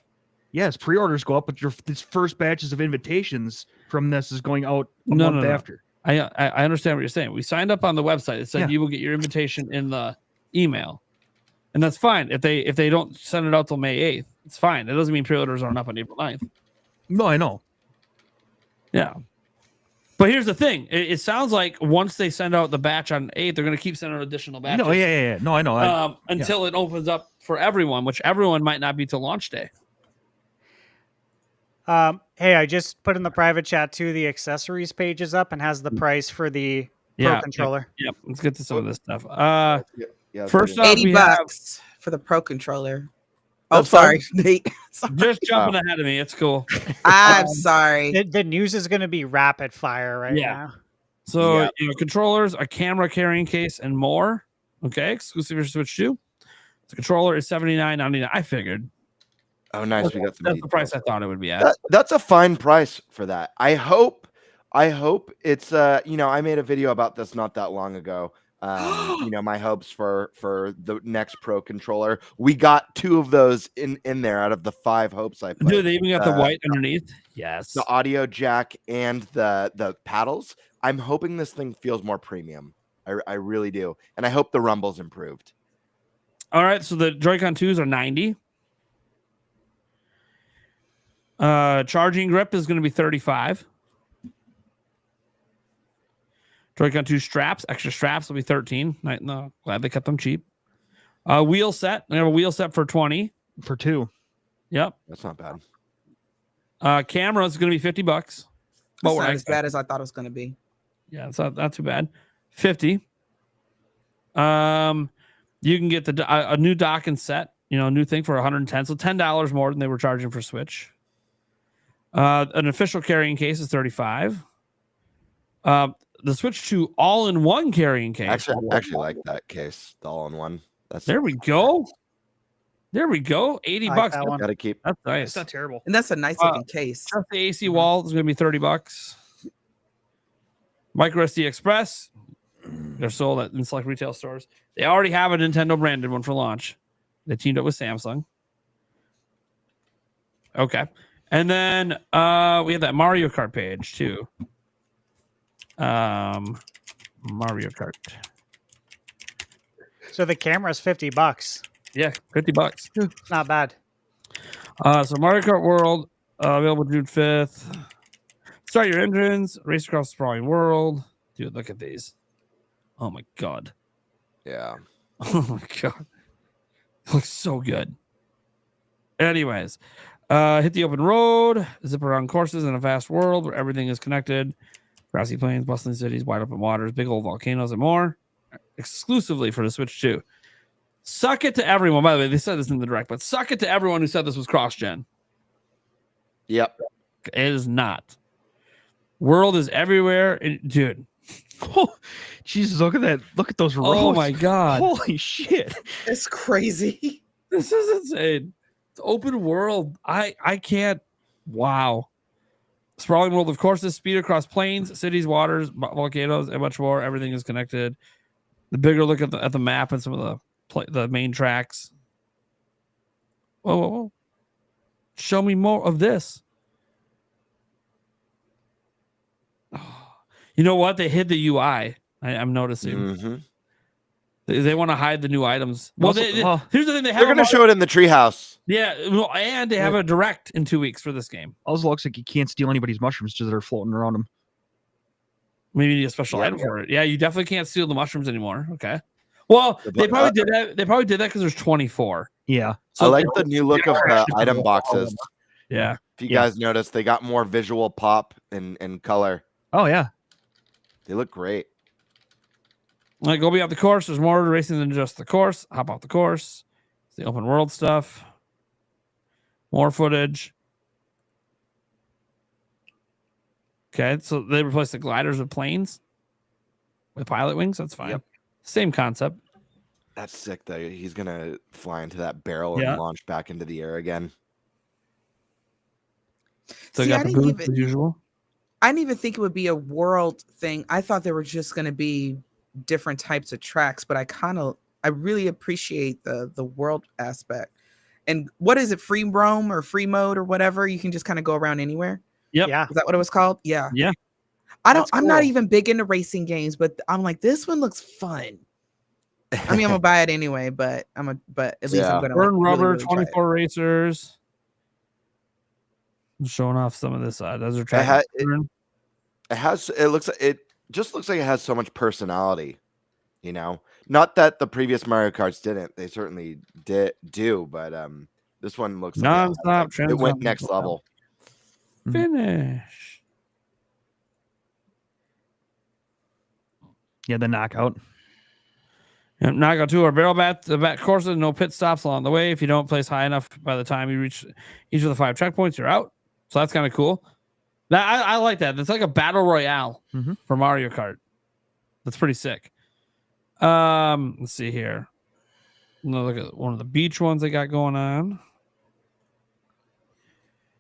Yes, pre-orders go up, but this first batches of invitations from this is going out a month after. I understand what you're saying. We signed up on the website. It said you will get your invitation in the email, and that's fine. If they don't send it out till May 8th, it's fine. It doesn't mean pre-orders aren't up on April 9th. No, I know. Yeah. But here's the thing. It sounds like once they send out the batch on 8th, they're going to keep sending out additional batches. No, yeah. No, I know. Until it opens up for everyone, which everyone might not be till launch day. Hey, I just put in the private chat too. The accessories page is up and has the price for the Pro controller. Yep. Let's get to some of this stuff. First off, $80 for the Pro controller. Oh, That's sorry, fine. Nate. Just jumping ahead of me. It's cool. I'm sorry. The news is going to be rapid fire right now. So controllers, a camera carrying case, and more. Okay, exclusive for Switch 2. The controller is $79.99. I figured. Oh, nice. We got some. That's the price I thought it would be at. That's a fine price for that. I hope it's I made a video about this not that long ago. My hopes for the next Pro controller. We got 2 of those in there out of the 5 hopes I put. Dude, they even got the white underneath. Yes. The audio jack and the paddles. I'm hoping this thing feels more premium. I really do. And I hope the rumble's improved. All right, so the Joy-Con 2s are $90. Charging grip is going to be $35. Joy-Con 2 straps, extra straps will be $13. No, glad they kept them cheap. Wheel set. They have a wheel set for $20. For 2. Yep. That's not bad. Camera is going to be $50. That's not as bad as I thought it was going to be. Yeah, it's not too bad. $50. You can get a new dock and set, a new thing for $110. So $10 more than they were charging for Switch. An official carrying case is $35. The Switch 2 all-in-one carrying case. Actually, I actually like that case, the all-in-one. There we go. $80. Gotta keep. That's nice. It's not terrible. And that's a nice looking case. Just the AC wall is going to be $30. Micro SD Express. They're sold in select retail stores. They already have a Nintendo branded one for launch. They teamed up with Samsung. Okay. And then we have that Mario Kart page too. Mario Kart. So the camera is $50. Yeah, $50. Not bad. So Mario Kart World available June 5th. Start your engines, race across the sprawling world. Dude, look at these. Oh my god. Yeah. Oh my god. It looks so good. Anyways, hit the open road, zip around courses in a vast world where everything is connected. Grassy plains, bustling cities, wide open waters, big old volcanoes, and more. Exclusively for the Switch 2. Suck it to everyone. By the way, they said this in the direct, but suck it to everyone who said this was cross-gen. Yep. It is not. World is everywhere. Dude. Oh, Jesus, look at that. Look at those roads. Oh my god. Holy shit. It's crazy. This is insane. It's open world. I can't. Wow. Sprawling world of courses, speed across plains, cities, waters, volcanoes, and much more. Everything is connected. The bigger look at the map and some of the main tracks. Whoa. Show me more of this. You know what? They hid the UI. I'm noticing. Mm-hmm. They want to hide the new items. Well, here's the thing: they're going to show it in the treehouse. Yeah, and they have a direct in 2 weeks for this game. Also looks like you can't steal anybody's mushrooms just that are floating around them. Maybe you need a special item for it. Yeah, you definitely can't steal the mushrooms anymore. Okay. Well, they probably did that. They probably did that because there's 24. Yeah. So I like the new look of the item boxes. Yeah. If you guys notice, they got more visual pop and color. Oh yeah. They look great. Like, go beyond the course. There's more to racing than just the course. Hop off the course. It's the open world stuff. More footage. Okay, so they replaced the gliders with planes with pilot wings. That's fine. Yep. Same concept. That's sick, though. He's going to fly into that barrel and launch back into the air again. So got the boots as usual. I didn't even think it would be a world thing. I thought there were just going to be different types of tracks, but I really appreciate the world aspect. And what is it, free roam or free mode or whatever? You can just kind of go around anywhere. Yep. Yeah. Is that what it was called? Yeah. Yeah. I'm not even big into racing games, but I'm like, this one looks fun. I mean, I'm gonna buy it anyway, but at least I'm gonna burn rubber, really 24 racers. I'm showing off some of this desert track. It just looks like it has so much personality, you know. Not that the previous Mario Karts didn't; they certainly do. But this one looks non-stop. It went next level. Finish. Yeah, the knockout. Yep, knockout 2 or barrel bat courses, no pit stops along the way. If you don't place high enough by the time you reach each of the 5 checkpoints, you're out. So that's kind of cool. I like that. It's like a battle royale for Mario Kart. That's pretty sick. Let's see here. Look at one of the beach ones they got going on.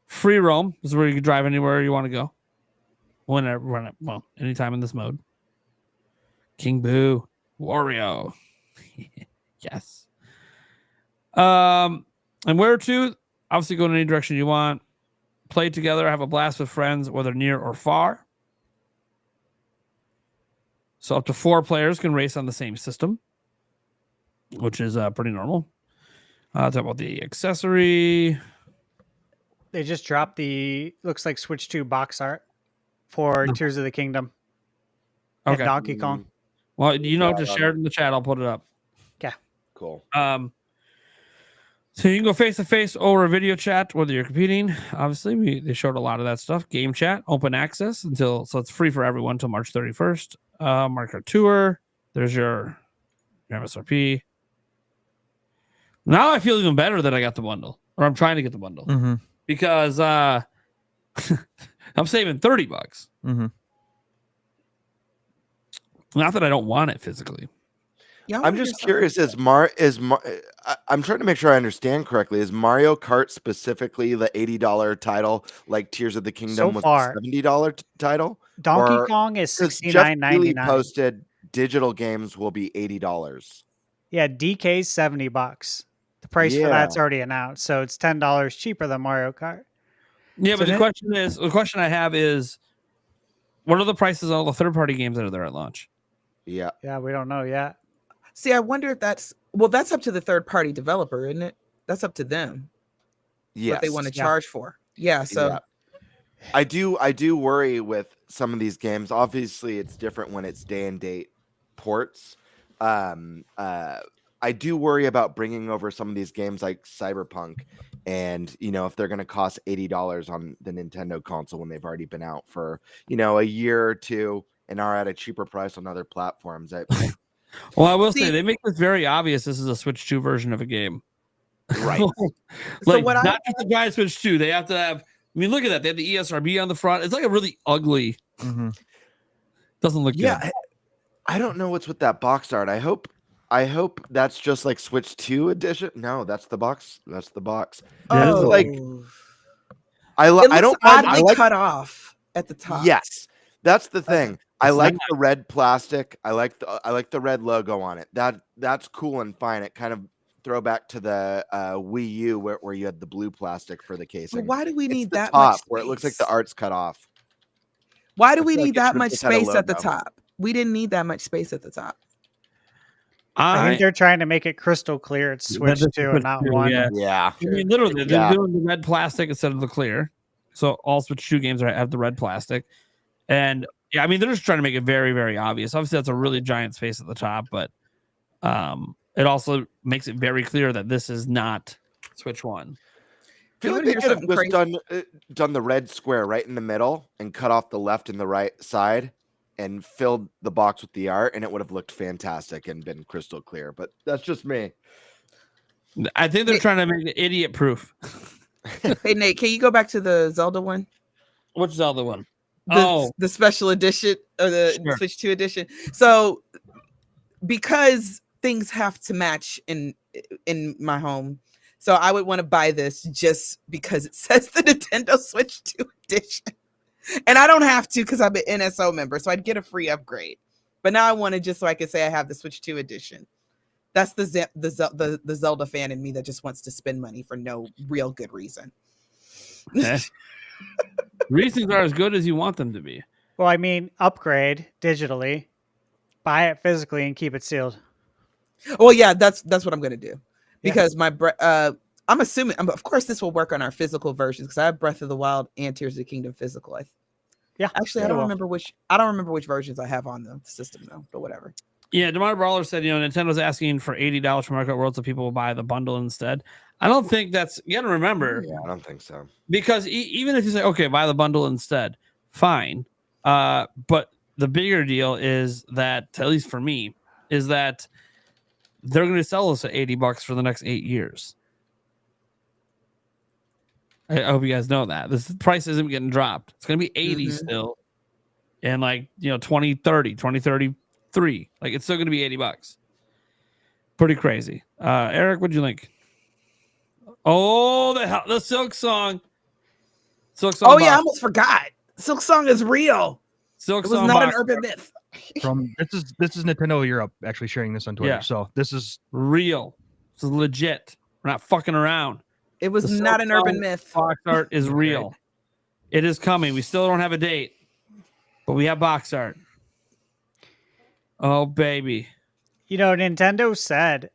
Free roam. This is where you can drive anywhere you want to go. Whenever, well, anytime in this mode. King Boo. Wario. Yes. And where to? Obviously go in any direction you want. Play together, have a blast with friends, whether near or far. So up to 4 players can race on the same system, which is pretty normal. Talk about the accessory. They just dropped looks like Switch 2 box art for Tears of the Kingdom. And Okay. Donkey Kong. Well, you know, just share it in the chat. I'll put it up. Yeah. Cool. So you can go face to face over a video chat, whether you're competing. Obviously, they showed a lot of that stuff. Game chat, open access so it's free for everyone until March 31st. Mario Kart Tour. There's your MSRP. Now I feel even better that I got the bundle, or I'm trying to get the bundle because I'm saving $30. Not that I don't want it physically. Yeah, I'm just curious. I'm trying to make sure I understand correctly. Is Mario Kart specifically the $80 title, like Tears of the Kingdom was the $70 title? Donkey Kong is $69.99. Posted digital games will be $80. Yeah, DK's $70. The price for that's already announced, so it's $10 cheaper than Mario Kart. Yeah, but the question I have is, what are the prices of all the third-party games that are there at launch? Yeah, we don't know yet. See, I wonder if that's up to the third-party developer, isn't it? That's up to them. Yeah, what they want to charge for. Yeah, so I do worry with some of these games. Obviously, it's different when it's day and date ports. I do worry about bringing over some of these games like Cyberpunk, and if they're going to cost $80 on the Nintendo console when they've already been out for a year or two and are at a cheaper price on other platforms. Well, I will say they make this very obvious. This is a Switch 2 version of a game, right? Like not just a giant Switch 2. They have to have. I mean, look at that. They have the ESRB on the front. It's like a really ugly. Doesn't look good. I don't know what's with that box art. I hope that's just like Switch 2 edition. No, that's the box. That's the box. Oh, like I don't mind. I like cut off at the top. Yes, that's the thing. I like the red plastic. I like the red logo on it. That's cool and fine. It kind of throwback to the Wii U where you had the blue plastic for the casing. But why do we need that top much space? Where it looks like the art's cut off? Why do we need that much space at the top? We didn't need that much space at the top. I think they're trying to make it crystal clear. It's Switch 2 and not 1. Yeah. I mean, literally, they're doing the red plastic instead of the clear. So all Switch 2 games have the red plastic. And yeah, I mean, they're just trying to make it very, very obvious. Obviously, that's a really giant space at the top, but it also makes it very clear that this is not Switch 1. I feel like they could have just done the red square right in the middle and cut off the left and the right side and filled the box with the art, and it would have looked fantastic and been crystal clear. But that's just me. I think they're trying to make it idiot proof. Hey, Nate, can you go back to the Zelda one? Which Zelda one? The special edition or the Switch 2 edition. So because things have to match in my home, so I would want to buy this just because it says the Nintendo Switch 2 edition. And I don't have to because I'm an NSO member, so I'd get a free upgrade. But now I want to just so I can say I have the Switch 2 edition. That's the Zelda fan in me that just wants to spend money for no real good reason. Reasons are as good as you want them to be. Well, I mean, upgrade digitally, buy it physically, and keep it sealed. Well, yeah, that's what I'm gonna do because I'm assuming, of course, this will work on our physical versions because I have Breath of the Wild and Tears of the Kingdom physical. Actually, I don't remember which versions I have on the system though, but whatever. Yeah, DeMar Brawler said, Nintendo's asking for $80 for Mario Kart World so people will buy the bundle instead. I don't think that's, you got to remember. Yeah, I don't think so. Because even if you say, okay, buy the bundle instead, fine. But the bigger deal is that, at least for me, is that they're going to sell us at $80 for the next 8 years. I hope you guys know that. This price isn't getting dropped. It's going to be 80 still. And 2033. Like it's still going to be $80. Pretty crazy. Eric, what'd you think? Oh, the Silk Song. Oh yeah, I almost forgot. Silk Song is real. Silk Song was not an urban myth. This is Nintendo Europe actually sharing this on Twitter. Yeah. So this is real. This is legit. We're not fucking around. It was not an urban myth. Box art is real. It is coming. We still don't have a date, but we have box art. Oh, baby. Nintendo said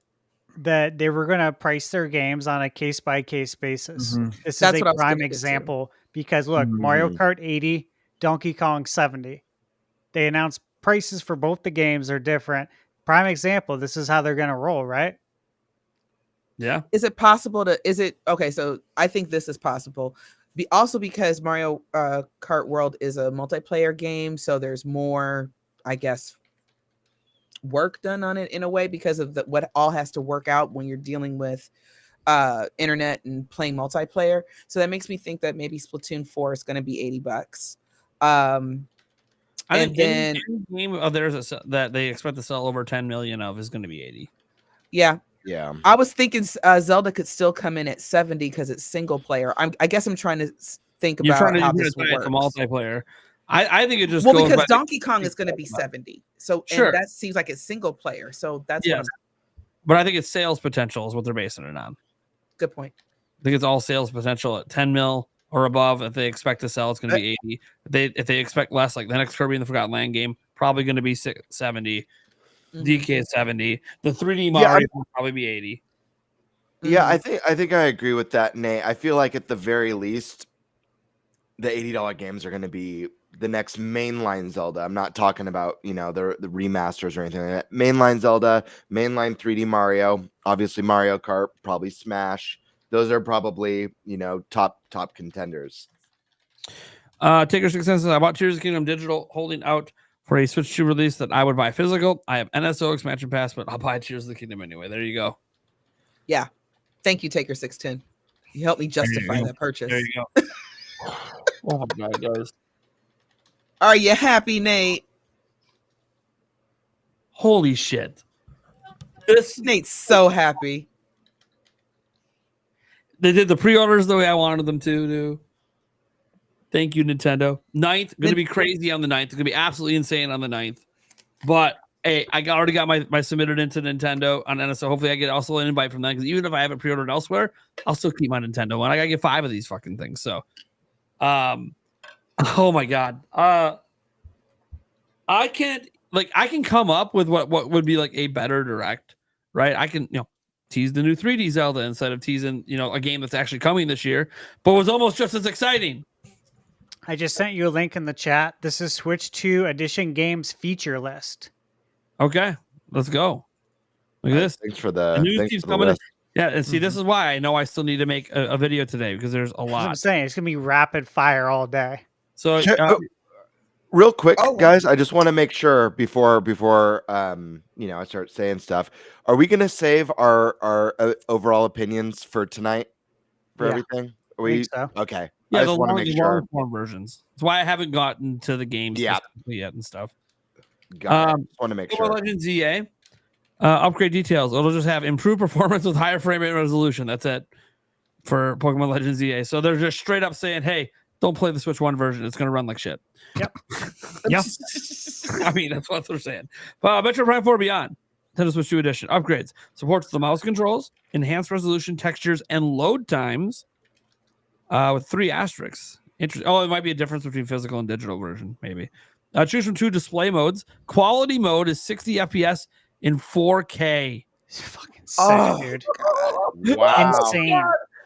that they were going to price their games on a case-by-case basis. This is a prime example because, look, Mario Kart 80, Donkey Kong 70. They announced prices for both the games are different. Prime example, this is how they're going to roll, right? Yeah. Is it possible okay, so I think this is possible. Also because Mario Kart World is a multiplayer game, so there's more, I guess, work done on it in a way because of what all has to work out when you're dealing with internet and playing multiplayer. So that makes me think that maybe Splatoon 4 is going to be $80. I think any game of theirs that they expect to sell over 10 million of is going to be 80. Yeah. Yeah. I was thinking Zelda could still come in at 70 because it's single player. I guess I'm trying to think about how this works. Multiplayer. I think it just goes because Donkey Kong is going to be 70. So and that seems like it's single player. So that's but I think it's sales potential is what they're basing it on. Good point. I think it's all sales potential at 10 mil or above. If they expect to sell, it's going to be 80. If they expect less, like the next Kirby and the Forgotten Land game, probably going to be 70. DK is 70. The 3D Mario will probably be 80. Yeah, I think I agree with that, Nate. I feel like at the very least, the $80 games are going to be the next mainline Zelda. I'm not talking about, the remasters or anything like that. Mainline Zelda, mainline 3D Mario, obviously Mario Kart, probably Smash. Those are probably, top contenders. Taker Success says, I bought Tears of the Kingdom digital, holding out for a Switch 2 release that I would buy physical. I have NSO expansion pass, but I'll buy Tears of the Kingdom anyway. There you go. Yeah. Thank you, Taker 610. You helped me justify that purchase. There you go. Oh my God, guys. Are you happy, Nate? Holy shit. Nate's so happy. They did the pre-orders the way I wanted them to do. Thank you, Nintendo. 9th, going to be crazy on the 9th. It's going to be absolutely insane on the 9th. But hey, I already got my submitted into Nintendo on NSO. Hopefully I get also an invite from them, because even if I haven't pre-ordered elsewhere, I'll still keep my Nintendo one. I got to get 5 of these fucking things. So, oh my God. I can come up with what would be like a better direct, right? I can, tease the new 3D Zelda instead of teasing, a game that's actually coming this year, but was almost just as exciting. I just sent you a link in the chat. This is Switch 2 Edition Games feature list. Okay, let's go. Look at this. Thanks for the news keeps coming in. Yeah, and see, this is why I know I still need to make a video today, because there's a lot. I'm saying it's gonna be rapid fire all day. So, real quick, guys, I just want to make sure before I start saying stuff. Are we gonna save our overall opinions for tonight for everything? Are we? So. Okay. Yeah, I just want to make sure. Long versions. That's why I haven't gotten to the games yet and stuff. Got it. Just want to make sure. Legends EA upgrade details. It'll just have improved performance with higher frame rate resolution. That's it for Pokemon Legends EA. So they're just straight up saying, "Hey, don't play the Switch 1 version. It's going to run like shit." Yep. Yep. I mean, that's what they're saying. But Metro Prime 4 Beyond, Nintendo Switch 2 Edition upgrades, supports the mouse controls, enhanced resolution, textures, and load times. With 3 asterisks. It might be a difference between physical and digital version, maybe. Choose from 2 display modes. Quality mode is 60 FPS in 4K. It's fucking sick, dude. Wow. Insane.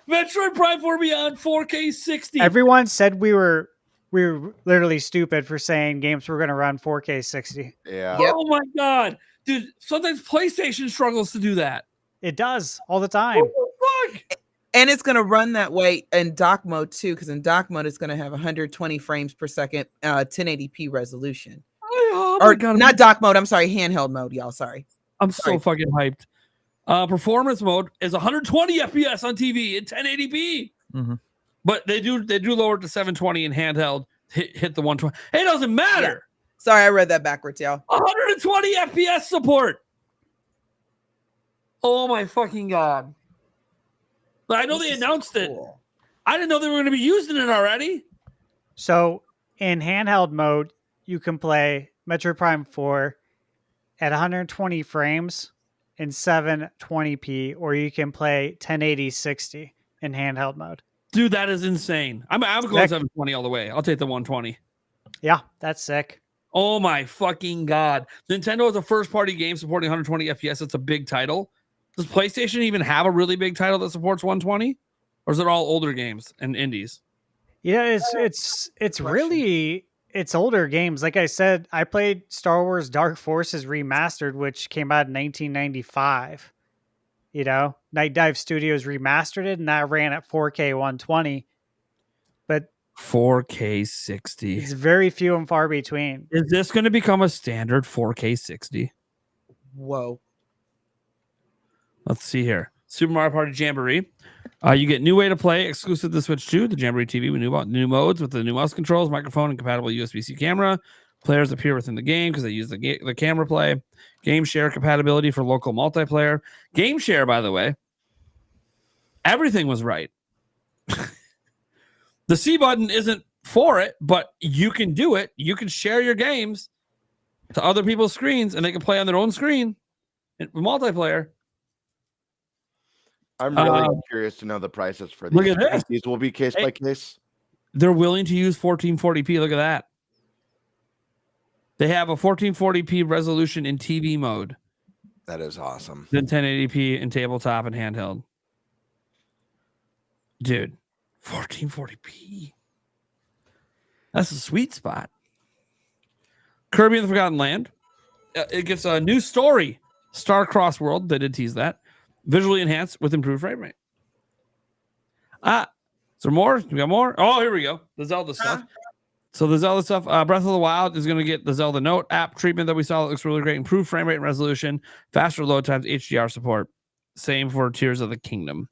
Metroid Prime 4 Beyond 4K 60. Everyone said we were literally stupid for saying games were going to run 4K 60. Yeah. Yep. Oh my God. Dude, sometimes PlayStation struggles to do that. It does all the time. What the fuck? And it's going to run that way in dock mode too, because in dock mode it's going to have 120 frames per second, 1080p resolution. Oh or God, not dock mode. I'm sorry, handheld mode, y'all. Sorry. I'm so fucking hyped. Performance mode is 120 FPS on TV in 1080p. Mm-hmm. But they do lower it to 720 in handheld. Hit the 120. It doesn't matter. Yeah. Sorry, I read that backwards, y'all. 120 FPS support. Oh my fucking God. I know they announced it. I didn't know they were going to be using it already. So in handheld mode, you can play Metroid Prime 4 at 120 frames in 720p, or you can play 1080 60 in handheld mode. Dude, that is insane. I'm going 720 all the way. I'll take the 120. Yeah, that's sick. Oh my fucking God. Nintendo is a first-party game supporting 120 FPS. It's a big title. Does PlayStation even have a really big title that supports 120? Or is it all older games and indies? Yeah, it's really older games. Like I said, I played Star Wars Dark Forces Remastered, which came out in 1995. Night Dive Studios remastered it, and that ran at 4K 120. But 4K 60. It's very few and far between. Is this going to become a standard 4K 60? Whoa. Let's see here. Super Mario Party Jamboree. You get new way to play exclusive to Switch 2, the Jamboree TV with new modes with the new mouse controls, microphone, and compatible USB-C camera. Players appear within the game because they use the camera play. Game share compatibility for local multiplayer. Game share, by the way, everything was right. The C button isn't for it, but you can do it. You can share your games to other people's screens, and they can play on their own screen with multiplayer. I'm really curious to know the prices for these. Look at this. These will be case by case. They're willing to use 1440p. Look at that. They have a 1440p resolution in TV mode. That is awesome. Then 1080p in tabletop and handheld. Dude, 1440p. That's a sweet spot. Kirby and the Forgotten Land. It gets a new story. Star-Crossed World. They did tease that. Visually enhanced with improved frame rate. Is there more? We got more? Oh, here we go. The Zelda stuff. So the Zelda stuff. Breath of the Wild is going to get the Zelda Note app treatment that we saw. It looks really great. Improved frame rate and resolution. Faster load times. HDR support. Same for Tears of the Kingdom.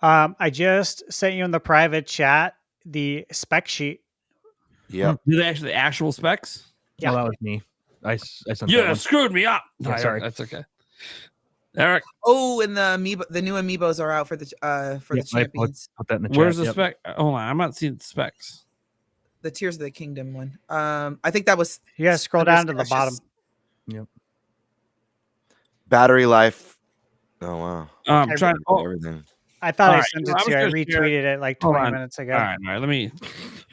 I just sent you in the private chat the spec sheet. Yeah. Do they actually actual specs? Yeah. Well, that was me. I sent Yeah, that one. screwed me up. Yeah, sorry. That's okay. Eric. Oh, and the new amiibos are out for the champions. Put that in the chat. Where's the spec? Hold on, I'm not seeing the specs. The Tears of the Kingdom one. I think that was. You guys scroll down to the bottom. Yep. Battery life. Oh wow. I'm trying to. Everything. I thought I All sent right, it to you. I retweeted it like 20 minutes ago. All right. Let me.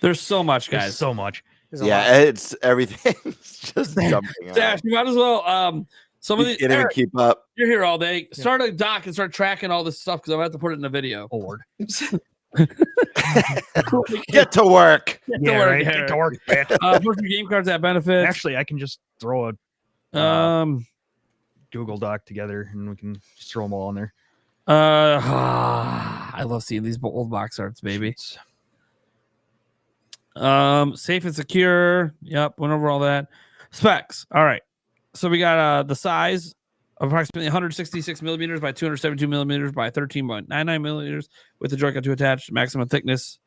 There's so much, guys. There's so much. Yeah, it's everything. It's just jumping out. Dash, you might as well. Some of You these. can't even Eric, keep up. You're here all day. Start a doc and start tracking all this stuff because I'm gonna have to put it in a video. Oh, Lord. Get to work. Get to work, bitch. Put your game cards at benefits. Actually, I can just throw a Google Doc together and we can just throw them all in there. I love seeing these old box arts, baby. Safe and secure. Yep, went over all that. Specs. All right. So we got the size of approximately 166 millimeters by 272 millimeters by 13.99 millimeters with the Joy-Con 2 attached. Maximum thickness.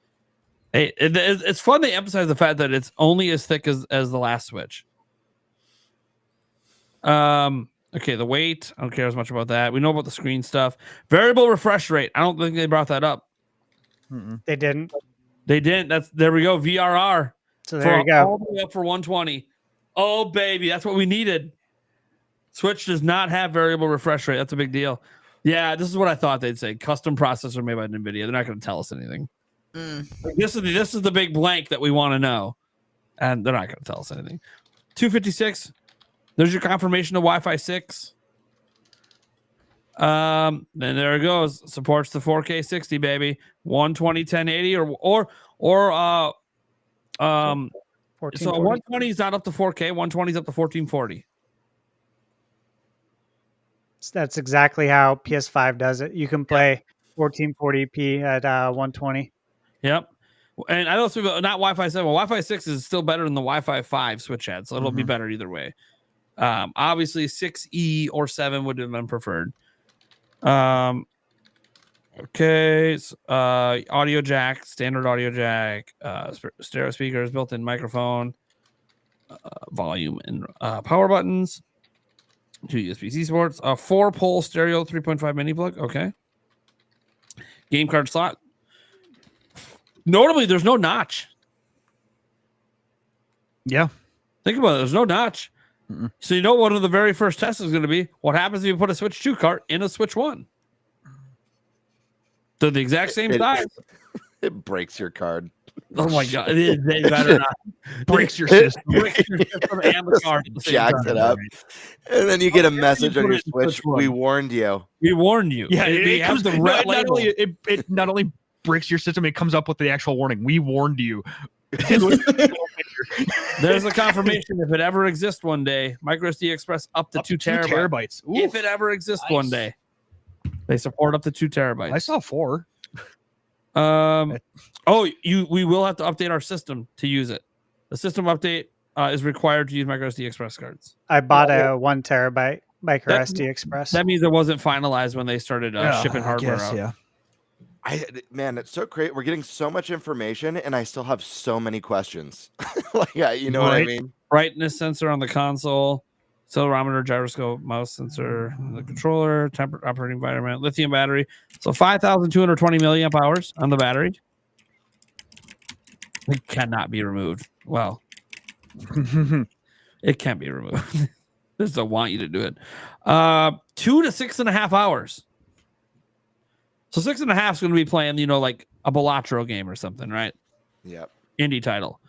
Hey, it's fun they emphasize the fact that it's only as thick as the last Switch. Okay, the weight. I don't care as much about that. We know about the screen stuff. Variable refresh rate. I don't think they brought that up. They didn't. They didn't. There we go. VRR. So there you go. All the way up for 120. Oh, baby. That's what we needed. Switch does not have variable refresh rate. That's a big deal. Yeah, this is what I thought they'd say. Custom processor made by NVIDIA. They're not going to tell us anything. This is the big blank that we want to know. And they're not going to tell us anything. 256. There's your confirmation of Wi-Fi 6. Then there it goes. Supports the 4K 60, baby. 120 1080 or so 120 is not up to 4K, 120 is up to 1440. That's exactly how PS5 does it. You can play 1440p at 120. Yep. And I know some people, not Wi-Fi 7. Well, Wi-Fi 6 is still better than the Wi-Fi 5 Switch had, so it'll be better either way. Obviously 6E or 7 would have been preferred. Okay. Audio jack, standard audio jack, stereo speakers, built-in microphone, volume and power buttons, 2 USB-C ports, 4-pole stereo 3.5 mini plug. Okay. Game card slot. Notably, there's no notch. Yeah. Think about it. There's no notch. So you know one of the very first tests is going to be what happens if you put a Switch 2 cart in a Switch 1. They're the exact same size. It breaks your card. Oh my god! They better not. Breaks your system. Breaks your system and the card. At the same Jacks time. it up, and then you get a message you on put your it in Switch. Switch one. We warned you. We warned you. Yeah, it has the red not label. only it not only breaks your system, it comes up with the actual warning. We warned you. There's a confirmation if it ever exists one day. MicroSD Express up to 2 terabytes. Ooh. If it ever exists one day, they support up to 2 terabytes. I saw 4. We will have to update our system to use it. The system update is required to use MicroSD Express cards. I bought a 1 terabyte MicroSD Express. That means it wasn't finalized when they started shipping hardware out. Yeah. Man, it's so great. We're getting so much information, and I still have so many questions. Like, yeah, you know what I mean? Brightness sensor on the console, accelerometer, gyroscope, mouse sensor, the controller, operating environment, lithium battery. So 5,220 milliamp hours on the battery. It cannot be removed. Well, it can be removed. This don't want you to do it. 2 to 6.5 hours. So 6.5 is going to be playing, like a Balatro game or something, right? Yep. Indie title.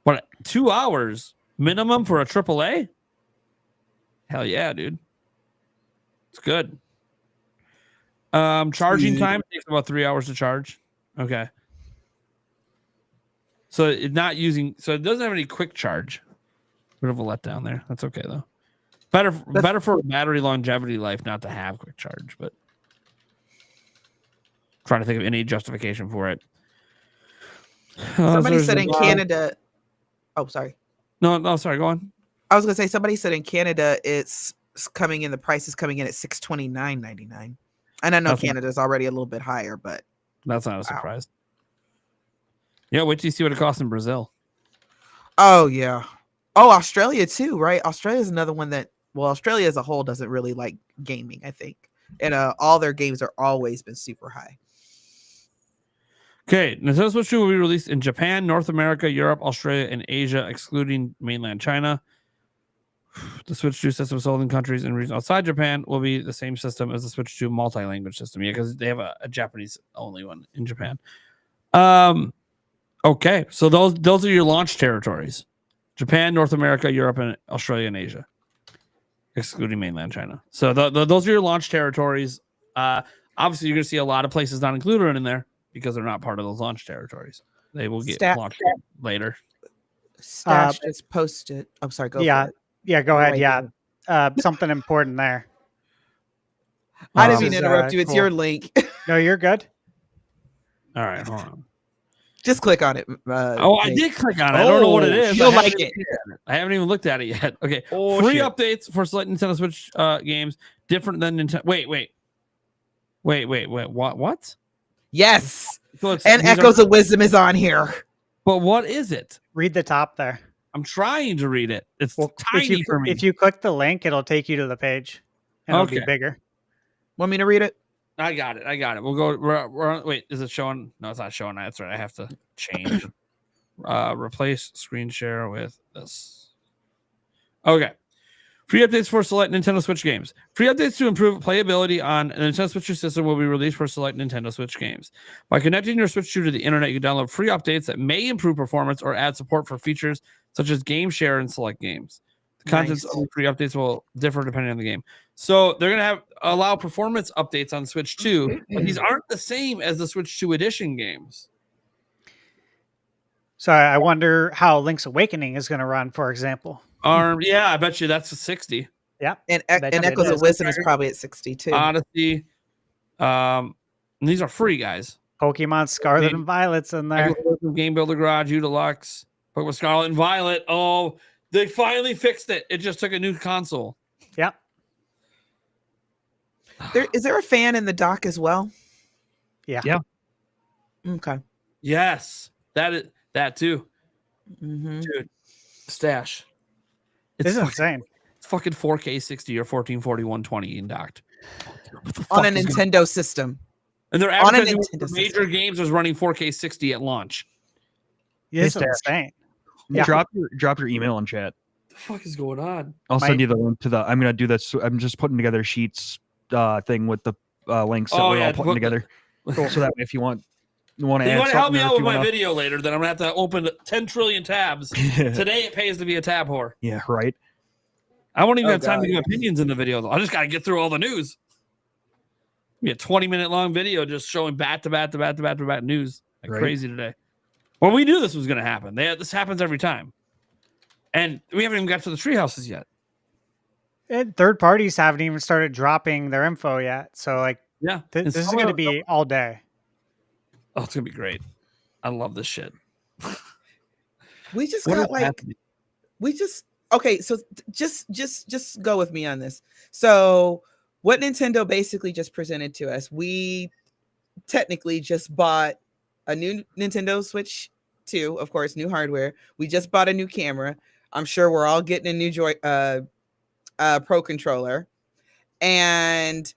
But 2 hours minimum for a AAA? Hell yeah, dude. It's good. Charging time takes about 3 hours to charge. Okay. So it doesn't have any quick charge. Bit of a letdown there. That's okay though. Better for battery longevity life not to have quick charge, but trying to think of any justification for it. Somebody said in Canada. Oh, sorry. No, sorry. Go on. I was gonna say somebody said in Canada it's coming in. The price is coming in at $629.99, and I know Canada's already a little bit higher, but that's not a surprise. Yeah, wait till you see what it costs in Brazil. Oh yeah. Oh, Australia too, right? Australia is another one that. Well, Australia as a whole doesn't really like gaming, I think, and all their games are always been super high. Okay, Nintendo Switch 2 will be released in Japan, North America, Europe, Australia, and Asia, excluding mainland China. The Switch 2 system sold in countries and regions outside Japan will be the same system as the Switch 2 multi-language system. Yeah, because they have a Japanese-only one in Japan. Okay, so those are your launch territories. Japan, North America, Europe, and Australia, and Asia, excluding mainland China. So those are your launch territories. Obviously, you're going to see a lot of places not included in there because they're not part of those launch territories. They will get launched later. Stash just posted. I'm sorry. Go for it. Yeah, go ahead. Yeah. Something important there. I didn't mean to interrupt you. It's your link. No, you're good. All right, hold on. Just click on it. I did click on it. I don't know what it is. You'll like it. I haven't even looked at it yet. Okay. Free updates for select Nintendo Switch games different than Nintendo. Wait. What? Yes. So and Echoes of Wisdom is on here. But what is it? Read the top there. I'm trying to read it. It's tiny for me. If you click the link, it'll take you to the page. And it'll be bigger. Want me to read it? I got it. We'll go. Wait, is it showing? No, it's not showing. That's right. I have to change. Replace screen share with this. Okay. Free updates for select Nintendo Switch games. Free updates to improve playability on a Nintendo Switch system will be released for select Nintendo Switch games. By connecting your Switch 2 to the internet, you can download free updates that may improve performance or add support for features such as game share and select games. The contents of the free updates will differ depending on the game. So they're going to allow performance updates on Switch 2, but these aren't the same as the Switch 2 edition games. So I wonder how Link's Awakening is going to run, for example. Yeah, I bet you that's a 60. Yeah. And Echoes of Wisdom is probably at 62. Odyssey. These are free, guys. Pokemon Scarlet and Violet's in there. Game Builder Garage, U Deluxe, Pokemon Scarlet and Violet. Oh, they finally fixed it. It just took a new console. Yep. Is there a fan in the dock as well? Yeah. Okay. Yes. That too. Mm-hmm. Dude. Stash. This is insane. It's fucking 4K 60 or 1440 120 in docked. On a Nintendo system. And they're advertising major games was running 4K 60 at launch. Yeah, it's insane. Yeah. Drop your email in chat. What the fuck is going on? I'll send you the link to I'm gonna do this. I'm just putting together sheets thing with the links that we're all putting together. Cool. So that way if you want to add, you want to help me out with my video later, then I'm gonna have to open 10 trillion tabs. Today it pays to be a tab whore. Yeah, right. I won't even have time to give opinions in the video though. I just gotta get through all the news. Be a 20-minute long video just showing bat to bat news like crazy today. Well, we knew this was gonna happen. This happens every time. And we haven't even got to the tree houses yet. And third parties haven't even started dropping their info yet. So this is going to be all day. Oh, it's going to be great. I love this shit. We just okay. So just go with me on this. So what Nintendo basically just presented to us, we technically just bought a new Nintendo Switch 2, of course, new hardware. We just bought a new camera. I'm sure we're all getting a new Pro controller, and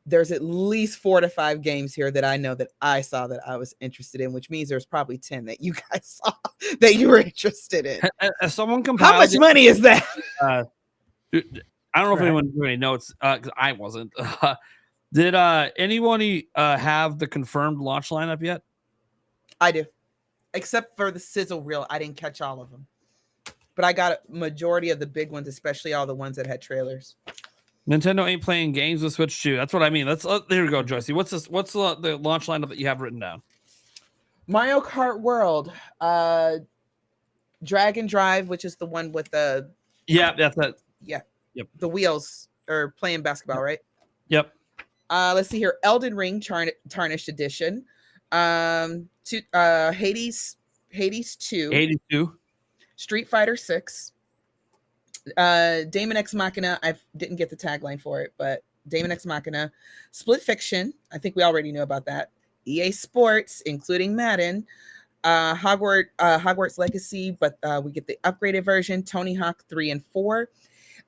there's at least 4 to 5 games here that I know that I saw that I was interested in, which means there's probably 10 that you guys saw that you were interested in. As someone compiled, how much money is that? I don't know if anyone really knows because I wasn't. Did anyone have the confirmed launch lineup yet? I do, except for the sizzle reel. I didn't catch all of them. But I got a majority of the big ones, especially all the ones that had trailers. Nintendo ain't playing games with Switch 2. That's what I mean. There we go, Joycey. What's this? What's the launch lineup that you have written down? Mario Kart World, Dragon Drive, which is the one with the that's it. Yeah. Yep. The wheels are playing basketball, right? Yep. Let's see here. Elden Ring Tarnished Edition. Hades 2. Street Fighter 6. Daemon X Machina. I didn't get the tagline for it, but Daemon X Machina. Split Fiction. I think we already know about that. EA Sports, including Madden. Hogwarts Legacy, but we get the upgraded version. Tony Hawk 3 and 4.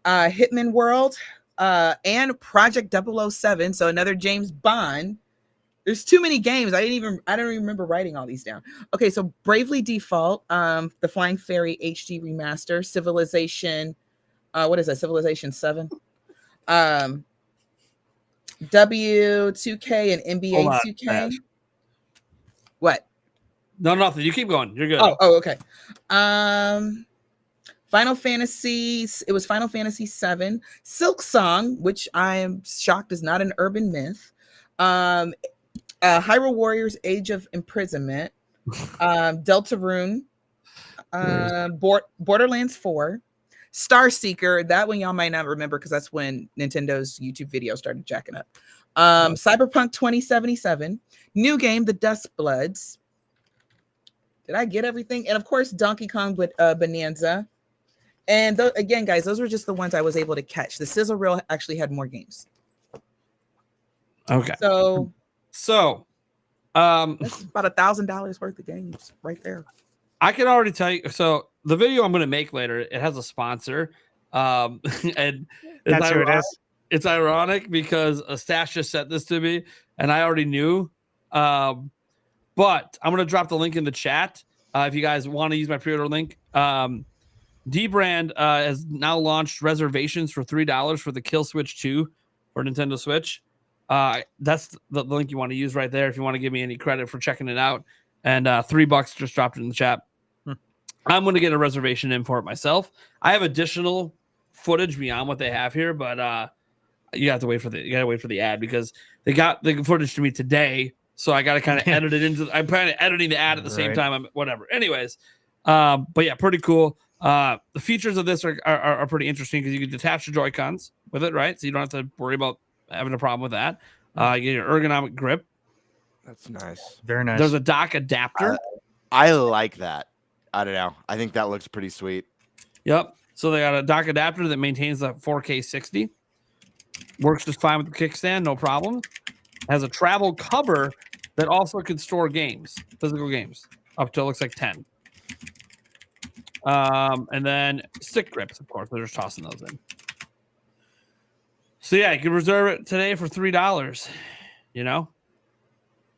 Hitman World, and Project 007. So another James Bond. There's too many games. I don't even remember writing all these down. Okay, so Bravely Default, the Flying Fairy HD remaster, Civilization, what is that? Civilization 7. W2K and NBA 2K. What? No, nothing. You keep going. You're good. Oh, okay. Final Fantasy. It was Final Fantasy 7. Silk Song, which I am shocked is not an urban myth. Hyrule Warriors: Age of Imprisonment. Deltarune. Borderlands 4. Star Seeker. That one y'all might not remember because that's when Nintendo's YouTube video started jacking up. Cyberpunk 2077. New game, The Dust Bloods. Did I get everything? And of course, Donkey Kong with Bonanza. And again, guys, those were just the ones I was able to catch. The Sizzle Reel actually had more games. Okay. So that's about $1,000 worth of games right there. I can already tell you. So the video I'm going to make later, it has a sponsor. And that's who it is. It's ironic because Stash just sent this to me and I already knew. But I'm going to drop the link in the chat. If you guys want to use my pre-order link, D-Brand has now launched reservations for $3 for the Kill Switch 2 for Nintendo Switch. That's the link you want to use right there if you want to give me any credit for checking it out. And $3 just dropped it in the chat. I'm going to get a reservation in for it myself. I have additional footage beyond what they have here, but you have to wait for the ad because they got the footage to me today. So I got to kind of edit it into. I'm kind of editing the ad at the same time. Whatever. Anyways, but yeah, pretty cool. The features of this are pretty interesting because you can detach the Joy-Cons with it, right? So you don't have to worry about having a problem with that. You get your ergonomic grip. That's nice. Very nice. There's a dock adapter. I like that. I don't know. I think that looks pretty sweet. Yep. So they got a dock adapter that maintains the 4K 60. Works just fine with the kickstand, no problem. Has a travel cover that also can store games, physical games, up to looks like 10. And then stick grips, of course. They're just tossing those in. So yeah, you can reserve it today for $3. You know,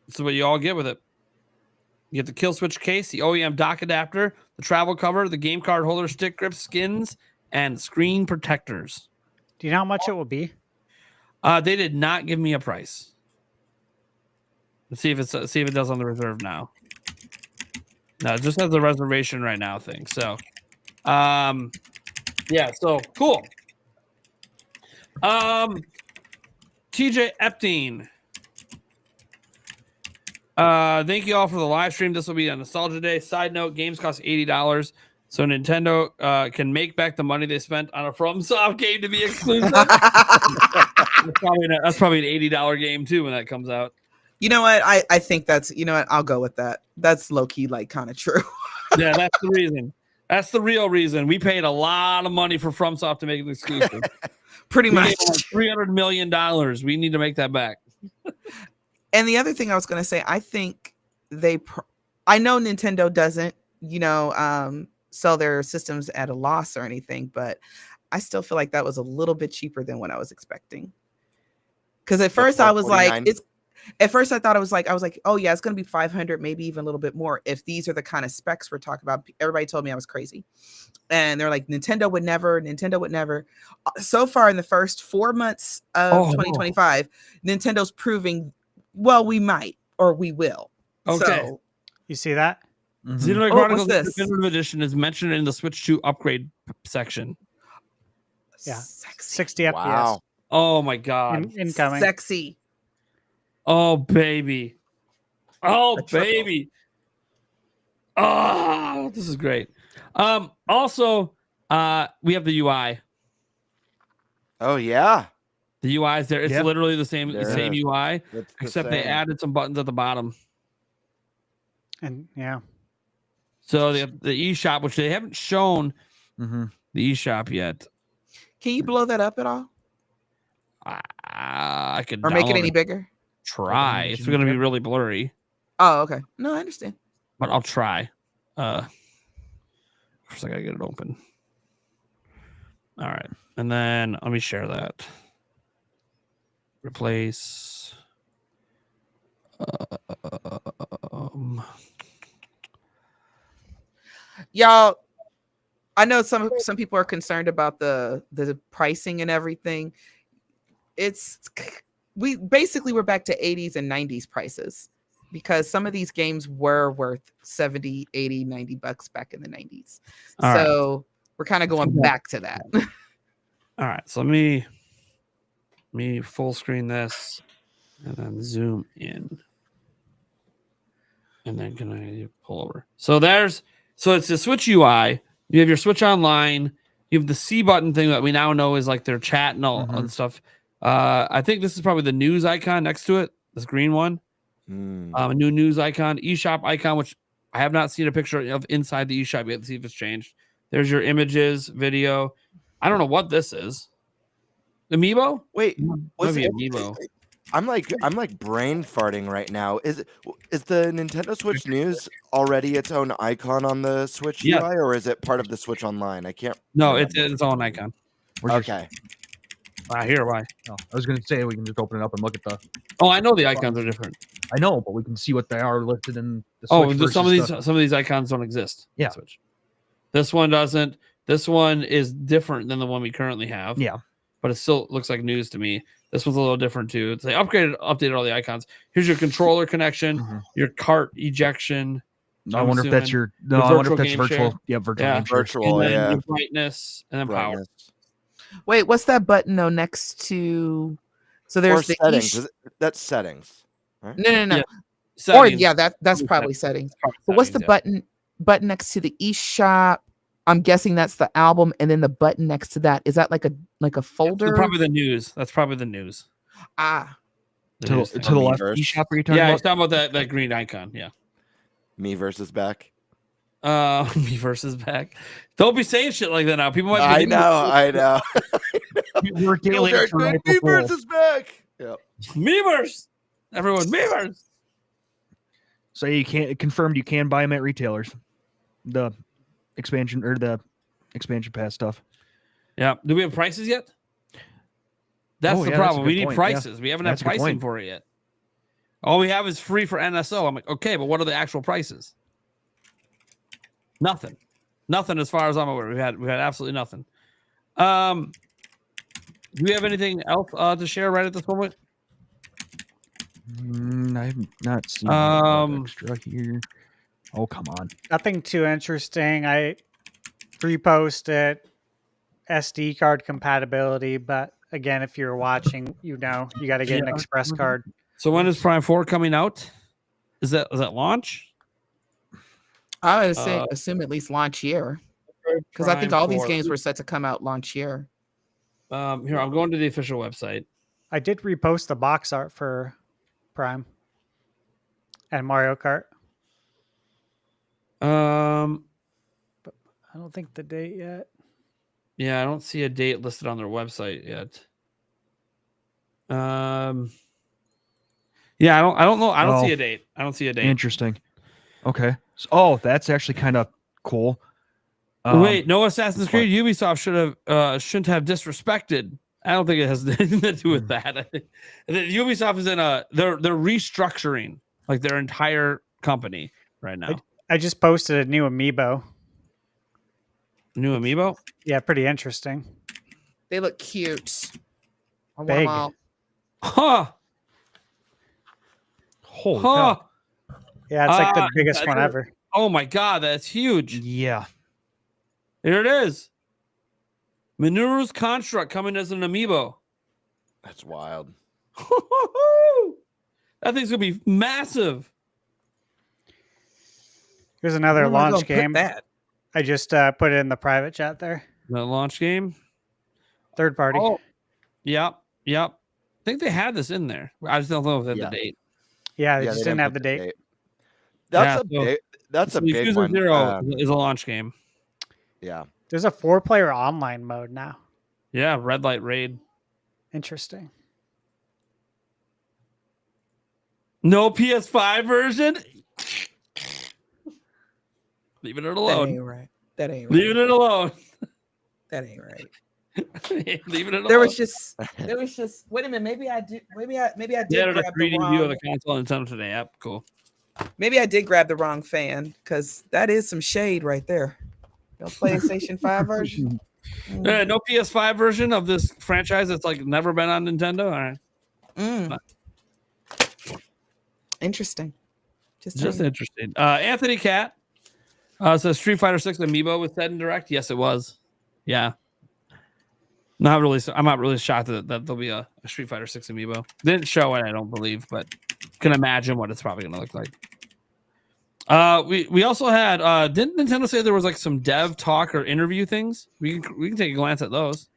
this is what you all get with it. You get the Kill Switch case, the OEM dock adapter, the travel cover, the game card holder, stick grips, skins, and screen protectors. Do you know how much it will be? They did not give me a price. Let's see if it does on the reserve now. No, it just has the reservation right now thing. So, yeah, so cool. TJ Epstein. Thank you all for the live stream. This will be a nostalgia day. Side note: games cost $80, so Nintendo can make back the money they spent on a FromSoft game to be exclusive. That's probably an $80 game too when that comes out. You know what? I think that's, you know what? I'll go with that. That's low key, like, kind of true. Yeah, that's the reason. That's the real reason. We paid a lot of money for FromSoft to make it exclusive. Pretty much. $300 million. We need to make that back. And the other thing I was going to say, I think I know Nintendo doesn't, sell their systems at a loss or anything, but I still feel like that was a little bit cheaper than what I was expecting. Because at first I was like, I was like, oh yeah, it's going to be 500, maybe even a little bit more. If these are the kind of specs we're talking about, everybody told me I was crazy. And they're like, Nintendo would never. So far in the first 4 months of 2025, Nintendo's proving, well, we might, or we will. Okay. So, you see that? Xenoblade Chronicles Definitive Edition is mentioned in the Switch 2 upgrade section. Yeah. 60 FPS. Wow. Oh my God. Incoming. Sexy. Oh baby. Oh baby. Oh, this is great. Also, we have the UI. Oh yeah. The UI is there. It's literally the same UI, except they same. added some buttons at the bottom. And yeah. So the eShop, which they haven't shown the eShop yet. Can you blow that up at all? I could Or make it any bigger? Try. It's going to be really blurry, Oh, okay. No, I understand. but I'll try. First, I got to get it open. All right. And then let me share that. Replace. Y'all, I know some people are concerned about the pricing and everything. We're back to 80s and 90s prices because some of these games were worth 70, 80, 90 bucks back in the 90s. So we're kind of going back to that. All right. So let me full screen this and then zoom in. And then can I pull over? So it's the Switch UI. You have your Switch Online. You have the C button thing that we now know is like their chat and all and stuff. I think this is probably the news icon next to it, this green one. A new news icon, eShop icon, which I have not seen a picture of inside the eShop yet to see if it's changed. There's your images, video. I don't know what this is. Amiibo? Wait, maybe Amiibo. I'm like brain farting right now. Is the Nintendo Switch News already its own icon on the Switch UI, or is it part of the Switch Online? I can't. No, it's its own icon. Okay. Here, why? Oh, I was going to say we can just open it up and look at the. Oh, I know the icons are different. I know, but we can see what they are listed in the Switch. Some of these icons don't exist. Yeah. Switch. This one doesn't. This one is different than the one we currently have. Yeah. But it still looks like news to me. This one's a little different too. They updated all the icons. Here's your controller connection, your cart ejection. I wonder if that's your. No, I wonder if that's virtual. Share. Yeah, virtual. And then your brightness and then power. Wait, what's that button though next to? So there's the settings. That's settings. Right? No. Yeah. That's probably settings. But what's the button next to the eShop? I'm guessing that's the album, and then the button next to that, is that like a folder? That's probably the news. That's probably the news. To the left eShop. Are you talking about? I was talking about that green icon. Yeah. Miiverse is back. Miiverse is back. Don't be saying shit like that now. People might. I know. We're daily. Miiverse is back. Yep. Miiverse. Everyone, Miiverse. So you can't confirmed. You can buy them at retailers. The expansion pass stuff. Yeah. Do we have prices yet? That's the problem. We need prices. Yeah. We haven't had pricing for it yet. All we have is free for NSO. I'm like, okay, but what are the actual prices? Nothing as far as I'm aware. We had absolutely nothing. Do we have anything else to share right at this moment? I have not seen extra here. Oh, come on. Nothing too interesting. I reposted SD card compatibility, but again, if you're watching, you got to get an express card. So when is Prime 4 coming out? Is that launch? I would assume at least launch year, because I think all these games were set to come out launch year. Here, I'm going to the official website. I did repost the box art for Prime and Mario Kart. But I don't think the date yet. Yeah, I don't see a date listed on their website yet. Yeah, I don't know. I don't see a date. I don't see a date. Interesting. Okay. So, that's actually kind of cool. Wait, no Assassin's Creed. Ubisoft shouldn't have disrespected. I don't think it has anything to do with that. I think Ubisoft is they're restructuring like their entire company right now. I just posted a new amiibo. New amiibo? Yeah, pretty interesting. They look cute. I want Big. them all. Huh. Holy cow. Yeah, it's like the biggest one ever. Oh my god, that's huge. Yeah. Here it is. Minoru's Construct coming as an amiibo. That's wild. That thing's gonna be massive. Here's another Where am I gonna launch put game. that? I just put it in the private chat there. The launch game. Third party. Oh, yep. I think they had this in there. I just don't know if they had the date. Yeah, they just didn't have the date. That's Yeah, that's a big Yakuza one. 0 is a launch game. Yeah. There's a 4-player online mode now. Yeah, Red Light Raid. Interesting. No PS5 version. Leaving it alone. That ain't right. That ain't right. Leaving it alone. That ain't right. Leaving it alone. There was just. Wait a minute. Maybe I did. Maybe I did Yeah, a grab the 3D view of wrong. the console on Nintendo today. Yep, cool. Maybe I did grab the wrong fan because that is some shade right there. No PlayStation 5 version. No PS5 version of this franchise that's like never been on Nintendo. All right. Interesting. Just interesting. Anthony Cat says Street Fighter 6 Amiibo was said in Direct. Yes, it was. Yeah. Not really. I'm not really shocked that there'll be a Street Fighter 6 Amiibo. Didn't show it, I don't believe, but can imagine what it's probably going to look like. We also had didn't Nintendo say there was like some dev talk or interview things? We can take a glance at those.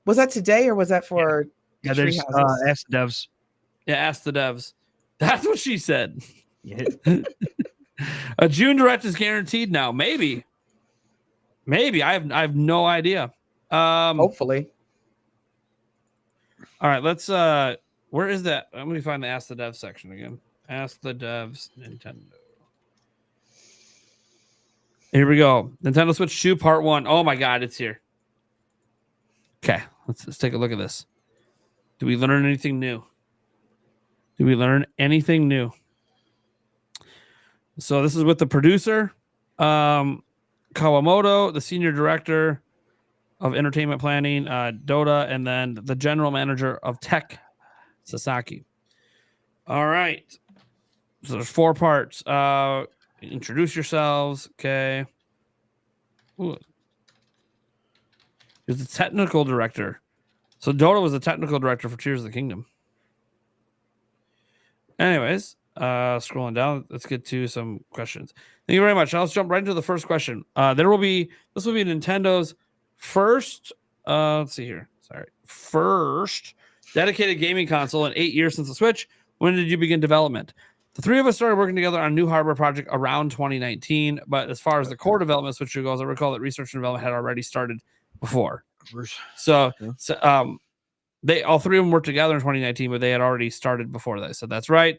Was that today or was that for? Yeah, there's Ask the Devs. Yeah, ask the devs. That's what she said. Yeah. A June Direct is guaranteed now. Maybe. I have no idea. Hopefully. All right, let's where is that? Let me find the Ask the Devs section again. Ask the Devs Nintendo. Here we go. Nintendo Switch 2 Part 1. Oh my god, it's here. Okay, let's take a look at this. Do we learn anything new? So this is with the producer, Kawamoto, the senior director of entertainment planning, Dota, and then the general manager of tech, Sasaki. All right. So there's 4 parts. Introduce yourselves. Okay. Ooh. He's the technical director. So Dota was the technical director for Tears of the Kingdom. Anyways, scrolling down, let's get to some questions. Thank you very much. Let's jump right into the first question. This will be Nintendo's first, let's see here. First dedicated gaming console in 8 years since the Switch. When did you begin development? The three of us started working together on a new hardware project around 2019, but as far as the core development Switch goes, I recall that research and development had already started before. So they all three of them worked together in 2019, but they had already started before that. So that's right.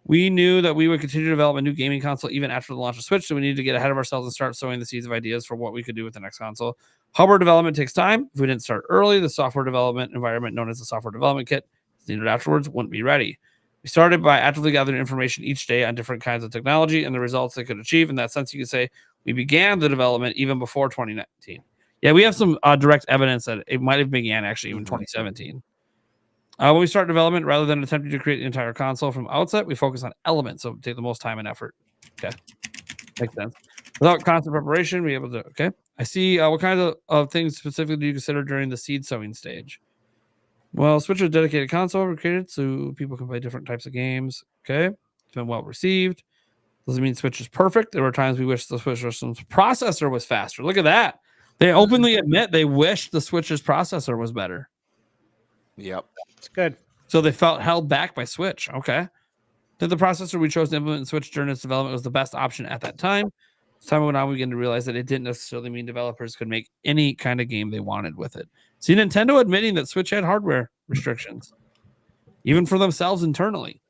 We knew that we would continue to develop a new gaming console even after the launch of Switch, so we needed to get ahead of ourselves and start sowing the seeds of ideas for what we could do with the next console. Hardware development takes time. If we didn't start early, the software development environment known as the software development kit needed afterwards wouldn't be ready. We started by actively gathering information each day on different kinds of technology and the results they could achieve. In that sense, you could say we began the development even before 2019. Yeah, we have some direct evidence that it might have began actually even 2017. When we start development, rather than attempting to create the entire console from outset, we focus on elements, so take the most time and effort. Okay, makes sense. Without constant preparation, we able to. Okay, I see. What kinds of things specifically do you consider during the seed sowing stage? Well, Switch is a dedicated console we created so people can play different types of games. Okay, it's been well received. Doesn't mean Switch is perfect. There were times we wish the Switch system's processor was faster. Look at that. They openly admit they wish the Switch's processor was better. Yep. It's good. So they felt held back by Switch. Okay. Then the processor we chose to implement in Switch during its development was the best option at that time. As time went on, we began to realize that it didn't necessarily mean developers could make any kind of game they wanted with it. See, Nintendo admitting that Switch had hardware restrictions, even for themselves internally.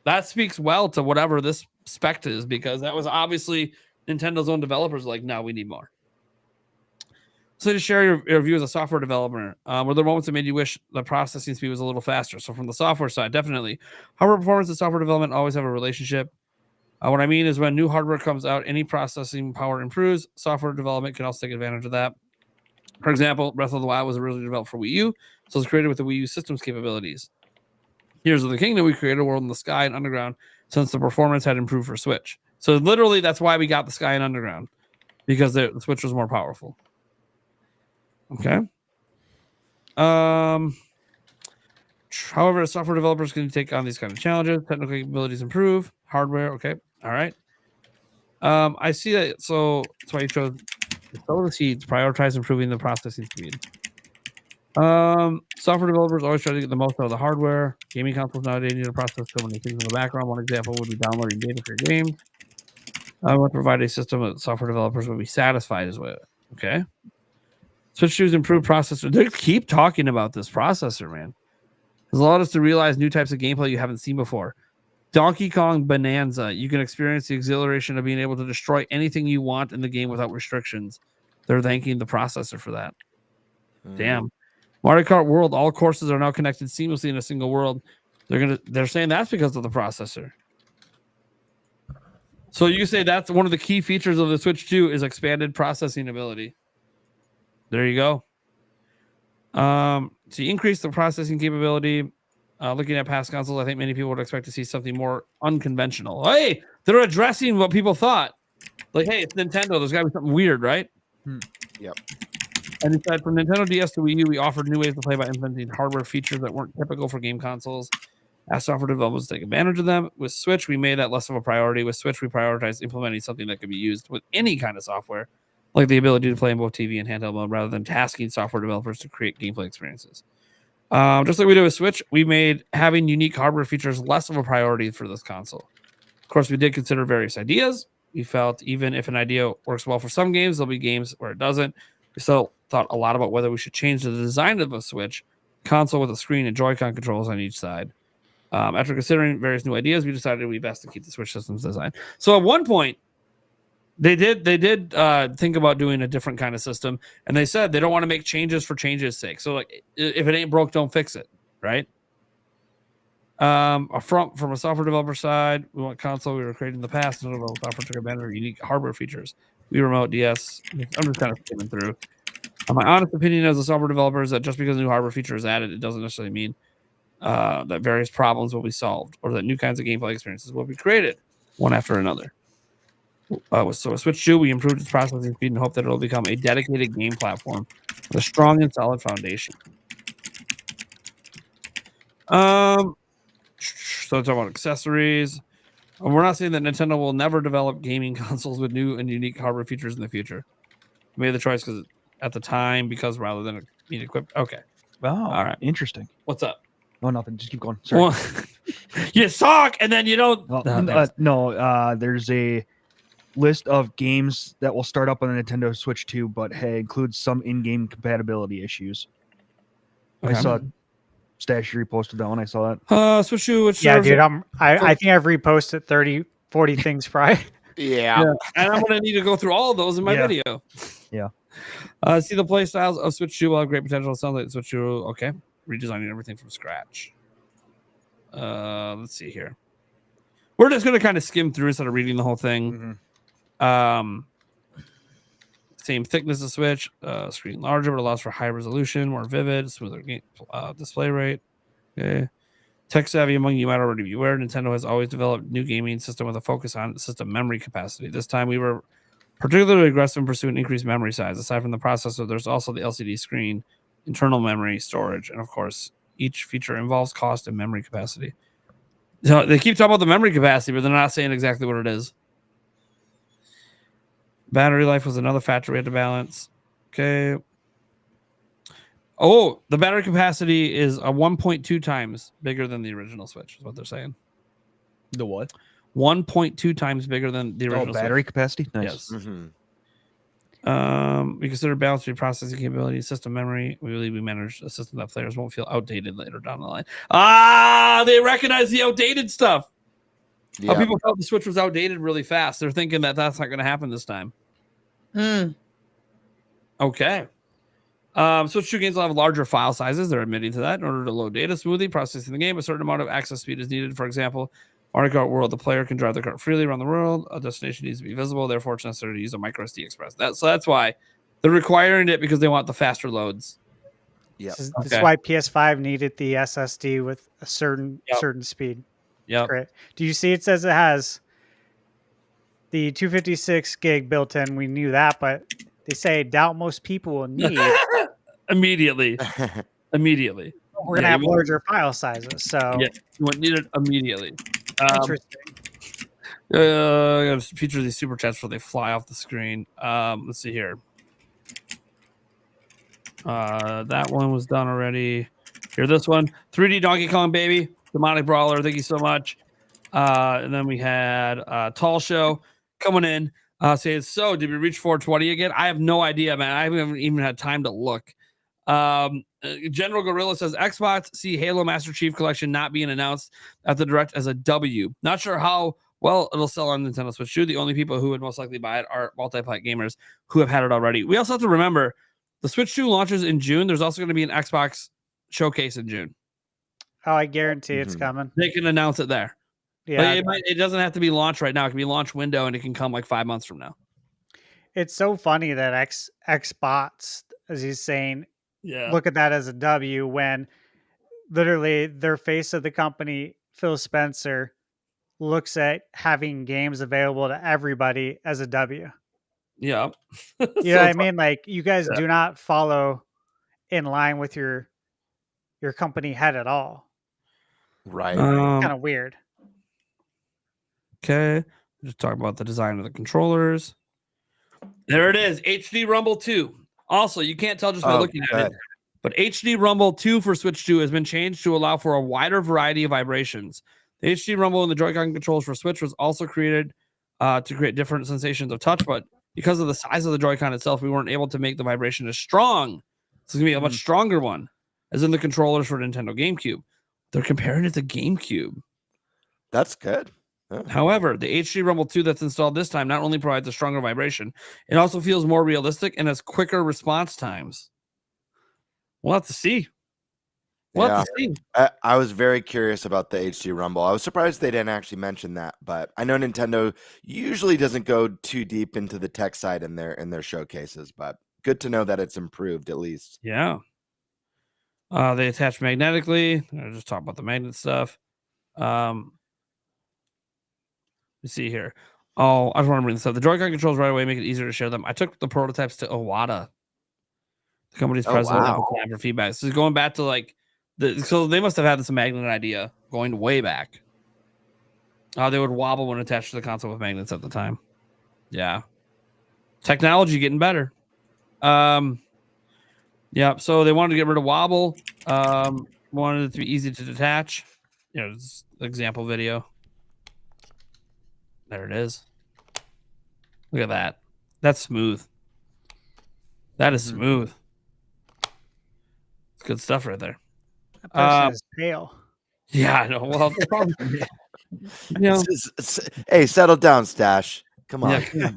That speaks well to whatever this spec is, because that was obviously Nintendo's own developers like, no, we need more. So to share your view as a software developer, were there moments that made you wish the processing speed was a little faster? So from the software side, definitely. Hardware performance and software development always have a relationship. What I mean is when new hardware comes out, any processing power improves. Software development can also take advantage of that. For example, Breath of the Wild was originally developed for Wii U, so it's created with the Wii U system's capabilities. Tears of the Kingdom, we created a world in the sky and underground since the performance had improved for Switch. So literally, that's why we got the sky and underground, because the Switch was more powerful. Okay. However, software developers can take on these kind of challenges. Technical capabilities improve. Hardware. Okay. All right. I see that. So that's why you chose sow the seeds. Prioritize improving the processing speed. Software developers always try to get the most out of the hardware. Gaming consoles nowadays need to process so many things in the background. One example would be downloading data for your games. I want to provide a system that software developers will be satisfied as well. Okay. Switch 2's improved processor. They keep talking about this processor, man. It's allowed us to realize new types of gameplay you haven't seen before. Donkey Kong Bonanza. You can experience the exhilaration of being able to destroy anything you want in the game without restrictions. They're thanking the processor for that. Damn. Mario Kart World. All courses are now connected seamlessly in a single world. They're saying that's because of the processor. So you say that's one of the key features of the Switch 2 is expanded processing ability. There you go. To increase the processing capability, looking at past consoles, I think many people would expect to see something more unconventional. Hey, they're addressing what people thought. Like, hey, it's Nintendo. There's got to be something weird, right? Yep. And instead, from Nintendo DS to Wii U, we offered new ways to play by implementing hardware features that weren't typical for game consoles. Asked software developers to take advantage of them. With Switch, we made that less of a priority. With Switch, we prioritized implementing something that could be used with any kind of software, like the ability to play in both TV and handheld mode, rather than tasking software developers to create gameplay experiences. Just like we did with Switch, we made having unique hardware features less of a priority for this console. Of course, we did consider various ideas. We felt even if an idea works well for some games, there'll be games where it doesn't. We still thought a lot about whether we should change the design of a Switch console with a screen and Joy-Con controls on each side. After considering various new ideas, we decided it would be best to keep the Switch system's design. So at one point, they did think about doing a different kind of system, and they said they don't want to make changes for changes' sake. So like, if it ain't broke, don't fix it, right? From a software developer side, we want console we were creating in the past, and software took advantage of unique hardware features. We remote DS. I'm just kind of skimming through. My honest opinion as a software developer is that just because a new hardware feature is added, it doesn't necessarily mean that various problems will be solved or that new kinds of gameplay experiences will be created one after another. So with Switch 2, we improved its processing speed and hope that it will become a dedicated game platform with a strong and solid foundation. So let's talk about accessories. We're not saying that Nintendo will never develop gaming consoles with new and unique hardware features in the future. We made the choice because at the time, because rather than being equipped. Okay. Oh, all right. Interesting. What's up? Oh, nothing. Just keep going. Sorry. Well, you suck, and then you don't. There's a list of games that will start up on the Nintendo Switch 2, but includes some in-game compatibility issues. Okay. I saw Stash reposted that one. I saw that. Switch 2. Which yeah, dude. I think I've reposted 30, 40 things probably. Yeah. And I'm gonna need to go through all of those in my video. Yeah. See the play styles of Switch 2 will have great potential. It sounds like Switch 2. Okay. Redesigning everything from scratch. Let's see here. We're just going to kind of skim through instead of reading the whole thing. Same thickness of Switch. Screen larger, but allows for high resolution, more vivid, smoother display rate. Okay. Tech savvy among you might already be aware, Nintendo has always developed new gaming system with a focus on system memory capacity. This time we were particularly aggressive in pursuing increased memory size. Aside from the processor, there's also the LCD screen, internal memory, storage, and of course, each feature involves cost and memory capacity. So they keep talking about the memory capacity, but they're not saying exactly what it is. Battery life was another factor we had to balance. Okay. Oh, the battery capacity is a 1.2 times bigger than the original Switch, is what they're saying. The what? 1.2 times bigger than the original battery Switch. capacity? Nice. Yes. We consider balance between processing capability, system memory. We believe we manage a system that players won't feel outdated later down the line. They recognize the outdated stuff. How people felt the Switch was outdated really fast. They're thinking that that's not going to happen this time. Okay. Switch 2 games will have larger file sizes. They're admitting to that. In order to load data smoothly, processing the game, a certain amount of access speed is needed. For example, Mario Kart World, the player can drive the kart freely around the world. A destination needs to be visible. Therefore, it's necessary to use a micro SD express. So that's why they're requiring it, because they want the faster loads. Yeah, that's why PS5 needed the SSD with a certain speed. Yeah. Do you see? It says it has the 256 gig built in. We knew that, but they say doubt most people will need immediately. We're gonna have larger file sizes, so you would need it immediately. Interesting. Feature these super chats before they fly off the screen. Let's see here. That one was done already. Here, this one. 3D Donkey Kong Baby. Demonic Brawler. Thank you so much. And then we had Tall Show coming in. Saying, so did we reach 420 again? I have no idea, man. I haven't even had time to look. General Gorilla says Xbox see Halo Master Chief Collection not being announced at the Direct as a W. Not sure how well it'll sell on Nintendo Switch 2. The only people who would most likely buy it are multi-plat gamers who have had it already. We also have to remember the Switch 2 launches in June. There's also going to be an Xbox showcase in June. Oh, I guarantee it's coming. They can announce it there. Yeah, but it doesn't have to be launched right now. It can be launch window, and it can come like 5 months from now. it's so funny that Xbox, as he's saying, Yeah, look at that as a W when literally their face of the company, Phil Spencer, looks at having games available to everybody as a W. Yeah. You know what I mean? Like, you guys do not follow in line with your company head at all. Right. Kind of weird. Okay. Just talk about the design of the controllers. There it is. HD Rumble 2. Also, you can't tell just by looking at it, but HD Rumble 2 for Switch 2 has been changed to allow for a wider variety of vibrations. The HD Rumble and the Joy-Con controls for Switch was also created to create different sensations of touch, but because of the size of the Joy-Con itself, we weren't able to make the vibration as strong. It's going to be a much stronger one, as in the controllers for Nintendo GameCube. They're comparing it to GameCube. That's good. However, the HD Rumble 2 that's installed this time not only provides a stronger vibration, it also feels more realistic and has quicker response times. We'll have to see. I was very curious about the HD Rumble. I was surprised they didn't actually mention that, but I know Nintendo usually doesn't go too deep into the tech side in their showcases, but good to know that it's improved at least. Yeah. They attach magnetically. I'll just talk about the magnet stuff. Let's see here. Oh, I just want to bring this up. The Joy-Con controls right away make it easier to share them. I took the prototypes to Iwata, the company's president, for feedback. So going back to like so they must have had this magnet idea going way back. They would wobble when attached to the console with magnets at the time. Yeah, technology getting better. Yeah. So they wanted to get rid of wobble. Wanted it to be easy to detach. You know, this example video. There it is. Look at that. That's smooth. That is smooth. It's good stuff right there. That person is pale. Yeah, I know. Well, hey, settle down, Stash. Come on. Yeah,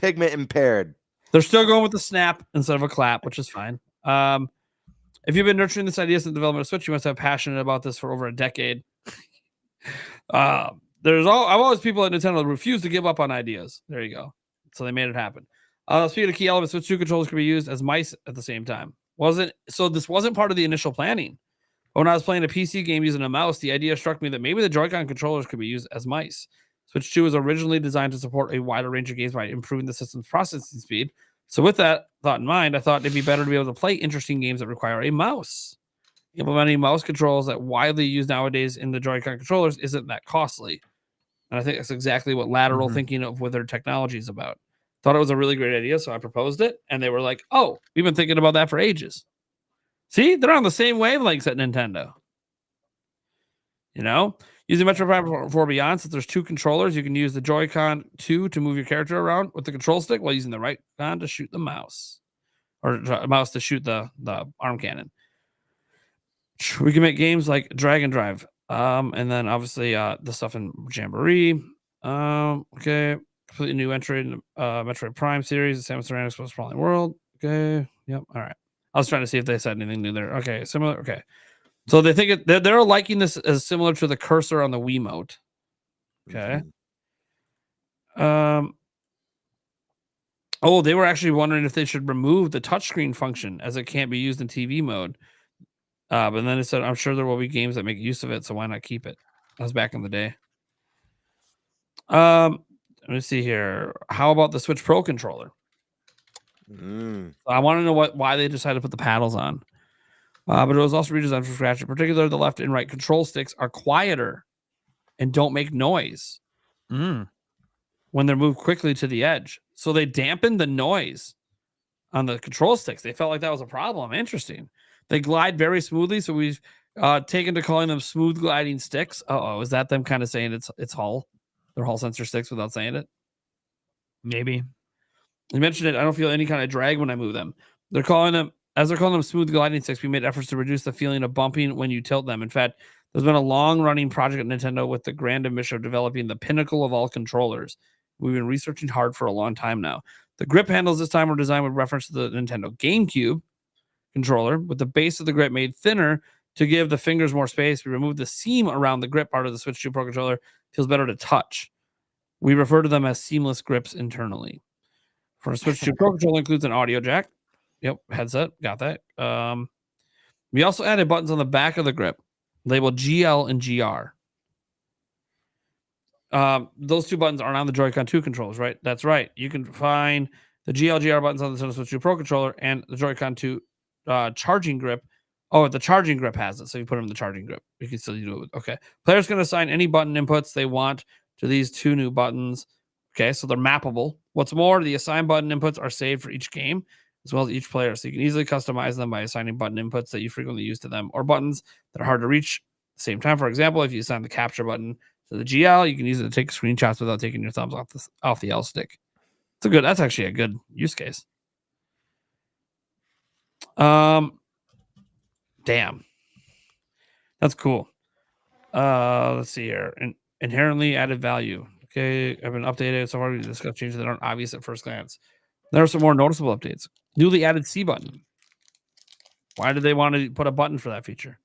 pigment impaired. They're still going with the snap instead of a clap, which is fine. If you've been nurturing this idea since the development of Switch, you must have passionate about this for over a decade. I've always people at Nintendo refuse to give up on ideas. There you go. So they made it happen. Speaking of key elements, Switch 2 controllers could be used as mice at the same time. This wasn't part of the initial planning. But when I was playing a PC game using a mouse, the idea struck me that maybe the Joy-Con controllers could be used as mice. Switch 2 was originally designed to support a wider range of games by improving the system's processing speed. So with that thought in mind, I thought it'd be better to be able to play interesting games that require a mouse. Implementing mouse controls that widely used nowadays in the Joy-Con controllers isn't that costly. And I think that's exactly what lateral thinking of with their technology is about. Thought it was a really great idea, so I proposed it, and they were like, oh, we've been thinking about that for ages. See, they're on the same wavelengths at Nintendo. You know, using Metroid Prime 4 Beyond, since there's two controllers, you can use the Joy-Con 2 to move your character around with the control stick while using the right con to shoot the mouse. Or mouse to shoot the arm cannon. We can make games like Dragon Drive. And then obviously the stuff in Jamboree. Okay. Completely new entry in Metroid Prime series, the Samus Ceramics was Sprawling World. Okay. Yep. All right. I was trying to see if they said anything new there. Okay. Similar. Okay. So they think they're liking this as similar to the cursor on the Wiimote. Okay. Oh, they were actually wondering if they should remove the touchscreen function as it can't be used in TV mode. But then it said, I'm sure there will be games that make use of it, so why not keep it? That was back in the day. Let me see here. How about the Switch Pro controller? I want to know why they decided to put the paddles on. But it was also redesigned from scratch. In particular, the left and right control sticks are quieter and don't make noise. when they're moved quickly to the edge. So they dampened the noise on the control sticks. They felt like that was a problem. Interesting. They glide very smoothly, so we've taken to calling them smooth gliding sticks. Is that them kind of saying it's Hall? They're Hall sensor sticks without saying it? Maybe. You mentioned it. I don't feel any kind of drag when I move them. They're calling them smooth gliding sticks. We made efforts to reduce the feeling of bumping when you tilt them. In fact, there's been a long-running project at Nintendo with the grand ambition of developing the pinnacle of all controllers. We've been researching hard for a long time now. The grip handles this time were designed with reference to the Nintendo GameCube controller, with the base of the grip made thinner to give the fingers more space. We removed the seam around the grip part of the Switch 2 Pro controller. It feels better to touch. We refer to them as seamless grips internally. For a Switch 2 Pro controller includes an audio jack. Yep, headset. Got that. We also added buttons on the back of the grip labeled GL and GR. Those two buttons aren't on the Joy-Con 2 controllers, right? That's right. You can find the GL, GR buttons on the Nintendo Switch 2 Pro controller and the Joy-Con 2 charging grip. Oh, the charging grip has it, so you put them in the charging grip. You can still do it. Okay. Players can assign any button inputs they want to these two new buttons. Okay, so they're mappable. What's more, the assigned button inputs are saved for each game, as well as each player, so you can easily customize them by assigning button inputs that you frequently use to them, or buttons that are hard to reach at the same time. For example, if you assign the capture button to the GL, you can use it to take screenshots without taking your thumbs off the L stick. That's actually a good use case. Damn. That's cool. Let's see here. Inherently added value. Okay, I've been updated. So far, we discussed changes that aren't obvious at first glance. There are some more noticeable updates. Newly added C button. Why did they want to put a button for that feature?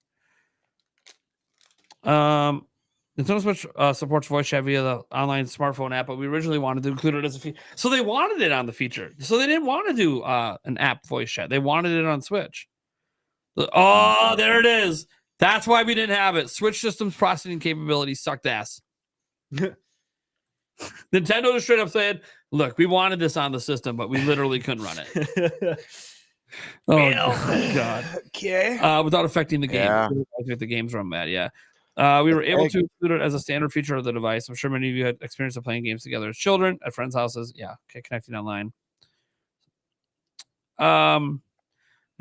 Nintendo Switch supports voice chat via the online smartphone app, but we originally wanted to include it as a feature. So they wanted it on the feature. So they didn't want to do an app voice chat. They wanted it on Switch. Oh, there it is. That's why we didn't have it. Switch systems processing capability sucked ass. Nintendo just straight up said, look, we wanted this on the system, but we literally couldn't run it. Oh, God. Okay. Without affecting the game. Yeah. If the games run bad, yeah. We were able to include it as a standard feature of the device. I'm sure many of you had experience of playing games together as children at friends' houses. Yeah, okay, connecting online. You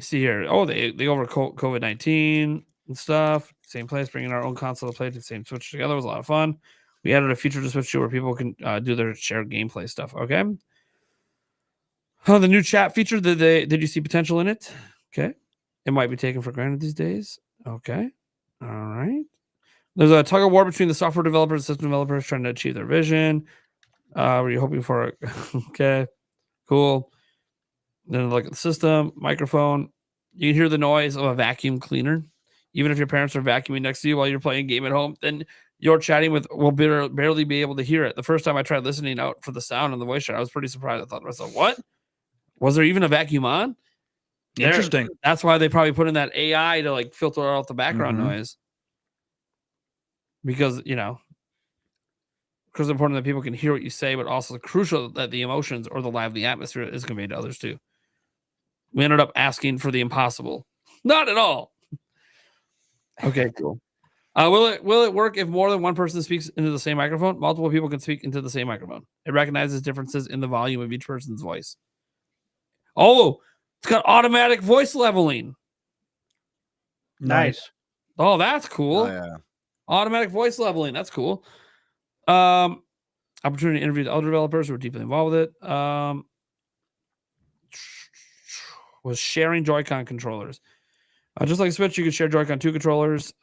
see here. Oh, they over COVID-19 and stuff. Same place, bringing our own console to play the same Switch together was a lot of fun. We added a feature to Switch 2 where people can do their shared gameplay stuff. Okay. Oh, the new chat feature. Did you see potential in it? Okay. It might be taken for granted these days. Okay. All right. There's a tug of war between the software developers and system developers trying to achieve their vision. Were you hoping for it? Okay. Cool. Then look at the system, microphone. You can hear the noise of a vacuum cleaner. Even if your parents are vacuuming next to you while you're playing a game at home, then you're chatting with will barely be able to hear it. The first time I tried listening out for the sound on the voice chat, I was pretty surprised. I thought to myself, what? Was there even a vacuum on? Interesting. That's why they probably put in that AI to like filter out the background noise. Because, because it's important that people can hear what you say, but also crucial that the emotions or the lively atmosphere is conveyed to others too. We ended up asking for the impossible. Not at all. Okay, cool. Will it work if more than one person speaks into the same microphone? Multiple people can speak into the same microphone. It recognizes differences in the volume of each person's voice. Oh, it's got automatic voice leveling. Nice. Oh, that's cool. Oh, yeah. Automatic voice leveling. That's cool. Opportunity to interview the other developers who are deeply involved with it. Was sharing Joy-Con controllers. Just like Switch, you could share Joy-Con 2 controllers.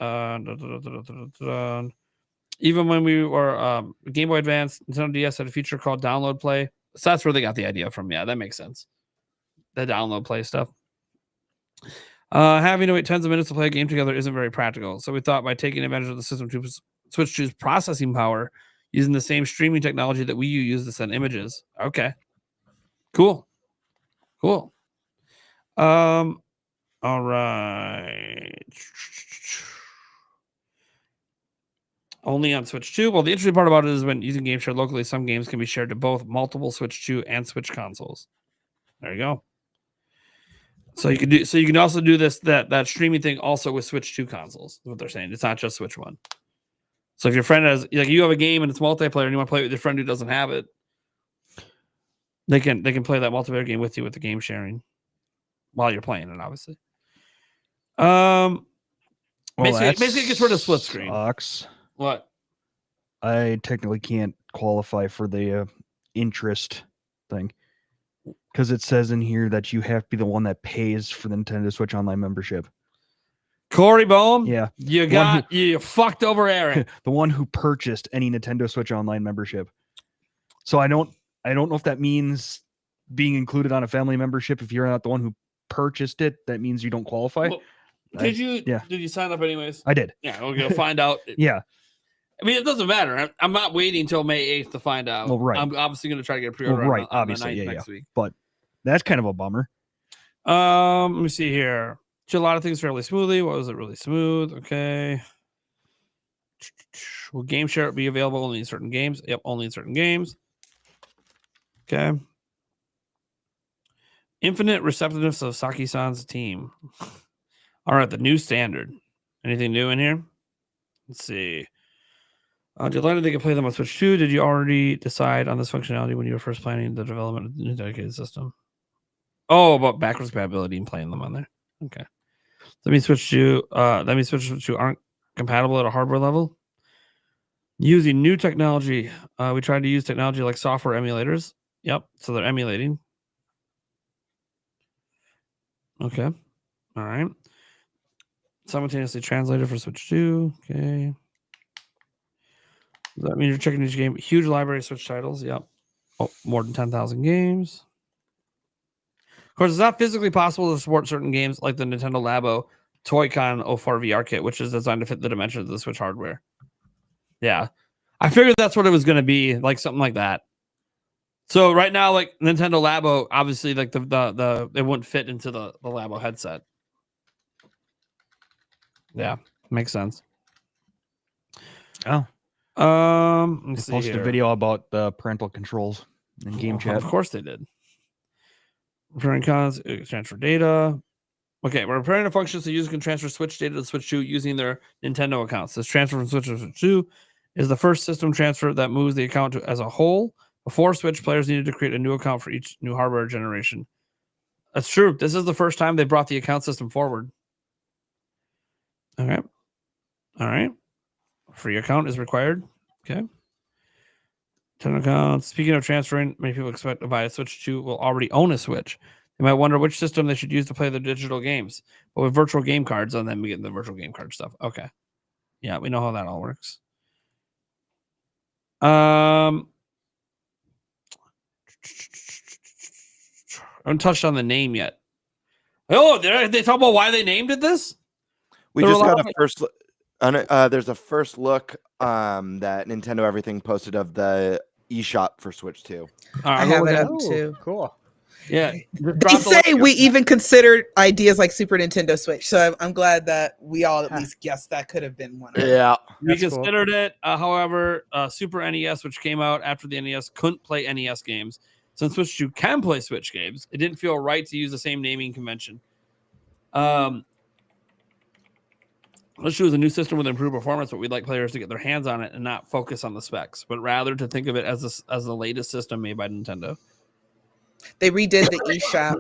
Even when we were Game Boy Advance, Nintendo DS had a feature called Download Play. So that's where they got the idea from. Yeah, that makes sense. The download play stuff. Having to wait tens of minutes to play a game together isn't very practical. So we thought by taking advantage of the system to Switch 2's processing power, using the same streaming technology that we use to send images. Okay. Cool. All right. Only on Switch 2. Well, the interesting part about it is when using games shared locally, some games can be shared to both multiple Switch 2 and Switch consoles. There you go. So you can also do that streaming thing also with Switch 2 consoles. Is what they're saying. It's not just Switch 1. So if your friend has, like, you have a game and it's multiplayer and you want to play it with your friend who doesn't have it, they can play that multiplayer game with you with the game sharing while you're playing it, obviously. Basically it gets rid of split screen. Sucks. What? I technically can't qualify for the interest thing because it says in here that you have to be the one that pays for the Nintendo Switch Online membership. Corey Bohm, yeah, you fucked over Aaron. The one who purchased any Nintendo Switch Online membership. So I don't know if that means being included on a family membership. If you're not the one who purchased it, that means you don't qualify. Well, did you sign up anyways? I did. Yeah, we're gonna find out. Yeah. I mean, it doesn't matter. I'm not waiting until May 8th to find out. Well, right. I'm obviously going to try to get a pre-order right. on Obviously, the 9th next week. But that's kind of a bummer. Let me see here. Did a lot of things fairly smoothly. What was it really smooth? Okay. Will game share be available only in certain games? Yep, only in certain games. Okay. Infinite receptiveness of Saki-san's team. All right, the new standard. Anything new in here? Let's see. Did you learn they can play them on Switch 2? Did you already decide on this functionality when you were first planning the development of the new dedicated system? Oh, about backwards compatibility and playing them on there. Okay. That means Switch 2 aren't compatible at a hardware level. Using new technology. We tried to use technology like software emulators. Yep. So they're emulating. Okay. All right. Simultaneously translated for Switch 2. Okay. Does that mean you're checking each game? Huge library of Switch titles. Yep. Oh, more than 10,000 games. Of course, it's not physically possible to support certain games like the Nintendo Labo Toy-Con 04 VR kit, which is designed to fit the dimensions of the Switch hardware. Yeah. I figured that's what it was going to be, like something like that. So right now, like Nintendo Labo, obviously, like the it wouldn't fit into the Labo headset. Yeah, makes sense. Oh. I posted a video about the parental controls in game chat. Of course they did. Referring cons, transfer data. Okay, we're preparing a function so users can transfer Switch data to Switch 2 using their Nintendo accounts. This transfer from Switch to Switch 2 is the first system transfer that moves the account as a whole. Before Switch, players needed to create a new account for each new hardware generation. That's true. This is the first time they brought the account system forward. Okay. All right. Free account is required. Okay. 10 accounts. Speaking of transferring, many people expect to buy a Switch 2 will already own a Switch. They might wonder which system they should use to play their digital games. But with virtual game cards, and then we get the virtual game card stuff. Okay. Yeah, we know how that all works. I haven't touched on the name yet. Oh, they talk about why they named it this? We just got a first look. There's a first look that Nintendo Everything posted of the eShop for Switch 2. I have it up too. Cool. Yeah. They say we even considered ideas like Super Nintendo Switch. So I'm glad that we all at least guessed that could have been one. Yeah. We considered it. However, Super NES, which came out after the NES, couldn't play NES games. Since Switch 2 can play Switch games, it didn't feel right to use the same naming convention. Switch 2 is a new system with improved performance, but we'd like players to get their hands on it and not focus on the specs, but rather to think of it as the latest system made by Nintendo. They redid the eShop.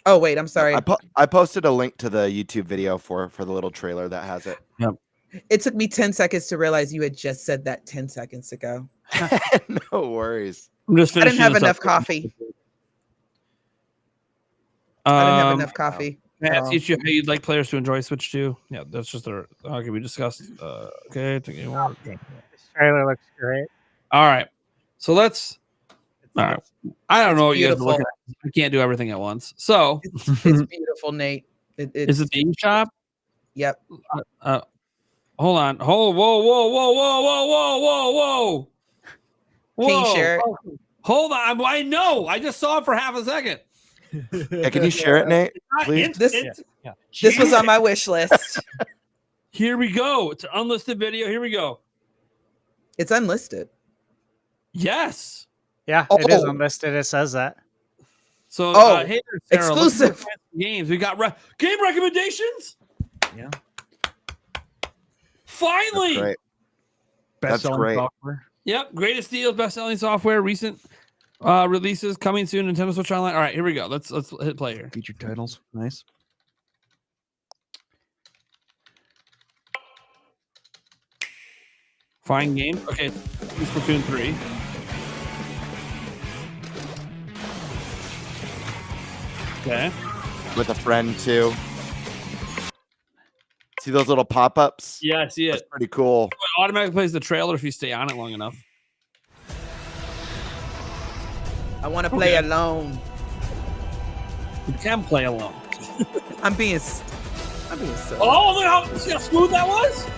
Oh, wait, I'm sorry. I posted a link to the YouTube video for the little trailer that has it. Yep. It took me 10 seconds to realize you had just said that 10 seconds ago. No worries. I'm just I didn't have enough up. coffee. I didn't have enough coffee. Yeah, ask each of you how you'd like players to enjoy Switch 2. Yeah, that's just our. Okay, we discussed. Okay, This trailer looks great. All right, so let's. All right, I don't know what you guys are looking at. I can't do everything at once. So it's beautiful, Nate. Is it the eShop? Yep. Hold on. Whoa, whoa, whoa, whoa, whoa, whoa, whoa, whoa, whoa. Can you share it? Hold on. I know. I just saw it for half a second. Yeah, can you share it, Nate? Please. This was on my wish list. Here we go. It's an unlisted video. Here we go. It's unlisted. Yes. Yeah, it is unlisted. It says that. So, hey there, Sarah, exclusive games. We got game recommendations. Yeah. Finally. best-selling software. Yep, greatest deals, best-selling software, recent releases coming soon. Nintendo Switch Online. All right, here we go. Let's hit play here. Featured titles, nice. Find game. Okay, Splatoon 3. Okay. With a friend too. See those little pop-ups? Yeah, I see it. That's pretty cool. It automatically plays the trailer if you stay on it long enough. I want to play alone. You can play alone. I'm being silly. Oh, look see how smooth that was?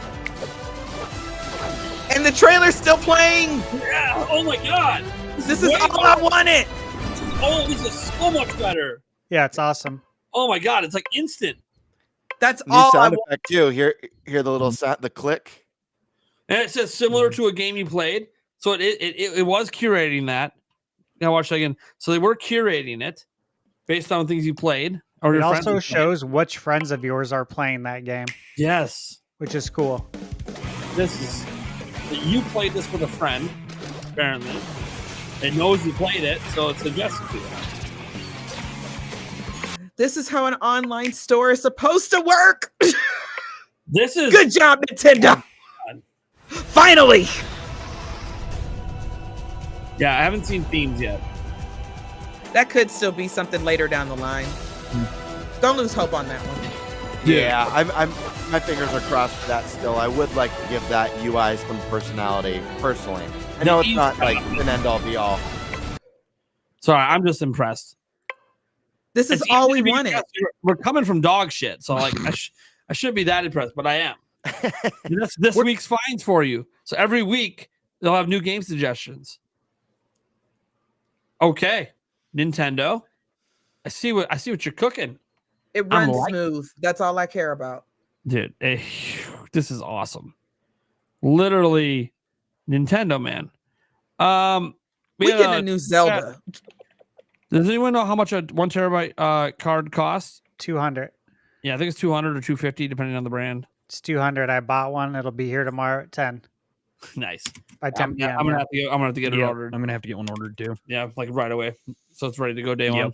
And the trailer's still playing. Yeah. Oh my god. This is all I wanted. This is so much better. Yeah, it's awesome. Oh my god, it's like instant. That's New all I sound want. effect too. Hear the little sound, the click. And it says similar to a game you played. So it was curating that. Now watch that again. So they were curating it based on things you played. Or It your friends also have played. shows which friends of yours are playing that game. Yes. Which is cool. This is you played this with a friend, apparently. It knows you played it, so it suggests it to you. This is how an online store is supposed to work. This is good job, Nintendo. Finally. Yeah, I haven't seen themes yet. That could still be something later down the line. Don't lose hope on that one. Yeah, I'm my fingers are crossed for that still. I would like to give that UI some personality, personally. I know it's not like an end-all be-all. Sorry, I'm just impressed. This is It's all easy we to be wanted. impressed. We're coming from dog shit, so like I shouldn't be that impressed, but I am. And that's this week's finds for you. So every week they'll have new game suggestions. Okay, Nintendo. I see what you're cooking. It I'm runs liking smooth. That's all I care about. Dude, this is awesome. Literally, Nintendo, man. We had get a new Zelda. Does anyone know how much a 1 terabyte card costs? 200. Yeah, I think it's 200 or 250, depending on the brand. It's 200. I bought one. It'll be here tomorrow at 10. Nice. By 10 p.m. I'm gonna have to get it Yeah, ordered. I'm gonna have to get one ordered too. Yeah, like right away, so it's ready to go day Yep. one.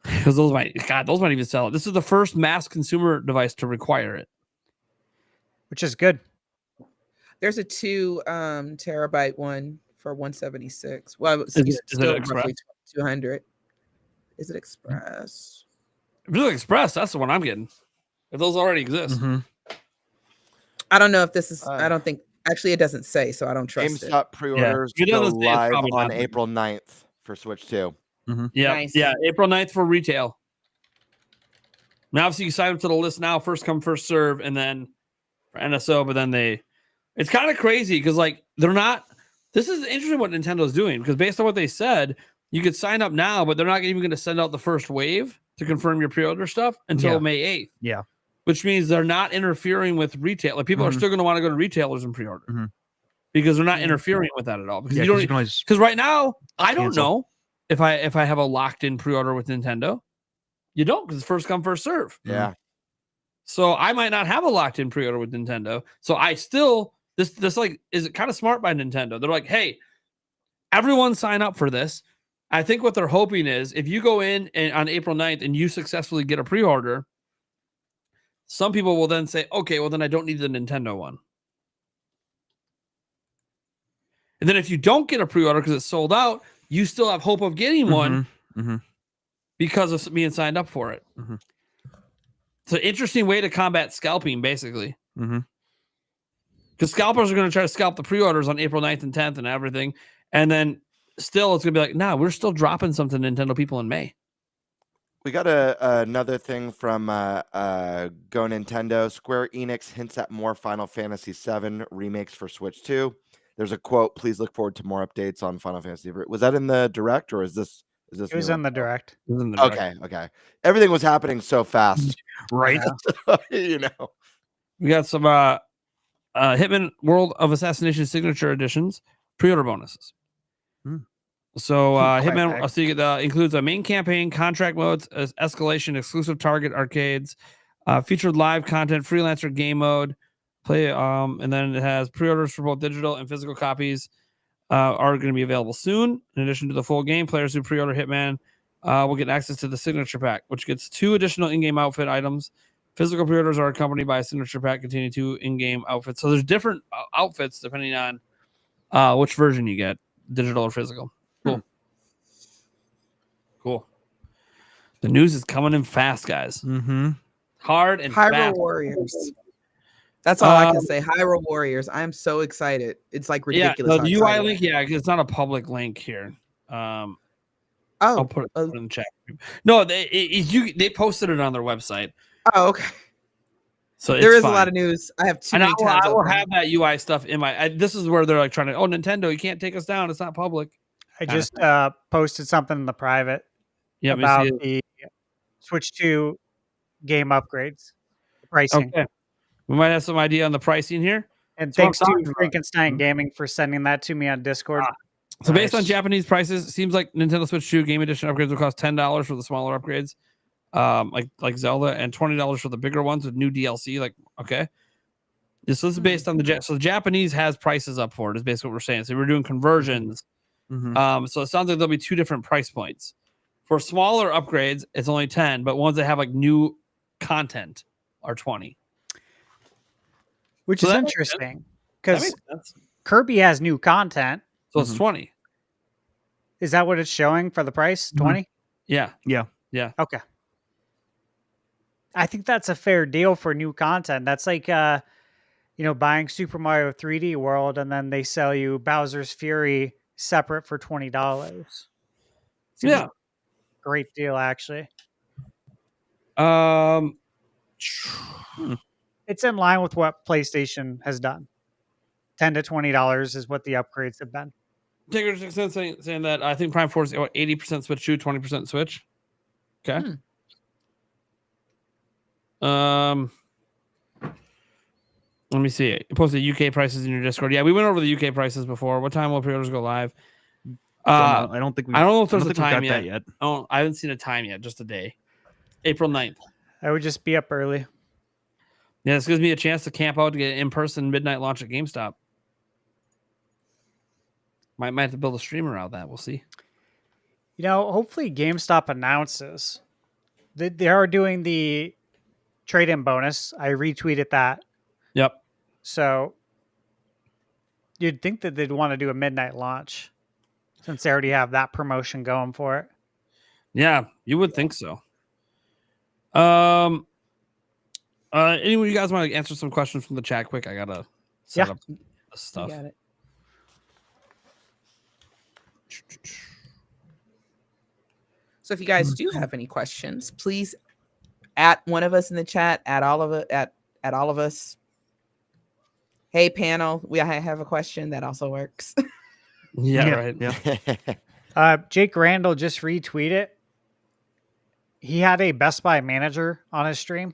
Because those might even sell it. This is the first mass consumer device to require it, which is good. There's a 2 terabyte one for 176. Well, it's Is it still Express? roughly 200. Is it Express? If it's Express, that's the one I'm getting. If those already exist, I don't know if this is. I don't think. Actually, it doesn't say, so I don't trust it. GameStop pre-orders If it go doesn't say, it's live probably on not. April 9th for Switch 2. Yeah, Nice. yeah. April 9th for retail. Now, obviously, you sign up to the list now, first come, first serve, and then for NSO. But then it's kind of crazy because like they're not. This is interesting what Nintendo's doing because based on what they said, you could sign up now, but they're not even going to send out the first wave to confirm your pre-order stuff until May 8th. Yeah. Which means they're not interfering with retail. Like people are still going to want to go to retailers and pre-order because they're not interfering with that at all. Because Yeah, you 'cause don't. you can always Because right now, I don't cancel. know if I have a locked-in pre-order with Nintendo. You don't because it's first come, first serve. Yeah. So I might not have a locked-in pre-order with Nintendo. So I still this like is kind of smart by Nintendo. They're like, hey, everyone sign up for this. I think what they're hoping is if you go in and on April 9th and you successfully get a pre-order, some people will then say, okay, well then I don't need the Nintendo one. And then if you don't get a pre-order because it's sold out, you still have hope of getting one because of being signed up for it. It's an interesting way to combat scalping, basically. Because scalpers are going to try to scalp the pre-orders on April 9th and 10th and everything. And then still it's going to be like, nah, we're still dropping something to Nintendo people in May. We got another thing from Go Nintendo. Square Enix hints at more Final Fantasy VII remakes for Switch 2. There's a quote, please look forward to more updates on Final Fantasy. Was that in the direct or is this It was in the direct. Okay. Everything was happening so fast. Right. You know. We got some Hitman World of Assassination Signature Editions pre-order bonuses. So Hitman includes a main campaign, contract modes, escalation, exclusive target arcades, featured live content, freelancer game mode, And then it has pre-orders for both digital and physical copies are going to be available soon. In addition to the full game, players who pre-order Hitman will get access to the signature pack, which gets 2 additional in-game outfit items. Physical pre-orders are accompanied by a signature pack containing 2 in-game outfits. So there's different outfits depending on which version you get, digital or physical. Cool. Cool. The news is coming in fast, guys. Mm-hmm. Hard and Hyrule fast. Warriors. That's all I can say. Hyrule Warriors. I'm so excited. It's like ridiculous. Yeah, the UI link, it's not a public link here. I'll put it in the chat. No, they posted it on their website. Oh, okay. So there is fine. a lot of news. I have too and many tabs. I will have that UI stuff in my. This is where they're like trying to. Oh, Nintendo, you can't take us down. It's not public. I just posted something in the private about the Switch 2 game upgrades, the pricing. Okay. We might have some idea on the pricing here. And That's thanks what to I'm talking about. Frankenstein Gaming for sending that to me on Discord. So based on Japanese prices, it seems like Nintendo Switch 2 Game Edition upgrades will cost $10 for the smaller upgrades, like Zelda, and $20 for the bigger ones with new DLC. Like, okay. This is based on so the Japanese has prices up for it, is basically what we're saying. So we're doing conversions. Mm-hmm. So it sounds like there'll be 2 different price points. For smaller upgrades, it's only 10, but ones that have like new content are 20. Which is interesting because Kirby has new content. So it's 20. Is that what it's showing for the price? 20? Yeah. Yeah. Okay. I think that's a fair deal for new content. That's like, buying Super Mario 3D World and then they sell you Bowser's Fury separate for $20. Yeah. Great deal, actually. It's in line with what PlayStation has done. $10 to $20 is what the upgrades have been. Taker saying that I think Prime 4 is 80% Switch 2, 20% Switch. Okay. Let me see. You posted UK prices in your Discord. Yeah, we went over the UK prices before. What time will pre-orders go live? I don't think. I don't know if there's a time yet. yet. Oh, I haven't seen a time yet. Just a day. April 9th. I would just be up early. Yeah, this gives me a chance to camp out to get an in-person midnight launch at GameStop. Might have to build a stream around that. We'll see. Hopefully GameStop announces that they are doing the trade-in bonus. I retweeted that. Yep. So you'd think that they'd want to do a midnight launch since they already have that promotion going for it. Yeah, you would think so. Anyone, you guys want to answer some questions from the chat quick? I gotta set up stuff. You got it. So if you guys do have any questions, please at one of us in the chat, at all of it, at all of us. Hey panel, I have a question that also works. Right. Yeah. Jake Randall just retweeted. He had a Best Buy manager on his stream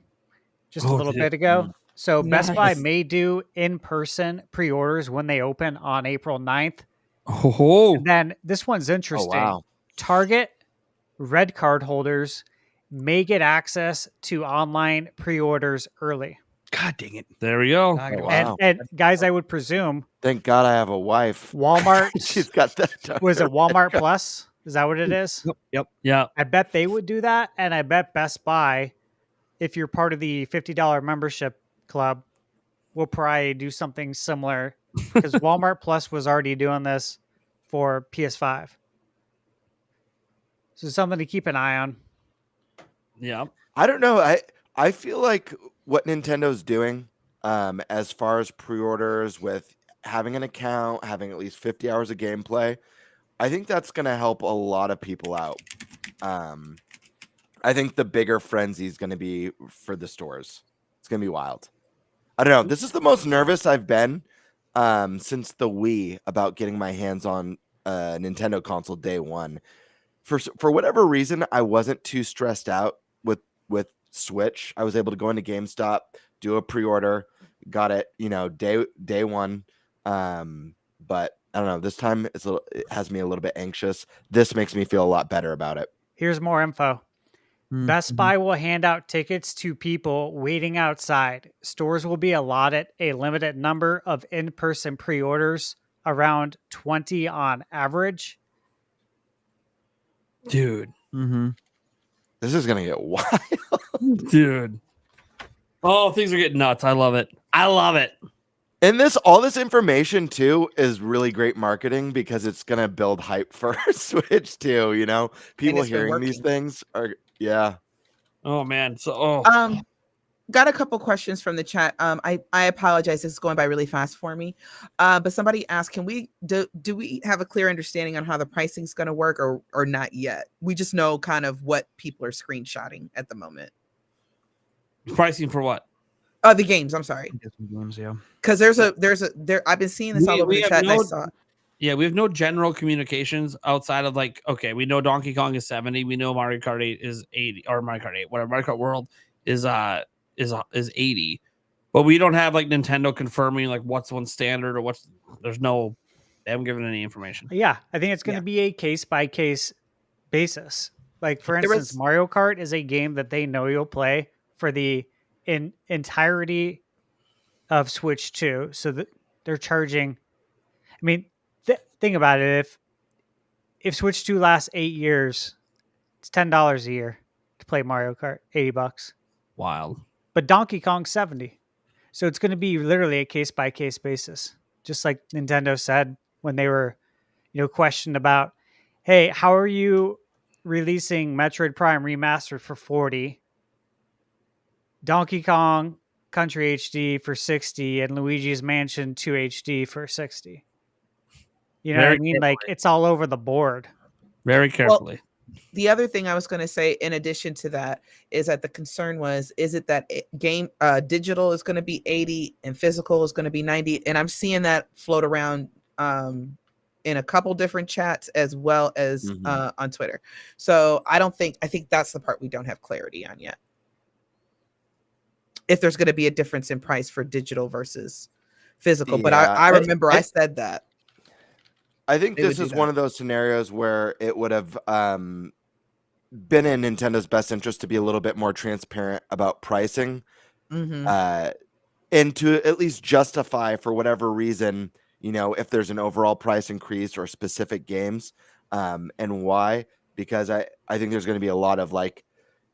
just a little bit ago. So Best Buy may do in-person pre-orders when they open on April 9th. Oh. And then this one's interesting. Oh, wow. Target Red Card holders may get access to online pre-orders early. God dang it. There we go. Oh, wow. And guys, I would presume Thank God I have a wife. Walmart. She's got that. Was it Walmart Plus? Is that what it is? Yep. Yeah. I bet they would do that. And I bet Best Buy, if you're part of the $50 membership club, will probably do something similar because Walmart Plus was already doing this for PS5. So something to keep an eye on. Yeah. I don't know. I feel like what Nintendo's doing, as far as pre-orders with having an account, having at least 50 hours of gameplay, I think that's going to help a lot of people out. I think the bigger frenzy is going to be for the stores. It's going to be wild. I don't know. This is the most nervous I've been since the Wii about getting my hands on a Nintendo console day one. For whatever reason, I wasn't too stressed out with Switch. I was able to go into GameStop, do a pre-order, got it, day one. But I don't know. This time it has me a little bit anxious. This makes me feel a lot better about it. Here's more info. Best Buy will hand out tickets to people waiting outside. Stores will be allotted a limited number of in-person pre-orders, around 20 on average. Dude. This is gonna get wild. Dude. Oh, things are getting nuts. I love it. I love it. And all this information too is really great marketing because it's gonna build hype for Switch too. You know, people hearing these things are Oh man. So got a couple questions from the chat. I apologize. This is going by really fast for me. But somebody asked, can we do we have a clear understanding on how the pricing is going to work or not yet? We just know kind of what people are screenshotting at the moment. Pricing for what? The games. I'm sorry. Games, yeah. Because there's I've been seeing this all over the chat. And I saw. Yeah, we have no general communications outside of like, okay, we know Donkey Kong is 70. We know Mario Kart 8 is 80, or Mario Kart 8, whatever. Mario Kart World is 80, but we don't have like Nintendo confirming like what's one standard or they haven't given any information. Yeah, I think it's going to be a case by case basis. Like for instance, Mario Kart is a game that they know you'll play for the entirety of Switch 2, so that they're charging. I mean, think about it. If Switch 2 lasts 8 years, it's $10 a year to play Mario Kart. $80. Wild. But Donkey Kong 70. So it's going to be literally a case by case basis. Just like Nintendo said when they were, questioned about, hey, how are you releasing Metroid Prime Remastered for $40, Donkey Kong Country HD for $60, and Luigi's Mansion 2 HD for $60? You know what I mean? Like it's all over the board. Very carefully. Well, the other thing I was going to say, in addition to that, is that the concern is it that game digital is going to be 80 and physical is going to be 90, and I'm seeing that float around in a couple different chats as well as on Twitter. So I think that's the part we don't have clarity on yet. If there's going to be a difference in price for digital versus physical, but I remember I said that. I think this is one of those scenarios where it would have been in Nintendo's best interest to be a little bit more transparent about pricing, and to at least justify for whatever reason, if there's an overall price increase or specific games, and why. Because I think there's going to be a lot of like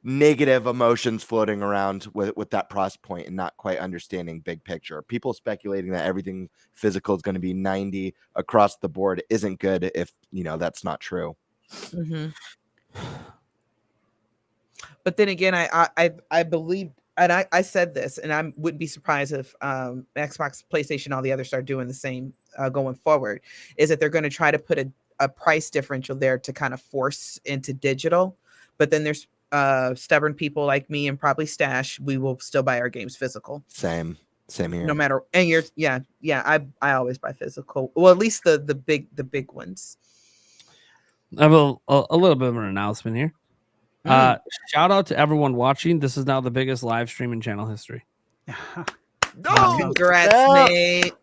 negative emotions floating around with that price point and not quite understanding big picture. People speculating that everything physical is going to be 90 across the board isn't good if that's not true. But then again, I believe, and I said this, and I wouldn't be surprised if Xbox, PlayStation, all the others start doing the same going forward, is that they're going to try to put a price differential there to kind of force into digital. But then there's stubborn people like me and probably Stash, we will still buy our games physical. Same here. No matter, and I always buy physical. Well, at least the big ones. I have a little bit of an announcement here. Shout out to everyone watching. This is now the biggest live stream in channel history. Congrats, Nate.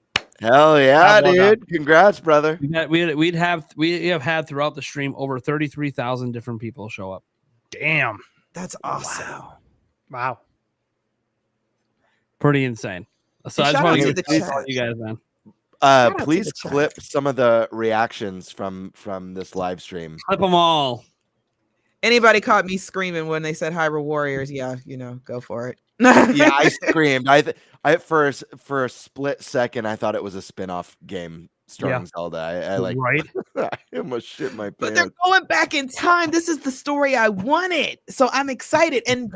Hell yeah, dude! Congrats, brother. We have had throughout the stream over 33,000 different people show up. Damn, that's awesome! Wow, pretty insane. So I just want to give it to you guys, man. Please clip some of the reactions from this live stream. Clip them all. Anybody caught me screaming when they said Hyrule Warriors? Yeah, go for it. Yeah, I screamed. I for a split second I thought it was a spin-off game starring Zelda. I like right. I almost shit my pants. But they're going back in time. This is the story I wanted, so I'm excited. And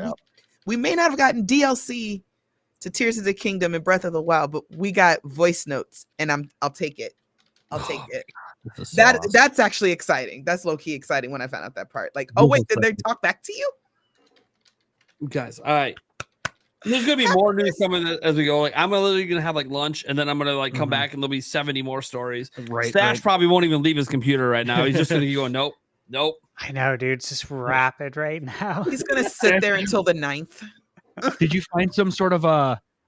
we may not have gotten DLC to Tears of the Kingdom and Breath of the Wild, but we got voice notes, and I'll take it. I'll take it. That's actually exciting. That's low-key exciting when I found out that part. Like, oh wait, did they talk back to you? Guys, all right. There's gonna be more news coming as we go. Like, I'm literally gonna have like lunch, and then I'm gonna come back, and there'll be 70 more stories. Right. Stash probably won't even leave his computer right now. He's just gonna be going, nope. I know, dude. It's just rapid right now. He's gonna sit there until the 9th. Did you find some sort of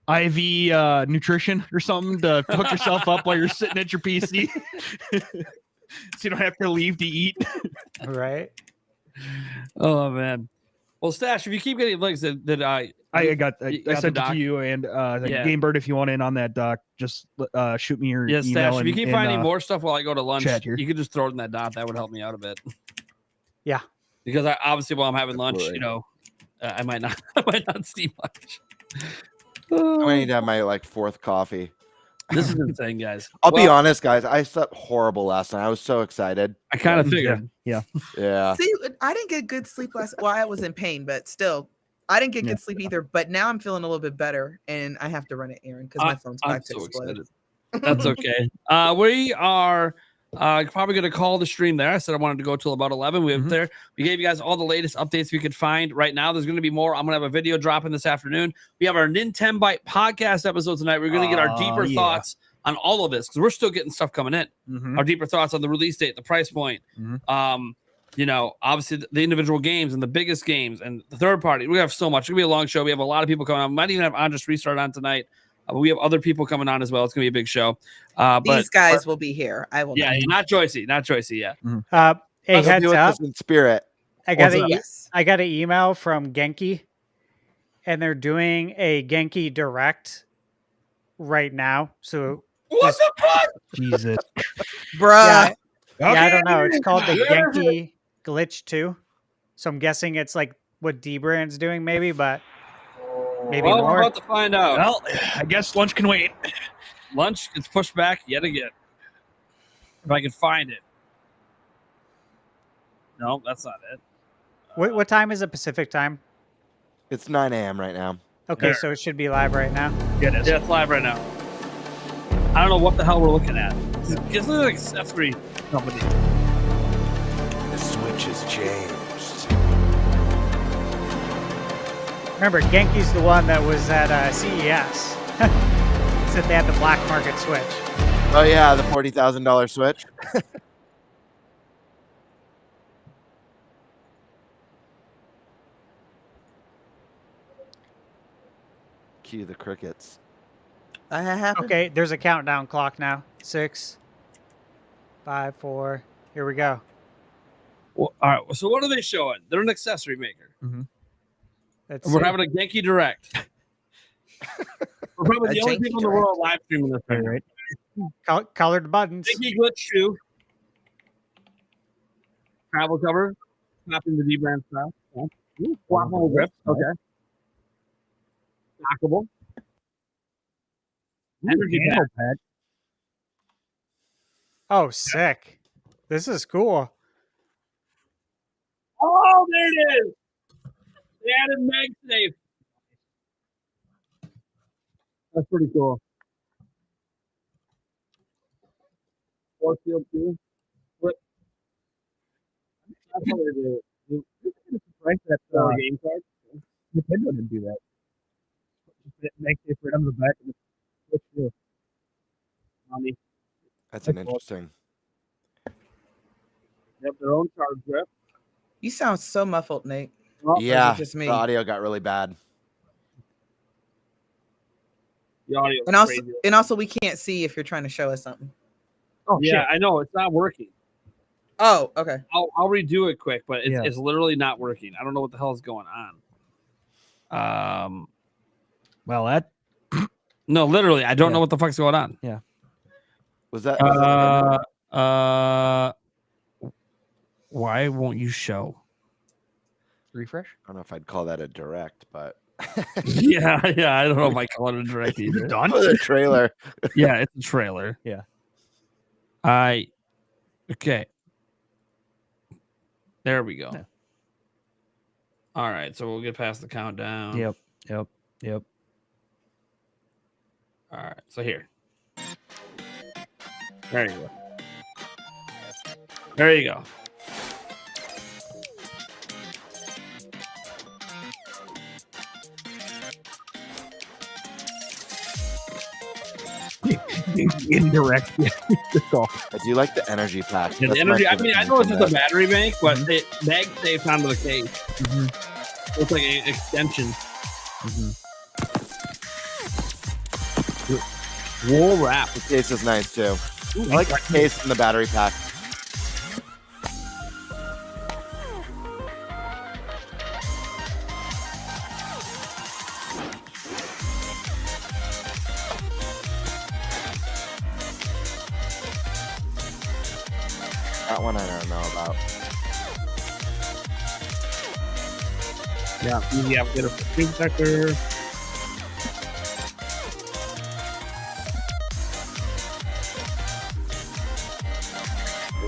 IV nutrition or something to hook yourself up while you're sitting at your PC, so you don't have to leave to eat? Right. Oh man. Well, Stash, if you keep getting links, I sent it to you and Gamebird. If you want in on that doc, just shoot me your email. Stash. If you keep finding more stuff while I go to lunch, here. you could just throw it in that doc. That would help me out a bit. Yeah, because obviously while I'm having lunch, I might not see much. I need to have my fourth coffee. This is insane, guys. I'll be honest, guys. I slept horrible last night. I was so excited. I kind of figured. Yeah. See, I didn't get good sleep last. Well, I was in pain, but still, I didn't get good sleep either. But now I'm feeling a little bit better, and I have to run it, Aaron, because my phone's about to explode. That's okay. We are probably going to call the stream there. I said I wanted to go till about 11. We were there. We gave you guys all the latest updates we could find right now. There's going to be more. I'm going to have a video dropping this afternoon. We have our Nintendo Byte podcast episode tonight. We're going to get our deeper thoughts on all of this because we're still getting stuff coming in. Our deeper thoughts on the release date, the price point. Obviously the individual games and the biggest games and the third party. We have so much. It's going to be a long show. We have a lot of people coming on. We might even have Andres Restart on tonight. We have other people coming on as well. It's going to be a big show. These guys will be here. I will. Yeah, not Joycey. Yeah. Hey, heads up. In spirit. I got an email from Genki, and they're doing a Genki Direct right now. So what the fuck? Jesus, bruh. I don't know. It's called the Genki Glitch 2. So I'm guessing it's like what D-Brand's doing, maybe, but maybe more. We're about to find out. Well, I guess lunch can wait. Lunch gets pushed back yet again. If I can find it. No, that's not it. What time is it Pacific time? It's 9 a.m. right now. Okay, so it should be live right now. Yeah, it is. Yeah, it's live right now. I don't know what the hell we're looking at. It's an accessory company. The Switch has changed. Remember, Genki's the one that was at CES. Said they had the black market Switch. Oh yeah, the $40,000 Switch. Cue the crickets. Okay, there's a countdown clock now. 6, 5, 4. Here we go. Well, all right. So what are they showing? They're an accessory maker. We're having a Genki Direct. We're probably the only people in the world live streaming this thing, right? Colored buttons. Genki Glitch 2. Travel cover. Snapping the D-brand style. Swappable grip. Okay. Lockable. Energy pad. Oh, sick. This is cool. Oh, there it is. They added MagSafe. That's pretty cool. Force field too. Flip. That's what they do. Right, that's game card. Nintendo didn't do that. MagSafe right on the back of the Switch too. Mommy. That's an interesting. They have their own charge grip. You sound so muffled, Nate. Yeah, just me. the audio got really bad. The audio and also we can't see if you're trying to show us something. Oh yeah, I know it's not working. Oh, okay. I'll redo it quick, but it's literally not working. I don't know what the hell is going on. Well, that no, literally, I don't know what the fuck's going on. Yeah. Was that? Why won't you show? Refresh? I don't know if I'd call that a direct, but yeah, I don't know if I call it a direct either. Done with a trailer. Yeah, it's a trailer. Yeah. Okay. There we go. Yeah. All right, so we'll get past the countdown. Yep. All right, so here. There you go. There you go. Indirect. I do like the energy pack. Yeah, the energy. I mean, I know it's just a battery bank, but it MagSafe onto the case. Looks like an extension. Wool wrap. The case is nice too. I like the case and the battery pack. That one I don't know about. Yeah, easy applicator for screen protector.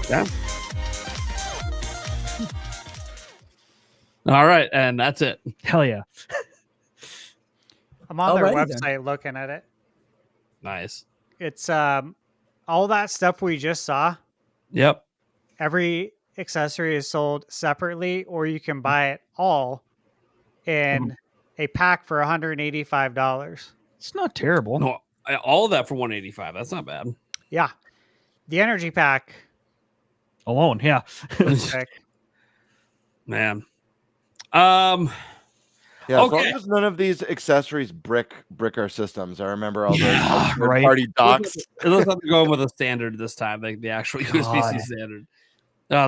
Yeah. All right, and that's it. Hell yeah. I'm on their Alrighty website then. looking at it. Nice. It's all that stuff we just saw. Yep. Every accessory is sold separately, or you can buy it all in a pack for $185. It's not terrible. No, all of that for $185. That's not bad. Yeah. The energy pack alone, yeah. sick. Man. Yeah, as okay. long as none of these accessories brick our systems. I remember all those Right. party docks. It looks like they're going with a standard this time, like the actual USB-C standard.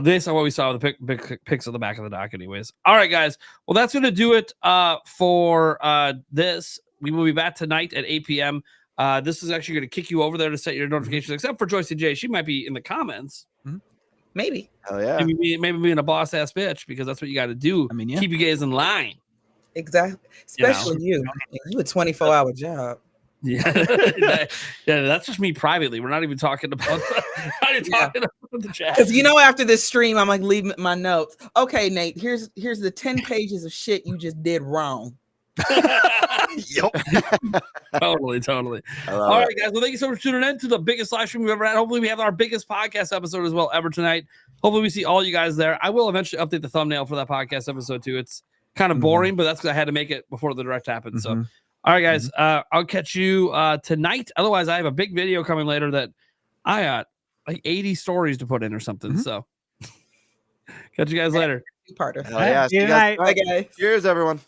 Based on what we saw with the pics of the back of the dock, anyways. All right, guys. Well, that's going to do it for this. We will be back tonight at 8 p.m. This is actually going to kick you over there to set your notifications, except for Joyce J. She might be in the comments. Maybe. Hell yeah. Maybe being a boss ass bitch, because that's what you got to do. I mean, keep you guys in line. Exactly. Especially you. You a 24-hour job. Yeah. That's just me privately. We're not even talking about the chat. Because after this stream, I'm like, leave my notes. Okay, Nate, here's the 10 pages of shit you just did wrong. Yep. Totally. All right, guys. Well, thank you so much for tuning in to the biggest live stream we've ever had. Hopefully, we have our biggest podcast episode as well ever tonight. Hopefully, we see all you guys there. I will eventually update the thumbnail for that podcast episode too. It's kind of boring, but that's because I had to make it before the direct happened. So, all right, guys. I'll catch you tonight. Otherwise, I have a big video coming later that I got like 80 stories to put in or something. So, catch you guys later. Part of Hell yeah. See you guys. Bye, guys. Cheers, everyone.